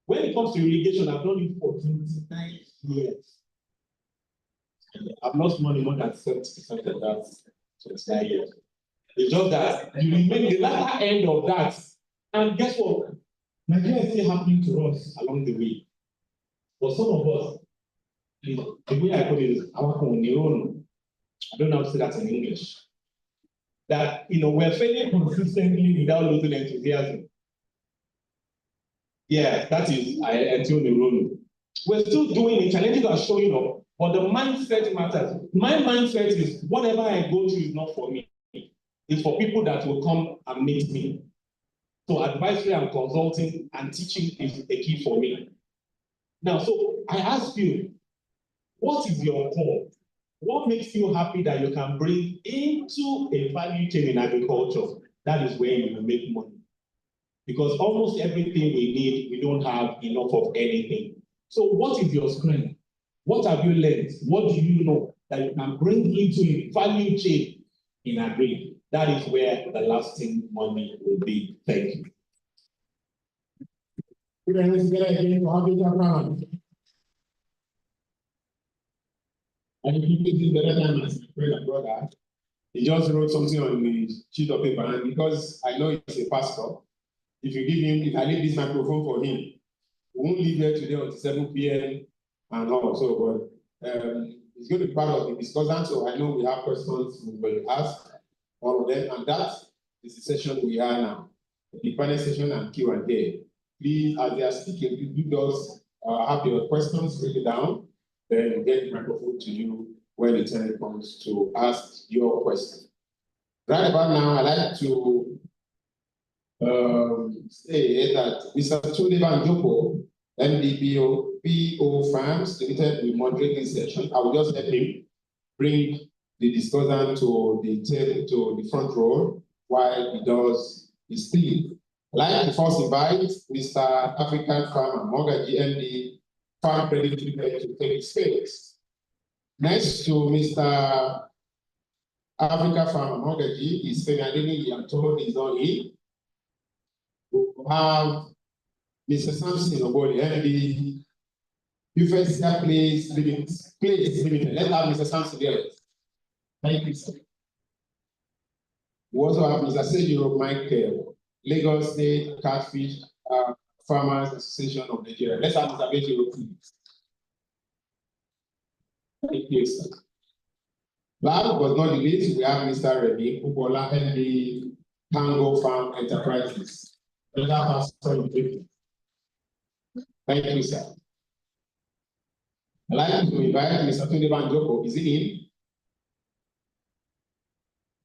when it comes to irrigation, I've done it for 29 years. I've lost money more than 70% of that 29 years. It's just that you remain the latter end of that. And guess what? Nigeria is still happening to us along the way. For some of us, the way I put it is, I don't know how to say that in English. That, we're failing consistently without losing enthusiasm. Yeah, that is until the role. We're still doing it, challenges are showing up, but the mindset matters. My mindset is whatever I go through is not for me. It's for people that will come and meet me. So advisory and consulting and teaching is the key for me. Now, so I ask you, what is your core? What makes you happy that you can bring into a value chain in agriculture? That is where you will make money. Because almost everything we need, we don't have enough of anything. So what is your strength? What have you learned? What do you know that you can bring into a value chain in agri? That is where the lasting money will be. Thank you. And if you did the other time as my friend and brother, he just wrote something on the sheet of paper, and because I know he's a pastor, if you give him, if I leave this microphone for him, we won't leave here today until 7 p.m. and all. So, but he's going to be part of the discussion. So I know we have questions we will ask all of them, and that is the session we are now, the panel session and Q&A. Please, as they are speaking, you just have your questions written down, then we'll get the microphone to you when the time comes to ask your question. Right about now, I'd like to say that Mr. Tunde Banjoko, MDBO Farms Limited, will moderate this session. I will just let him bring the discussion to the table, to the front row, while he does his thing. I'd like to first invite Mr. African Farmer Mogaji, MD Farm Credit Limited, to take his space. Next to Mr. Africa Farmer Mogaji is Fenadini Yanto, is not here. We have Mr. Samson Oboli, MD University Place Limited. Let's have Mr. Samson there. Thank you, sir. We also have Mr. Sergio Michael, Lagos State Catfish Farmers Association of Nigeria. Let's have Mr. Benjamin, please. Thank you, sir. Last but not the least, we have Mr. Remy Ubola, MD, Tango Farm Enterprises. Thank you, sir. I'd like to invite Mr. Tunde Banjoko. Is he in?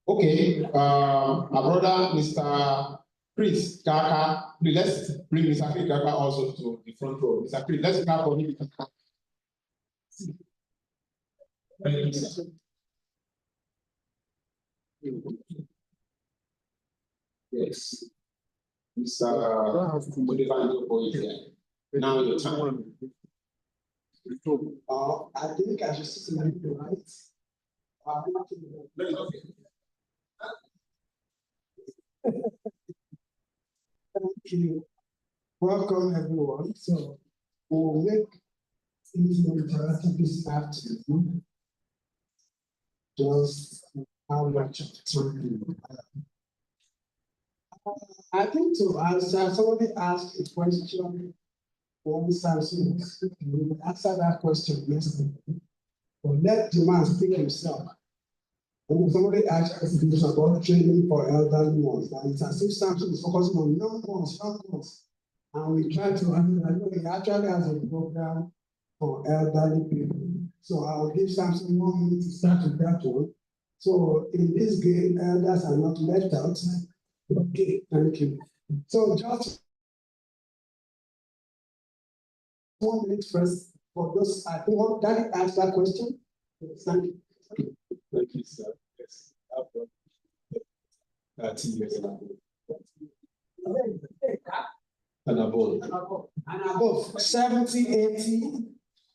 Okay, our brother, Mr. Chris Kaka, let's bring Mr. Chris Kaka also to the front row. Mr. Chris, let's clap for him. Thank you, sir. Yes. Mr. Tunde Banjoko is here. Now your time. I think I should sit in the right. Thank you. Welcome, everyone. So we'll make things more interactive this afternoon. Just how much of time we have. I think to answer, somebody asked a question. One Samson, we will answer that question yesterday. But let the man speak himself. And somebody asked us about training for elderly ones. And it's as if Samson is focusing on young ones. And we try to understand, he actually has a program for elderly people. So I'll give Samson 1 minute to start with that one. So in this game, elders are not left out. Okay, thank you. So just 1 minute first for those I think Daddy asked that question. Thank you. Thank you, sir. Yes, after 30 years ago. And above 70, 80.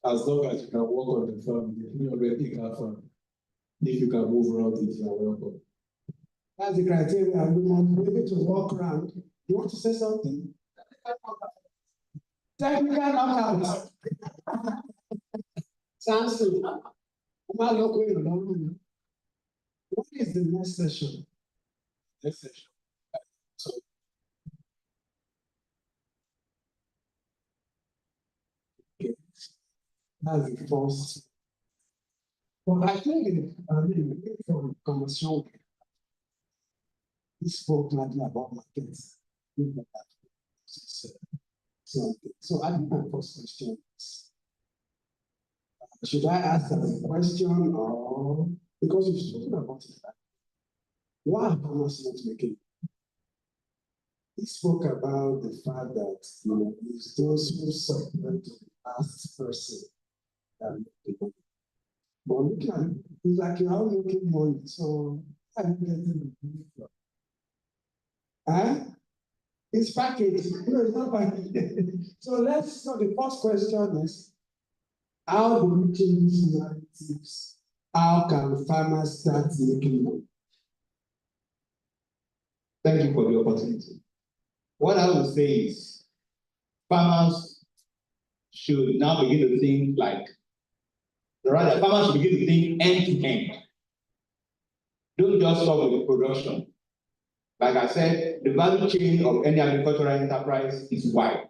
As long as you can work on the farm, the 300 acre farm. If you can move around it, you are welcome. That's the criteria. You must be able to walk around. You want to say something? Technical knockout. Samson. What is the next session? Next session. So, okay. That's the first. Well, I think from commercial, he spoke lightly about markets. So I think my first question is, should I ask a question or because you've spoken about it? Why are farmers not making? He spoke about the fact that it's those who supplement the last person that make the money. But look at it, it's like you're all making money, so I'm getting the money from. It's packaged. No, it's not packaged. So the first question is, how do we change these narratives? How can farmers start making money? Thank you for the opportunity. What I would say is, farmers should now begin to think farmers should begin to think end to end. Don't just stop with production. Like I said, the value chain of any agricultural enterprise is wide.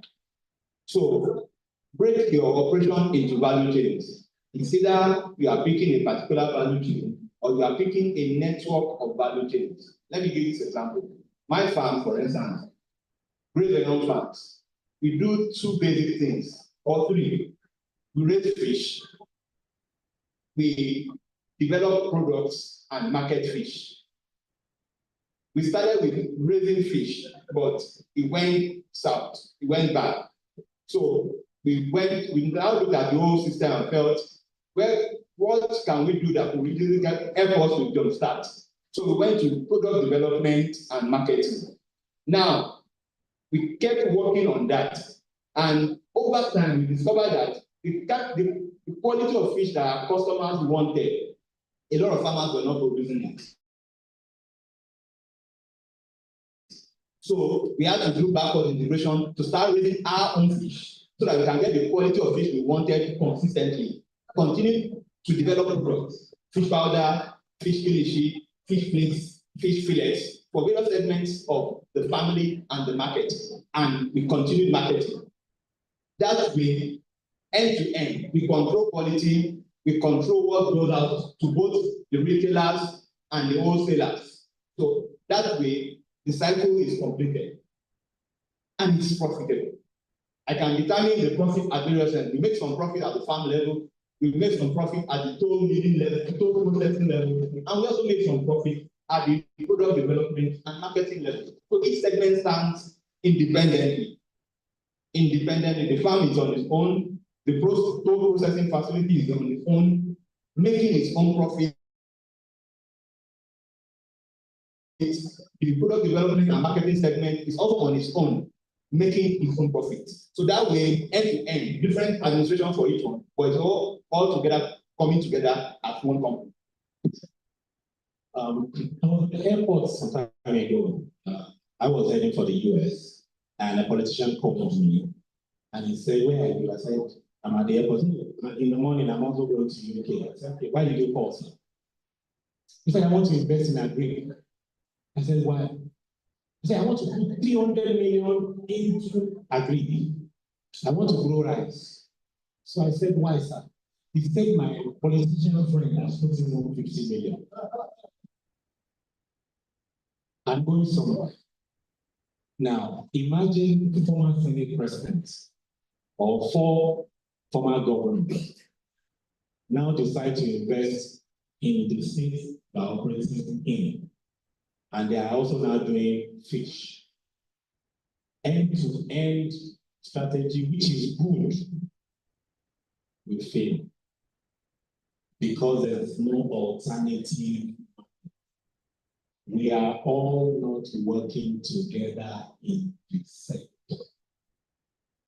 So break your operation into value chains. It's either you are picking a particular value chain or you are picking a network of value chains. Let me give you this example. My farm, for instance, grain and farms. We do 2 basic things, or 3. We raise fish. We develop products and market fish. We started with raising fish, but it went south, it went bad. So we now looked at the whole system and felt, well, what can we do that will really help us to jumpstart? So we went to product development and marketing. Now, we kept working on that. And over time, we discovered that the quality of fish that our customers wanted, a lot of farmers were not producing it. So we had to do backward integration to start raising our own fish so that we can get the quality of fish we wanted consistently. Continue to develop products, fish powder, fish kilishi, fish flakes, fish fillets. for various segments of the family and the market, and we continued marketing. That way, end to end, we control quality, we control what goes out to both the retailers and the wholesalers. So that way, the cycle is completed and it's profitable. I can determine the profit at various ends. We make some profit at the farm level, we make some profit at the total milling level, total processing level, and we also make some profit at the product development and marketing level. So each segment stands independently. The farm is on its own, the total processing facility is on its own, making its own profit. The product development and marketing segment is also on its own, making its own profit. So that way, end to end, different administration for each one, but it's all together, coming together as one company. I was at the airport some time ago. I was heading for the US, and a politician called me, and he said, "Where are you?" I said, "I'm at the airport. In the morning, I'm also going to UK." I said, "Okay, why did you call, sir?" He said, "I want to invest in Agric." I said, "Why?" He said, "I want to put 300 million into Agric. I want to grow rice." So I said, "Why, sir?" He said, "My politician friend has put in 50 million. I'm going somewhere." Now, imagine the former Senate president or 4 former governors now decide to invest in the state they are operating in. And they are also now doing fish. End-to-end strategy, which is good, will fail. Because there is no alternative. We are all not working together in this sector.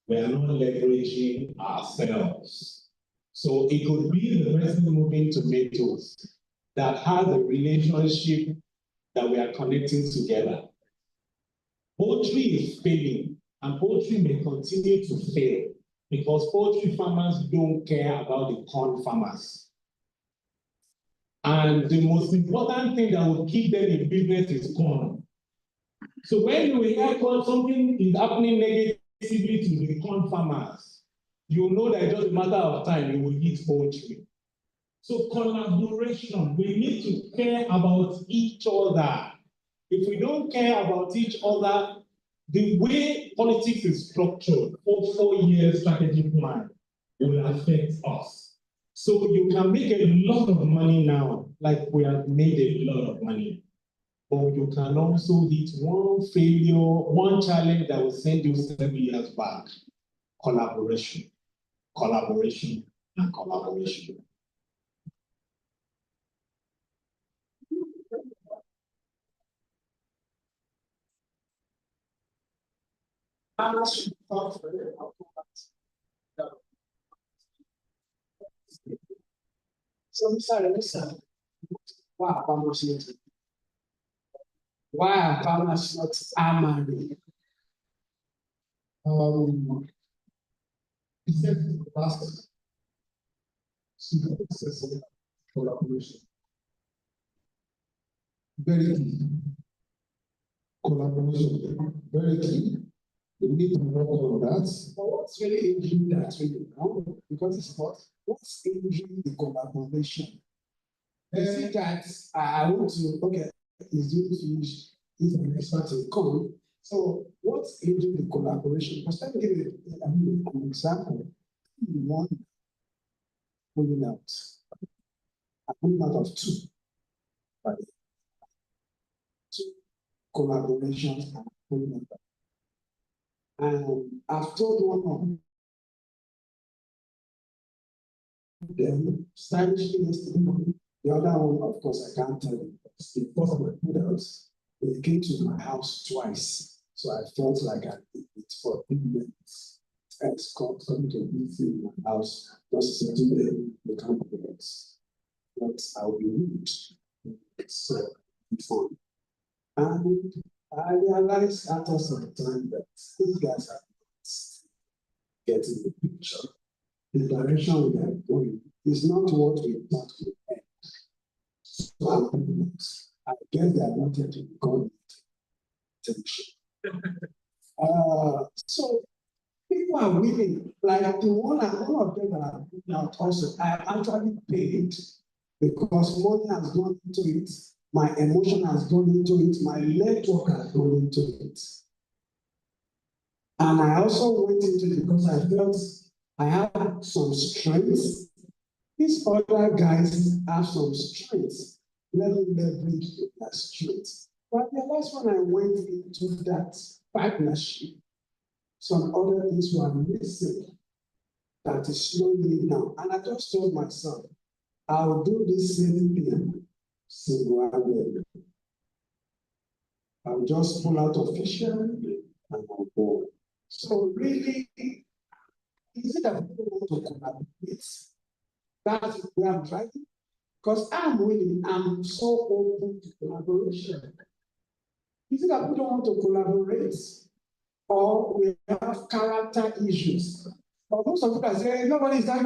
We are not leveraging ourselves. So it could be the person moving tomatoes that has a relationship that we are connecting together. Poultry is failing, and poultry may continue to fail because poultry farmers don't care about the corn farmers. And the most important thing that will keep them in business is corn. So when we hear something is happening negatively to the corn farmers, you know that it's just a matter of time you will hit poultry. So collaboration, we need to care about each other. If we don't care about each other, the way politics is structured, 4-year strategy plan will affect us. So you can make a lot of money now, like we have made a lot of money. But you can also hit one failure, one challenge that will send you 7 years back. Collaboration, collaboration, and collaboration. So, listen. Why are farmers not armored? He said last successful collaboration. Very key. Collaboration, very key. We need to work on that. But what's really injuring that really now? Because it's what? What's injuring the collaboration? You see that I want to, okay, is doing fish, he's an expert in corn. So what's injuring the collaboration? Because let me give you an example. One pulling out. I'm pulling out of 2. Right? 2 collaborations and pulling out. And I've told one of them, stylishly yesterday. The other one, of course, I can't tell you. The first one I put out, they came to my house twice. So I felt like I did it for 3 minutes. It's coming to be in my house, just sitting the compliments. But I'll be rude. So it's fun. And I realized after some time that these guys are not getting the picture. The direction we are going is not what we thought we had. So I guess they are not getting going. So people are willing, like the one of them that are out also, I actually paid because money has gone into it, my emotion has gone into it, my network has gone into it. And I also went into it because I felt I have some strengths. These other guys have some strengths. Let me leverage that strength. But the last one I went into that partnership, some other things were missing that is slowing me down. And I just told myself, I'll do this same thing single-handedly. I'll just pull out officially and I'll go. So really, is it that people want to collaborate? That's where I'm driving. Because I'm willing, I'm so open to collaboration. Is it that we don't want to collaborate? Or we have character issues? Or most of people say, nobody's talking.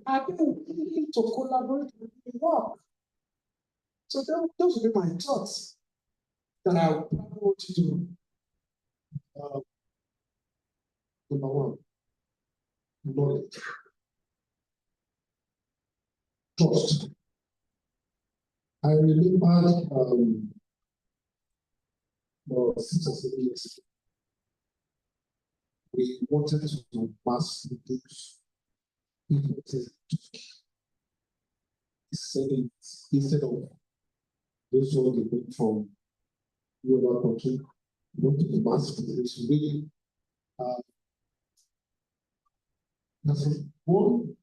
I think we need to collaborate with the work. So those would be my thoughts that I would want to do. Number one, knowledge. Trust. I remember for 6 or 7 years, we wanted to mass produce instead of those who are coming from other country, we want to mass produce really. That's one.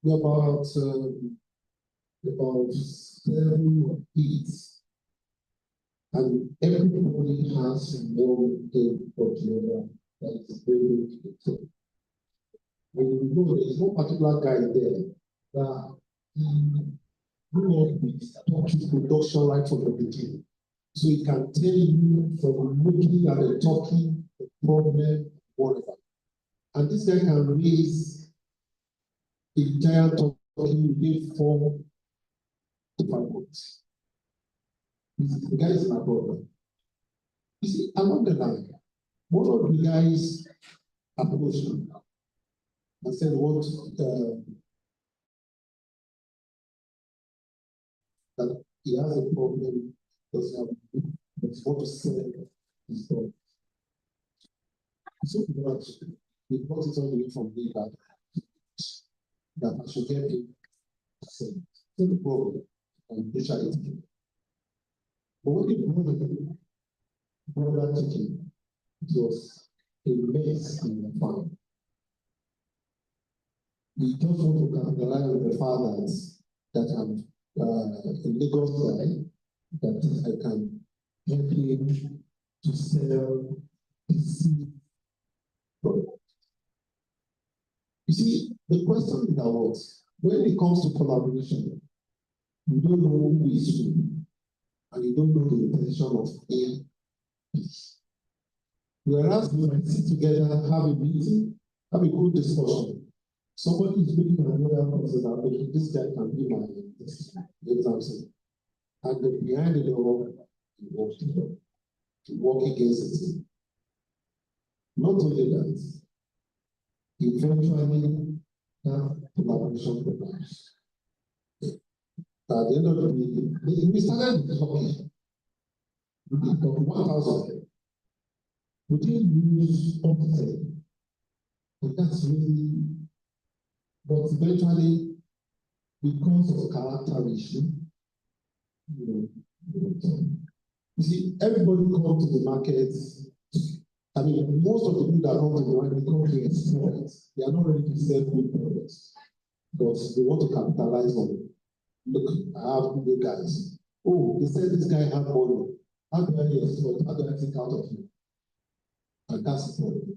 About 7 or 8, and everybody has one thing or the other that is very good. When you know there is no particular guy there that touches production right from the beginning. So he can tell you from looking at the talking, the problem, whatever. And this guy can raise the entire talking within 4 to 5 months. The guy is my problem. You see, along the line, one of the guys approached me and said, what that he has a problem because he wants to sell his dog. So he brought it all the way from me that I should get him to sell. So the problem, and they tried it. But when the brother took him, it was a mess in the farm. We just want to capitalize on the fathers that I'm a Lagos guy, that I can help him to sell his seed product. You see, the question is about when it comes to collaboration, you don't know who is who, and you don't know the intention of A. Whereas we might sit together, have a meeting, have a good discussion. Somebody is looking at another person that, okay, this guy can be my example. And then behind the door, you walk to work against it. Not only that, eventually that collaboration programs. At the end of the day, we started talking. We did talk 1,000. We didn't use 10%. And that's really, but eventually, because of character issue, you see, everybody comes to the market. I mean, most of the people that come to the market come to exploit. They are not ready to sell good products because they want to capitalize on it. Look, I have good guys. Oh, they said this guy has money. How do I exploit? How do I take out of him? And that's the problem.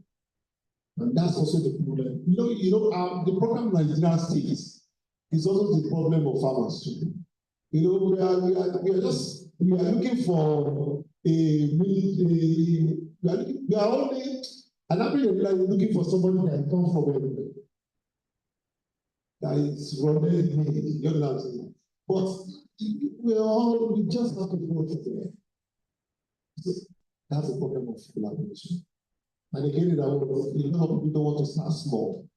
And that's also the problem. The problem in Nigeria states is also the problem of farmers too. We are looking for we are only an average looking for somebody that comes from everywhere. That is running, you know. But we just have to go to there. That's the problem of collaboration. And again, a lot of people don't want to start small.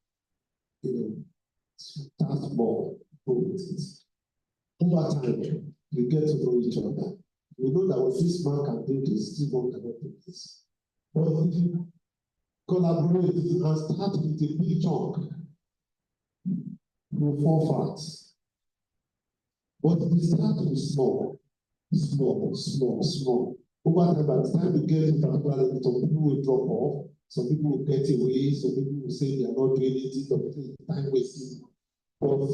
Start small, go with it. Over time, you get to know each other. You know that what this man can do this, this one cannot do this. But if you collaborate and start with a big chunk, you fall fast. But if you start with small. Over time, by the time you get to that level, some people will drop off, some people will get away, some people will say they are not doing it, some people will time wasting. But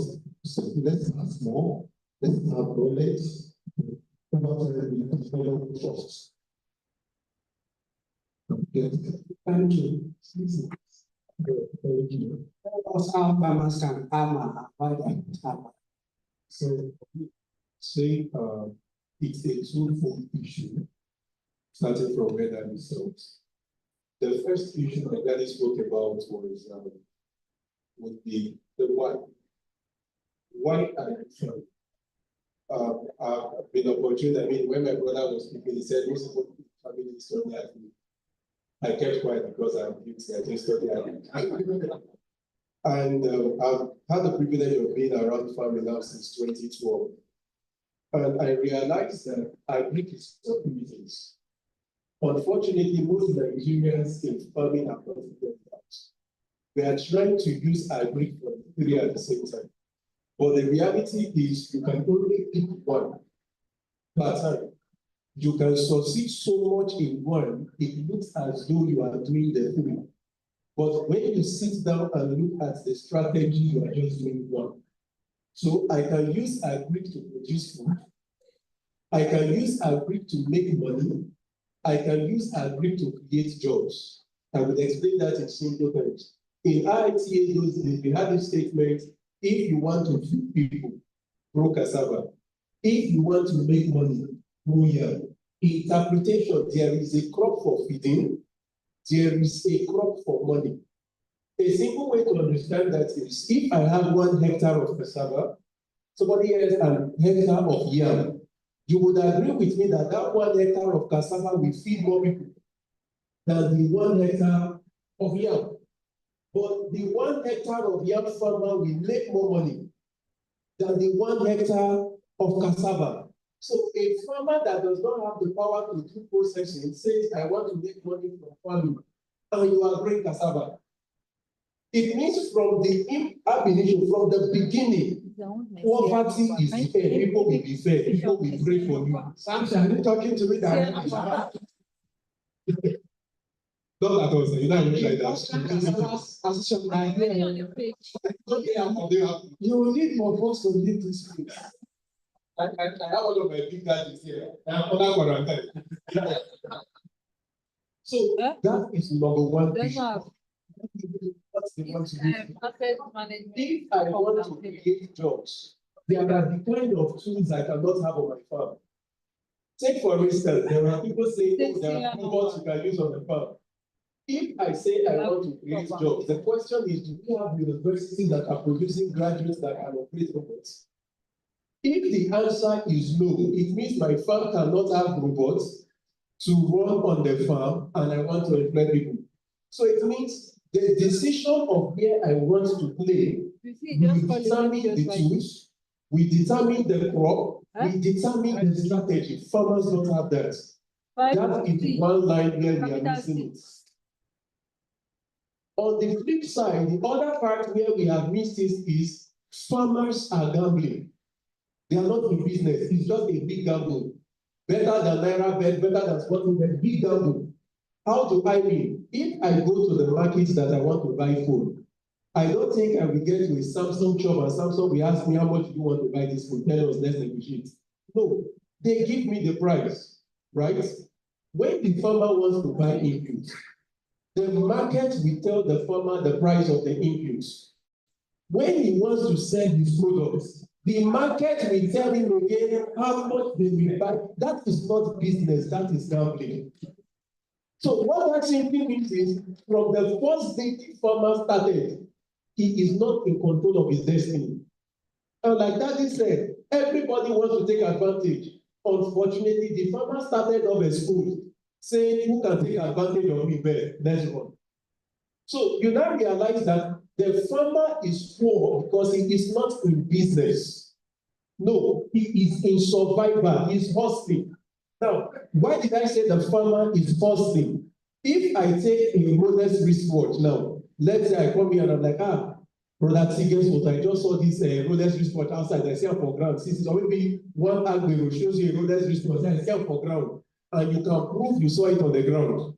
so let's start small, let's have knowledge. Over time, we develop trust. Thank you. Thank you. Us our farmers can farmer. So, say it's a twofold issue, starting from where that results. The first issue that Gary spoke about was would be the why. Why are you from? I've been opportunity. I mean, when my brother was speaking, he said, most people family study at me. I kept quiet because I'm guilty. I just study at me. And I've had the privilege of being around farming now since 2012. And I realized that Agric is so reasons. Unfortunately, most Nigerians in farming are not figured out. We are trying to use Agric for the three at the same time. But the reality is you can only pick one per time. You can succeed so much in one, it looks as though you are doing the three. But when you sit down and look at the strategy, you are just doing one. So I can use Agric to produce food. I can use Agric to make money. I can use Agric to create jobs. I will explain that in simple terms. In IITA those days, we had this statement, if you want to feed people, grow cassava. If you want to make money, grow yam. Interpretation, there is a crop for feeding, there is a crop for money. A simple way to understand that is, if I have 1 hectare of cassava, somebody else an hectare of yam, you would agree with me that that 1 hectare of cassava will feed more people than the 1 hectare of yam. But the 1 hectare of yam farmer will make more money than the 1 hectare of cassava. So a farmer that does not have the power to do processing says, I want to make money from farming, and you are growing cassava. It means from the abination, from the beginning, poverty is the end. People will be fed, people will pray for you. Samson, are you talking to me that? Not at all, sir. You don't look like that. You need more folks to lead this place. I have one of my big daddies here. So that is number one issue. What's the one to do? If I want to create jobs, there are the kind of tools I cannot have on my farm. Take for instance, there are people saying, oh, there are robots you can use on the farm. If I say I want to create jobs, the question is, do we have universities that are producing graduates that can operate robots? If the answer is no, it means my farm cannot have robots to run on the farm, and I want to employ people. So it means the decision of where I want to play will determine the tools, will determine the crop, will determine the strategy. Farmers don't have that. That is one line where we are missing it. On the flip side, the other part where we have missed it is farmers are gambling. They are not in business. It's just a big gamble. Better than Naira bet, better than Sporting bet, big gamble. How do I mean? If I go to the market that I want to buy food, I don't think I will get to a Samsung shop and Samsung will ask me how much do you want to buy this food. Tell us, let's negotiate. No, they give me the price, right? When the farmer wants to buy inputs, the market will tell the farmer the price of the inputs. When he wants to sell his products, the market will tell him again how much they will buy. That is not business, that is gambling. So what that simply means is, from the first day the farmer started, he is not in control of his destiny. And like Daddy said, everybody wants to take advantage. Unfortunately, the farmer started off as food. saying who can take advantage of me better, let's run. So you now realize that the farmer is poor because he is not in business. No, he is in survival, he's hustling. Now, why did I say the farmer is hustling? If I take a Rolex wristwatch now, let's say I come here and I'm like, brother T, guess what? I just saw this Rolex wristwatch outside. I see it for ground. Since it's already one Agric shows you a Rolex wristwatch, I see it for ground. And you can prove you saw it on the ground.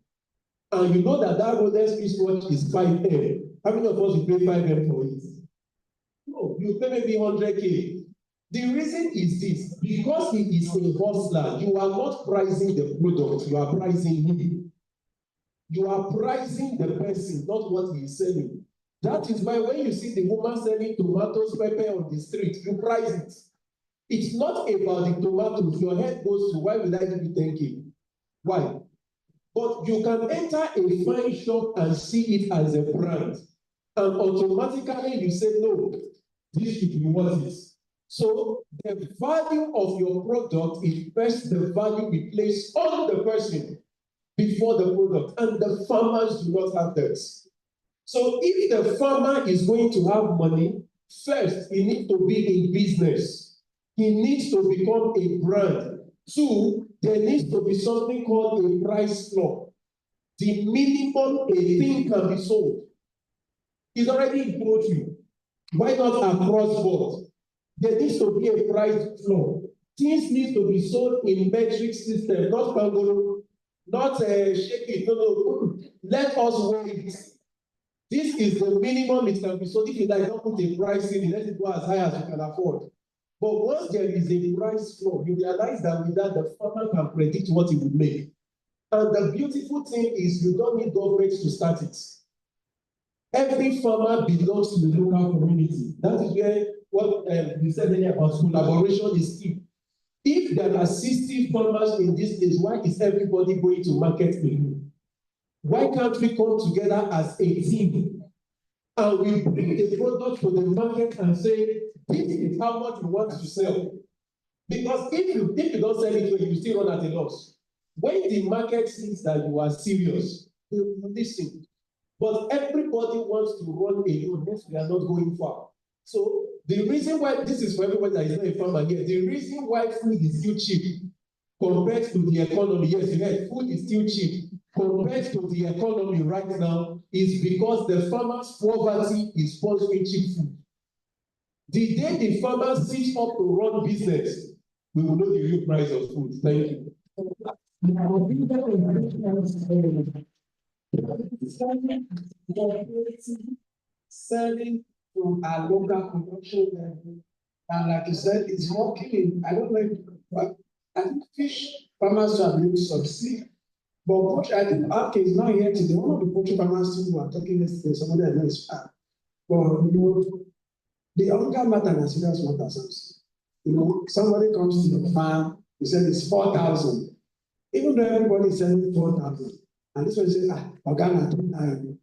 And you know that that Rolex wristwatch is 5M. How many of us will pay 5M for it? No, you pay maybe 100K. The reason is this, because he is a hustler, you are not pricing the product, you are pricing him. You are pricing the person, not what he is selling. That is why when you see the woman selling tomatoes, pepper on the street, you price it. It's not about the tomatoes. Your head goes to, why will I give you 10K? Why? But you can enter a fine shop and see it as a brand. And automatically you say, no, this should be worth it. So the value of your product is first the value we place on the person before the product. And the farmers do not have that. So if the farmer is going to have money, first, he needs to be in business. He needs to become a brand. Two, there needs to be something called a price floor. The minimum a thing can be sold is already in poultry. Why not across board? There needs to be a price floor. Things need to be sold in metric system, not pangolo, not shake it. No. Let us wait. This is the minimum it can be sold. If you like, don't put a price in it, let it go as high as you can afford. But once there is a price floor, you realize that with that, the farmer can predict what he will make. And the beautiful thing is you don't need government to start it. Every farmer belongs to the local community. That is where what we said earlier about collaboration is key. If there are 60 farmers in this place, why is everybody going to market alone? Why can't we come together as a team and we bring the product to the market and say, this is how much we want to sell? Because if you don't sell it, you still run at a loss. When the market sees that you are serious, they will listen. But everybody wants to run alone, hence we are not going far. So the reason why, this is for everybody that is not a farmer here, the reason why food is still cheap compared to the economy, yes, you heard, food is still cheap compared to the economy right now is because the farmer's poverty is sponsoring cheap food. The day the farmer sits up to run business, we will know the real price of food. Thank you. Selling from our local production level. And like you said, it's working in, I don't know, but I think fish farmers have been able to succeed. But poultry, I think Ark is not here today. One of the poultry farmers who are talking yesterday, somebody I know is far. But you know, the hunger matter and serious matter sometimes. You know, somebody comes to your farm, he said it's 4,000. Even though everybody is selling 4,000. And this one says, Organa 2,000.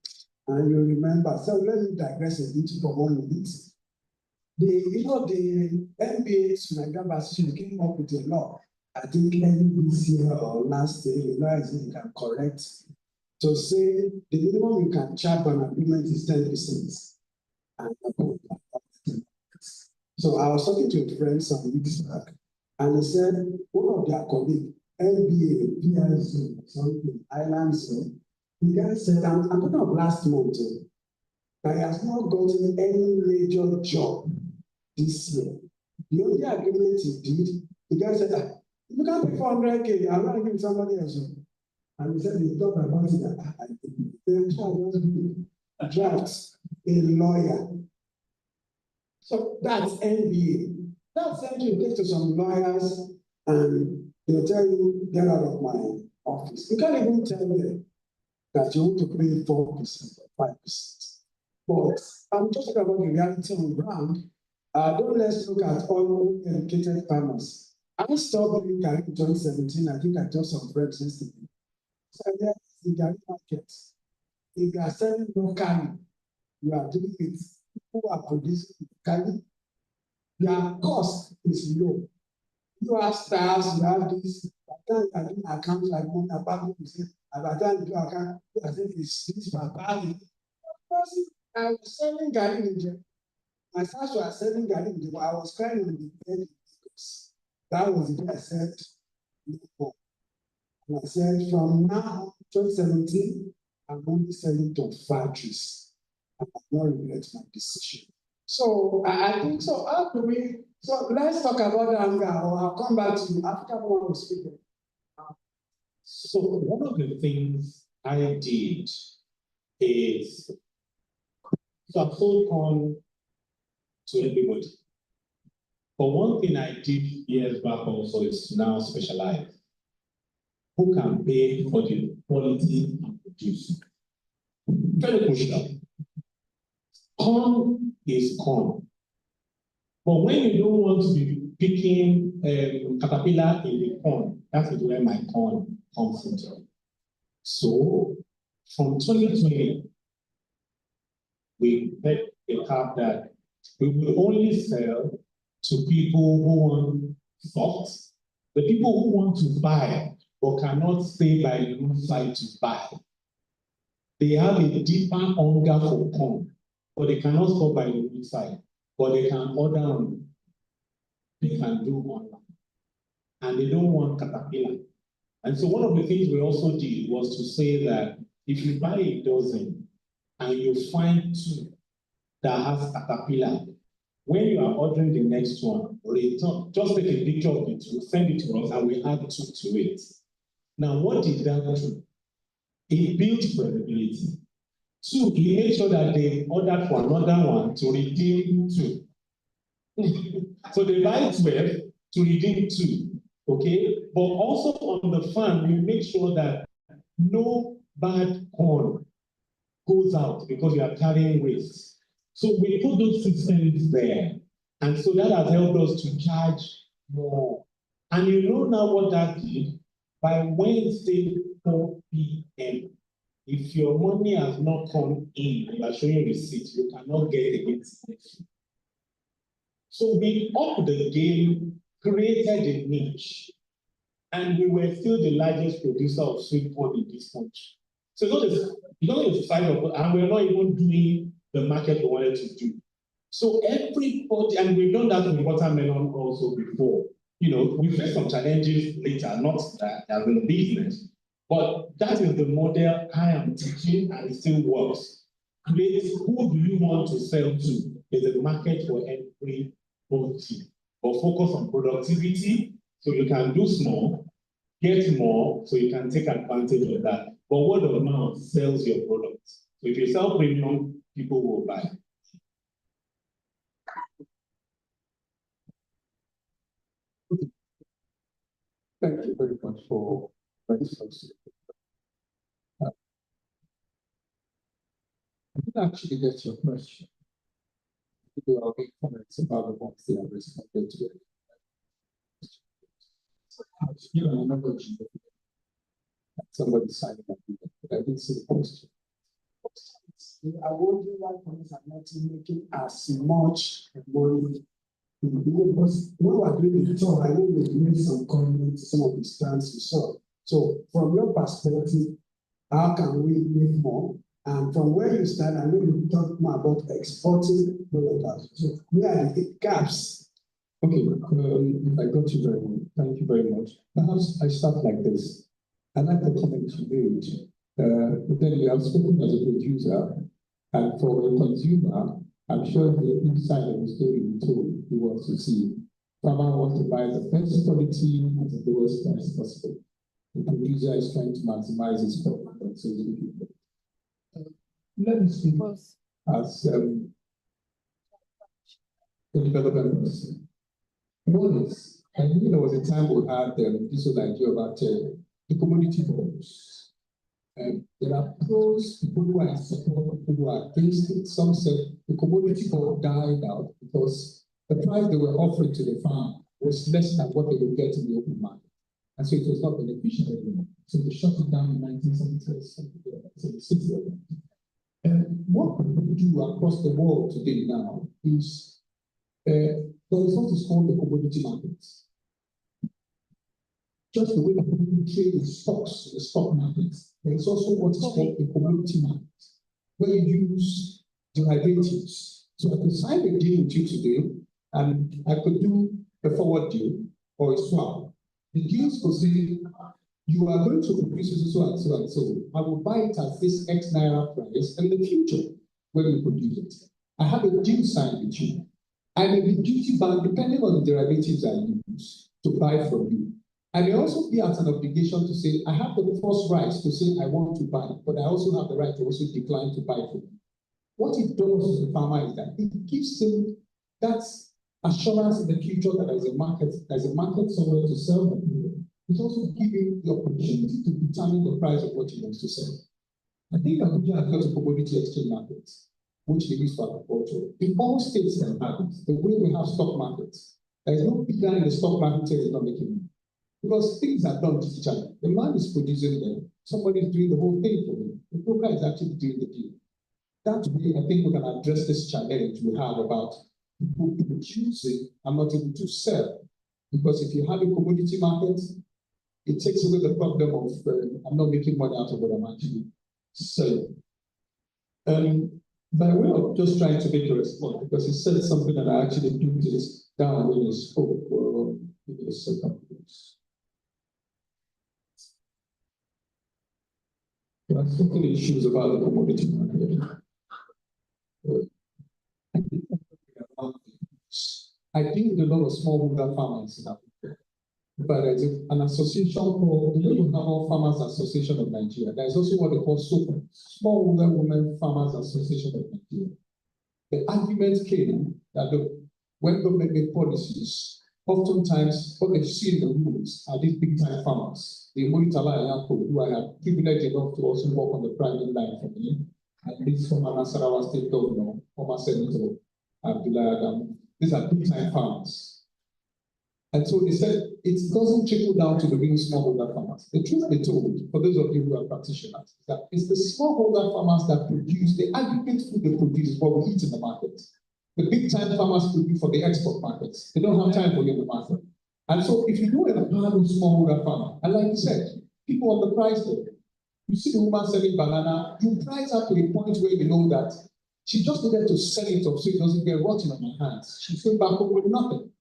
And you remember, so let me digress a little for 1 minute. The NBA Nigerian Association came up with a law, I think early this year or last year, the law is you can correct to say the minimum you can charge on agreement is 10%. And so I was talking to a friend some weeks back, and he said one of their colleagues, NBA, PIC, something, Island Zone, the guy said, I'm talking of last month, that he has not gotten any major job this year. The only agreement he did, the guy said, you can't pay 400K, I'm not giving somebody else. And he said, he talked about it, that draft a lawyer. So that's NBA. That's something you take to some lawyers and they'll tell you, get out of my office. You can't even tell them that you want to pay 4% or 5%. But I'm just talking about the reality on the ground. Don't let's look at all educated farmers. I stopped doing Gary in 2017. I think I told some friends yesterday. So there's the Gary market. If you are selling locally, you are doing it. People are producing locally. Their cost is low. You have stars, you have this, time I do account like one about say, by the time I do account, I think it's this papa. I was selling garden in Japan. My first was selling garden in Japan. I was crying on the bed because that was the day I said no. And I said from now, 2017, I'm only selling to factories. I will not regret my decision. So I think so. How do we? So let's talk about anger, or I'll come back to you after one speaker. So one of the things I did is so I sold corn to everybody. But one thing I did years back also is now specialize. Who can pay for the quality and produce? Very crucial. Corn is corn. But when you don't want to be picking caterpillar in the corn, that is where my corn comes into. So from 2020, we had a cap that we will only sell to people who want soft, the people who want to buy but cannot stay by the roadside to buy. They have a deeper hunger for corn, but they cannot stop by the roadside, but they can order on, they can do online, and they don't want caterpillar. And so one of the things we also did was to say that if you buy a dozen and you find two that has caterpillar, when you are ordering the next one, return, just take a picture of the two, send it to us, and we add two to it. Now, what did that do? It built credibility. Two, it made sure that they ordered for another one to redeem two. So they buy 12 to redeem two, okay? But also on the farm, we make sure that no bad corn goes out because you are carrying waste. So we put those systems there. And so that has helped us to charge more. And you know now what that did? By Wednesday, 4 p.m., if your money has not come in and you are showing receipts, you cannot get against it. So we upped the game, created a niche, and we were still the largest producer of sweet corn in this country. So it's not a side of, and we're not even doing the market we wanted to do. So everybody, and we've done that with watermelon also before. You know, we faced some challenges later, not that as in business, but that is the model I am teaching, and it still works. Create who do you want to sell to? There's a market for everybody, but focus on productivity so you can do small, get more so you can take advantage of that. But word of mouth sells your product. So if you sell premium, people will buy. Thank you very much for this. I didn't actually get your question. People are making comments about the ones they have responded to. You know, I'm not going to somebody signing up, but I didn't see the question. I wonder why companies are not making as much money. Because when we are doing the talk, I know we made some comments to some of the stands we saw. So from your perspective, how can we make more? And from where you stand, I know you talk more about exporting products. So where are the gaps? Okay, I got you very much. Thank you very much. Perhaps I start like this. I like the comment you made. But then you have spoken as a producer, and for a consumer, I'm sure the inside of the story you told, he wants to see. Farmer wants to buy the best quality at the lowest price possible. The producer is trying to maximize his profit. So let me speak as a development person. One is, I think there was a time we had this whole idea about the community boards. There are pros, people who are support, people who are against it. Some said the community board died out because the price they were offering to the farm was less than what they would get in the open market. And so it was not beneficial anymore. So they shut it down in 1976. And what we do across the world today now is there is what is called the commodity market. just the way that people trade in stocks in the stock market. There is also what is called a commodity market, where you use derivatives. So I could sign a deal with you today, and I could do a forward deal or a swap. The deals could say, you are going to produce so and so and so. I will buy it at this X naira price, and in the future, when we produce it, I have a deal signed with you. I may be duty bound depending on the derivatives I use to buy from you. I may also be at an obligation to say, I have the first right to say I want to buy, but I also have the right to also decline to buy from you. What it does to the farmer is that it gives him that assurance in the future that there's a market somewhere to sell the product. It's also giving the opportunity to determine the price of what he wants to sell. I think Abuja has got a commodity exchange market, which they use for agriculture. In all states that have it, the way we have stock markets, there is no bigger in the stock market is not making money. Because things are done digitally. The man is producing them, somebody is doing the whole thing for him. The broker is actually doing the deal. That way, I think we can address this challenge we have about people producing and not able to sell. Because if you have a commodity market, it takes away the problem of I'm not making money out of what I'm actually selling. By way of just trying to make a response, because he said something that I actually took this down when he spoke for a second. There are certain issues about the commodity market. I deal with a lot of smallholder farmers in Africa. But there's an association called the Local Farmers Association of Nigeria. There's also what they call SOFA, Smallholder Women Farmers Association of Nigeria. The argument came that when government make policies, oftentimes what they see in the rules are these big time farmers. The Monitala Ayako, who I have privileged enough to also work on the private line for me, and this former Nasarawa State Governor, former Senator Abdullah Adam. These are big time farmers. And so they said it doesn't trickle down to the real smallholder farmers. The truth be told, for those of you who are practitioners, is that it's the smallholder farmers that produce the aggregate food they produce is what we eat in the market. The big time farmers produce for the export markets. They don't have time for you in the market. And so if you do a smallholder farmer, and like you said, people on the price there, you see the woman selling banana, you price her to a point where you know that she just needed to sell it off so it doesn't get rotten on her hands. She's going back home with nothing.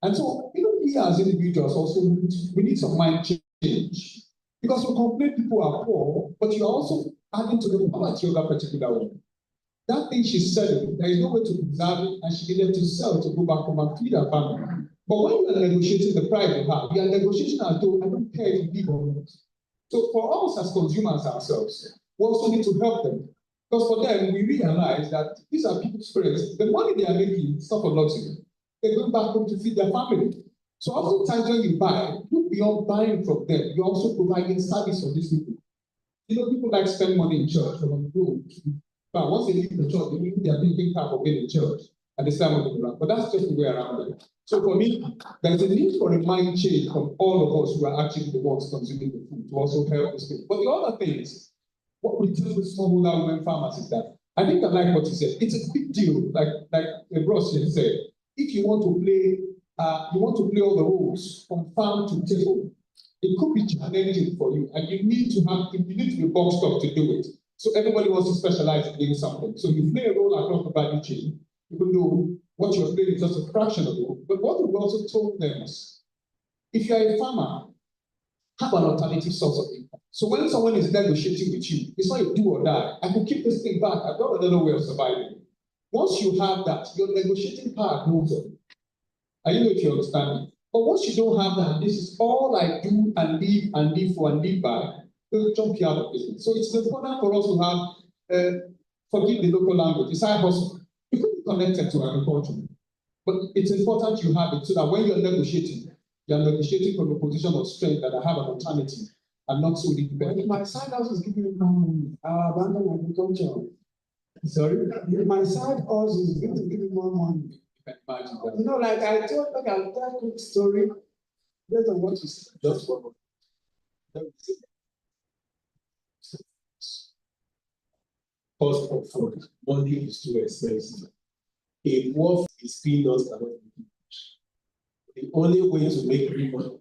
And so, even we as individuals also we need some mind change. Because we complain people are poor, but you're also adding to the poverty of that particular woman. That thing she's selling, there is no way to preserve it, and she needed to sell to go back home and feed her family. But when you are negotiating the price you have, you are negotiating as though I don't care if you give or not. So for us as consumers ourselves, we also need to help them. Because for them, we realize that these are people's parents. The money they are making is not for luxury. They're going back home to feed their family. So oftentimes when you buy, look beyond buying from them, you're also providing service for these people. You know, people like spend money in church or on food. But once they leave the church, they leave their thinking cap of being in church and they start moving around. But that's just the way around it. So for me, there's a need for a mind change from all of us who are actually the ones consuming the food to also help this people. But the other thing is, what we tell the smallholder women farmers is that I think I like what you said. It's a big deal, like the bros said. If you want to play all the roles from farm to table, it could be challenging for you, and you need to be boxed up to do it. So everybody wants to specialize in doing something. So you play a role across the value chain, even though what you're playing is just a fraction of it. But what we've also told them is, if you're a farmer, have an alternative source of income. So when someone is negotiating with you, it's not a do or die. I can keep this thing back. I've got another way of surviving. Once you have that, your negotiating power grows up. I don't know if you understand me. But once you don't have that, this is all I do and live and live for and live by, they'll jump you out of business. So it's important for us to have, forgive the local language, it's side hustle. You could be connected to agriculture. But it's important you have it so that when you're negotiating from a position of strength that I have an alternative and not so dependent. My side house is giving me more money. I abandon agriculture. Sorry? My side house is going to give me more money. You know, like I told, I'll tell a quick story based on what you said. Just one more. Cost of food. Money is too expensive. A wolf is peanuts cannot be. The only way to make money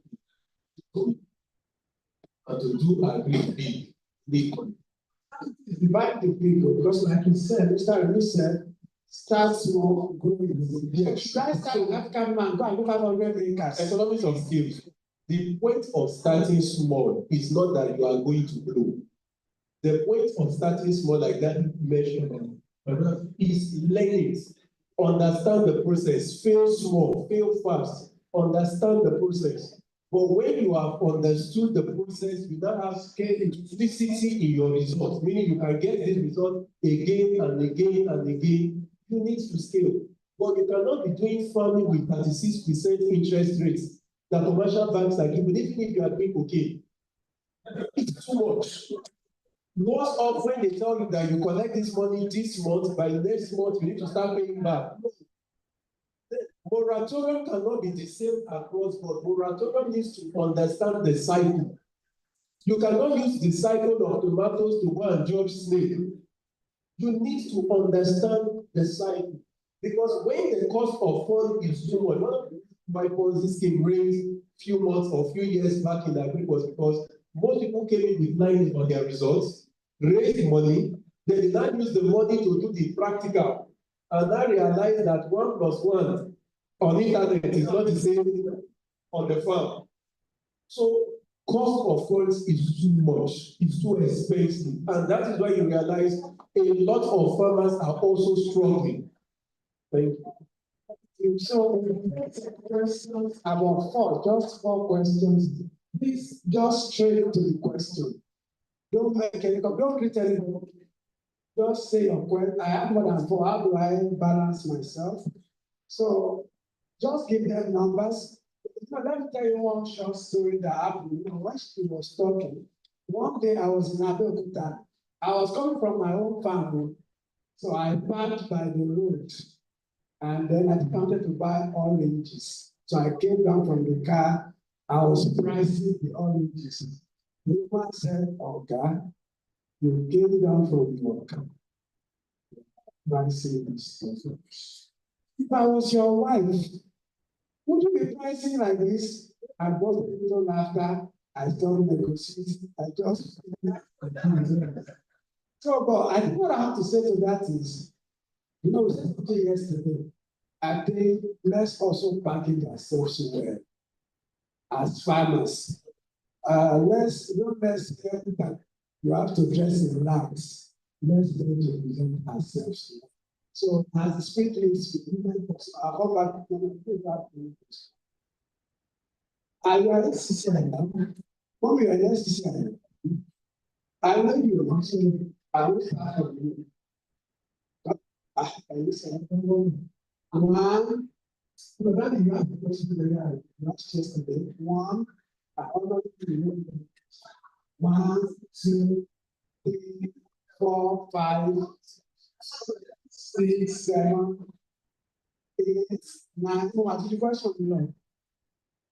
and to do Agric big. Divide the big, because like you said, Mr. Remy said, start small, grow it. Yes. Should I start with African man, go and do 500 acres? Economics of skills. The point of starting small is not that you are going to blow. The point of starting small, like that mentioned, is learn it, understand the process, fail small, fail fast, understand the process. But when you have understood the process, you now have simplicity in your results, meaning you can get this result again and again and again. You need to scale. But you cannot be doing farming with 36% interest rates that commercial banks are giving, even if you are doing okay. It's too much. Most of when they tell you that you collect this money this month, by next month you need to start paying back. Moratorium cannot be the same across board. Moratorium needs to understand the cycle. You cannot use the cycle of tomatoes to go and judge snake. You need to understand the cycle. Because when the cost of fund is too much, one of my policy scheme raised few months or few years back in Agric was because most people came in with lines on their results, raised money, they did not use the money to do the practical, and I realized that 1 + 1 on internet is not the same on the farm. So cost of funds is too much, it's too expensive, and that is why you realize a lot of farmers are also struggling. Thank you. So, questions about 4, just 4 questions. Please just straight to the question. Don't make any, don't treat anybody. Just say your question. I have more than 4. How do I balance myself? So, just give them numbers. Now, let me tell you one short story that happened. When she was talking, one day I was in Abeokuta. I was coming from my own farm, so I parked by the road. And then I wanted to buy oranges. So I came down from the car. I was pricing the oranges. The woman said, "Oh God, you came down from your car pricing this stuff. If I was your wife, would you be pricing like this?" I bought a little laughter. I don't negotiate. I just so, but I think what I have to say to that is, we said something yesterday. I think let's also package ourselves well as farmers. Let's that you have to dress in rags. Let's try to present ourselves. So as the spirit leads me, I hope I can do that. Are you an SCCI now? When you are an SCCI, I know you are so I will start from you. I listen. One, but that you have the question not yesterday. One, I already remember. 1, 2, 3, 4, 5, 6, 7, 8, 9. No, I did the question below.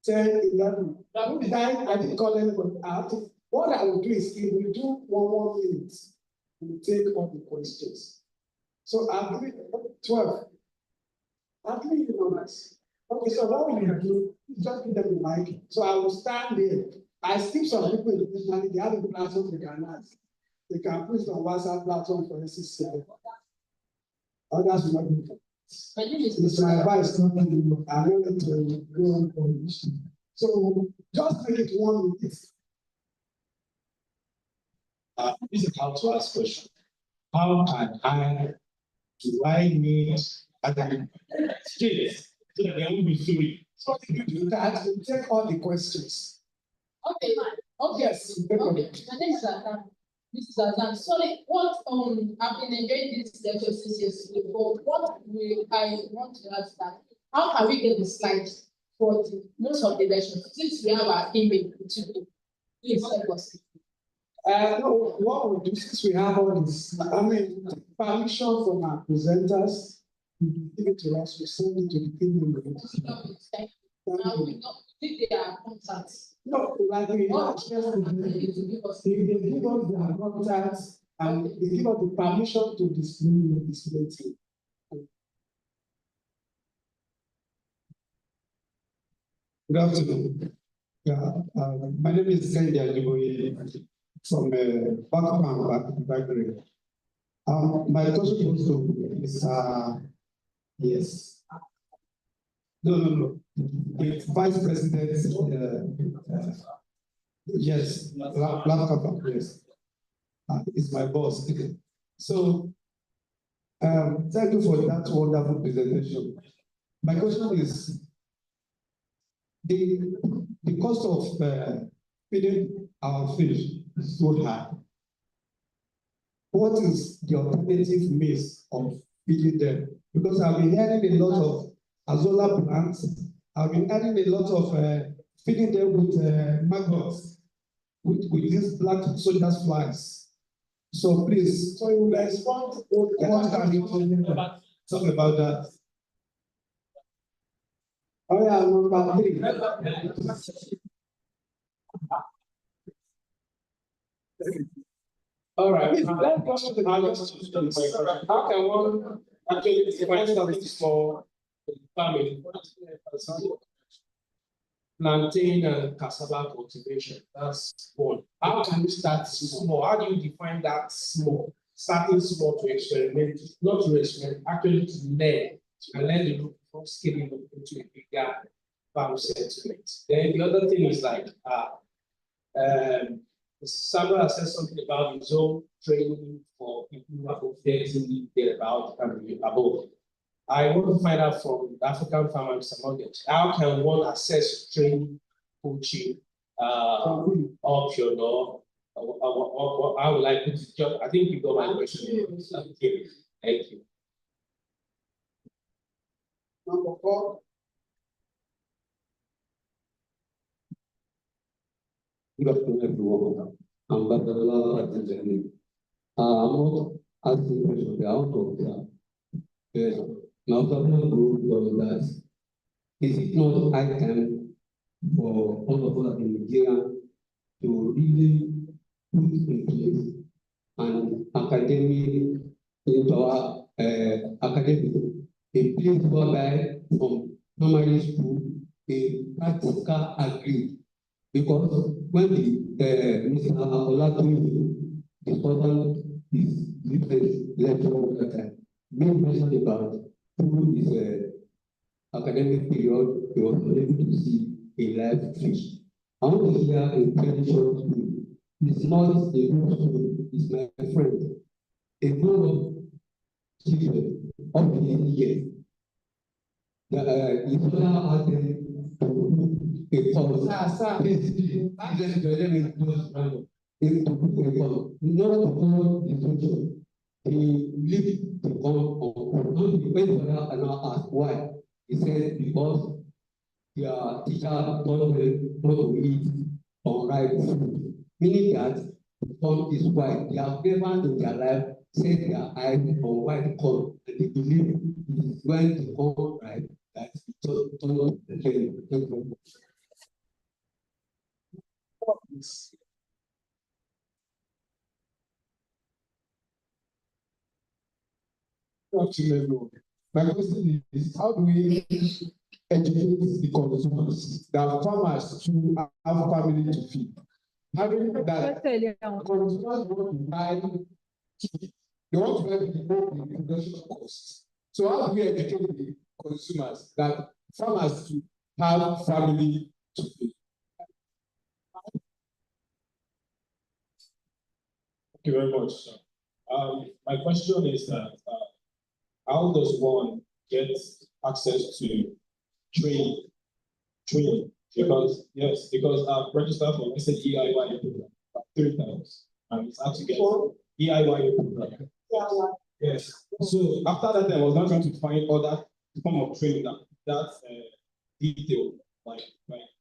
10, 11. I didn't call anybody out. What I will do is, if we do 1 minute, we'll take all the questions. So I'll give it 12. I'll give you the numbers. Okay, so what will you do? Just give them the mic. So I will stand there. I skip some people in the business, they have a platform they can ask. They can put it on WhatsApp platform for SCCI. Others will not do that. It's my advice, not you. I want to go on for the issue. So just make it 1 minute. This is how to ask question. How can do I need skills so that there won't be story? So if you do that, you take all the questions. Okay. Yes. Okay. My name is Azan. This is Azan. Sorry, what I've been enjoying this lecture since yesterday, but what I want to ask that, how can we get the slides for most of the lectures since we have our email to do? Please help us. No, what we do since we have all this, permission from our presenters, you give it to us, we send it to the email. Now we know if they are contacts. No, like we have if they give us their contacts and they give us the permission to display it. Good afternoon. Yeah, my name is Sandy Ajiboye from Background. My question is yes. No. The Vice President, yes, yes, is my boss. So, thank you for that wonderful presentation. My question is, the cost of feeding our fish is so high. What is the alternative means of feeding them? Because I've been hearing a lot of azolla plants. I've been hearing a lot of feeding them with maggots, with these black soldiers flies. So please, So you will respond. what can you talk about that? Oh yeah, number 3. All right, let's go to the how can one actually define something small farming? Plantain and cassava cultivation, that's one. How can you start small? How do you define that small? Starting small to experiment, not to experiment, actually to learn and learn the look from scaling up into a bigger farm settlement. Then the other thing is like Samuel has said something about his own training for people who are above 30, thereabout, and above. I want to find out from the African farmers among them, how can one access training, coaching, option, or how would I put it? I think you got my question. Okay. Thank you. Number 4. Good afternoon, everyone. I'm Babalola Patanjali. I'm not asking questions out of that. Now, government group does that. Is it not high time for all of us in Nigeria to really put in place an academic into our academic, a place whereby from primary school, a practical agree? Because when Mr. Olatunji discussed his different lecture that time, being mentioned about through his academic period, he was able to see a live fish. I want to hear a very short story. It's not a good story, it's my friend. A group of children of the years. His father asked them to a call. In order to follow the instruction, he left the call on. When the father now asked why, he said because their teacher told them not to eat unripe food, meaning that the corn is white. They have never in their life set their eyes on white corn, and they believe it is when the corn ripe that it turns on the yellow. My question is, how do we educate the consumers that farmers to have family to feed? Having that consumers want to buy, they want to buy the production costs. So how do we educate the consumers that farmers to have family to feed? Thank you very much, sir. My question is that how does one get access to training? Because I've registered for EIY program 3 times, and it's hard to get EIY program. Yes. So after that, I was not trying to find other form of training that detail, like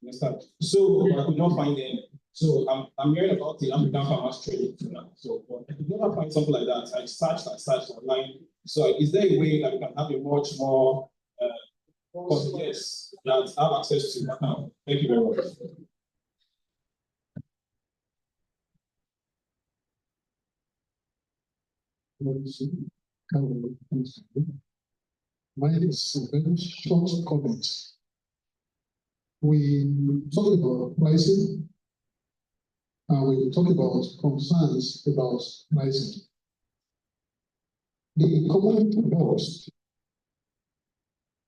understand. So I could not find any. So I'm hearing about the African farmers training now. So I could never find something like that. I searched online. So is there a way that we can have a much more yes, that have access to now? Thank you very much. Mine is a very short comment. we talk about pricing, and we talk about concerns about pricing. The commodity boards,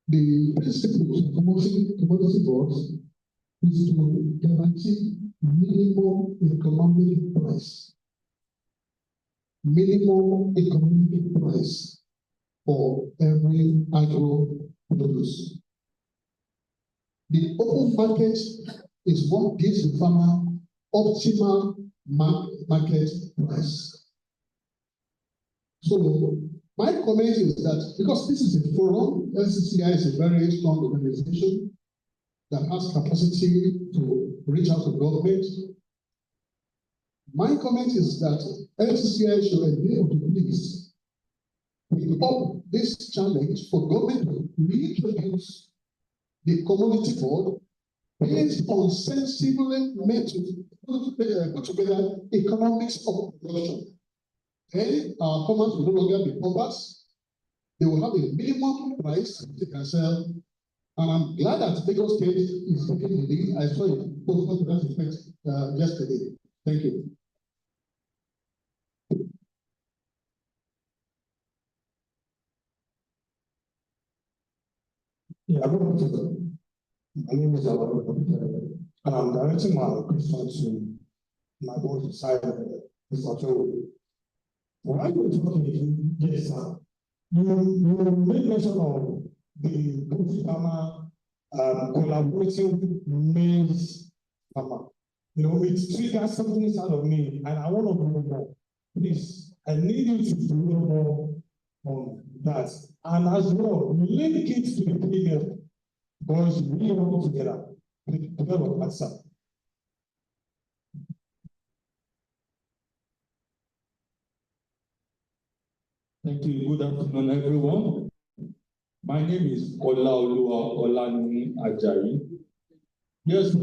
the principles of commodity boards is to guarantee minimum economic price. Minimum economic price for every agro produce. The open market is what gives the farmer optimal market price. So my comment is that because this is a forum, LCCI is a very strong organization that has capacity to reach out to government. My comment is that LCCI should enable to please pick up this challenge for government to reintroduce the commodity board based on sensibly put together economics of production. Then our farmers will no longer be paupers. They will have a minimum price they can sell. And I'm glad that Lagos State is taking the lead. I saw it post to that effect yesterday. Thank you. Yeah, my name is and I'm directing my question to my board side, Mr. Joe. Why are you talking? Yes, sir. You made mention of the poultry farmer collaborating with maize farmer. You know, it triggers something inside of me, and I want to know more. Please, I need you to do more on that. And as well, link it to the premium, because we work together. Together, answer. Thank you. Good afternoon, everyone. My name is Olaoluwa Olani Ajayi. Yes,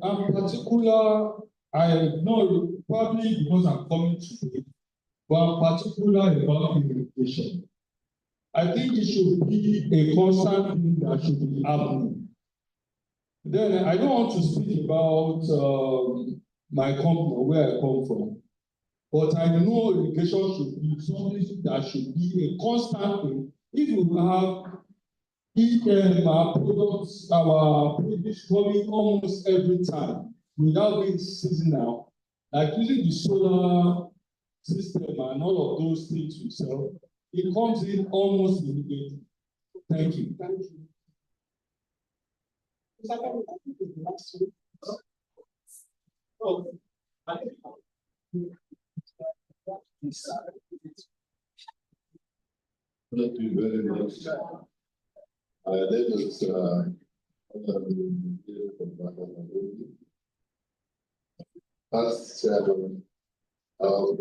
I'm particular. I know probably because I'm coming today, but I'm particular about irrigation. I think it should be a constant thing that should be happening. Then I don't want to speak about my company, where I come from. But I know irrigation should be something that should be a constant thing. If we have our products, our produce coming almost every time without being seasonal, like using the solar system and all of those things we sell, it comes in almost immediately. Thank you. Thank you. Thank you very much. That was past chairman of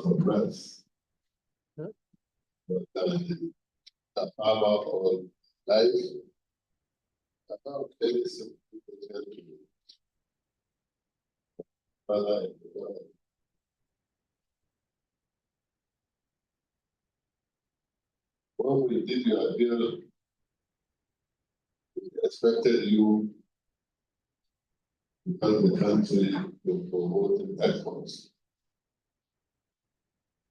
the press. But the power of life about very simple people. When we did your bill, we expected you to help the country to promote efforts.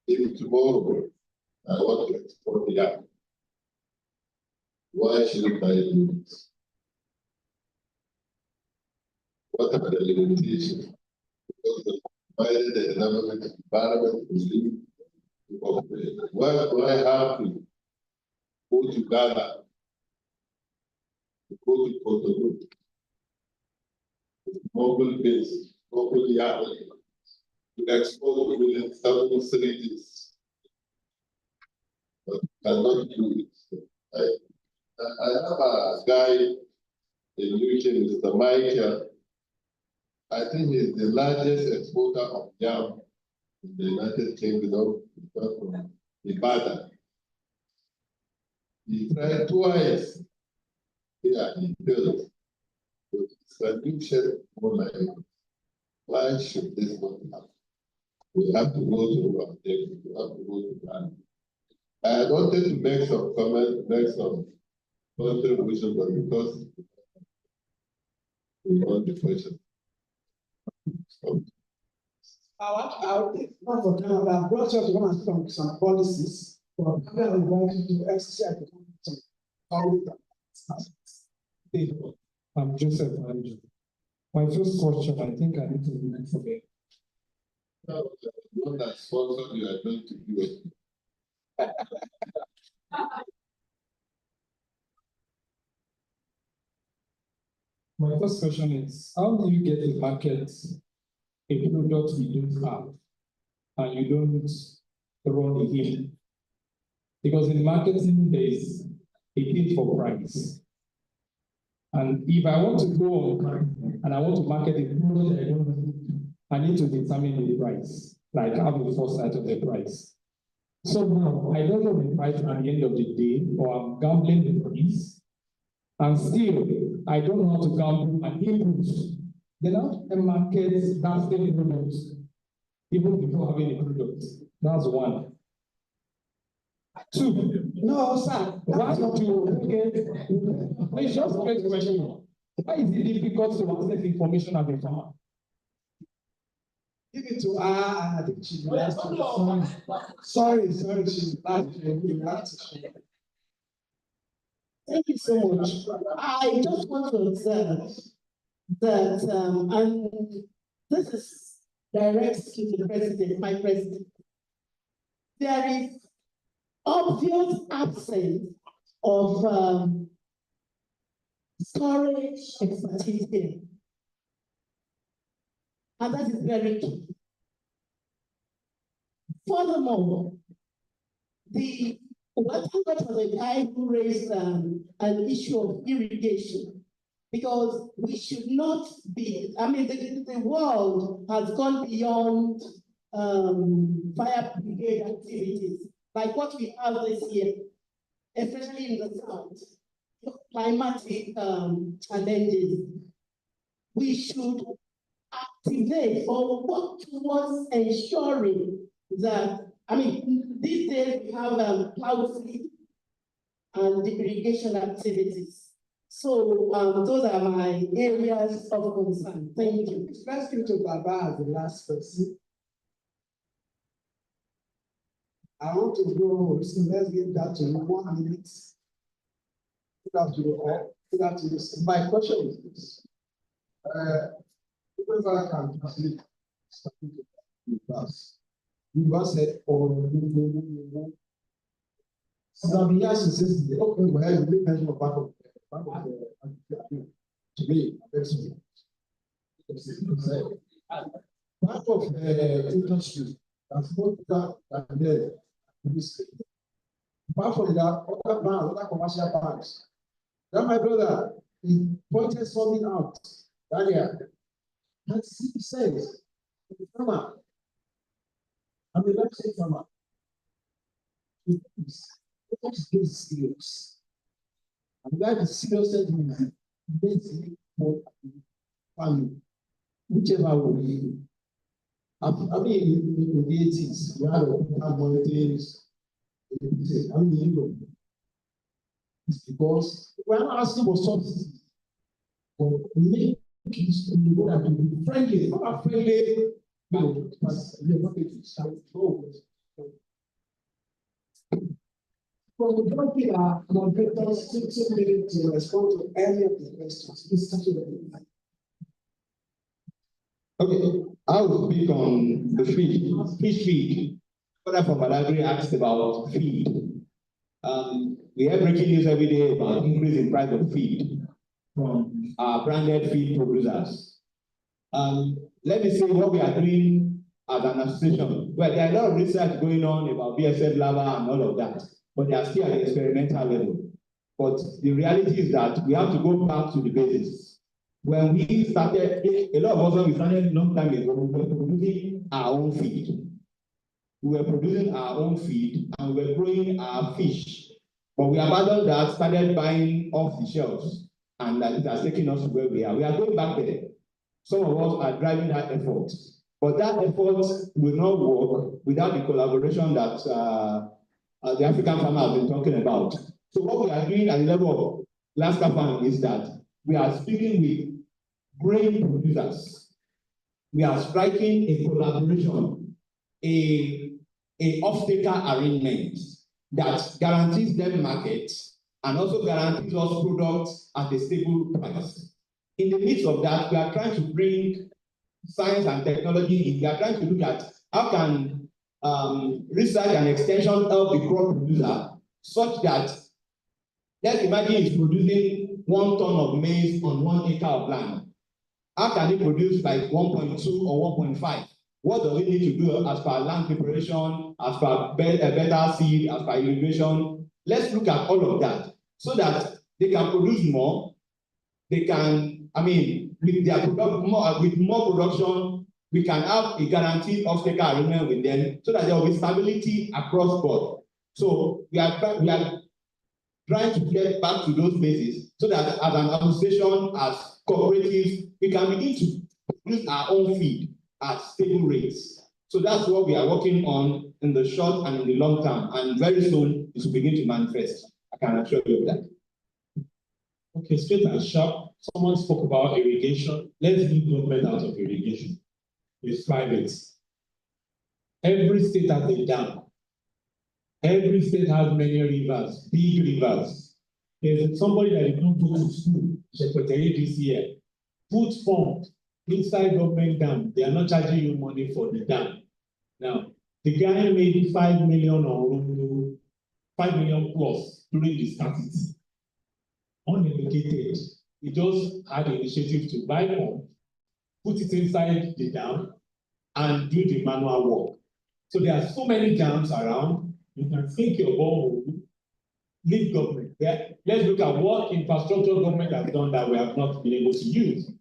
If tomorrow I want to export the app, why shouldn't I do it? What are the limitations? Because the provided the economic environment is linked to cooperate. Why do I have to go to Ghana, to go to Cotonou, mobile base, mobile yard, to export within 7 cities? But cannot do it. I have a guy in UK, Mr. Michael. I think he's the largest exporter of yam in the United Kingdom, from Ibadan. He tried twice. Yeah, he failed. So solution more like, why should this not happen? We have to go to our day, we have to go to Ghana. I wanted to make some comments, make some contribution, but because on the question. I'll take one for Canada. I brought you to come and talk some policies for Canada invited to exercise the I'm Joseph Anjo. My first question, I think I need to be next again. Not that sponsor you are going to do it. My first question is, how do you get to market a product you don't have and you don't run a game? Because in marketing, there is a bid for price. And if I want to go on and I want to market a product I don't have, I need to determine the price, like have a foresight of the price. So now I don't know the price at the end of the day, or I'm gambling the price, and still I don't know how to gamble and input. Then how to market that same product even before having a product. That's one. Two. No, sir. Why don't you get? Please just straight question. Why is it difficult to access information as a farmer? Give it to her, and I think she's last. Sorry, she's last. Thank you so much. I just want to observe that, and this is direct to the president, my president. There is obvious absence of storage expertise here. And that is very key. Furthermore, what was a guy who raised an issue of irrigation, because we should not be, I mean, the world has gone beyond fire brigade activities, like what we have this year, especially in the south, climatic challenges. We should activate or work towards ensuring that, I mean, these days we have cloud seed and irrigation activities. So those are my areas of concern. Thank you. Let's give to Baba as the last person. I want to go, so let's give that to you 1 minute. My question is this. If I can translate something to class, you must say, or some years since the open where you mention of back of to me, personally. Part of the industry that's not that and there. Apart from that, other commercial banks. Then my brother, he pointed something out that year. And he says, farmer, I'm a luxury farmer. It's very serious. I'm glad the serious sentiment basically for family, whichever way. I mean, in the 80s, we had mountains. I mean, in Europe. It's because we're not asking for subsidies, but make people that will be friendly, not friendly, but you're not going to start Well, we don't give our moderators 2 minutes to respond to any of the questions. Please start with the Okay, I will speak on the fish feed. Father from Agric asked about feed. We have breaking news every day about increase in price of feed from our branded feed producers. Let me say what we are doing as an association. Well, there are a lot of research going on about BSF lava and all of that, but they are still at the experimental level. But the reality is that we have to go back to the basics. When we started, a lot of us, when we started a long time ago, we were producing our own feed. We were producing our own feed and we were growing our fish. But we abandoned that, started buying off the shelves, and that it has taken us to where we are. We are going back there. Some of us are driving that effort. But that effort will not work without the collaboration that the African farmer has been talking about. So what we are doing at the level of landscape farming is that we are speaking with grain producers. We are striking a collaboration, a off-taker arrangement that guarantees them markets and also guarantees us products at a stable price. In the midst of that, we are trying to bring science and technology in. We are trying to look at how can research and extension help the crop producer such that, let's imagine he's producing 1 ton of maize on 1 acre of land. How can he produce like 1.2 or 1.5? What does he need to do as per land preparation, as per better seed, as per irrigation? Let's look at all of that so that they can produce more. They can, with their product, with more production, we can have a guaranteed off-taker arrangement with them so that there will be stability across board. So we are trying to get back to those bases so that as an association, as cooperatives, we can begin to produce our own feed at stable rates. So that's what we are working on in the short and in the long term. And very soon, it will begin to manifest. I can assure you of that. Okay, straight and sharp. Someone spoke about irrigation. Let's leave government out of irrigation. It's private. Every state has a dam. Every state has many rivers, big rivers. There's somebody that did not go to school, Secretary this year, put pump inside government dam. They are not charging you money for the dam. Now, the guy made 5 million or 5 million plus during the scarcity. Uneducated. He just had the initiative to buy pump, put it inside the dam, and do the manual work. So there are so many dams around. You can think your borehole, leave government. Yeah. Let's look at what infrastructure government has done that we have not been able to use.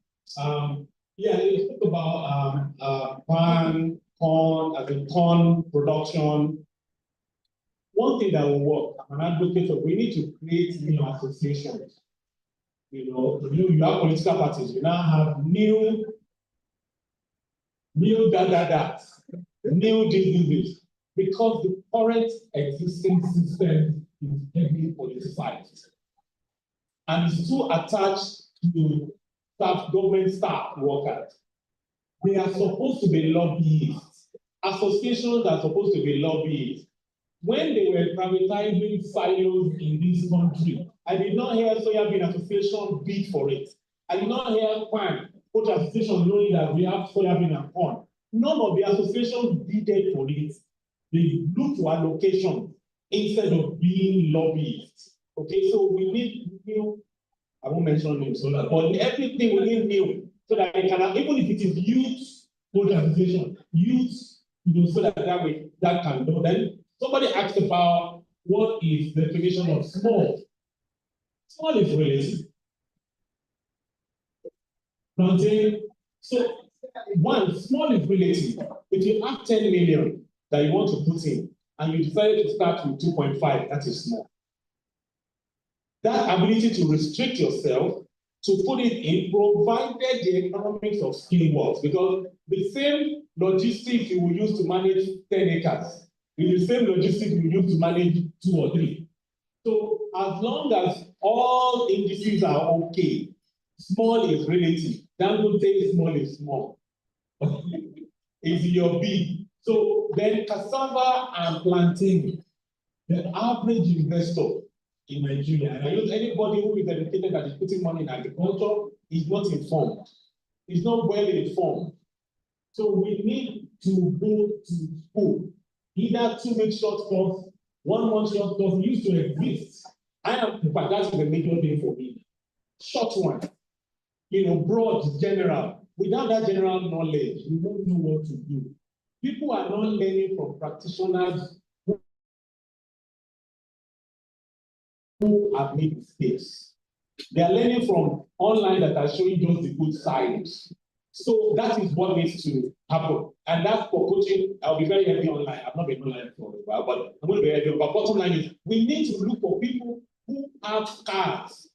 You talk about corn, corn production. One thing that will work, I'm an advocate of, we need to create new associations. You have political parties, you now have new new diseases, because the current existing system is heavily politicized and is too attached to government staff workers. They are supposed to be lobbyists. Associations are supposed to be lobbyists. When they were privatizing silos in this country, I did not hear Soybean Association bid for it. I did not hear Pan Poultry Association knowing that we have soybean and corn. None of the associations bidded for it. They look for allocation instead of being lobbyists. Okay, so we need new, I won't mention names, but everything we need new so that they can, even if it is youth poultry association, youth, so that way that can do. Then somebody asked about what is the definition of small. Small is relative. So one, small is relative. If you have 10 million that you want to put in and you decided to start with 2.5, that is small. That ability to restrict yourself to put it in, provided the economics of skill works, because the same logistics you will use to manage 10 acres is the same logistics you will use to manage 2 or 3. So as long as all indices are okay, small is relative. Don't say small is small. It's your big. So then cassava and plantain, the average investor in Nigeria, and I use anybody who is educated that is putting money in agriculture, is not informed. Is not well informed. So we need to go to school. Either 2 week short course, 1 month short course used to exist. In fact, that's the major thing for me. Short one. Broad, general. Without that general knowledge, you don't know what to do. People are not learning from practitioners who have made mistakes. They are learning from online that are showing just the good sides. So that is what needs to happen. And that's for coaching. I'll be very heavy online. I've not been online for a while, but I'm going to be heavy. But bottom line is, we need to look for people who have scars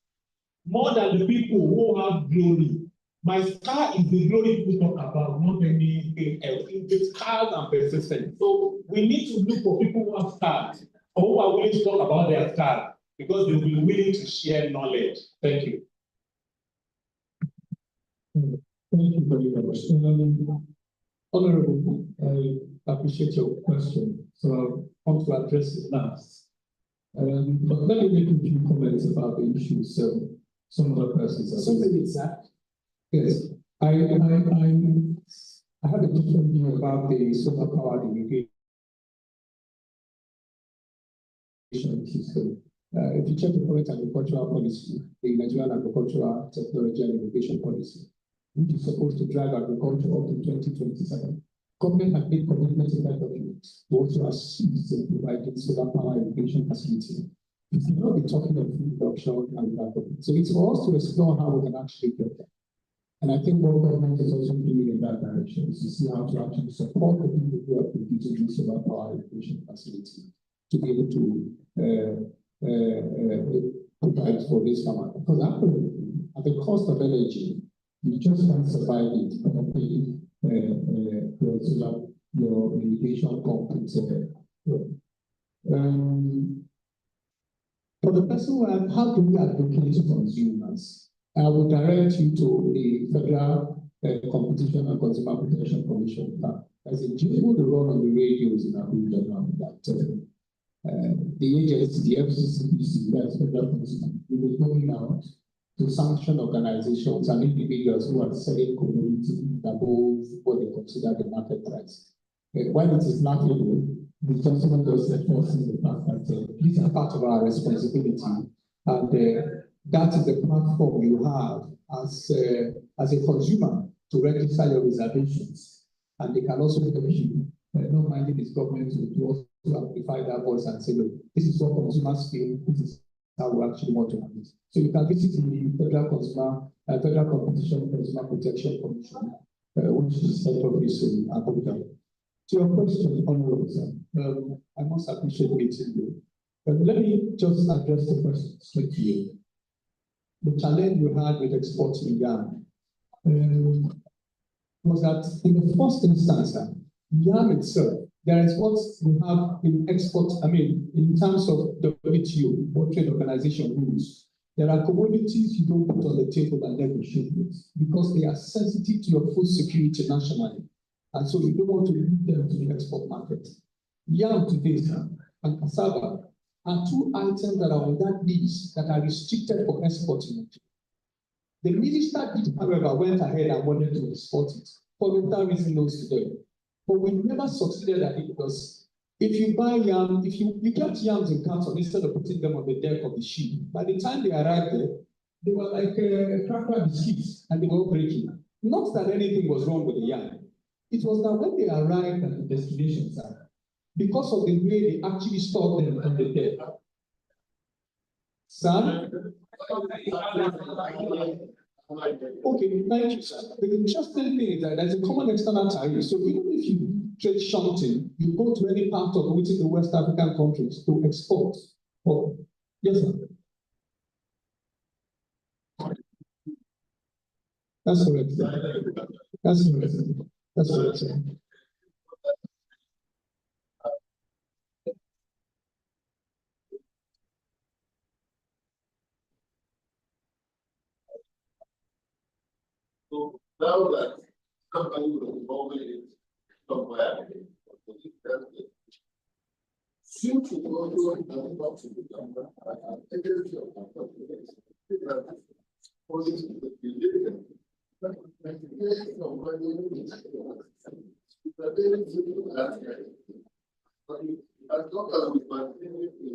more than the people who have glory. My scar is the glory people talk about, not anything else. It's scars and persistence. So we need to look for people who have scars or who are willing to talk about their scars. because they'll be willing to share knowledge. Thank you. Thank you very much. Honorable, I appreciate your question. So I want to address it last. But let me make a few comments about the issues some other persons have. So many, sir. Yes, I have a different view about the solar power irrigation system. If you check the current agricultural policy, the Nigerian Agricultural Technology and Innovation Policy, which is supposed to drive agriculture up to 2027, government has made commitments in that document to also assist in providing solar power irrigation facility. We cannot be talking of food production and development. So it's for us to explore how we can actually get there. And I think what government is also doing in that direction is to see how to actually support the people who are producing this solar power irrigation facility to be able to provide for this farmer. Because actually, at the cost of energy, you just can't survive it by paying your irrigation pump. For the person who asks, how do we advocate to consumers? I will direct you to the Federal Competition and Consumer Protection Commission. As a jingle they run on the radios in Abuja now that the agency, the FCCPC, that's Federal Consumer, will be going out to sanction organizations and individuals who are selling commodities above what they consider the market price. While it is laughable, the gentleman does enforcing the fact that these are part of our responsibility, and that is the platform you have as a consumer to register your reservations, and they can also help you, not minding this government to also amplify that voice and say, look, this is what consumers feel, this is how we actually want to have it. So you can visit the Federal Competition and Consumer Protection Commission, which is head office in Abuja. To your question, Honorable Sir, I must appreciate meeting you. But let me just address the question straight to you. The challenge we had with exporting yam was that in the first instance, yam itself, there is what we have in export, in terms of WTO, World Trade Organization rules. There are commodities you don't put on the table and negotiate with because they are sensitive to your food security nationally. And so you don't want to lead them to the export market. Yam today and cassava are two items that are on that list that are restricted for exporting. The minister did, however, went ahead and wanted to export it for whatever reason known to them. But we never succeeded at it because if you buy yam, if you get yams in carton instead of putting them on the deck of the ship, by the time they arrived there, they were like cracker biscuits and they were all breaking. Not that anything was wrong with the yam. It was that when they arrived at the destination site, because of the way they actually stored them on the deck. Sir? Okay, thank you, sir. The interesting thing is that there's a common external tariff. So even if you trade something, you go to any part of within the West African countries to export. Oh, yes, sir. That's correct, sir. That's correct, sir. That's correct, sir. So now that company will involve in somewhere, since you also have not to become agency of as long as we continue to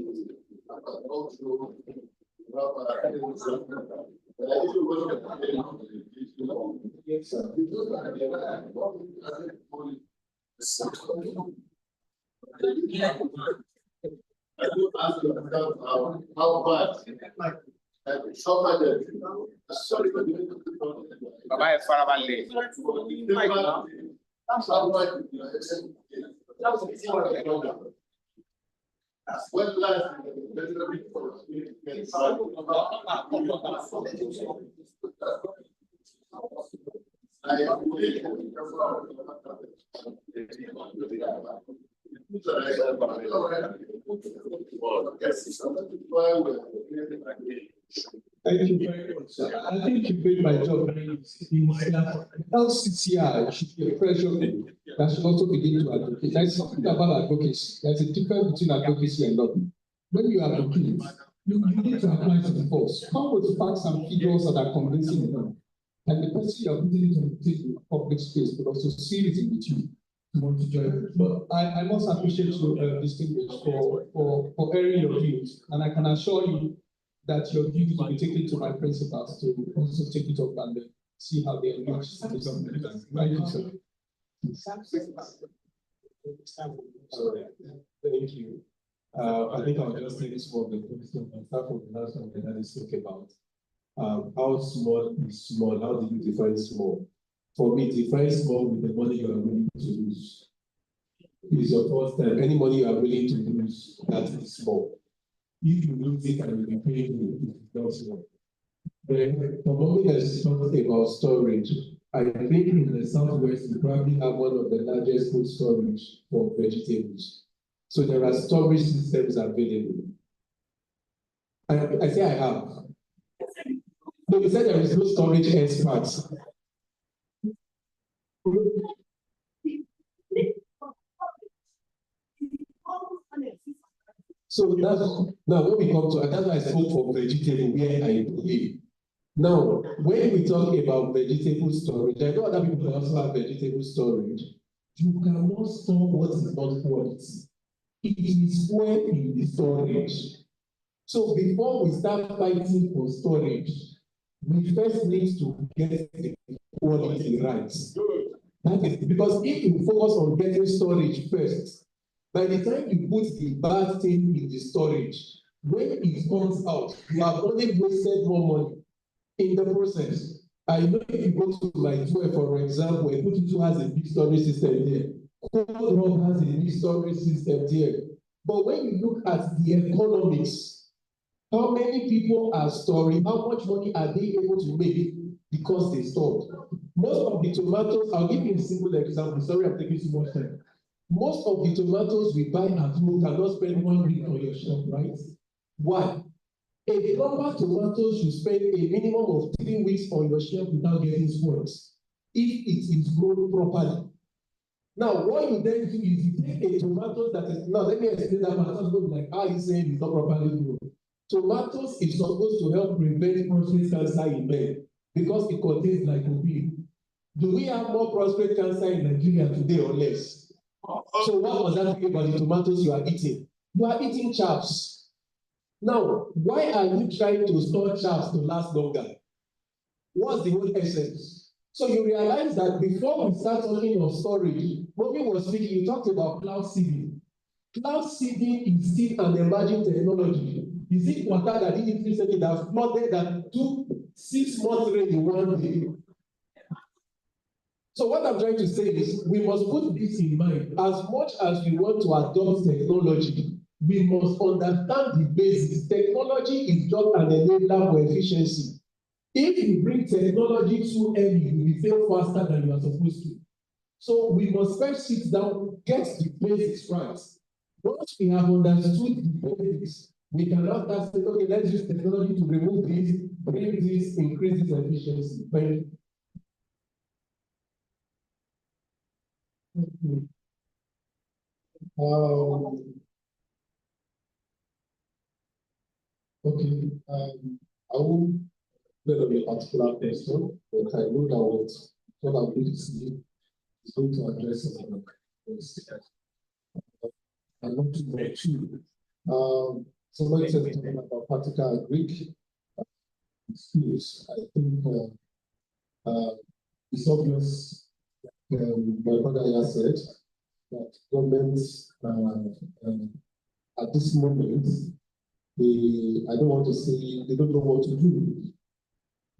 also yes, sir. I do ask yourself how bad sorry, Bye Faraballi. When life Thank you very much. I think you made my job very easy. LCCI should be a pressure group that should also begin to advocate. There's something about advocacy. There's a difference between advocacy and lobbying. When you advocate, you need to apply to the force. Come with facts and figures that are convincing enough. And the person you are putting it on the table, public space, but also see it in with you. Want to join. But I must appreciate you, distinguished, for airing your views. And I can assure you that your views will be taken to my principals to also take it up and see how they engage. Thank you, sir. Thank you. I think I'll just take some of the questions and start from the last one that is talking about. How small is small? How do you define small? For me, define small with the money you are willing to lose. It is your first time. Any money you are willing to lose, that is small. If you lose it and you be paying it, it's not small. Then, for me, there's something about storage. I think in the Southwest, we probably have one of the largest food storage for vegetables. So there are storage systems available. I say I have. No, you said there is no storage experts. So that's now when we come to, and that's why I spoke for vegetable where I believe. Now, when we talk about vegetable storage, I know other people also have vegetable storage. You cannot store what is not quality. It is well in the storage. So before we start fighting for storage, we first need to get the quality right. That is because if you focus on getting storage first, by the time you put the bad thing in the storage, when it comes out, you have only wasted more money in the process. I know if you go to my tour, for example, Ekututu has a big storage system there. Cold Rock has a big storage system there. But when you look at the economics, how many people are storing, how much money are they able to make because they stored? Most of the tomatoes, I'll give you a simple example. Sorry, I'm taking too much time. Most of the tomatoes we buy at home cannot spend 1 week on your shelf, right? Why? A proper tomato should spend a minimum of 3 weeks on your shelf without getting spoiled, if it is grown properly. Now, what you then do is you take a tomato that is, now let me explain that part. Not like how you saying it's not properly grown. Tomatoes is supposed to help prevent prostate cancer in men because it contains lycopene. Do we have more prostate cancer in Nigeria today or less? So what was that thing about the tomatoes you are eating? You are eating chaps. Now, why are you trying to store chaps to last longer? What's the whole essence? So you realize that before we start talking of storage, Bobby was speaking, you talked about cloud seeding. Cloud seeding is still an emerging technology. Is it water that didn't recently that flooded that took 6 months rain in 1 day? So what I'm trying to say is we must put this in mind. As much as we want to adopt technology, we must understand the basics. Technology is just an enabler for efficiency. If you bring technology too early, you will fail faster than you are supposed to. So we must first sit down, get the basics right. Once we have understood the basics, we can now start saying, okay, let's use technology to remove this, bring this, increase this efficiency. Thank you. Okay, I won't let on a particular person, but I know that what I'm going to see is going to address some of the I want to know too. Somebody said talking about practical Agric skills. I think it's obvious. My brother has said that governments at this moment, I don't want to say they don't know what to do,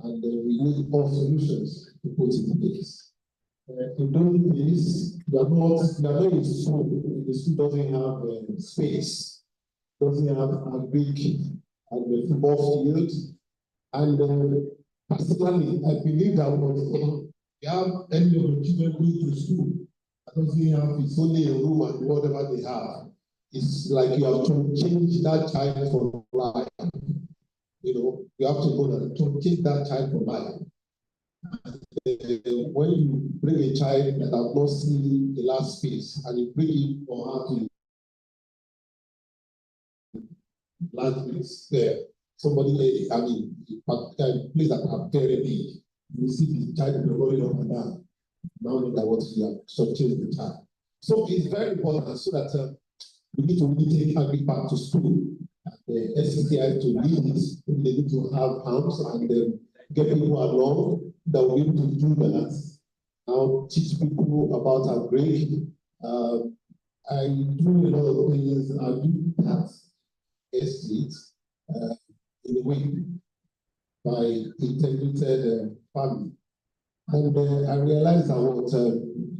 and we need all solutions to put in place. In those days, we are not in school. The school doesn't have space, doesn't have a big and the football field, and personally, I believe that we have any of the children going to school. I don't think it's only a room and whatever they have. It's like you have to change that child for life. you have to know that to take that child from life. When you bring a child that has not seen the last phase and you bring him or her to last phase there, somebody, I mean, place that are very big, you see the child rolling up and down. Now that what you have shortchanged the child. So it's very important so that we need to really take Agric back to school. The SCCI to lead it, they need to have arms and get people along that will be able to do that. Now teach people about Agric. I do a lot of things. I do that estate in a way by integrated farming. And I realized that what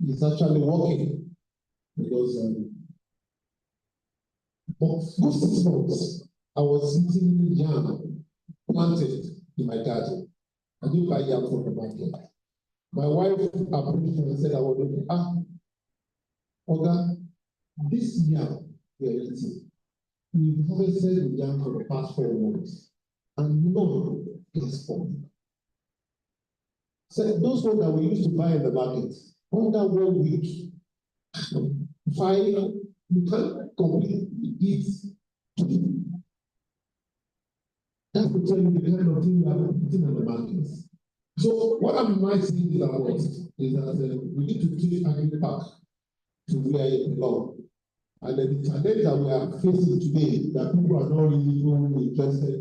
is actually working because for 6 months I was eating yam planted in my garden. I didn't buy yam from the market. My wife approached me and said, I want Oga, this yam we are eating, we've harvested the yam for the past 4 months, and none is formed. So those ones that we used to buy in the market, under 1 week, 5, you can't completely eat 2. That's to tell you the kind of thing we are putting in the market. So what I'm saying is that we need to take Agric back to where it belongs. And the challenge that we are facing today, that people are not really interested,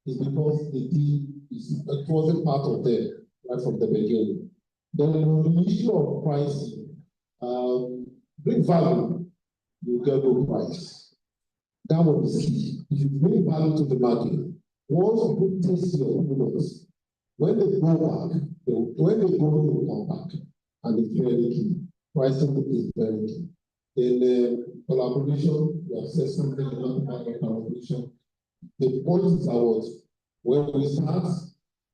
is because it wasn't part of them right from the beginning. Then the issue of pricing, bring value, you get no price. That one is key. If you bring value to the market, once people test your products, when they go back, they will come back. And it's very key. Pricing is very key. In collaboration, we have said something about collaboration. The point is that when we start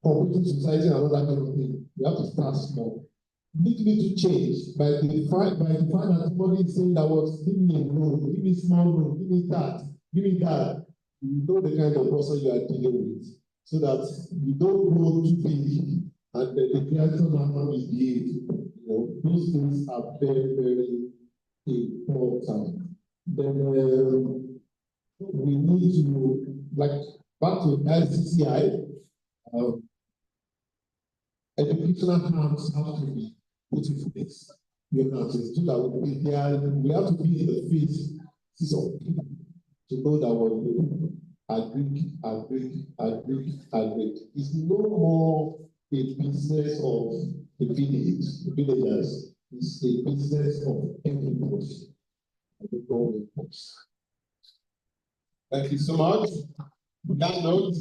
computing society and all that kind of thing, we have to start small. Need to change by the fact that somebody is saying that give me a loan, give me small loan, give me that, give me that. You know the kind of person you are dealing with, so that you don't go too big and the creator now misbehave. Those things are very, very important. Then we need to, back to LCCI, educational hands have to be put in place. We have to be in the face of people to know that what we do. Agric. It's no more a business of the villagers. It's a business of everybody. Thank you so much. On that note,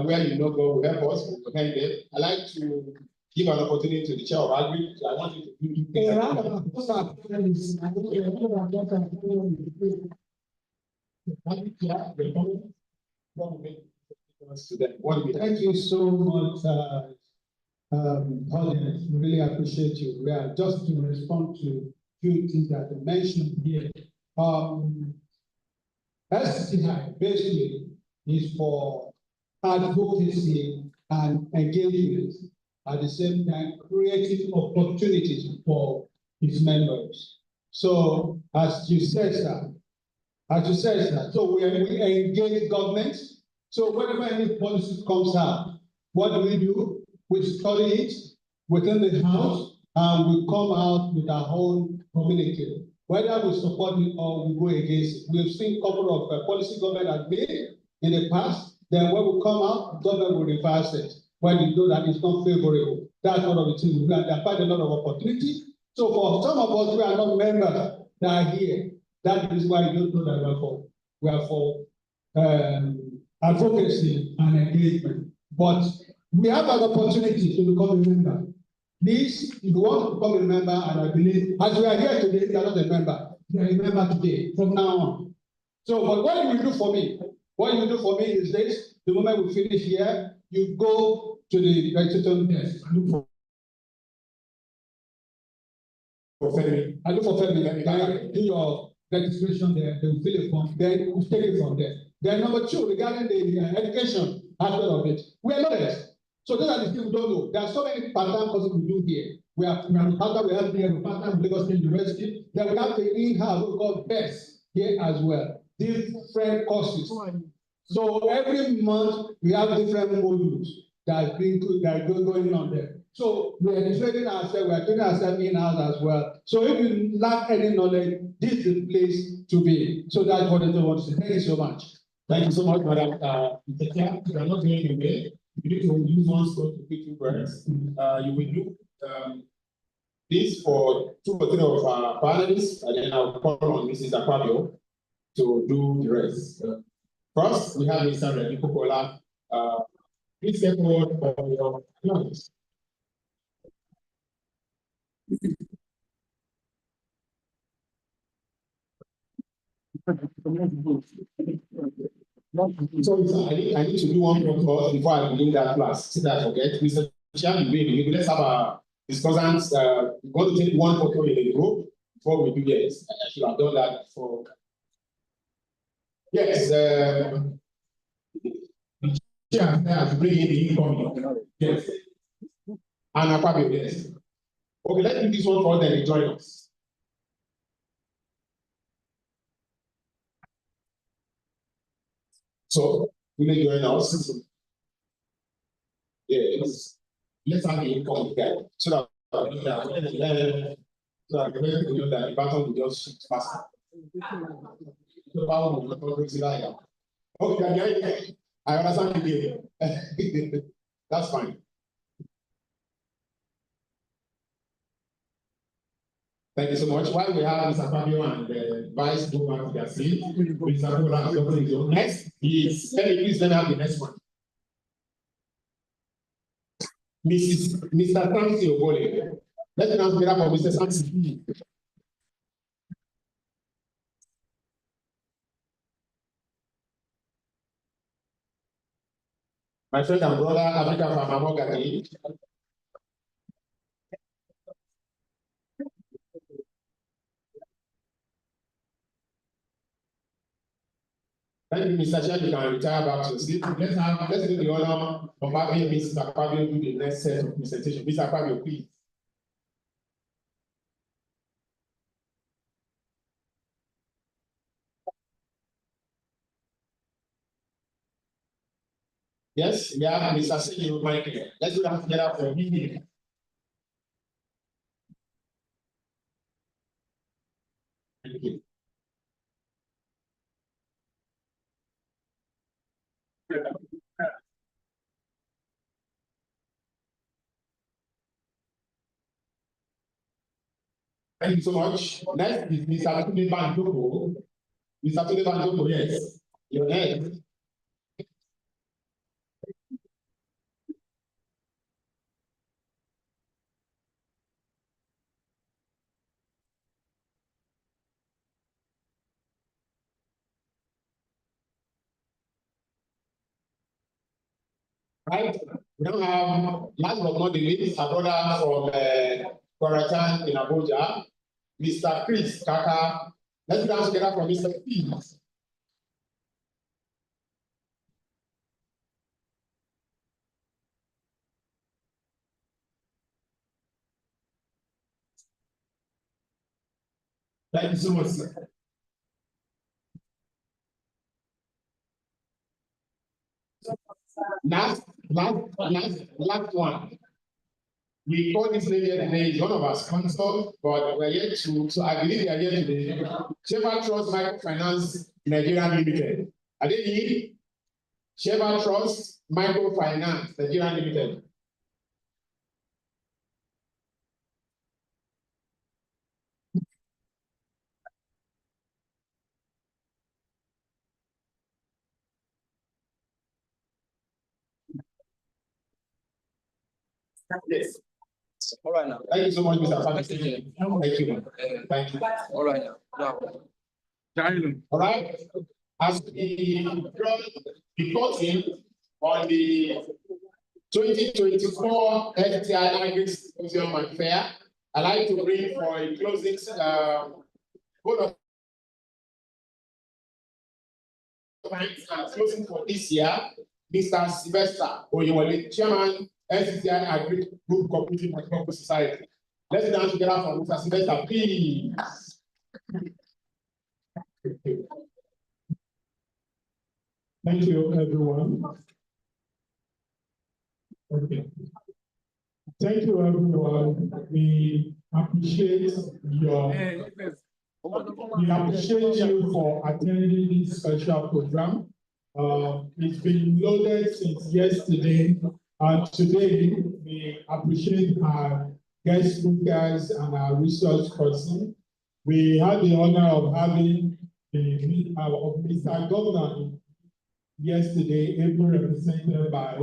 where you know God will help us, we'll end it. I'd like to give an opportunity to the chair of Agric. So I want you to do Thank you so much, audience. Really appreciate you. We are just to respond to a few things that you mentioned here. SCI basically is for advocacy and engagement, at the same time creating opportunities for its members. So as you said, sir, so we engage government. So whenever any policy comes out, what do? We study it within the house and we come out with our own community. Whether we support it or we go against it. We've seen a couple of policy government has made in the past. Then when we come out, government will reverse it when you know that it's not favorable. That's one of the things we do, and there are quite a lot of opportunity. So for some of us who are not members that are here, that is why you don't know that we are for advocacy and engagement. But we have an opportunity to become a member. Please, if you want to become a member, and I believe, as we are here today, you are not a member. You are a member today, from now on. So, but what you will do for me? What you will do for me is this: the moment we finish here, you go to the registration desk and look for Femi. I look for Femi. Then do your registration there. They will fill a form. Then you take it from there. Then number 2, regarding the education, aspect of it. We are knowledge. So those are the things we don't know. There are so many part-time courses we do here. We have part-time, we have here, part-time Lagos State University. Then we have the in-house we call BEST here as well. Different courses. So every month we have different modules that are going on there. So we are training ourselves in-house as well. So if you lack any knowledge, this is the place to be. So that's what I want to say. Thank you so much. Thank you so much, Madam. You are not going away. You need to use one stone to pick two birds. You will do this for 2 or 3 of our panelists, and then I'll call on Mrs. Aquabio to do the rest. First, we have Mr. Remy Popola. Please step forward for your applause. So I need to do one more before I begin that class. So that I forget. Mr. Chairman, let's have a discussant. We're going to take one photo in a group before we do this. I should have done that before. Yes. Yeah, bring in the income. Yes. And Aquabio, yes. Okay, let's do this one for them to join us. So, will you join us? Yes. Let's have the income together so that the button will just shoot faster. Okay, I understand the game. That's fine. Thank you so much. While we have Mr. Fabio and the Vice go back to their seat, Mr. Bola has gotten his own. Next is, please let me have the next one. Mr. Francis Obole. Let's now get up for Mr. Francis. My friend and brother, Africa from Amogani. Thank you, Mr. Chair. You can retire back to the seat. Let's do the honor of having Mr. Aquabio do the next set of presentation. Mr. Aquabio, please. Yes, we have Mr. Senior Michael. Let's do that together for a minute. Thank you. Thank you so much. Next is Mr. Tunde Banjoko. Mr. Tunde Banjoko, yes. Your name. Right. We don't have, last but not the least, a brother from Kwaratan in Abuja, Mr. Chris Kaka. Let's dance together for Mr. Chris. Thank you so much, sir. Last one. We call this lady today, is one of our sponsors, but we're yet to, so I believe they are here today. Shepherd Trust Microfinance Nigeria Limited. Are they here? Shepherd Trust Microfinance Nigeria Limited. Yes. All right now. Thank you so much, Mr. Thank you. Thank you. All right now. All right. As we reporting on the 2024 FTI Agric Symposium and Fair, I'd like to bring for a closing vote of thanks and closing for this year Mr. Sylvester Oyewole, Chairman, SCCI Agric Group Cooperative Multipurpose Society. Let's dance together for Mr. Sylvester, please. Thank you, everyone. Okay. Thank you, everyone. We appreciate you for attending this special program. It's been loaded since yesterday, and today we appreciate our guest speakers and our research person. We had the honor of having Mr. Governor yesterday, ably represented by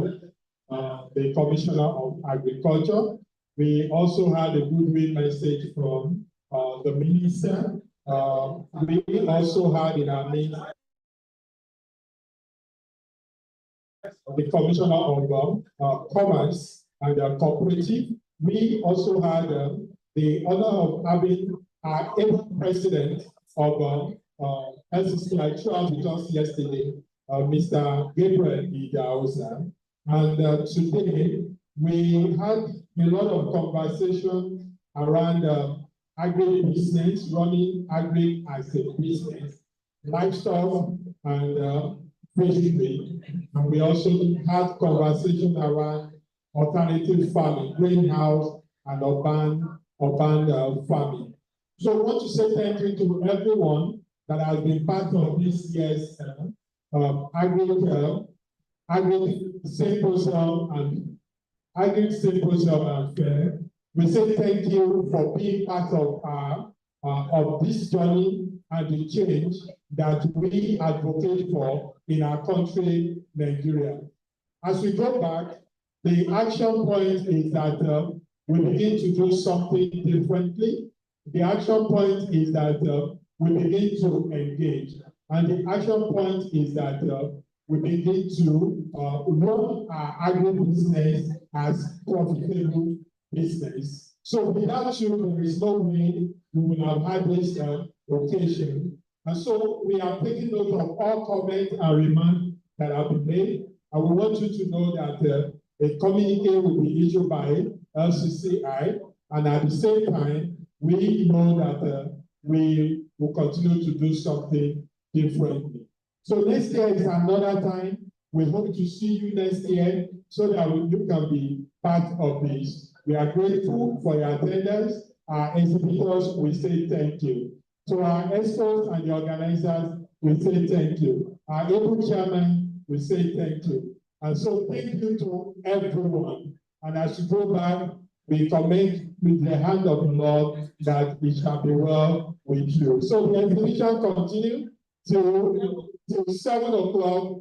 the Commissioner of Agriculture. We also had a goodwill message from the Minister. We also had in our midst the Commissioner of Commerce and Cooperative. We also had the honor of having our President of SCCI throughout with us yesterday, Mr. Gabriel Idaosa. And today we had a lot of conversation around agri-business, running agri as a business, livestock and fishery. And we also had conversation around alternative farming, greenhouse and urban farming. So I want to say thank you to everyone that has been part of this year's Agric Symposium and Fair. We say thank you for being part of this journey and the change that we advocate for in our country, Nigeria. As we go back, the action point is that we begin to do something differently. The action point is that we begin to engage. And the action point is that we begin to run our agribusiness as profitable business. So without you, there is no way we would have had this occasion. And so we are taking note of all comments and remarks that have been made. And we want you to know that a communique will be issued by LCCI. And at the same time, we know that we will continue to do something differently. So next year is another time. We hope to see you next year so that you can be part of this. We are grateful for your attendance. Our exhibitors, we say thank you. To our experts and the organizers, we say thank you. Our able chairman, we say thank you. And so thank you to everyone. And as you go back, we commit with the hand of the Lord that it shall be well with you. So the exhibition continues till 7 o'clock.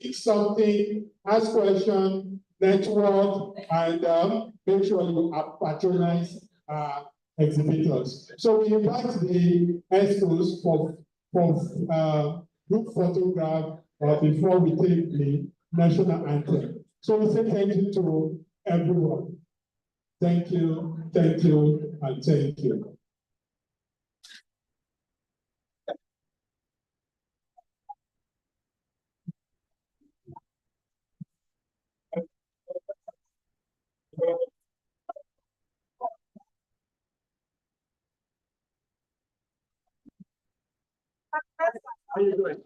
Pick something, ask questions, network, and make sure you patronize exhibitors. So we invite the experts for group photograph before we take the national anthem. So we say thank you to everyone. Thank you, and thank you. How are you doing?